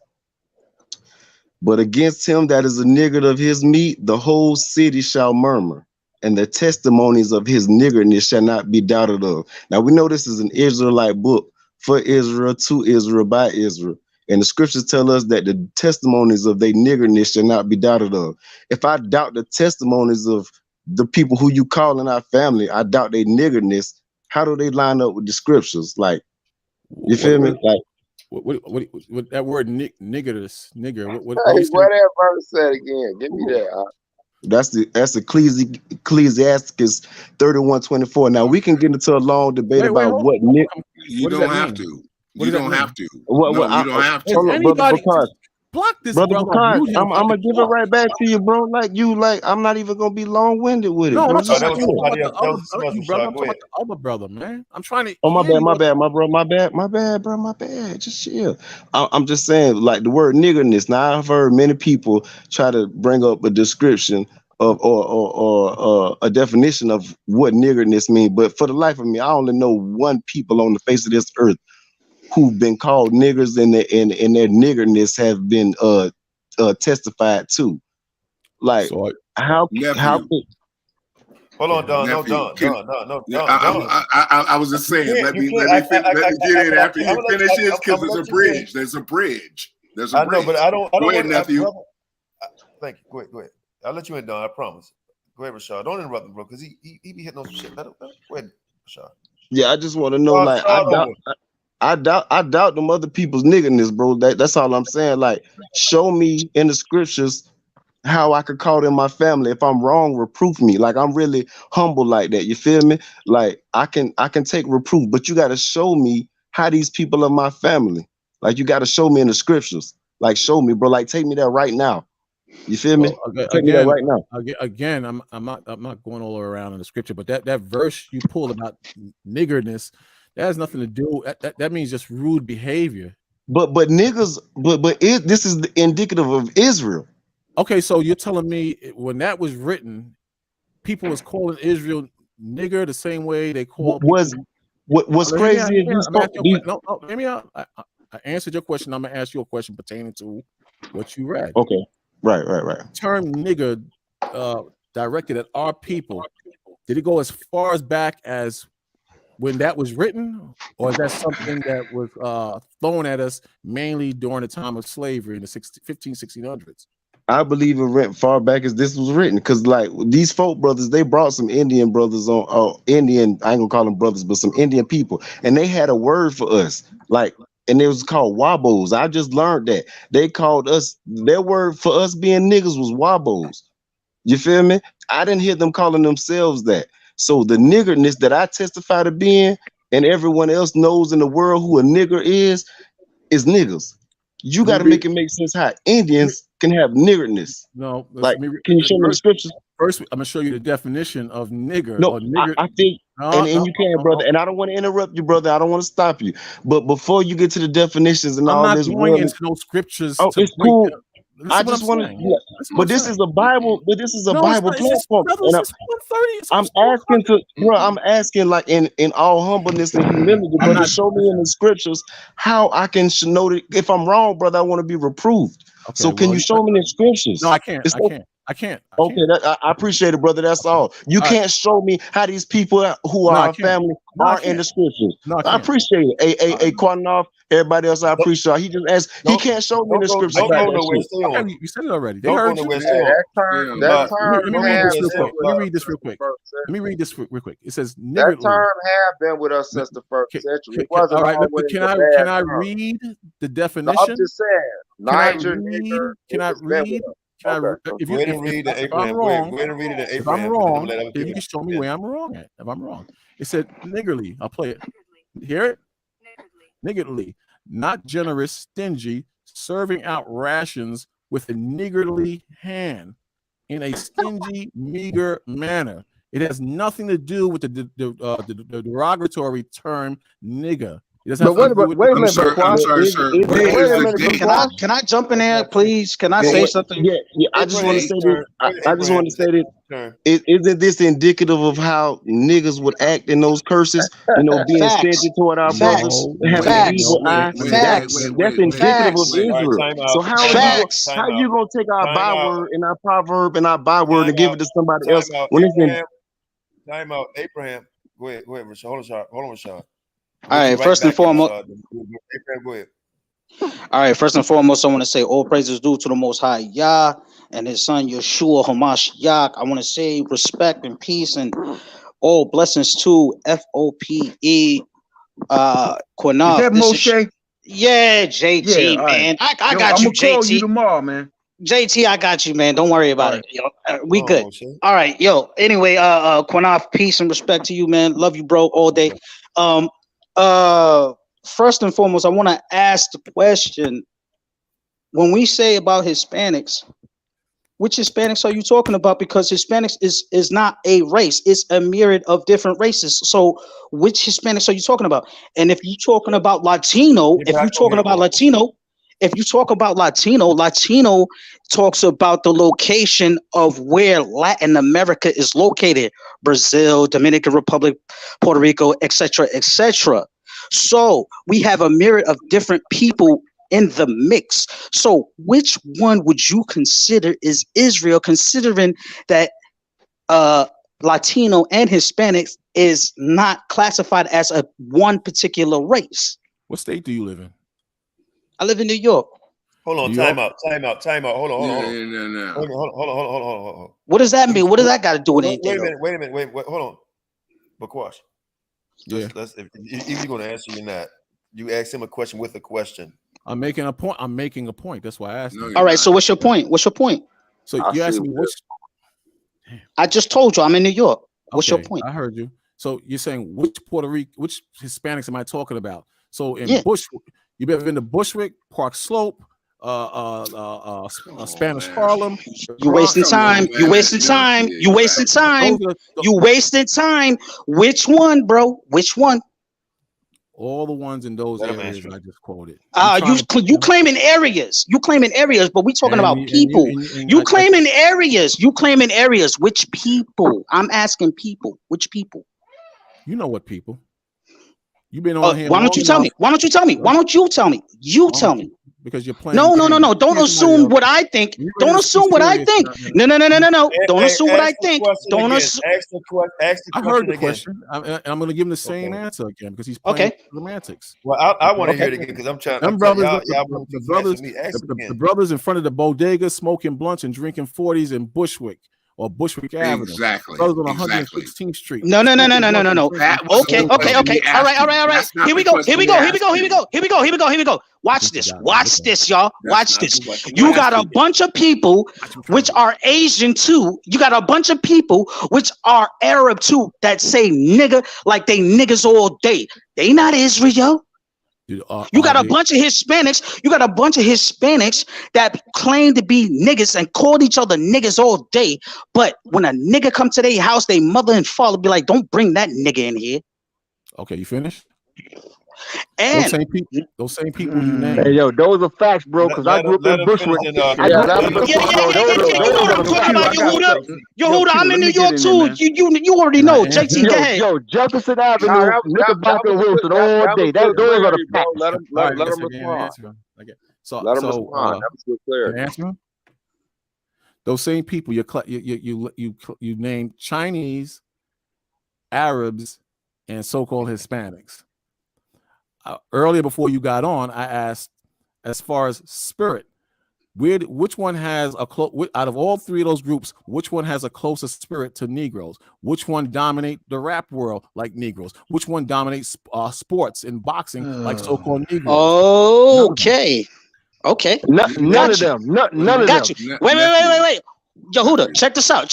but against him that is a niggard of his meat, the whole city shall murmur, and the testimonies of his niggardness shall not be doubted of. Now we know this is an Israelite book for Israel, to Israel, by Israel. And the scriptures tell us that the testimonies of their niggardness shall not be doubted of. If I doubt the testimonies of the people who you call in our family, I doubt their niggardness, how do they line up with the scriptures? Like, you feel me? Like, what that word nigger? What that verse said again? Give me that. That's Ecclesiasticus 31:24. Now we can get into a long debate about what you don't have to. You don't have to. You don't have to. Anybody block this, brother. I'm gonna give it right back to you, bro. I'm not even gonna be long-winded with it. No, bro. I'm talking about the other brother, man. I'm trying to. Oh, my bad, bro. My bad. Just chill. I'm just saying, like the word niggerness. Now I've heard many people try to bring up a description of or a definition of what niggerness means, but for the life of me, I only know one people on the face of this earth who've been called niggers and their niggerness have been testified to. Like, so, how hold on, Don. No. I was just saying, let me get in after he finishes, because there's a bridge. There's a bridge. I know, but I don't. Go ahead, nephew. Thank you. Go ahead. I'll let you in, Don. I promise. Go ahead, Rashad. Don't interrupt him, bro, because he be hitting on some shit. Go ahead, Rashad. Yeah, I just want to know, like, I doubt them other people's niggerness, bro. That's all I'm saying. Like, show me in the scriptures how I could call them my family. If I'm wrong, reproof me. Like, I'm really humble like that. You feel me? Like, I can take reproof, but you got to show me how these people are my family. Like, you got to show me in the scriptures. Like, show me, bro. Like, take me there right now. You feel me? Take me there right now. Again, I'm not going all around in the scripture, but that verse you pulled about niggerness, that has nothing to do. That means just rude behavior. But niggas, this is indicative of Israel. Okay, so you're telling me when that was written, people was calling Israel nigger the same way they call What's crazy is these folks. I answered your question. I'm gonna ask you a question pertaining to what you read. Okay. Right. The term nigger directed at our people. Did it go as far as back as when that was written, or is that something that was thrown at us mainly during the time of slavery in the 1600s? I believe it went far back as this was written, because like these folk brothers, they brought some Indian brothers on, Indian, I ain't gonna call them brothers, but some Indian people, and they had a word for us, like, and it was called wabos. I just learned that they called us, their word for us being niggas was wabos. You feel me? I didn't hear them calling themselves that. So the niggerness that I testify to being, and everyone else knows in the world who a nigger is niggas. You got to make it make sense how Indians can have niggerness. No, like, can you show me the scriptures? First, I'm gonna show you the definition of nigger. No, or nigger. I think, and you can, brother. And I don't want to interrupt you, brother. I don't want to stop you. But before you get to the definitions and all this, I'm not going into no scriptures. Oh, it's cool. I just want to, but this is a Bible. But this is a Bible platform. I'm asking to, bro. I'm asking like in all humbleness and humility, brother. Show me in the scriptures how I can know that if I'm wrong, brother. I want to be reproved. Okay, so can you show me the scriptures? No, I can't. I can't. Okay, I appreciate it, brother. That's all. You can't show me how these people who are our family are in the scriptures. No, I appreciate it. A Qanath, everybody else, I appreciate. He just asked. He can't show me the scriptures. You said it already. They heard you. Let me read this real quick. It says that term have been with us since the first century. It wasn't always can I read the definition? I'm just saying. Can I read? If I'm wrong, then you can show me where I'm wrong at. If I'm wrong, it said niggardly. I'll play it. Hear it? Niggardly, not generous, stingy, serving out rations with a niggardly hand, in a stingy, meager manner. It has nothing to do with the derogatory term nigger. But wait a minute, sir. Can I jump in there, please? Can I say something? Yeah. I just want to say this. I just want to say this. Isn't this indicative of how niggas would act in those curses? Being stingy toward our brothers, having an evil eye. That's indicative of Israel. So how you gonna take our byword and our proverb and our byword and give it to somebody else when it's in? Time out, Abraham. Go ahead, Rashad. Hold on, Rashad. All right, first and foremost, I want to say all praises due to the Most High Yah and His Son Yeshua Ha Mashayach. I want to say respect and peace and all blessings to F.O.P.E. Qanath. Yeah, JT, man. I got you, JT. Call you tomorrow, man. JT, I got you, man. Don't worry about it. We good. All right, Anyway, Qanath, peace and respect to you, man. Love you, bro, all day. First and foremost, I want to ask the question: when we say about Hispanics, which Hispanics are you talking about? Because Hispanics is not a race; it's a myriad of different races. So, which Hispanics are you talking about? And if you're talking about Latino, Latino talks about the location of where Latin America is located: Brazil, Dominican Republic, Puerto Rico, etc., etc. So we have a myriad of different people in the mix. So which one would you consider is Israel, considering that Latino and Hispanics is not classified as a one particular race? What state do you live in? I live in New York. Hold on, time out. Hold on. What does that mean? What does that got to do with anything? Wait a minute. Hold on. Bakwash. If you're going to answer, you're not. You ask him a question with a question. I'm making a point. That's why I asked. All right. So what's your point? So you asked me I just told you I'm in New York. What's your point? I heard you. So you're saying which Hispanics am I talking about? So in Bushwick, you ever been to Bushwick, Park Slope, Spanish Harlem? You wasting time. Which one, bro? Which one? All the ones in those areas I just quoted. You claiming areas. But we talking about people. You claiming areas. Which people? I'm asking people. Which people? You know what people? You've been on here. Why don't you tell me? Why don't you tell me? Why don't you tell me? You tell me. Because you're playing. No. Don't assume what I think. Don't assume what I think. No. Don't assume what I think. Don't assume. I heard the question. I'm going to give him the same answer again because he's playing semantics. Well, I want to hear it again because I'm trying. The brothers in front of the bodega smoking blunts and drinking 40s in Bushwick. Or Bushwick Avenue. Exactly. Brothers on 116th Street. No. Okay. All right. Here we go. Watch this, y'all. Watch this. You got a bunch of people which are Asian too. You got a bunch of people which are Arab too that say nigga like they niggas all day. They not Israel. You got a bunch of Hispanics. You got a bunch of Hispanics that claim to be niggas and called each other niggas all day. But when a nigga come to their house, they mother and father be like, "Don't bring that nigga in here." Okay, you finished? And those same people you named. Hey, yo, those are facts, bro. Because I grew up in Bushwick. You know what I'm talking about, Yehuda. I'm in New York too. You already know. JT, go ahead. Yo, Jefferson Avenue, Knickerbocker and Wilson all day. Those are the facts. Let him respond. So let him respond. That was clear. Answer. Those same people you named Chinese, Arabs, and so-called Hispanics. Earlier, before you got on, I asked, as far as spirit, which one has a out of all three of those groups, which one has a closer spirit to Negroes? Which one dominate the rap world like Negroes? Which one dominates sports and boxing like so-called Negroes? Okay. None of them. None of them. Got you. Wait. Yehuda, check this out.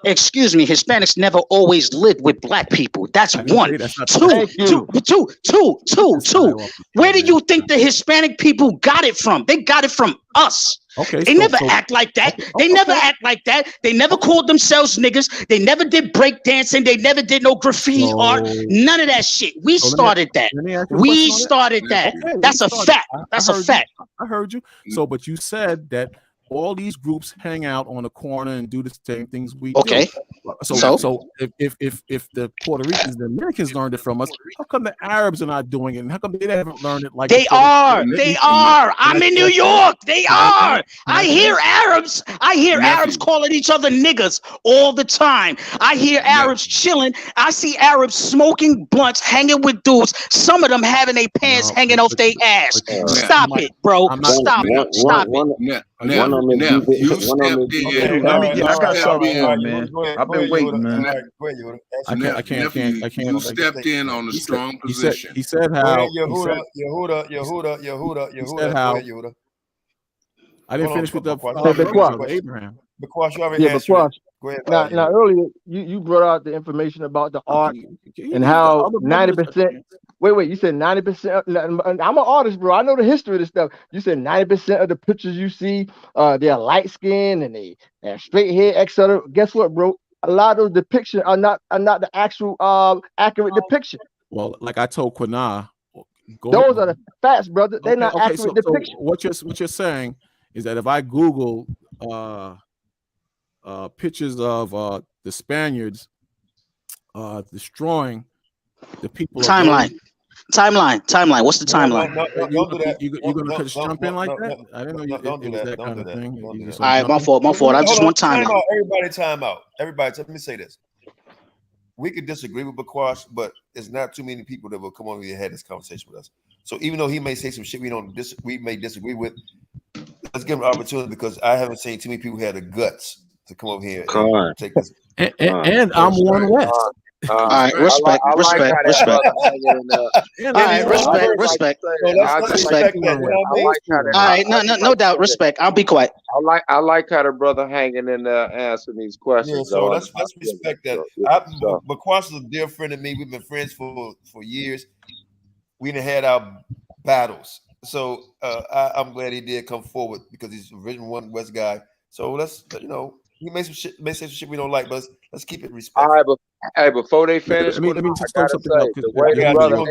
Excuse me, Hispanics never always lived with black people. That's one. Two. Where do you think the Hispanic people got it from? They got it from us. Okay. They never act like that. They never act like that. They never called themselves niggas. They never did break dancing. They never did no graffiti art. None of that shit. We started that. We started that. That's a fact. That's a fact. I heard you. So, but you said that all these groups hang out on a corner and do the same things we do. So if the Puerto Ricans, the Americans learned it from us, how come the Arabs are not doing it? And how come they haven't learned it like they are? They are. I'm in New York. They are. I hear Arabs calling each other niggas all the time. I hear Arabs chilling. I see Arabs smoking blunts, hanging with dudes. Some of them having their pants hanging off their ass. Stop it, bro. Stop it. Now, you stepped in. I got something on, man. I've been waiting, man. I can't. You stepped in on a strong position. He said how. Yehuda. I didn't finish with the Abraham. Now, earlier you brought out the information about the art and how 90%. Wait, you said 90%. I'm an artist, bro. I know the history of this stuff. You said 90% of the pictures you see, they're light skinned and they have straight hair, etc. Guess what, bro? A lot of those depictions are not the actual accurate depiction. Well, like I told Qanath, those are the facts, brother. They're not accurate depictions. So what you're saying is that if I Google pictures of the Spaniards destroying the people. Timeline. What's the timeline? You're gonna just jump in like that? I didn't know it was that kind of thing. All right, my fault. I just want time out. Everybody, let me say this. We could disagree with Bakwash, but there's not too many people that will come over here and have this conversation with us. So even though he may say some shit we may disagree with, let's give him an opportunity because I haven't seen too many people who had the guts to come over here and take this. And I'm one West. All right, respect. All right, no doubt, respect. I'll be quiet. I like how the brother hanging in there answering these questions. Yeah, so let's respect that. Bakwash is a dear friend of me. We've been friends for years. We done had our battles. So I'm glad he did come forward because he's a original One West guy. So let's, he may say some shit we don't like, but let's keep it respectful. All right, but hey, before they finish, let me just throw something out. The way the brother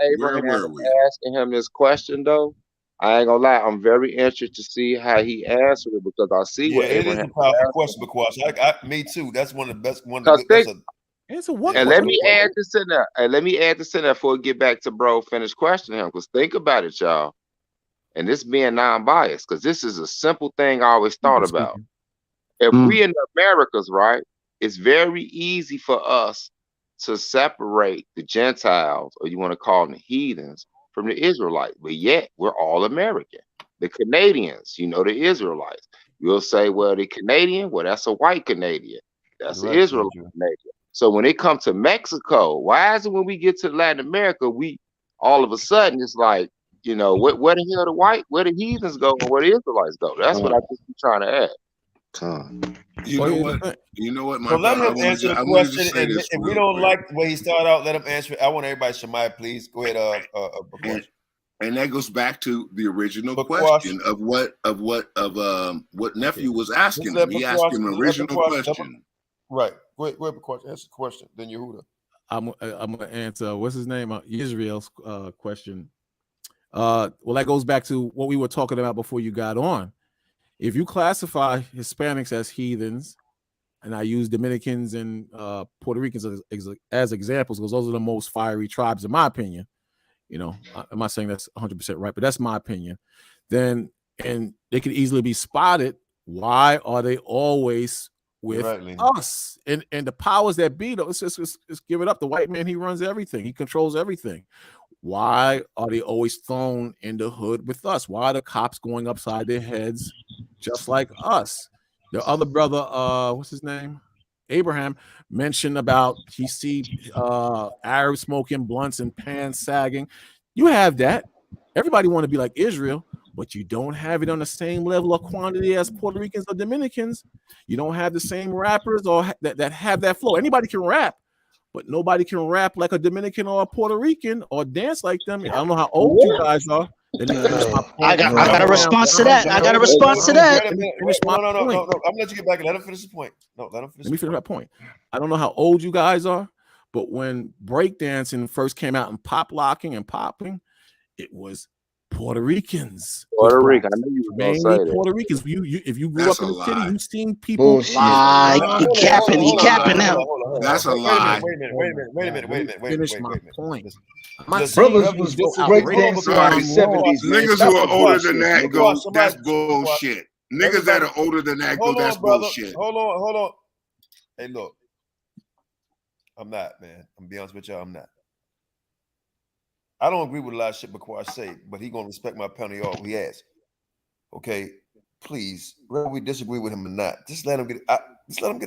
Abraham is asking him this question, though, I ain't gonna lie, I'm very interested to see how he answered it because I see what it is Abraham a powerful asked. question, because me too. That's one of the best. Answer one and question. let me add this in there. And let me add this in there before we get back to bro finish questioning him. Because think about it, y'all. And this being non-biased, because this is a simple thing I always thought about. If we in the Americas, right, it's very easy for us to separate the Gentiles, or you want to call them the heathens, from the Israelites. But yet we're all American. The Canadians, the Israelites. You'll say, well, the Canadian, well, that's a white Canadian. That's the Israelite Canadian. So when it comes to Mexico, why is it when we get to Latin America, we all of a sudden it's like, where the hell where the heathens go and where the Israelites go? That's what I think you're trying to add. You know what, my so let brother, him answer the question, and if we don't like the way he started out, let him answer it. I want everybody, Shemaiah, please go ahead. And that goes back to the original question of what nephew was asking him. He asked him an original question. Right. Go ahead, answer the question. Then Yehuda. I'm gonna answer. What's his name? Israel's question. Well, that goes back to what we were talking about before you got on. If you classify Hispanics as heathens, and I use Dominicans and Puerto Ricans as examples, because those are the most fiery tribes, in my opinion. I'm not saying that's 100% right, but that's my opinion. Then, and they could easily be spotted. Why are they always with us? And the powers that be, though, let's give it up. The white man, he runs everything. He controls everything. Why are they always thrown in the hood with us? Why are the cops going upside their heads just like us? The other brother, what's his name? Abraham mentioned about he see Arabs smoking blunts and pants sagging. You have that. Everybody want to be like Israel, but you don't have it on the same level of quantity as Puerto Ricans or Dominicans. You don't have the same rappers or that have that flow. Anybody can rap, but nobody can rap like a Dominican or a Puerto Rican or dance like them. I don't know how old you guys are. I got a response to that. I got a response to that. No. I'm gonna let you get back and let him finish the point. No, let him finish. Let me finish that point. I don't know how old you guys are, but when breakdancing first came out and pop locking and popping, it was Puerto Ricans. Puerto Rican. I knew you were mainly gonna say Puerto that. Ricans. If you grew up in the city, you've seen people. He capping now. That's a lie. Wait a minute. Finish my point. Brothers was breakdancing in the 70s, man. Niggas who are older than that go, that's bullshit. Niggas that are older than that go, that's bullshit. Hold on. Hey, look. I'm not, man. I'm gonna be honest with y'all, I'm not. I don't agree with a lot of shit before I say, but he gonna respect my penalty off. He has. Okay, please, whether we disagree with him or not, just let him get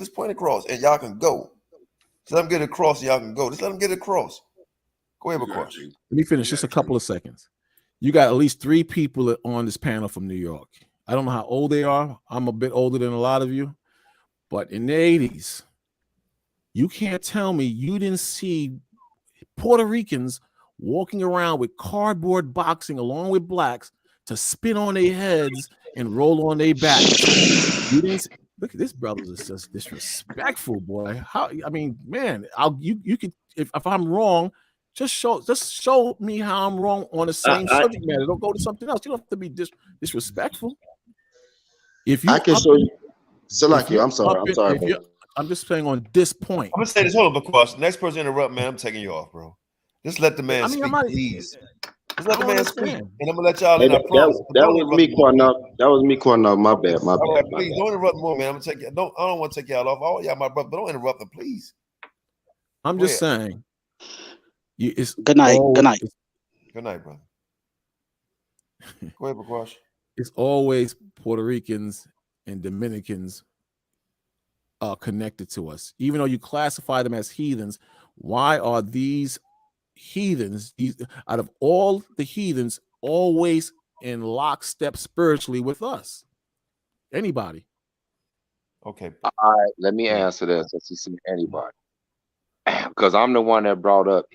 his point across, and y'all can go. Just let him get it across, and y'all can go. Just let him get it across. Go ahead, across. Let me finish just a couple of seconds. You got at least 3 people on this panel from New York. I don't know how old they are. I'm a bit older than a lot of you, but in the 80s, you can't tell me you didn't see Puerto Ricans walking around with cardboard boxing along with blacks to spin on their heads and roll on their backs. You didn't look at this, brothers. It's just disrespectful, boy. Man, you could if I'm wrong, just show me how I'm wrong on the same subject matter. Don't go to something else. You don't have to be disrespectful. If you I can show you. So like you, I'm sorry. I'm just saying on this point. I'm gonna say this. Hold on, because next person interrupt, man. I'm taking you off, bro. Just let the man speak, please. Just let the man speak, and I'm gonna let y'all in. I promise. That was me, Qanath. That was me, Qanath. My bad. All right, please don't interrupt more, man. I'm gonna take you. I don't want to take y'all off. All y'all, my brother, but don't interrupt them, please. I'm just saying. It's good night. Good night. Good night, brother. Go ahead, Bakwash. It's always Puerto Ricans and Dominicans connected to us, even though you classify them as heathens. Why are these heathens, out of all the heathens, always in lockstep spiritually with us? Anybody? Okay. All right, let me answer this. Since you see anybody, because I'm the one that brought up.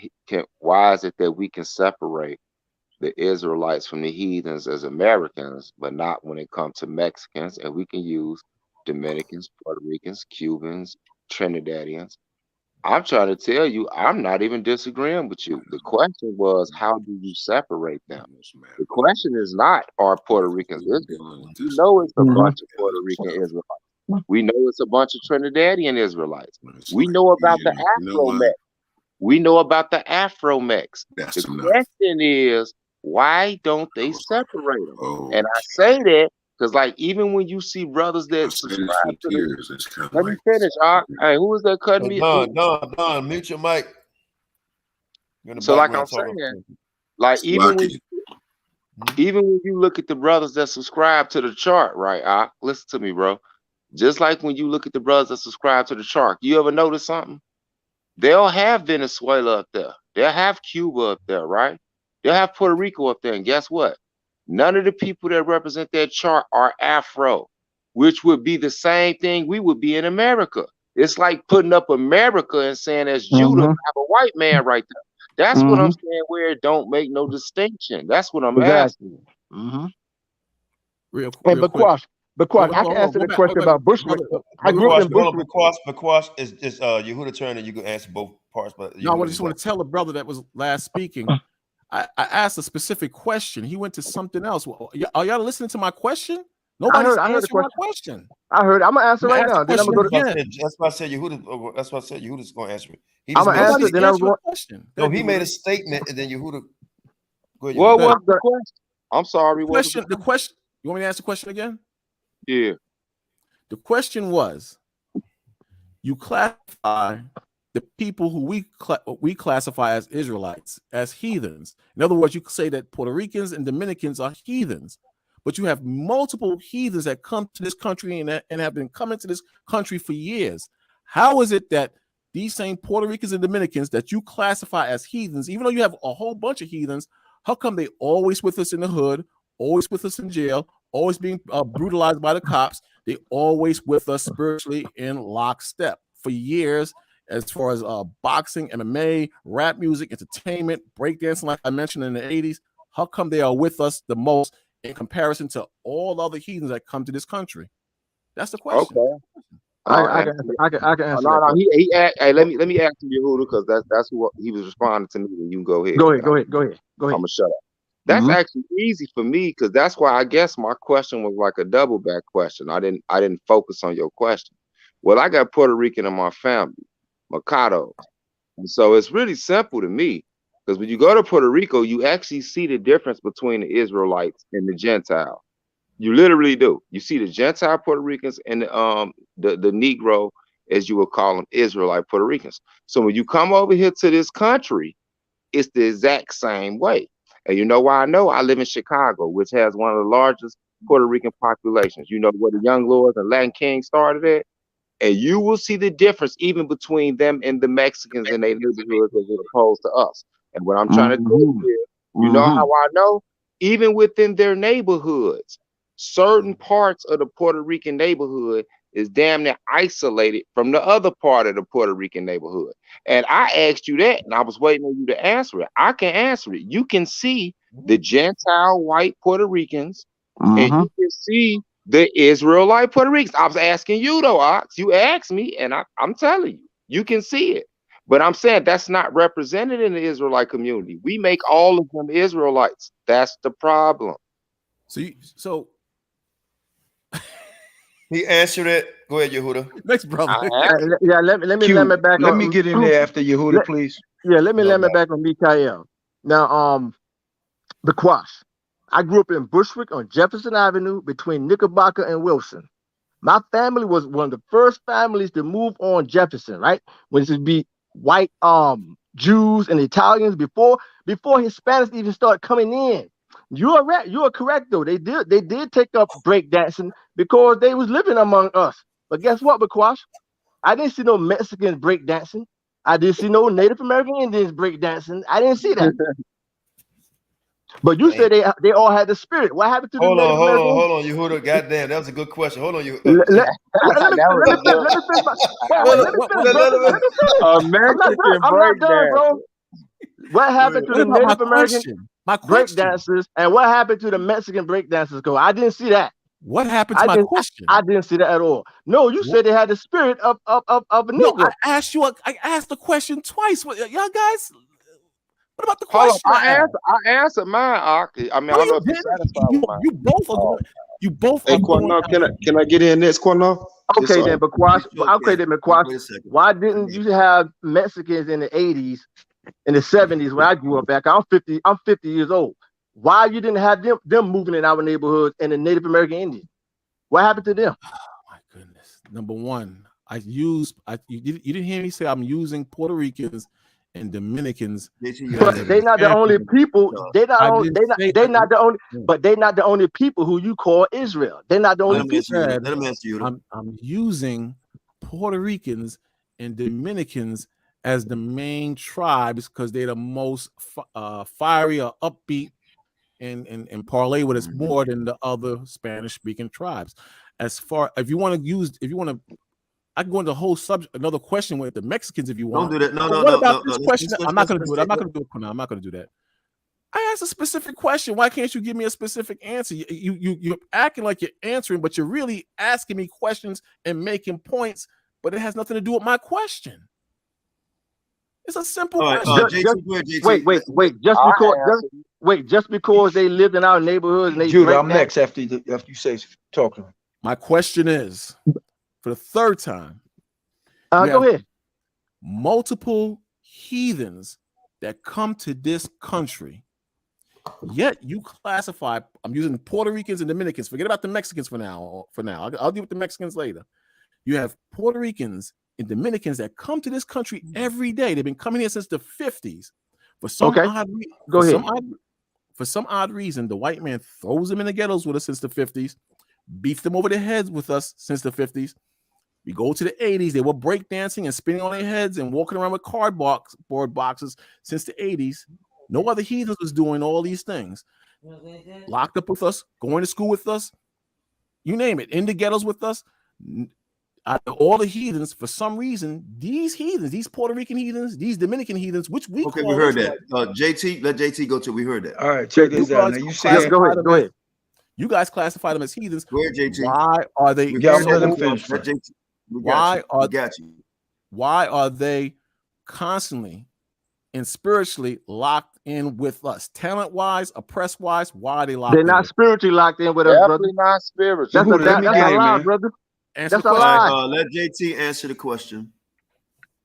Why is it that we can separate the Israelites from the heathens as Americans, but not when it comes to Mexicans, and we can use Dominicans, Puerto Ricans, Cubans, Trinidadians, I'm trying to tell you, I'm not even disagreeing with you. The question was, how do you separate them? The question is not, are Puerto Ricans Israelites? We know it's a bunch of Puerto Rican Israelites. We know it's a bunch of Trinidadian Israelites. We know about the Afro-Mex. We know about the Afro-Mex. The question is, why don't they separate them? And I say that because, like, even when you see brothers that subscribe to the, let me finish. Hey, who is that cutting me? Don, mute your mic. So, like I'm saying, like even when you look at the brothers that subscribe to the chart, right? Listen to me, bro. Just like when you look at the brothers that subscribe to the chart, you ever notice something? They'll have Venezuela up there. They'll have Cuba up there, right? They'll have Puerto Rico up there. And guess what? None of the people that represent that chart are Afro, which would be the same thing we would be in America. It's like putting up America and saying that's Judah, have a white man right there. That's what I'm saying, where it don't make no distinction. That's what I'm asking. Real quick. But I can answer the question about Bushwick. I grew up in Bushwick. Bakwash is Yehuda turn, and you can answer both parts. But no, I just want to tell the brother that was last speaking. I asked a specific question. He went to something else. Are y'all listening to my question? Nobody's answering my question. I heard. I'm gonna answer right now. Then I'm gonna go to. That's why I said Yehuda. That's why I said Yehuda's gonna answer it. I'm gonna answer. Then I'm going. No, he made a statement, and then Yehuda. What was the question? I'm sorry. The question. You want me to ask the question again? Yeah. The question was, you classify the people who we classify as Israelites as heathens. In other words, you could say that Puerto Ricans and Dominicans are heathens, but you have multiple heathens that come to this country and have been coming to this country for years. How is it that these same Puerto Ricans and Dominicans that you classify as heathens, even though you have a whole bunch of heathens, how come they always with us in the hood, always with us in jail, always being brutalized by the cops? They always with us spiritually in lockstep for years, as far as boxing, MMA, rap music, entertainment, breakdancing, like I mentioned in the 80s. How come they are with us the most in comparison to all other heathens that come to this country? That's the question. Okay. I can answer. No, hey, let me ask you, Yehuda, because that's what he was responding to me. And you can go ahead. Go ahead. I'm gonna shut up. That's actually easy for me, because that's why I guess my question was like a double back question. I didn't focus on your question. Well, I got Puerto Rican in my family, Mercado. And so it's really simple to me, because when you go to Puerto Rico, you actually see the difference between the Israelites and the Gentile. You literally do. You see the Gentile Puerto Ricans and the Negro, as you would call them, Israelite Puerto Ricans. So when you come over here to this country, it's the exact same way. And you know why I know? I live in Chicago, which has one of the largest Puerto Rican populations. You know where the Young Lords and Latin Kings started at? And you will see the difference even between them and the Mexicans in their neighborhoods as opposed to us. And what I'm trying to do here, you know how I know? Even within their neighborhoods, certain parts of the Puerto Rican neighborhood is damn near isolated from the other part of the Puerto Rican neighborhood. And I asked you that, and I was waiting on you to answer it. I can answer it. You can see the Gentile white Puerto Ricans, and you can see the Israelite Puerto Ricans. I was asking you though, Ox. You asked me, and I'm telling you, you can see it. But I'm saying that's not represented in the Israelite community. We make all of them Israelites. That's the problem. So he answered it. Go ahead, Yehuda. Next, brother. Yeah, let me back. Let me get in there after Yehuda, please. Yeah, let me back on Mikael. Now, the Quash. I grew up in Bushwick on Jefferson Avenue between Knickerbocker and Wilson. My family was one of the first families to move on Jefferson, right? When it would be white Jews and Italians before Hispanics even started coming in. You are correct though. They did take up breakdancing because they was living among us. But guess what, Bakwash? I didn't see no Mexicans breakdancing. I didn't see no Native American Indians breakdancing. I didn't see that. But you said they all had the spirit. What happened to the Native American? Hold on, Yehuda. Goddamn, that was a good question. Hold on, you. Let me finish. I'm not done, bro. What happened to the Native American breakdancers and what happened to the Mexican breakdancers? I didn't see that. What happened to my question? I didn't see that at all. No, you said they had the spirit of a Negro. No, I asked the question twice. Y'all guys, what about the question? I answered mine, Ark. I mean, I don't know if you're satisfied with mine. You both. Hey, Qanath, can I get in next, Qanath? Okay, then, Bakwash. Why didn't you have Mexicans in the 80s, in the 70s when I grew up back? I'm 50 years old. Why you didn't have them moving in our neighborhoods and the Native American Indians? What happened to them? Oh my goodness. Number one, you didn't hear me say I'm using Puerto Ricans and Dominicans. But they're not the only people. They're not the only people who you call Israel. They're not the only people. I'm using Puerto Ricans and Dominicans as the main tribes because they're the most fiery or upbeat and parlay with us more than the other Spanish-speaking tribes. As far if you want to, I can go into the whole subject. Another question with the Mexicans, if you want. Don't do that. No. This question? I'm not going to do it. I'm not going to do that. I asked a specific question. Why can't you give me a specific answer? You're acting like you're answering, but you're really asking me questions and making points, but it has nothing to do with my question. It's a simple question. Just because they lived in our neighborhoods and they Judah, I'm next after you say talking. My question is, for the third time, go ahead. Multiple heathens that come to this country, yet you classify. I'm using Puerto Ricans and Dominicans. Forget about the Mexicans for now. I'll deal with the Mexicans later. You have Puerto Ricans and Dominicans that come to this country every day. They've been coming here since the 50s. For some odd reason, the white man throws them in the ghettos with us since the 50s, beats them over the heads with us since the 50s. We go to the 80s. They were breakdancing and spinning on their heads and walking around with cardboard boxes since the 80s. No other heathens was doing all these things. Locked up with us, going to school with us, you name it, in the ghettos with us. All the heathens, for some reason, these heathens, these Puerto Rican heathens, these Dominican heathens, which we we heard that. JT, let JT go to. We heard that. All right, check this out. Now you say, go ahead. You guys classify them as heathens. Go ahead, JT. Why are they? Why are they constantly and spiritually locked in with us? Talent-wise, oppressed-wise, why are they locked in? They're not spiritually locked in with us, brother. Definitely not spiritual. That's a lie, brother. That's a lie. Let JT answer the question.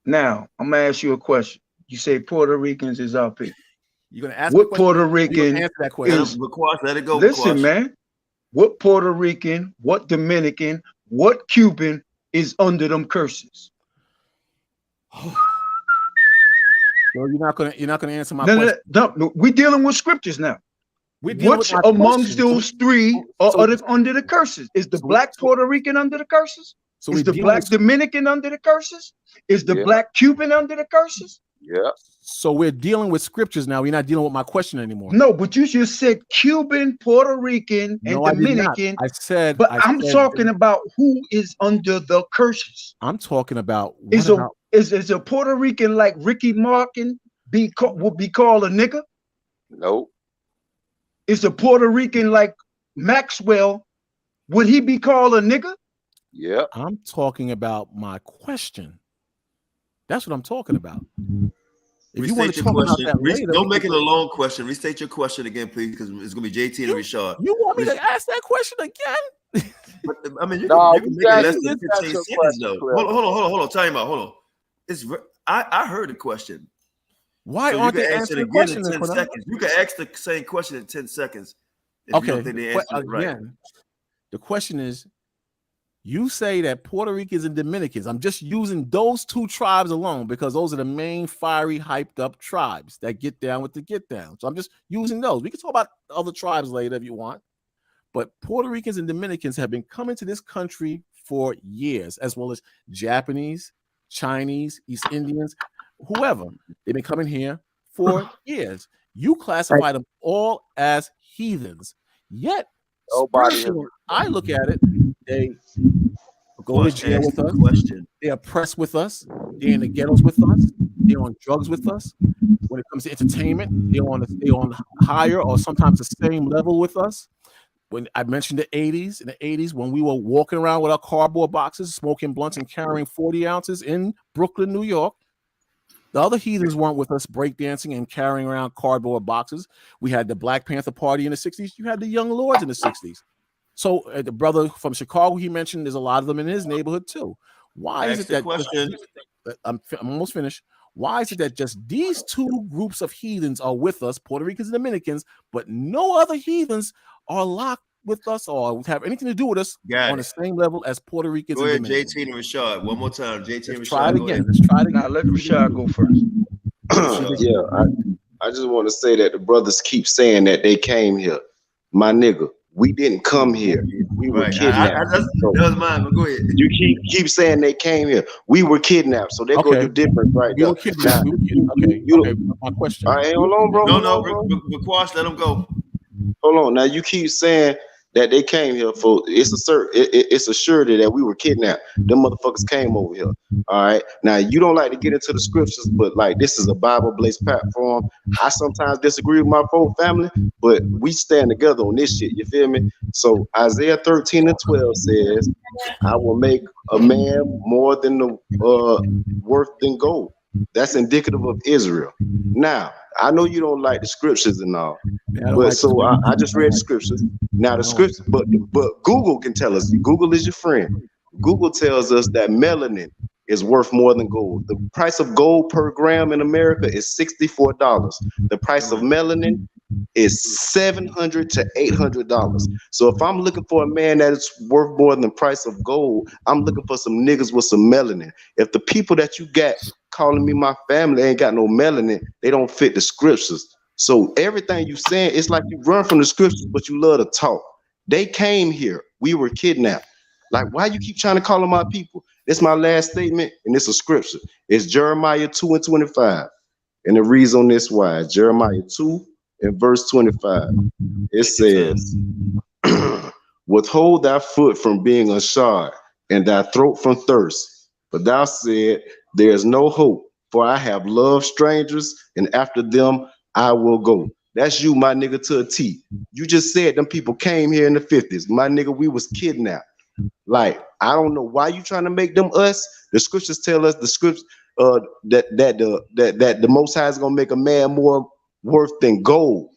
Now, I'm going to ask you a question. You say Puerto Ricans is our people. You're going to ask what Puerto Rican answer that question. Let it go. Listen, man. What Puerto Rican, what Dominican, what Cuban is under them curses? Well, you're not gonna answer my question. No, we're dealing with scriptures now. Which amongst those three are under the curses? Is the black Puerto Rican under the curses? Is the black Dominican under the curses? Is the black Cuban under the curses? Yeah. So we're dealing with scriptures now. We're not dealing with my question anymore. No, but you just said Cuban, Puerto Rican, and Dominican. I'm talking about who is under the curses. I'm talking about is a Puerto Rican like Ricky Martin would be called a nigger? No. Is a Puerto Rican like Maxwell, would he be called a nigger? Yeah. I'm talking about my question. That's what I'm talking about. If you want to talk about that later, don't make it a long question. Restate your question again, please, because it's going to be JT and Rashad. You want me to ask that question again? But, I mean, you can make it less than 15 seconds, though. Hold on. Time out. Hold on. I heard the question. Why aren't they answering the question in 10 seconds? You can ask the same question in 10 seconds. Okay. Again, the question is, you say that Puerto Ricans and Dominicans, I'm just using those two tribes alone because those are the main fiery, hyped up tribes that get down with the get down. So I'm just using those. We can talk about other tribes later if you want. But Puerto Ricans and Dominicans have been coming to this country for years, as well as Japanese, Chinese, East Indians, whoever. They've been coming here for years. You classify them all as heathens. Yet, I look at it, they go to jail with us. They're oppressed with us. They're in the ghettos with us. They're on drugs with us. When it comes to entertainment, they're on higher or sometimes the same level with us. when I mentioned the 80s, in the 80s, when we were walking around with our cardboard boxes, smoking blunts and carrying 40 ounces in Brooklyn, New York, the other heathens weren't with us breakdancing and carrying around cardboard boxes. We had the Black Panther Party in the 60s. You had the Young Lords in the 60s. So the brother from Chicago he mentioned, there's a lot of them in his neighborhood too. Why is it that I'm almost finished? Why is it that just these two groups of heathens are with us, Puerto Ricans and Dominicans, but no other heathens are locked with us or have anything to do with us on the same level as Puerto Ricans? Go and ahead, JT and Rashad. One more time. JT and Rashad. Try it again. Let's try it again. Now let Rashad go first. Yeah, I just want to say that the brothers keep saying that they came here. My nigga, we didn't come here. We were kidnapped. That was mine, but go ahead. You keep saying they came here. We were kidnapped. So there go your difference right there. Okay, my question. All right, hold on, bro. No, Quash, let them go. Hold on. Now you keep saying that they came here for it's a surety that we were kidnapped. Them motherfuckers came over here. All right. Now you don't like to get into the scriptures, but like this is a Bible-based platform. I sometimes disagree with my folk family, but we stand together on this shit. You feel me? So Isaiah 13:12 says, "I will make a man more than the worth than gold." That's indicative of Israel. Now, I know you don't like the scriptures and all, but so I just read the scriptures. Now the scriptures, but Google can tell us. Google is your friend. Google tells us that melanin is worth more than gold. The price of gold per gram in America is $64. The price of melanin is $700 to $800. So if I'm looking for a man that is worth more than the price of gold, I'm looking for some niggas with some melanin. If the people that you got calling me my family ain't got no melanin, they don't fit the scriptures. So everything you saying, it's like you run from the scriptures, but you love to talk. They came here. We were kidnapped. Like, why you keep trying to call them my people? It's my last statement, and it's a scripture. It's Jeremiah 2:25. And it reads on this wise, Jeremiah 2 and verse 25. It says, "Withhold thy foot from being unshod, and thy throat from thirst. But thou said, there is no hope, for I have loved strangers, and after them I will go." That's you, my nigga, to a T. You just said them people came here in the 50s. My nigga, we was kidnapped. Like, I don't know why you trying to make them us. The scriptures tell us that the Most High is gonna make a man more worth than gold.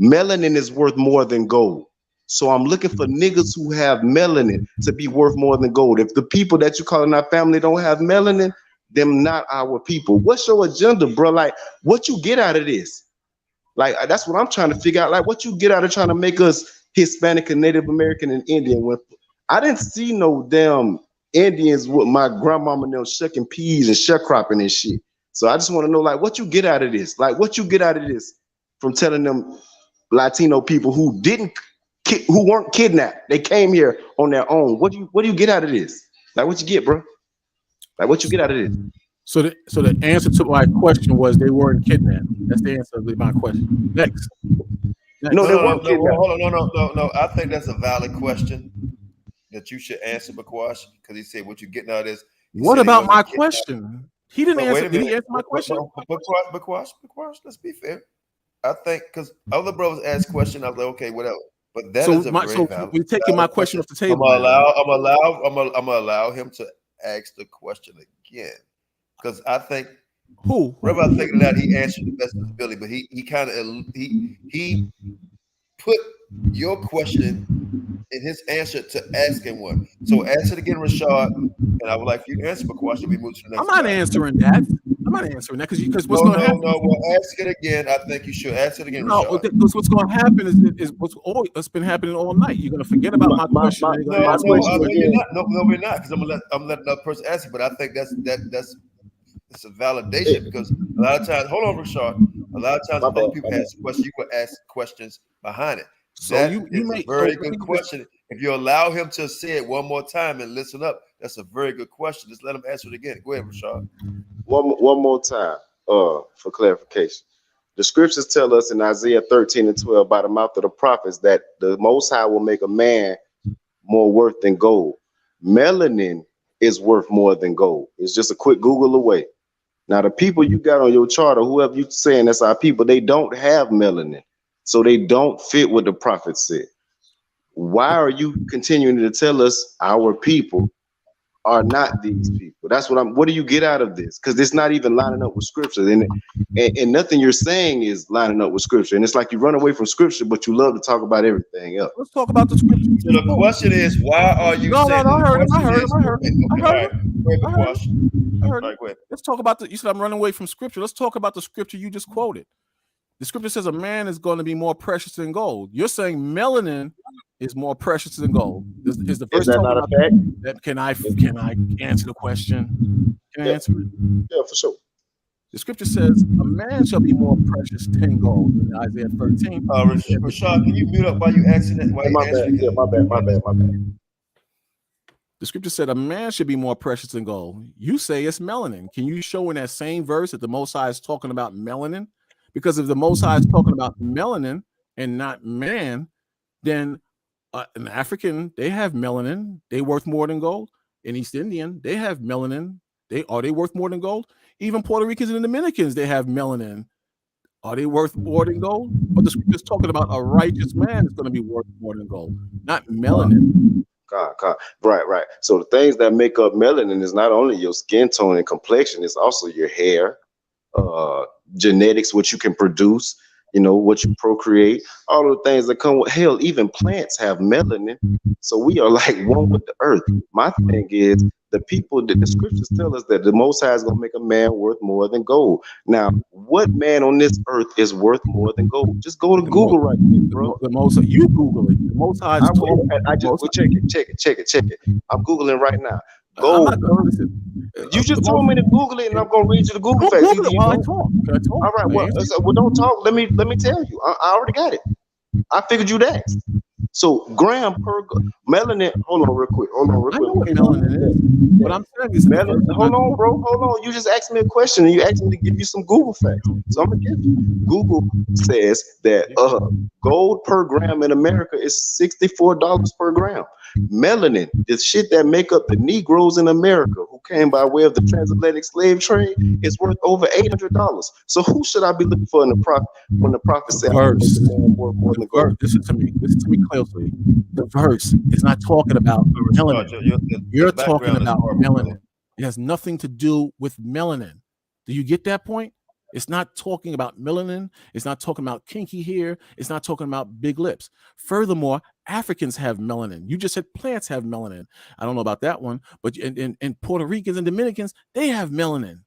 Melanin is worth more than gold. So I'm looking for niggas who have melanin to be worth more than gold. If the people that you calling our family don't have melanin, them not our people. What's your agenda, bro? Like, what you get out of this? Like, that's what I'm trying to figure out. Like, what you get out of trying to make us Hispanic and Native American and Indian? When I didn't see no damn Indians with my grandmama and them shucking peas and sharecropping and shit. So I just want to know, like, what you get out of this? Like, what you get out of this from telling them Latino people who weren't kidnapped, they came here on their own? What do you get out of this? Like, what you get, bro? Like, what you get out of this? So the answer to my question was they weren't kidnapped. That's the answer to my question. Next. No, no. I think that's a valid question that you should answer, Bakwash, because he said what you getting out of this. What about my question? He didn't answer. Did he answer my question? Bakwash, let's be fair. I think because other brothers ask questions, I was like, okay, whatever. But that is a very valid. We're taking my question off the table. I'm gonna allow him to ask the question again. Because I think wherever I think that he answered the best of his ability, but he kind of he put your question in his answer to asking one. So answer it again, Rashad, and I would like you to answer the question. We move to the next. I'm not answering that because what's going to happen? No, we'll ask it again. I think you should answer it again. No, Rashad. because what's going to happen is what's been happening all night. You're going to forget about my question. No, we're not. Because I'm gonna let another person ask it. But I think that's it's a validation because a lot of times, hold on, Rashad. A lot of times, other people ask questions. You will ask questions behind it. So that is a very good question. If you allow him to say it one more time and listen up, that's a very good question. Just let him answer it again. Go ahead, Rashad. One more time, for clarification. The scriptures tell us in Isaiah 13:12 by the mouth of the prophets that the Most High will make a man more worth than gold. Melanin is worth more than gold. It's just a quick Google away. Now, the people you got on your chart or whoever you saying that's our people, they don't have melanin. So they don't fit what the prophet said. why are you continuing to tell us our people are not these people? That's what do you get out of this? Because it's not even lining up with scripture, and nothing you're saying is lining up with scripture. And it's like you run away from scripture, but you love to talk about everything else. Let's talk about the scripture. So the question is, why are you saying? I heard it. Let's talk about you said I'm running away from scripture. Let's talk about the scripture you just quoted. The scripture says a man is going to be more precious than gold. You're saying melanin is more precious than gold. Is the verse talking about that? Can I answer the question? Can I answer it? Yeah, for sure. The scripture says a man shall be more precious than gold. In Isaiah 13. Rashad, can you mute up while you answer that? My bad. The scripture said a man should be more precious than gold. You say it's melanin. Can you show in that same verse that the Most High is talking about melanin? Because if the Most High is talking about melanin and not man, then an African, they have melanin. They worth more than gold. In East Indian, they have melanin. Are they worth more than gold? Even Puerto Ricans and Dominicans, they have melanin. Are they worth more than gold? But the scripture is talking about a righteous man is going to be worth more than gold, not melanin. Right. So the things that make up melanin is not only your skin tone and complexion, it's also your hair, genetics, what you can produce, what you procreate, all the things that come with hell. Even plants have melanin. So we are like one with the earth. My thing is the people that the scriptures tell us that the Most High is going to make a man worth more than gold. Now, what man on this earth is worth more than gold? Just go to Google right quick, bro. You Google it. The Most High check it. I'm Googling right now. Gold. You just told me to Google it, and I'm gonna read you the Google facts. Google it while I talk. Can I talk? All right. Well, don't talk. Let me tell you. I already got it. I figured you'd ask. So gram per melanin. Hold on, real quick. I know what melanin is. What I'm saying is melanin. Hold on, bro. Hold on. You just asked me a question, and you asked me to give you some Google facts. So I'm gonna give you. Google says that gold per gram in America is $64 per gram. Melanin, the shit that make up the Negroes in America who came by way of the transatlantic slave trade, is worth over $800. So who should I be looking for in the prophet when the prophet said more than gold? Listen to me closely. The verse is not talking about melanin. You're talking about melanin. It has nothing to do with melanin. Do you get that point? It's not talking about melanin. It's not talking about kinky hair. It's not talking about big lips. Furthermore, Africans have melanin. You just said plants have melanin. I don't know about that one, but in Puerto Ricans and Dominicans, they have melanin.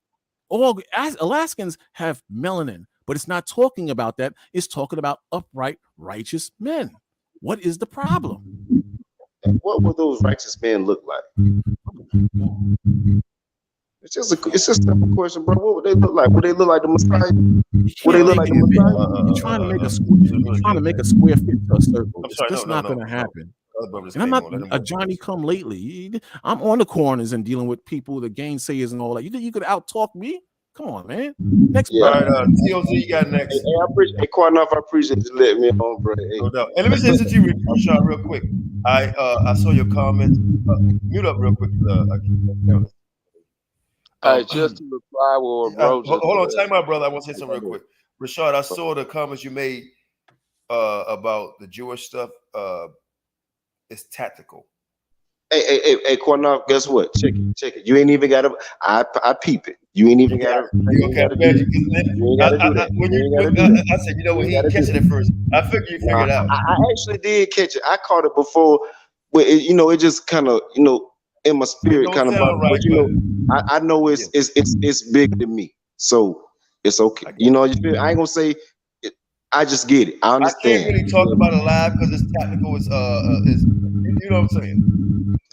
All Alaskans have melanin, but it's not talking about that. It's talking about upright, righteous men. What is the problem? And what will those righteous men look like? It's just a simple question, bro. What would they look like? Would they look like the Messiah? Would they look like the Messiah? You're trying to make a square fit to a circle. It's just not going to happen. And I'm not a Johnny come lately. I'm on the corners and dealing with people, the gainsayers and all that. You could out-talk me? Come on, man. Next, all right, TLZ, you got next. Hey, Qanath, I appreciate you letting me on, bro. Hey. No doubt. And let me say this to you, Rashad, real quick. I saw your comments. Mute up real quick. Just to reply with bro. Hold on, time out, brother. I want to say something real quick. Rashad, I saw the comments you made about the Jewish stuff. It's tactical. Hey, Qanath, guess what? Check it. You ain't even got to. I peep it. You ain't even got to. I said, when he didn't catch it at first, I figured you figured it out. I actually did catch it. I caught it before, but it just kind of, in my spirit, kind of. Right, but I know it's big to me, so it's okay. I ain't gonna say. I just get it. I understand. I can't really talk about it live because it's tactical. It's you know what I'm saying.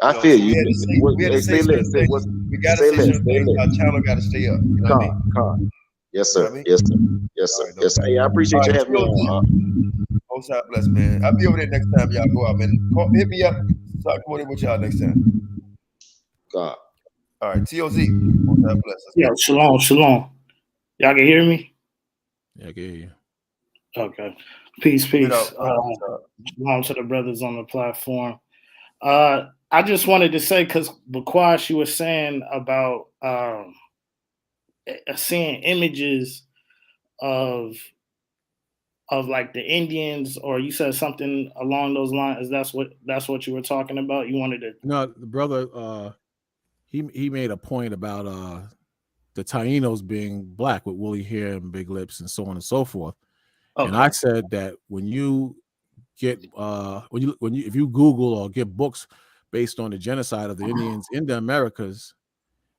I feel you. We got to say certain things. Our channel got to stay up. You know what I mean? Yes, sir. Yes, sir. Hey, I appreciate you having me on. Most God bless, man. I'll be over there next time y'all go out, man. Hit me up. Talk about it with y'all next time. God. All right, TOZ. Most God bless. Yeah, shalom. Y'all can hear me? Yeah, I can hear you. Okay. Peace. Shalom to the brothers on the platform. I just wanted to say, because Bakwash, you were saying about seeing images of of like the Indians, or you said something along those lines. That's what you were talking about. You wanted to. No, the brother, he made a point about the Tainos being black with woolly hair and big lips and so on and so forth. Okay. And I said that when you get if you Google or get books based on the genocide of the Indians in the Americas,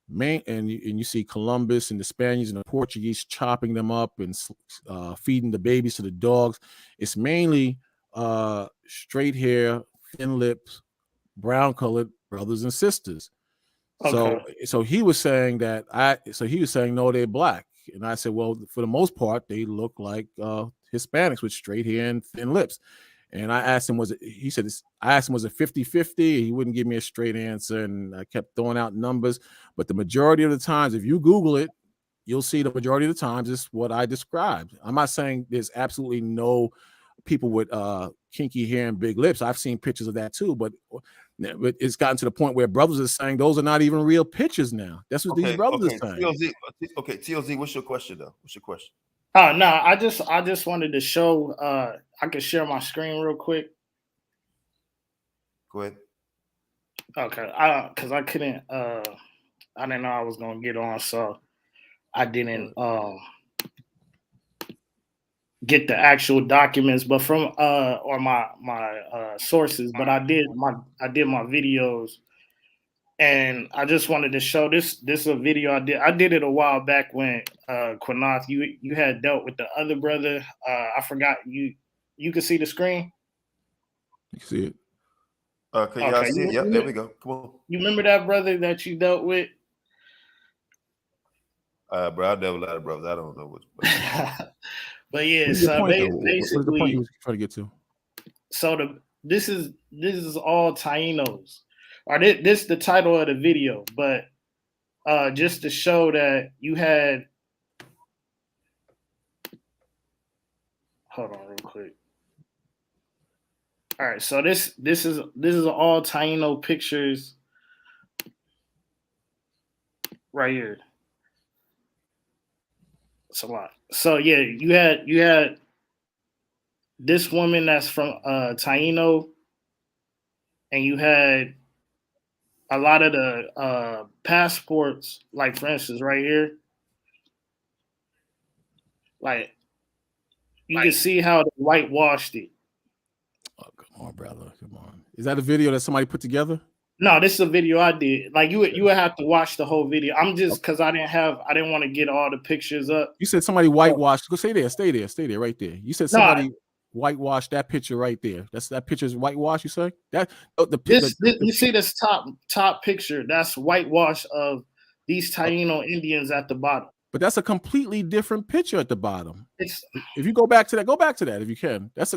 and you see Columbus and the Spaniards and the Portuguese chopping them up and feeding the babies to the dogs, it's mainly straight hair, thin lips, brown colored brothers and sisters. Okay. So he was saying no, they're black. And I said, well, for the most part, they look like Hispanics with straight hair and thin lips. And I asked him, was it 50-50? He wouldn't give me a straight answer. And I kept throwing out numbers. But the majority of the times, if you Google it, you'll see the majority of the times it's what I described. I'm not saying there's absolutely no people with kinky hair and big lips. I've seen pictures of that too, but it's gotten to the point where brothers are saying those are not even real pictures now. That's what these brothers are saying. TLZ, what's your question though? What's your question? No, I just wanted to show. I could share my screen real quick. Go ahead. Okay, because I couldn't. I didn't know I was gonna get on, so I didn't get the actual documents, but from or my sources. But I did my videos, and I just wanted to show this. This is a video I did. I did it a while back when Qanath, you had dealt with the other brother. I forgot you can see the screen. You can see it. Can y'all see it? Yep, there we go. Come on. You remember that brother that you dealt with? Bro, I dealt with a lot of brothers. I don't know which. But yeah, so basically, what is the point you was trying to get to? So this is all Tainos. Or this is the title of the video, but just to show that you had. Hold on, real quick. All right, so this is all Taino pictures right here. It's a lot. So yeah, you had this woman that's from Taino, and you had a lot of the passports, like for instance, right here, like you can see how they whitewashed it. Oh, come on, brother, come on. Is that a video that somebody put together? No, this is a video I did. Like you would have to watch the whole video. I'm just because I didn't want to get all the pictures up. You said somebody whitewashed. Go stay there, right there. You said somebody whitewashed that picture right there. That picture is whitewashed. You say that you see this top picture? That's whitewash of these Taino Indians at the bottom. But that's a completely different picture at the bottom. If you go back to that if you can. That's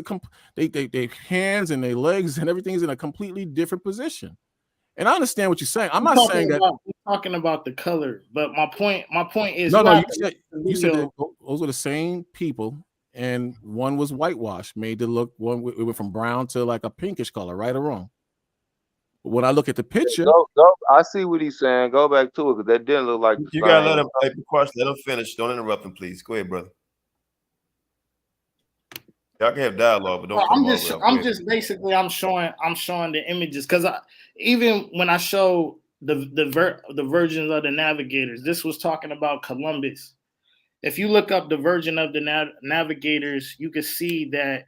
they hands and their legs and everything's in a completely different position. And I understand what you're saying. I'm not saying that we're talking about the color, but my point is you said that those were the same people, and one was whitewashed, made to look it went from brown to like a pinkish color, right or wrong. But when I look at the picture, I see what he's saying. Go back to it because that didn't look like you gotta let him let him finish. Don't interrupt him, please. Go ahead, brother. Y'all can have dialogue, but don't. I'm just basically I'm showing the images because even when I show the versions of the navigators, this was talking about Columbus. If you look up the version of the navigators, you can see that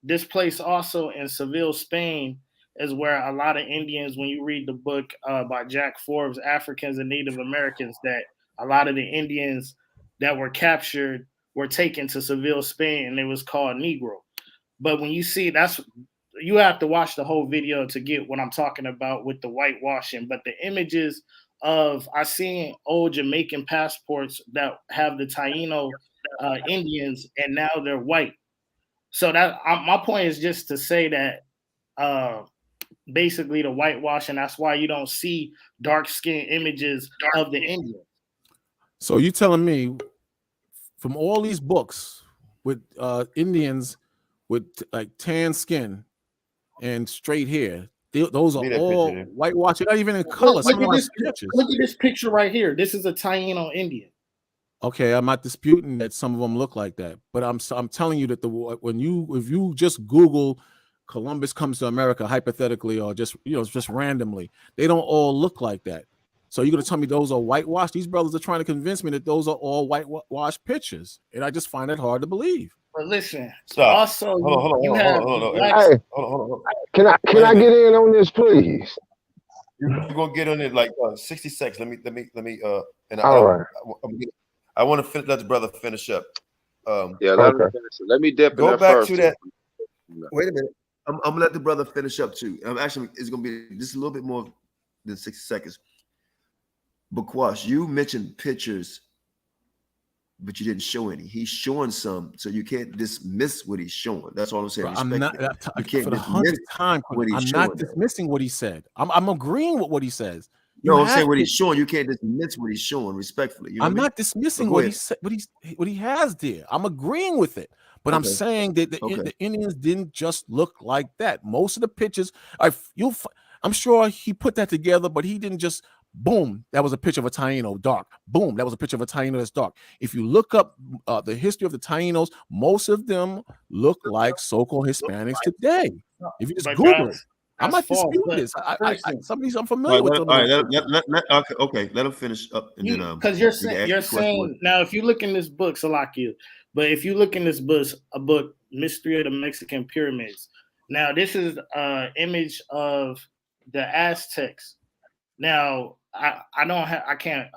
this place also in Seville, Spain, is where a lot of Indians, when you read the book by Jack Forbes, Africans and Native Americans, that a lot of the Indians that were captured were taken to Seville, Spain, and it was called Negro. But when you see you have to watch the whole video to get what I'm talking about with the whitewashing. But the images of I seen old Jamaican passports that have the Taino Indians, and now they're white. So that my point is just to say that basically the whitewashing. That's why you don't see dark skin images of the Indians. So you telling me from all these books with Indians with like tan skin and straight hair, those are all whitewashed, not even in color. Look at this picture right here. This is a Taino Indian. Okay, I'm not disputing that some of them look like that, but I'm telling you that if you just Google Columbus comes to America hypothetically or just just randomly, they don't all look like that. So you're gonna tell me those are whitewashed? These brothers are trying to convince me that those are all whitewashed pictures, and I just find it hard to believe. But listen, stop. Also, Hold on. Can I get in on this, please? You're gonna get on it like 60 seconds. Let me and All right. I want to let the brother finish up. Yeah, let him finish it. Let me dip in go there back first. to that. Wait a minute. I'm gonna let the brother finish up too. Actually, it's gonna be just a little bit more than 60 seconds. Bakwash, you mentioned pictures, but you didn't show any. He's showing some, so you can't dismiss what he's showing. That's all I'm saying. I'm not you can't for the 100th time. I'm not dismissing what he said. I'm agreeing with what he says. No, I'm saying what he's showing. You can't dismiss what he's showing respectfully. You know I'm not dismissing what he said, what he has there. I'm agreeing with it, but I'm saying that the Indians didn't just look like that. Most of the pictures, I'm sure he put that together, but he didn't just boom. That was a picture of a Taino dark. Boom. That was a picture of a Taino that's dark. If you look up the history of the Tainos, most of them look like so-called Hispanics today. If you just Google it. I'm not disputing this. Some of these I'm familiar with them. All right, okay, let him finish up, and then because you're saying now, if you look in this book, Salakia, but if you look in this book, Mystery of the Mexican Pyramids. Now, this is an image of the Aztecs. Now, I can't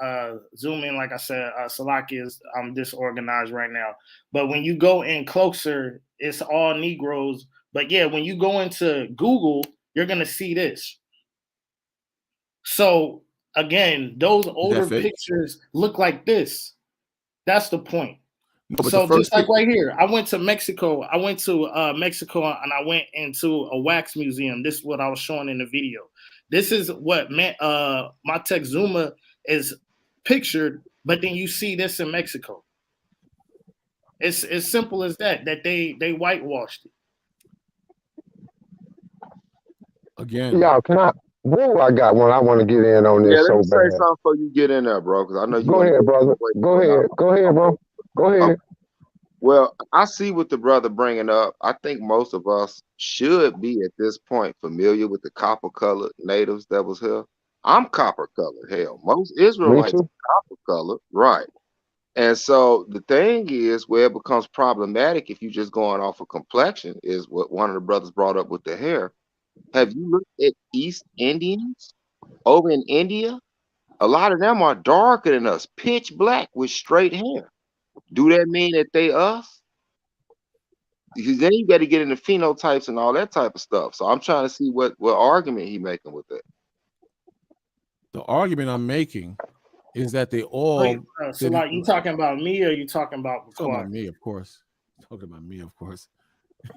zoom in like I said. Salakia is I'm disorganized right now, but when you go in closer, it's all Negroes. But yeah, when you go into Google, you're going to see this. So again, those older pictures look like this. That's the point. No, so just like right here, I went to Mexico. I went to Mexico and I went into a wax museum. This is what I was showing in the video. This is what Matek Zuma is pictured, but then you see this in Mexico. It's as simple as that they whitewashed it. Again, y'all, I got one. I want to get in on this. Yeah, let me say something before you get in there, bro. Because I know you. Go ahead, brother. Go ahead, bro. Go ahead. Well, I see what the brother bringing up. I think most of us should be at this point familiar with the copper-colored natives that was here. I'm copper-colored. Hell, most Israelites are copper-colored, right? And so the thing is, where it becomes problematic if you're just going off of complexion, is what one of the brothers brought up with the hair. Have you looked at East Indians over in India? A lot of them are darker than us, pitch black with straight hair. Do that mean that they us? Because then you got to get into phenotypes and all that type of stuff. So I'm trying to see what argument he making with that. The argument I'm making is that they all. So like, you talking about me or you talking about? Talking about me, of course. Talking about me, of course.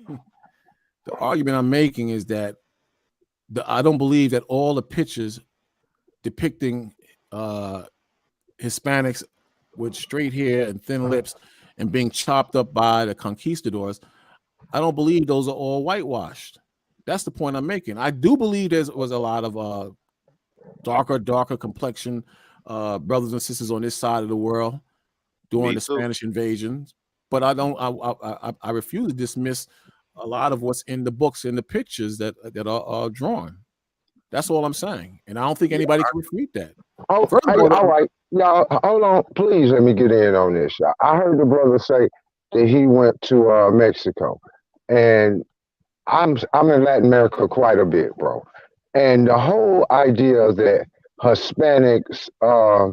The argument I'm making is that I don't believe that all the pictures depicting Hispanics with straight hair and thin lips and being chopped up by the conquistadors, I don't believe those are all whitewashed. That's the point I'm making. I do believe there was a lot of darker complexion brothers and sisters on this side of the world during the Spanish invasion, but I refuse to dismiss a lot of what's in the books and the pictures that are drawn. That's all I'm saying, and I don't think anybody can refute that. Oh, all right, y'all, hold on, please. Let me get in on this. I heard the brother say that he went to Mexico, and I'm in Latin America quite a bit, bro. And the whole idea that Hispanics are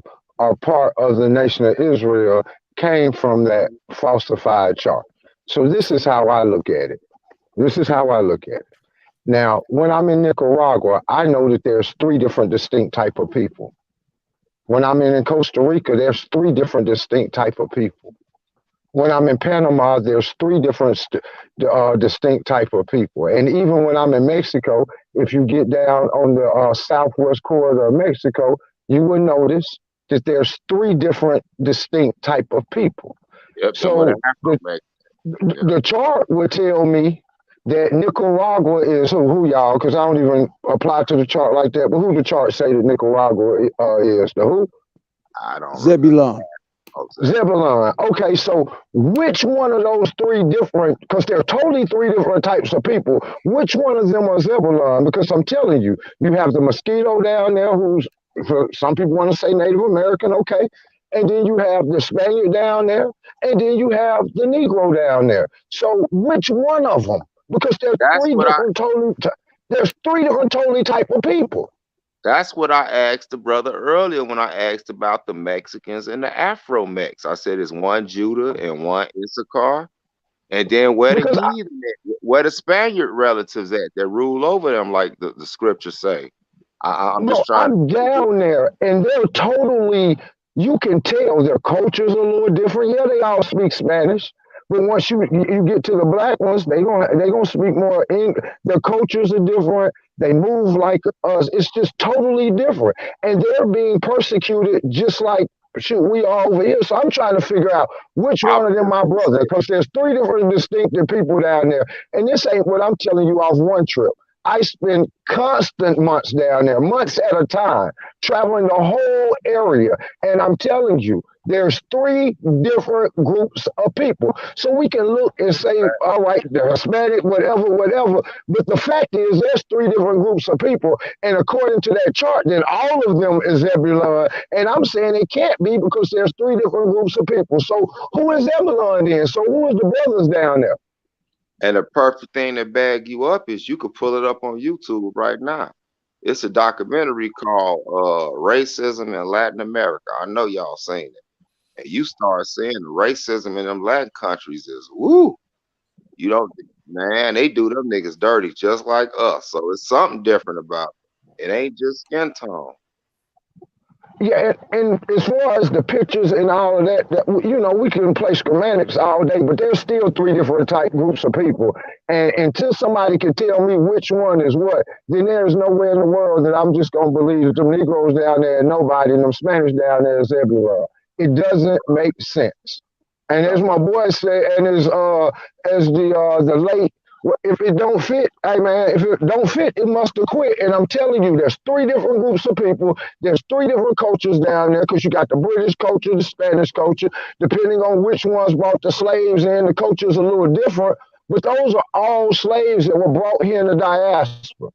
part of the nation of Israel came from that falsified chart. So this is how I look at it. Now, when I'm in Nicaragua, I know that there's 3 different distinct type of people. When I'm in Costa Rica, there's 3 different distinct type of people. When I'm in Panama, there's 3 different distinct type of people. And even when I'm in Mexico, if you get down on the southwest corridor of Mexico, you will notice that there's 3 different distinct type of people. Yep, so the chart would tell me that Nicaragua is who y'all, because I don't even apply to the chart like that, but who the chart say that Nicaragua is? The who? I don't. Zebulon. Zebulon. Okay, so which one of those three different, because they're totally three different types of people, which one of them are Zebulon? Because I'm telling you, you have the mosquito down there who's, for some people want to say Native American, okay, and then you have the Spaniard down there, and then you have the Negro down there. So which one of them? Because there's three different totally type of people. That's what I asked the brother earlier when I asked about the Mexicans and the Afro-Mex. I said it's one Judah and one Issachar. And then where the Spaniard relatives at that rule over them, like the scriptures say. I'm just trying. I'm down there, and they're totally, you can tell their culture's a little different. Yeah, they all speak Spanish. But once you get to the black ones, they gonna speak more English. Their cultures are different. They move like us. It's just totally different, and they're being persecuted just like we are over here. So I'm trying to figure out which one of them my brother, because there's three different distinctive people down there, and this ain't what I'm telling you off one trip. I spend constant months down there, months at a time, traveling the whole area, and I'm telling you, there's three different groups of people. So we can look and say, all right, the Hispanic, whatever. But the fact is, there's three different groups of people. And according to that chart, then all of them is Zebulon. And I'm saying it can't be because there's three different groups of people. So who is Zebulon then? So who is the brothers down there? And the perfect thing to bag you up is you could pull it up on YouTube right now. It's a documentary called Racism in Latin America. I know y'all seen it. And you start seeing the racism in them Latin countries is woo. You don't, man, they do them niggas dirty just like us. So it's something different about it. It ain't just skin tone. Yeah, and as far as the pictures and all of that, you know, we can play schematics all day, but there's still three different type groups of people. And until somebody can tell me which one is what, then there's nowhere in the world that I'm just going to believe that them Negroes down there and nobody, and them Spanish down there is everywhere. It doesn't make sense. And as my boy said, and as the late, if it don't fit, hey man, if it don't fit, it must have quit. And I'm telling you, there's three different groups of people. There's three different cultures down there, because you got the British culture, the Spanish culture. Depending on which ones brought the slaves in, the culture's a little different. But those are all slaves that were brought here in the diaspora.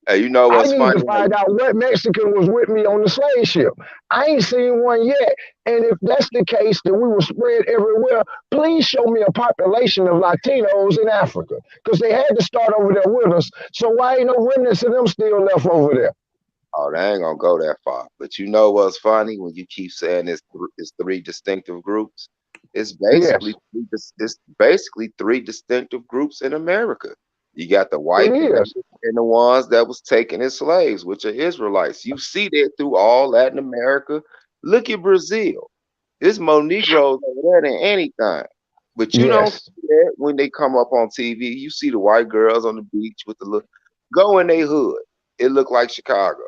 Hey, you know what's funny? I need to find out what Mexican was with me on the slave ship. I ain't seen one yet. And if that's the case, that we were spread everywhere, please show me a population of Latinos in Africa, because they had to start over there with us. So why ain't no remnants of them still left over there? Oh, they ain't gonna go that far. But you know what's funny when you keep saying it's three distinctive groups? It's basically three distinctive groups in America. You got the white and the ones that was taken as slaves, which are Israelites. You see that through all Latin America. Look at Brazil. There's more Negroes over there than anything. But you don't see that when they come up on TV. You see the white girls on the beach with the look. Go in their hood. It look like Chicago.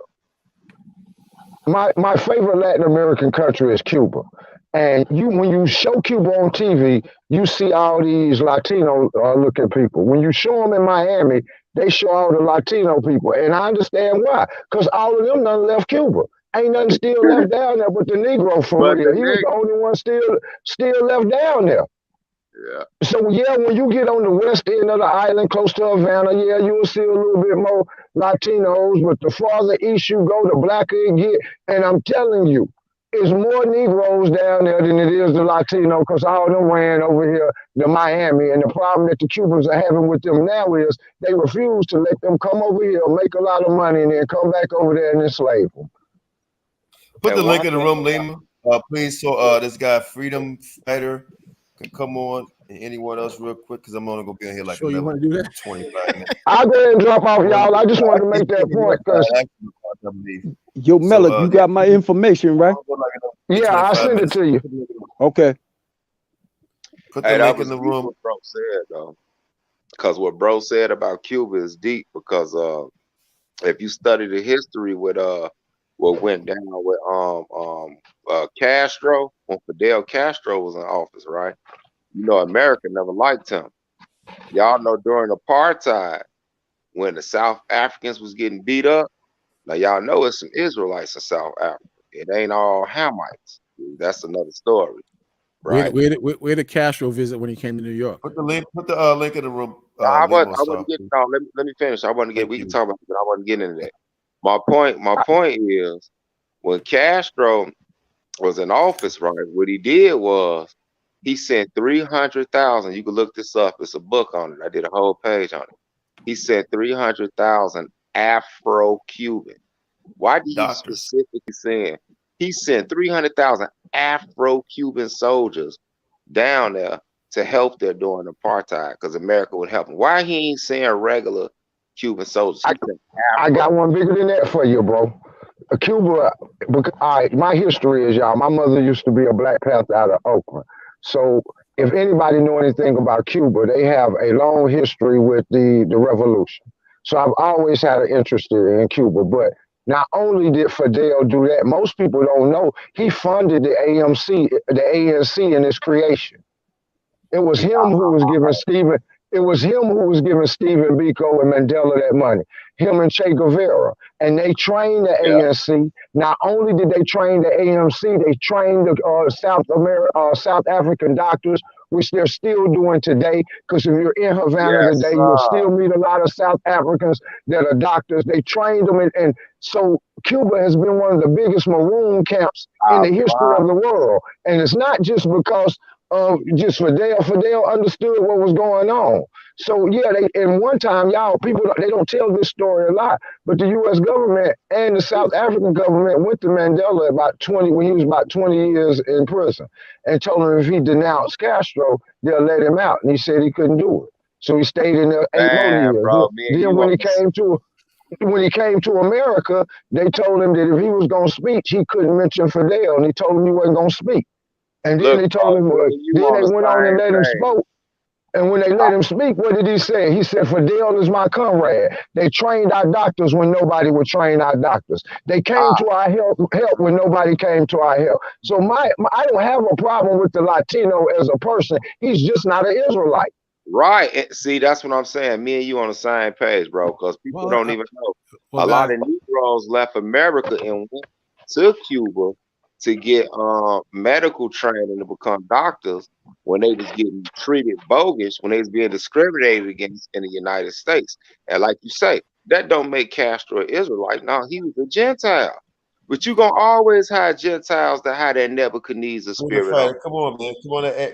My favorite Latin American country is Cuba. And when you show Cuba on TV, you see all these Latino looking people. When you show them in Miami, they show all the Latino people. And I understand why. Because all of them done left Cuba. Ain't nothing still left down there but the Negro for real. He was the only one still left down there. Yeah. So yeah, when you get on the west end of the island, close to Havana, yeah, you will see a little bit more Latinos. But the farther east you go, the blacker it get. And I'm telling you, it's more Negroes down there than it is the Latino, because all of them ran over here to Miami. And the problem that the Cubans are having with them now is they refuse to let them come over here, make a lot of money, and then come back over there and enslave them. Put the link in the room, Lima, please, so this guy Freedom Fighter can come on, and anyone else real quick, because I'm only gonna be in here like 25 minutes. I'll go ahead and drop off, y'all. I just wanted to make that point, because Yo, Mello, you got my information, right? Yeah, I'll send it to you. Okay. Put the link in the room. What bro said, though, because what bro said about Cuba is deep. Because if you study the history with what went down with Castro, when Fidel Castro was in office, right? You know, America never liked him. Y'all know during apartheid, when the South Africans was getting beat up. Now y'all know it's some Israelites in South Africa. It ain't all Hamites. That's another story. Right. Where did Castro visit when he came to New York? Put the link in the room. I wasn't getting let me finish. I want to get we can talk about it, but I wasn't getting into that. My point is when Castro was in office, right, what he did was he sent 300,000. You can look this up. It's a book on it. I did a whole page on it. He sent 300,000 Afro-Cuban. Why did he specifically say he sent 300,000 Afro-Cuban soldiers down there to help there during apartheid because America would help them? Why he ain't saying regular Cuban soldiers? I got one bigger than that for you, bro. Cuba, my history is, y'all, my mother used to be a Black Panther out of Oakland. So if anybody know anything about Cuba, they have a long history with the revolution. So I've always had an interest in Cuba. But not only did Fidel do that, most people don't know, he funded the ANC in its creation. It was him who was giving Stephen Biko and Mandela that money. Him and Che Guevara. And they trained the ANC. Not only did they train the ANC, they trained the South African doctors, which they're still doing today. Because if you're in Havana today, you'll still meet a lot of South Africans that are doctors. They trained them. And so Cuba has been one of the biggest maroon camps in the history of the world. And it's not just because just Fidel understood what was going on. So yeah, and one time, y'all, people, they don't tell this story a lot, but the U.S. government and the South African government went to Mandela when he was about 20 years in prison, and told him if he denounced Castro, they'll let him out. And he said he couldn't do it. So he stayed in there 8 more years. Bro, then when he came to America, they told him that if he was going to speak, he couldn't mention Fidel, and he told him he wasn't going to speak. And then they told him, then they went on and let him speak. And when they let him speak, what did he say? He said, Fidel is my comrade. They trained our doctors when nobody would train our doctors. They came to our help when nobody came to our help. So I don't have a problem with the Latino as a person. He's just not an Israelite. Right. See, that's what I'm saying. Me and you on the same page, bro, because people don't even know. A lot of Negroes left America and went to Cuba to get medical training to become doctors when they was getting treated bogus, when they was being discriminated against in the United States. And like you say, that don't make Castro an Israelite. No, he was a Gentile. But you gonna always have Gentiles that have that Nebuchadnezzar spirit. Come on, man.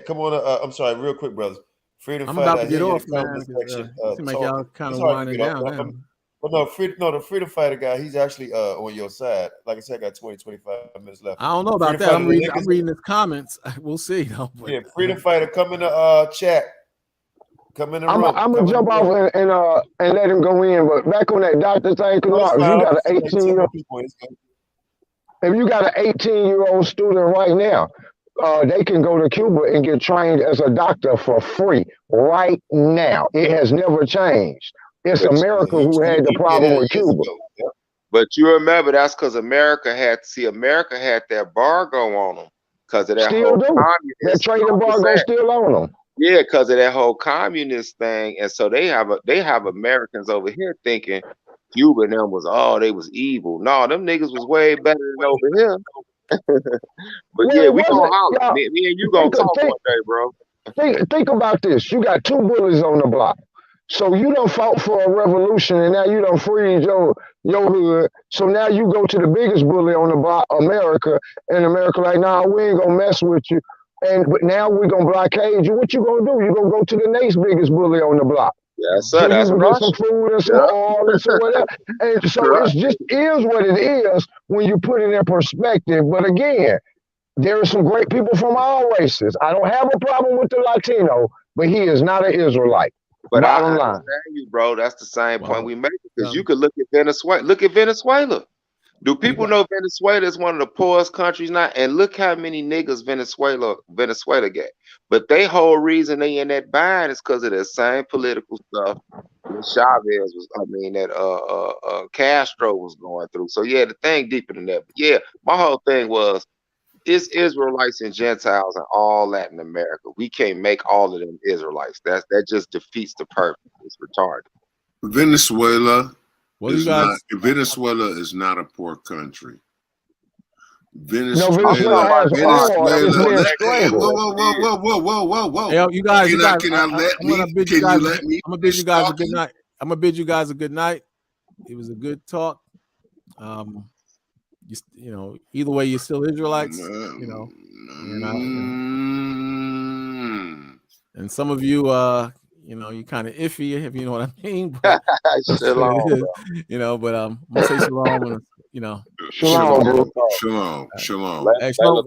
Come on. I'm sorry, real quick, brothers. Freedom I'm Fighter. about to get off, man. Seems like y'all kind of winding down now. But the Freedom Fighter guy, he's actually on your side. Like I said, I got 25 minutes left. I don't know about that. I'm reading his comments. We'll see. Though, yeah, Freedom Fighter, come in the chat. Come in the room. I'm gonna jump off and let him go in. But back on that doctor thing, if you got an 18-year-old student right now, they can go to Cuba and get trained as a doctor for free right now. It has never changed. It's America who had the problem with Cuba. But you remember that's because America had that embargo on them because of that whole communist. That trade embargo still on them. Yeah, because of that whole communist thing, and so they have Americans over here thinking Cuba and them they was evil. No, them niggas was way better than over here. But yeah, we gonna holler. Me and you gonna talk one day, bro. Think about this. You got 2 bullies on the block. So you done fought for a revolution, and now you done freed your hood. So now you go to the biggest bully on the block, America, and America like, nah, we ain't gonna mess with you. But now we gonna blockade you. What you gonna do? You gonna go to the next biggest bully on the block. Yes, sir. That's get some food and some oil and some whatever. And so it just is what it is when you put it in perspective. But again, there are some great people from all races. I don't have a problem with the Latino, but he is not an Israelite. But I understand you, bro. That's the same point we make. Because you could look at Venezuela. Look at Venezuela. Do people know Venezuela is one of the poorest countries now? And look how many niggas Venezuela get. But they whole reason they in that bind is because of the same political stuff that Chavez was. Castro was going through. So yeah, the thing deeper than that. But yeah, my whole thing was it's Israelites and Gentiles in all Latin America. We can't make all of them Israelites. That just defeats the purpose. It's retarded. Venezuela is not a poor country. Venezuela has oil. It's being Whoa. Hey, you guys, Can I let me? Can you let me? I'm gonna bid you guys a good night. I'm gonna bid you guys a good night. It was a good talk. You know, either way, you're still Israelites. You know, and some of you, you know, you kind of iffy, if you know what I mean. But you know, but I'm gonna say shalom, and you know, shalom. Hey, shalom.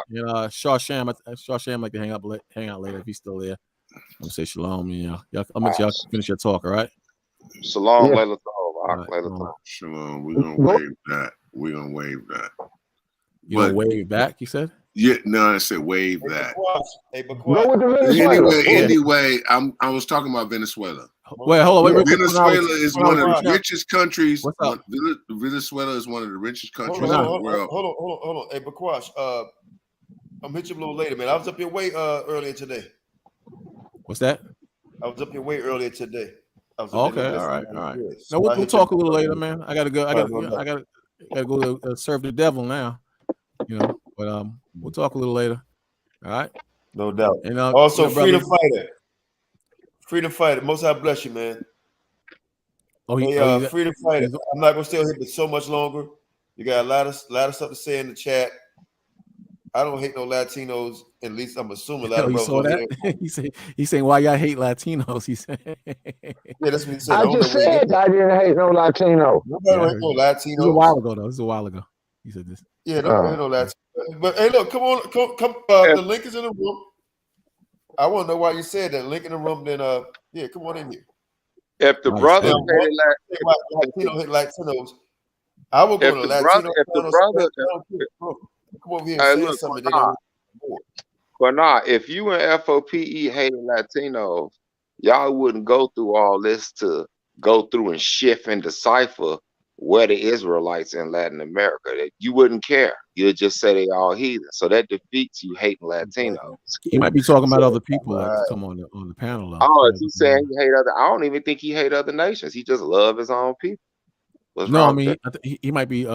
You know, Shawsham like to hang out later if he's still there. I'm gonna say shalom. You know, I'll let y'all finish your talk. All right. Shalom, yeah. Shalom. We're gonna waive that. You gonna wave back? You said? Yeah, no, I said wave that. Venezuela. Anyway, I was talking about Venezuela. Wait, hold on. Venezuela is one of the richest countries. Venezuela is one of the richest countries in the world. Hold on. Hey, Bakwash, I'm hit you a little later, man. I was up your way earlier today. What's that? I was up your way earlier today. Okay, all right. No, we'll talk a little later, man. I gotta go. I gotta go serve the devil now. You know, but we'll talk a little later. All right. No doubt. And also, freedom fighter. Most High bless you, man. Freedom fighter. I'm not gonna stay here for so much longer. You got a lot of stuff to say in the chat. I don't hate no Latinos. At least I'm assuming a lot of brothers. Saw that? He's saying why y'all hate Latinos. He said. Yeah, that's what he said. I just said I didn't hate no Latino. Nobody hate no Latinos. This was a while ago, though. This was a while ago. He said this. Yeah, nobody hate no Latinos. But hey, look, come on. The link is in the room. I want to know why you said that. Link in the room. Then yeah, come on in here. If the brother Latino hit Latinos, I will go to Latino. If the brother come over here and say something. Qanath, if you and F.O.P.E. hated Latinos, y'all wouldn't go through all this to go through and shift and decipher where the Israelites in Latin America. You wouldn't care. You'd just say they all heathen. So that defeats you hating Latinos. He might be talking about other people that come on the panel. Though. Oh, is he saying he hate other? I don't even think he hate other nations. He just love his own people. No, I mean he might be.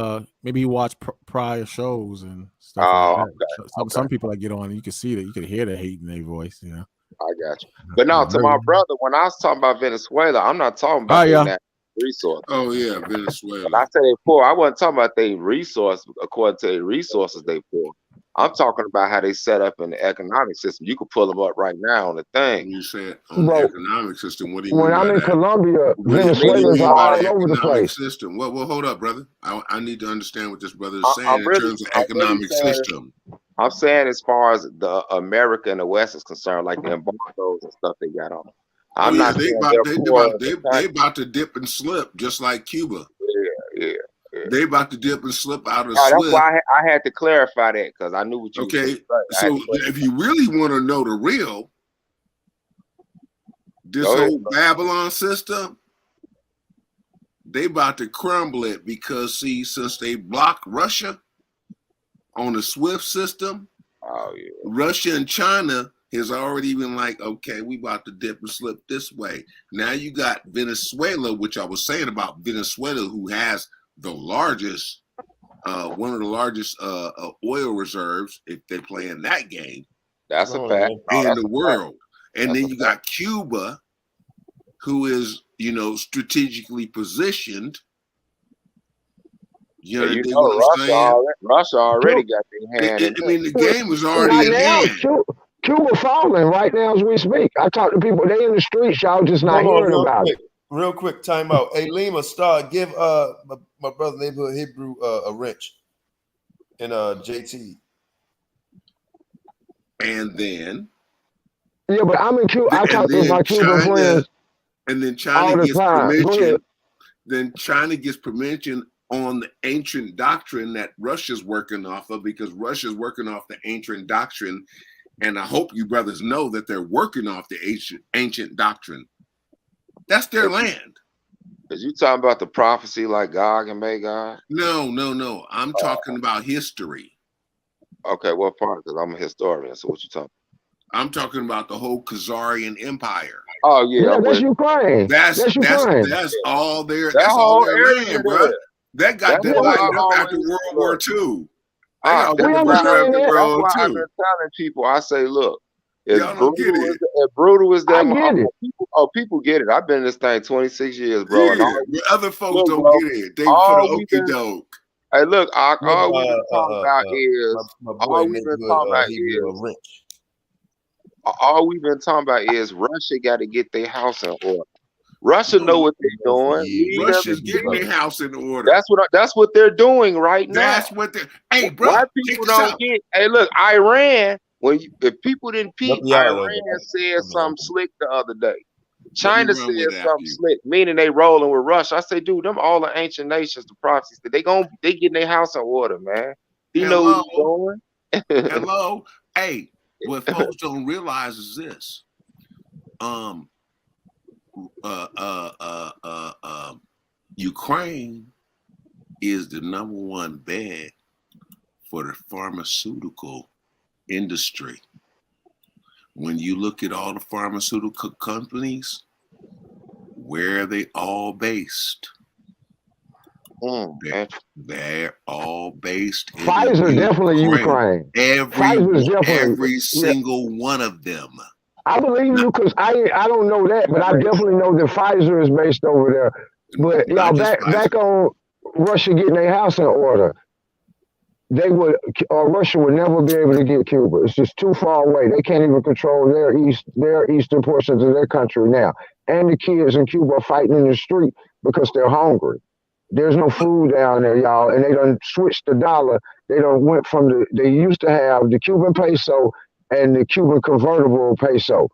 Maybe he watched prior shows and stuff like that. Okay. Some people that get on, you can see that, you can hear the hate in their voice. You know. I got you. But now to my brother, when I was talking about Venezuela, I'm not talking about that resource. Oh yeah, Venezuela. When I say they poor, I wasn't talking about they resource according to the resources they poor. I'm talking about how they set up in the economic system. You could pull them up right now on the thing. You said on the economic system. What do you mean? When I'm in Colombia, Venezuela's all over the place. System. Well, hold up, brother. I need to understand what this brother is saying in terms of economic system. I'm saying as far as the America and the West is concerned, like the embargoes and stuff they got on. I'm not they about to dip and slip just like Cuba. Yeah. They about to dip and slip out of That's why I had to clarify that, because I knew what you were saying. So if you really want to know the real, this whole Babylon system, they about to crumble it because since they blocked Russia on the SWIFT system, Russia and China has already been like, okay, we about to dip and slip this way. Now you got Venezuela, which I was saying about Venezuela, who has the largest, one of the largest oil reserves, if they play in that game. That's a fact. In the world. And then you got Cuba, who is, strategically positioned. Russia already got their hand. The game was already in hand. Cuba falling right now as we speak. I talk to people, they in the streets, y'all just not hearing about it. Real quick, time out. Hey, Lima, give my brother neighborhood Hebrew a wrench and JT. And then but I'm in Cuba. I talk to my Cuban friends. And then China gets permission. Then China gets permission on the ancient doctrine that Russia's working off of, because Russia's working off the ancient doctrine. And I hope you brothers know that they're working off the ancient doctrine. That's their land. Is you talking about the prophecy like Gog and Magog? No. I'm talking about history. Okay, what part? Because I'm a historian. So what you talking about? I'm talking about the whole Khazarian Empire. Oh yeah, that's Ukraine. That's all their land, bro. That got divided up after World War II. I got We one understand that. That's why I've been telling people. I say, look, as Y'all don't get brutal it. as brutal as that. I get it. People get it. I've been in this thing 26 years, bro. Yeah, And all but other folks look, don't bro, get it. They for all the we've okie been doke. hey, look, all we've been talking about my boy all we've been talking about is wrench. all we've been talking about is Russia got to get their house in order. Russia know what they're doing. Russia's getting their house in order. That's what they're doing right now. That's what they're. Hey, bro, Why people don't get? Hey, look, Iran. If people didn't peep, Iran said something slick the other day. China said something slick, meaning they rolling with Russia. I say, dude, them all the ancient nations, the prophecies, they getting their house in order, man. He knows what he's doing. Hello, hey, what folks don't realize is this. Ukraine is the #1 bed for the pharmaceutical industry. When you look at all the pharmaceutical companies, where are they all based? They're all based in Pfizer definitely Ukraine. Every single one of them. I believe you because I don't know that, but I definitely know that Pfizer is based over there. But y'all back on Russia getting their house in order. Russia would never be able to get Cuba. It's just too far away. They can't even control their eastern portions of their country now. And the kids in Cuba are fighting in the street because they're hungry. There's no food down there, y'all, and they done switched the dollar. They done went from they used to have the Cuban peso and the Cuban convertible peso.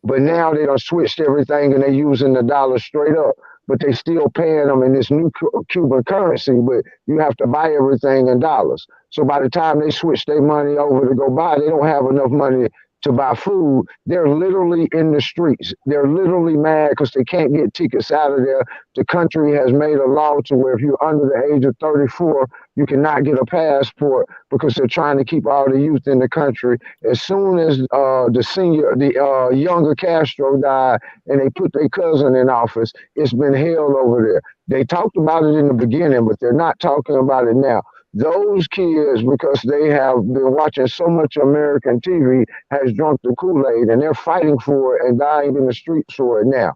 But now they done switched everything and they using the dollar straight up. But they still paying them in this new Cuban currency, but you have to buy everything in dollars. So by the time they switch their money over to go buy, they don't have enough money to buy food. They're literally in the streets. They're literally mad because they can't get tickets out of there. The country has made a law to where if you're under the age of 34, you cannot get a passport because they're trying to keep all the youth in the country. As soon as the younger Castro died and they put their cousin in office, it's been hell over there. They talked about it in the beginning, but they're not talking about it now. Those kids, because they have been watching so much American TV, has drunk the Kool-Aid and they're fighting for it and dying in the streets for it now.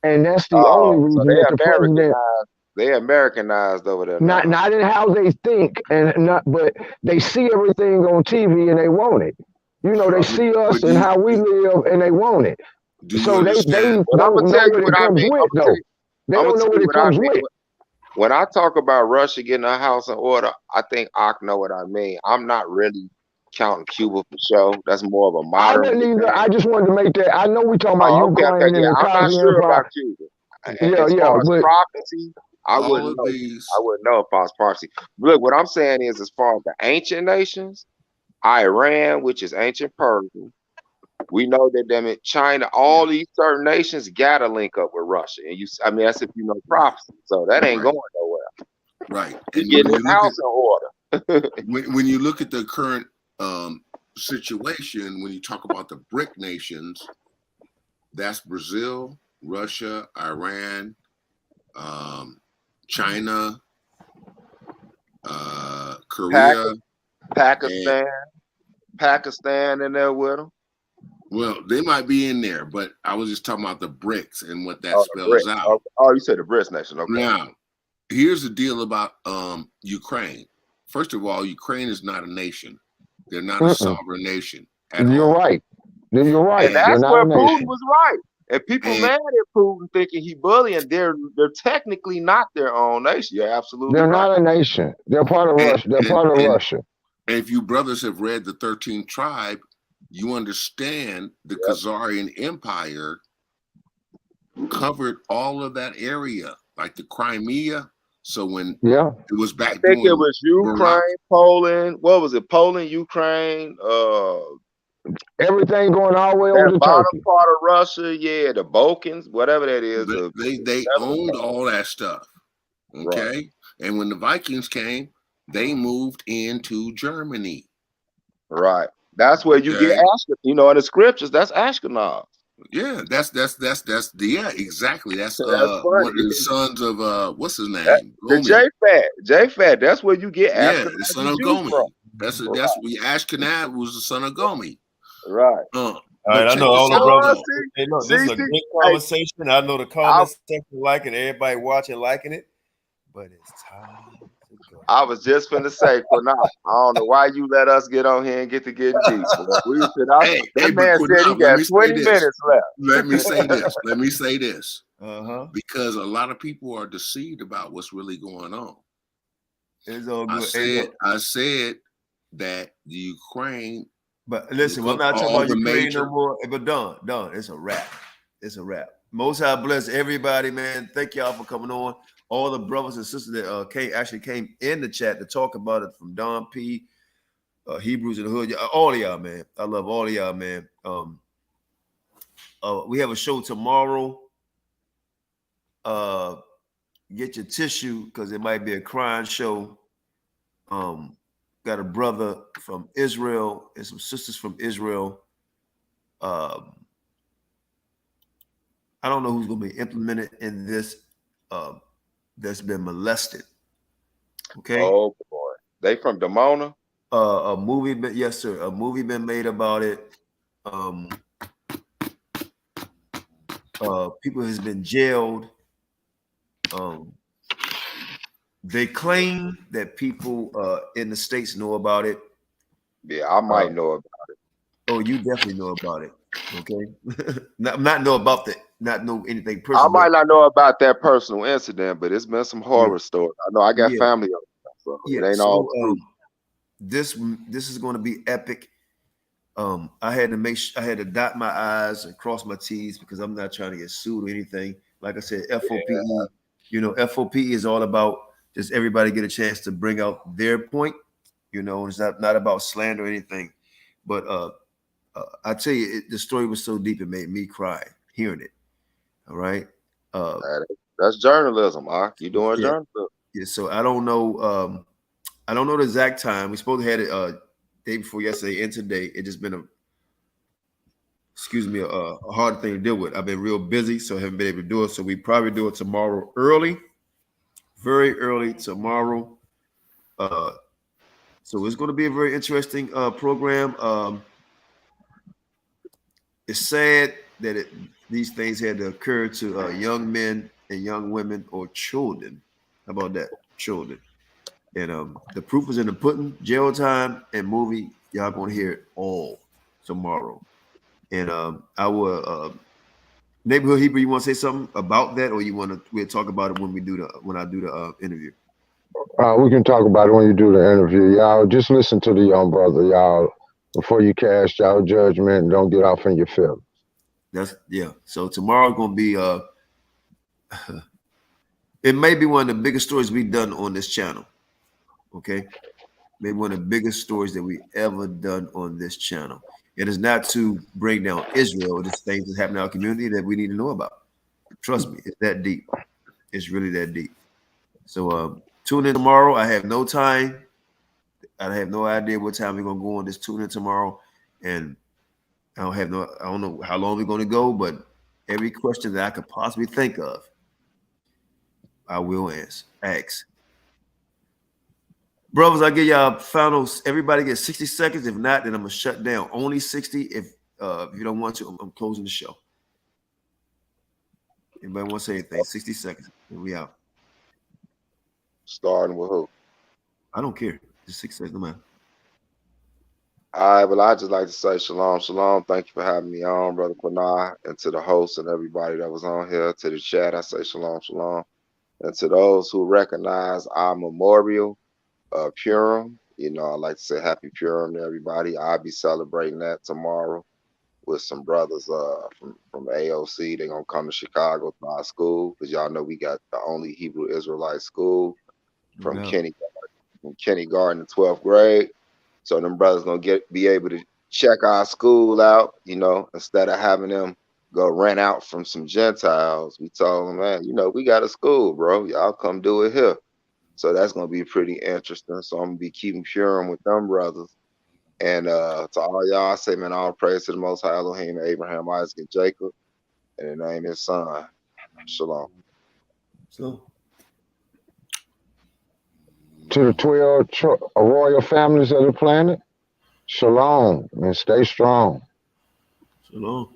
And that's the only reason that the president. They Americanized over there. Not in how they think, but they see everything on TV and they want it. You know, they see us and how we live and they want it. So they don't know what it comes with, though. They don't know what it comes with. When I talk about Russia getting a house in order, I think I know what I mean. I'm not really counting Cuba for show. That's more of a modern. I just wanted to make that. I know we're talking about Ukraine and the I'm not sure about Cuba. As far as prophecy, I wouldn't know if I was prophecy. Look, what I'm saying is, as far as the ancient nations, Iran, which is ancient Persia, we know that China, all these certain nations gotta link up with Russia. And that's if you know prophecy. So that ain't going nowhere. Right. And getting his house in order. when you look at the current situation, when you talk about the BRIC nations, that's Brazil, Russia, Iran, China, Korea, Pakistan in there with them. Well, they might be in there, but I was just talking about the BRICS and what that spells out. Oh, you said the BRICS nation. Okay. Now, here's the deal about Ukraine. First of all, Ukraine is not a nation. They're not a sovereign nation. You're right. You're right. And that's where Putin was right. And people mad at Putin thinking he bullying. They're technically not their own nation. You're absolutely right. They're not a nation. They're part of Russia. They're part of Russia. And if you brothers have read the 13th tribe, you understand the Khazarian Empire covered all of that area, like the Crimea. So when it was back, I think it was Ukraine, Poland. What was it? Poland, Ukraine. Everything going all the way over to bottom Turkey. Part of Russia, the Balkans, whatever that is. They owned all that stuff. Okay, right. And when the Vikings came, they moved into Germany. Right. That's where you get Ashkenaz. In the scriptures, that's Ashkenaz. Yeah, that's exactly. That's That's one funny. of the sons of what's his The name? Gomi. J-Fat. That's where you get Yeah, the son of Juice from. Gomi. That's what Qanath was the son of Gomi. Right. All But right, I check know this all the out, brothers. though. Hey, look, this is a great conversation. I know the comments section liking, everybody watching liking it, but it's time to go. I was just finna say, Qanath, I don't know why you let us get on here and get deep. That man said he got 20 minutes left. Let me say this. Because a lot of people are deceived about what's really going on. It's all good. I said that the Ukraine. But listen, I'm not talking about Ukraine no more. But done. It's a wrap. It's a wrap. Most High bless everybody, man. Thank y'all for coming on. All the brothers and sisters that came in the chat to talk about it, from Don P, Hebrews in the Hood, all of y'all, man. I love all of y'all, man. We have a show tomorrow. Get your tissue because it might be a crying show. Got a brother from Israel and some sisters from Israel. I don't know who's going to be implemented in this. That's been molested. Okay. Oh boy, they from Damona. A movie, yes, sir. A movie been made about it. People has been jailed. They claim that people in the States know about it. Yeah, I might know about it. Oh, you definitely know about it. Okay. not know about that, not know anything personal. I might not know about that personal incident, but it's been some horror stories. I know I got family on it, so it ain't all true. This is going to be epic. I had to dot my I's and cross my T's because I'm not trying to get sued or anything. Like I said, F.O.P.E. F.O.P.E. is all about just everybody get a chance to bring out their point. It's not about slander or anything. But I tell you, the story was so deep it made me cry hearing it. All right. That's journalism, Mark. You doing journalism? Yeah. So I don't know. I don't know the exact time. We supposed to have it day before yesterday and today. It just been a hard thing to deal with. I've been real busy, so I haven't been able to do it. So we probably do it tomorrow early, very early tomorrow. So it's going to be a very interesting program. It's sad that these things had to occur to young men and young women or children. How about that? Children. And the proof is in the pudding. Jail time and movie. Y'all going to hear it all tomorrow. And our neighborhood Hebrew, you want to say something about that, or we'll talk about it when I do the interview? We can talk about it when you do the interview. Y'all just listen to the young brother, y'all, before you cast y'all judgment and don't get off in your feelings. So tomorrow's gonna be it may be one of the biggest stories we've done on this channel. Okay. Maybe one of the biggest stories that we ever done on this channel. It is not to bring down Israel, it's things that happen in our community that we need to know about. Trust me, it's that deep. It's really that deep. So tune in tomorrow. I have no time. I have no idea what time we're gonna go on. Just tune in tomorrow, and I don't know how long we're gonna go, but every question that I could possibly think of, I will ask. Brothers, I give y'all finals. Everybody gets 60 seconds. If not, then I'm gonna shut down. Only 60. If you don't want to, I'm closing the show. Anybody want to say anything? 60 seconds. And we out. Starting with who? I don't care. Just 6 seconds, no matter. All right, well, I'd just like to say shalom, shalom. Thank you for having me on, Brother Qanath, and to the host and everybody that was on here. To the chat, I say shalom, shalom. And to those who recognize our memorial of Purim, I'd like to say happy Purim to everybody. I'll be celebrating that tomorrow with some brothers from AOC. They're going to come to Chicago to our school because y'all know we got the only Hebrew Israelite school from kindergarten to 12th grade. So them brothers gonna be able to check our school out, instead of having them go rent out from some Gentiles. We told them, man, we got a school, bro. Y'all come do it here. So that's gonna be pretty interesting. So I'm gonna be keeping Purim with them brothers. And to all y'all, I say, man, all praise to the Most High Elohim, Abraham, Isaac, and Jacob, and the name of his son. Shalom. So, to the 12 royal families of the planet, shalom, and stay strong. Shalom.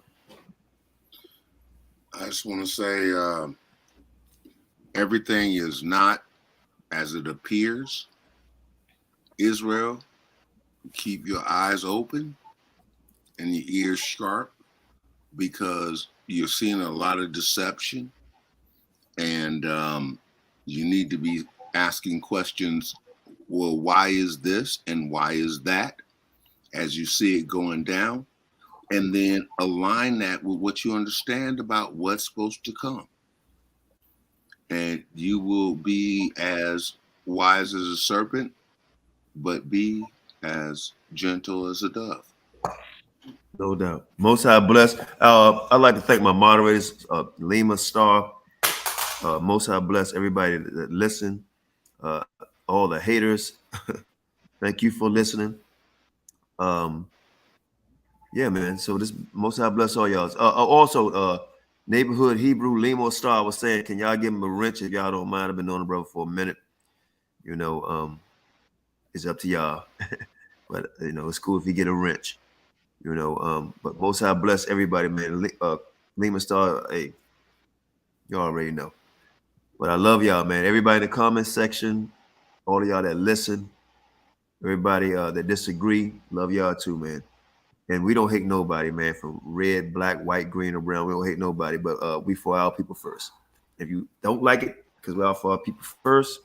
I just want to say everything is not as it appears. Israel, keep your eyes open and your ears sharp, because you're seeing a lot of deception, and you need to be asking questions. Well, why is this and why is that, as you see it going down, and then align that with what you understand about what's supposed to come. And you will be as wise as a serpent, but be as gentle as a dove. No doubt. Most High bless. I'd like to thank my moderators, Lima, Star. Most High bless everybody that listen. All the haters. Thank you for listening. Yeah, man. So this Most High bless all y'all. Also, Neighborhood Hebrew, Lima, Star was saying, can y'all give him a wrench if y'all don't mind? I've been knowing the brother for a minute. You know, it's up to y'all. But you know, it's cool if you get a wrench. You know, but Most High bless everybody, man. Lima Star, hey, you already know. But I love y'all, man. Everybody in the comment section, all of y'all that listen, everybody that disagree, love y'all too, man. And we don't hate nobody, man, from red, black, white, green, or brown. We don't hate nobody, but we for our people first. If you don't like it, because we are for our people first,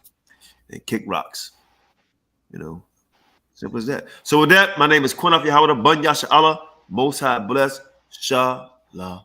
then kick rocks. You know, simple as that. So with that, my name is Qanath Yahawashi, Ban Yasha Allah, Most High bless, Shalom.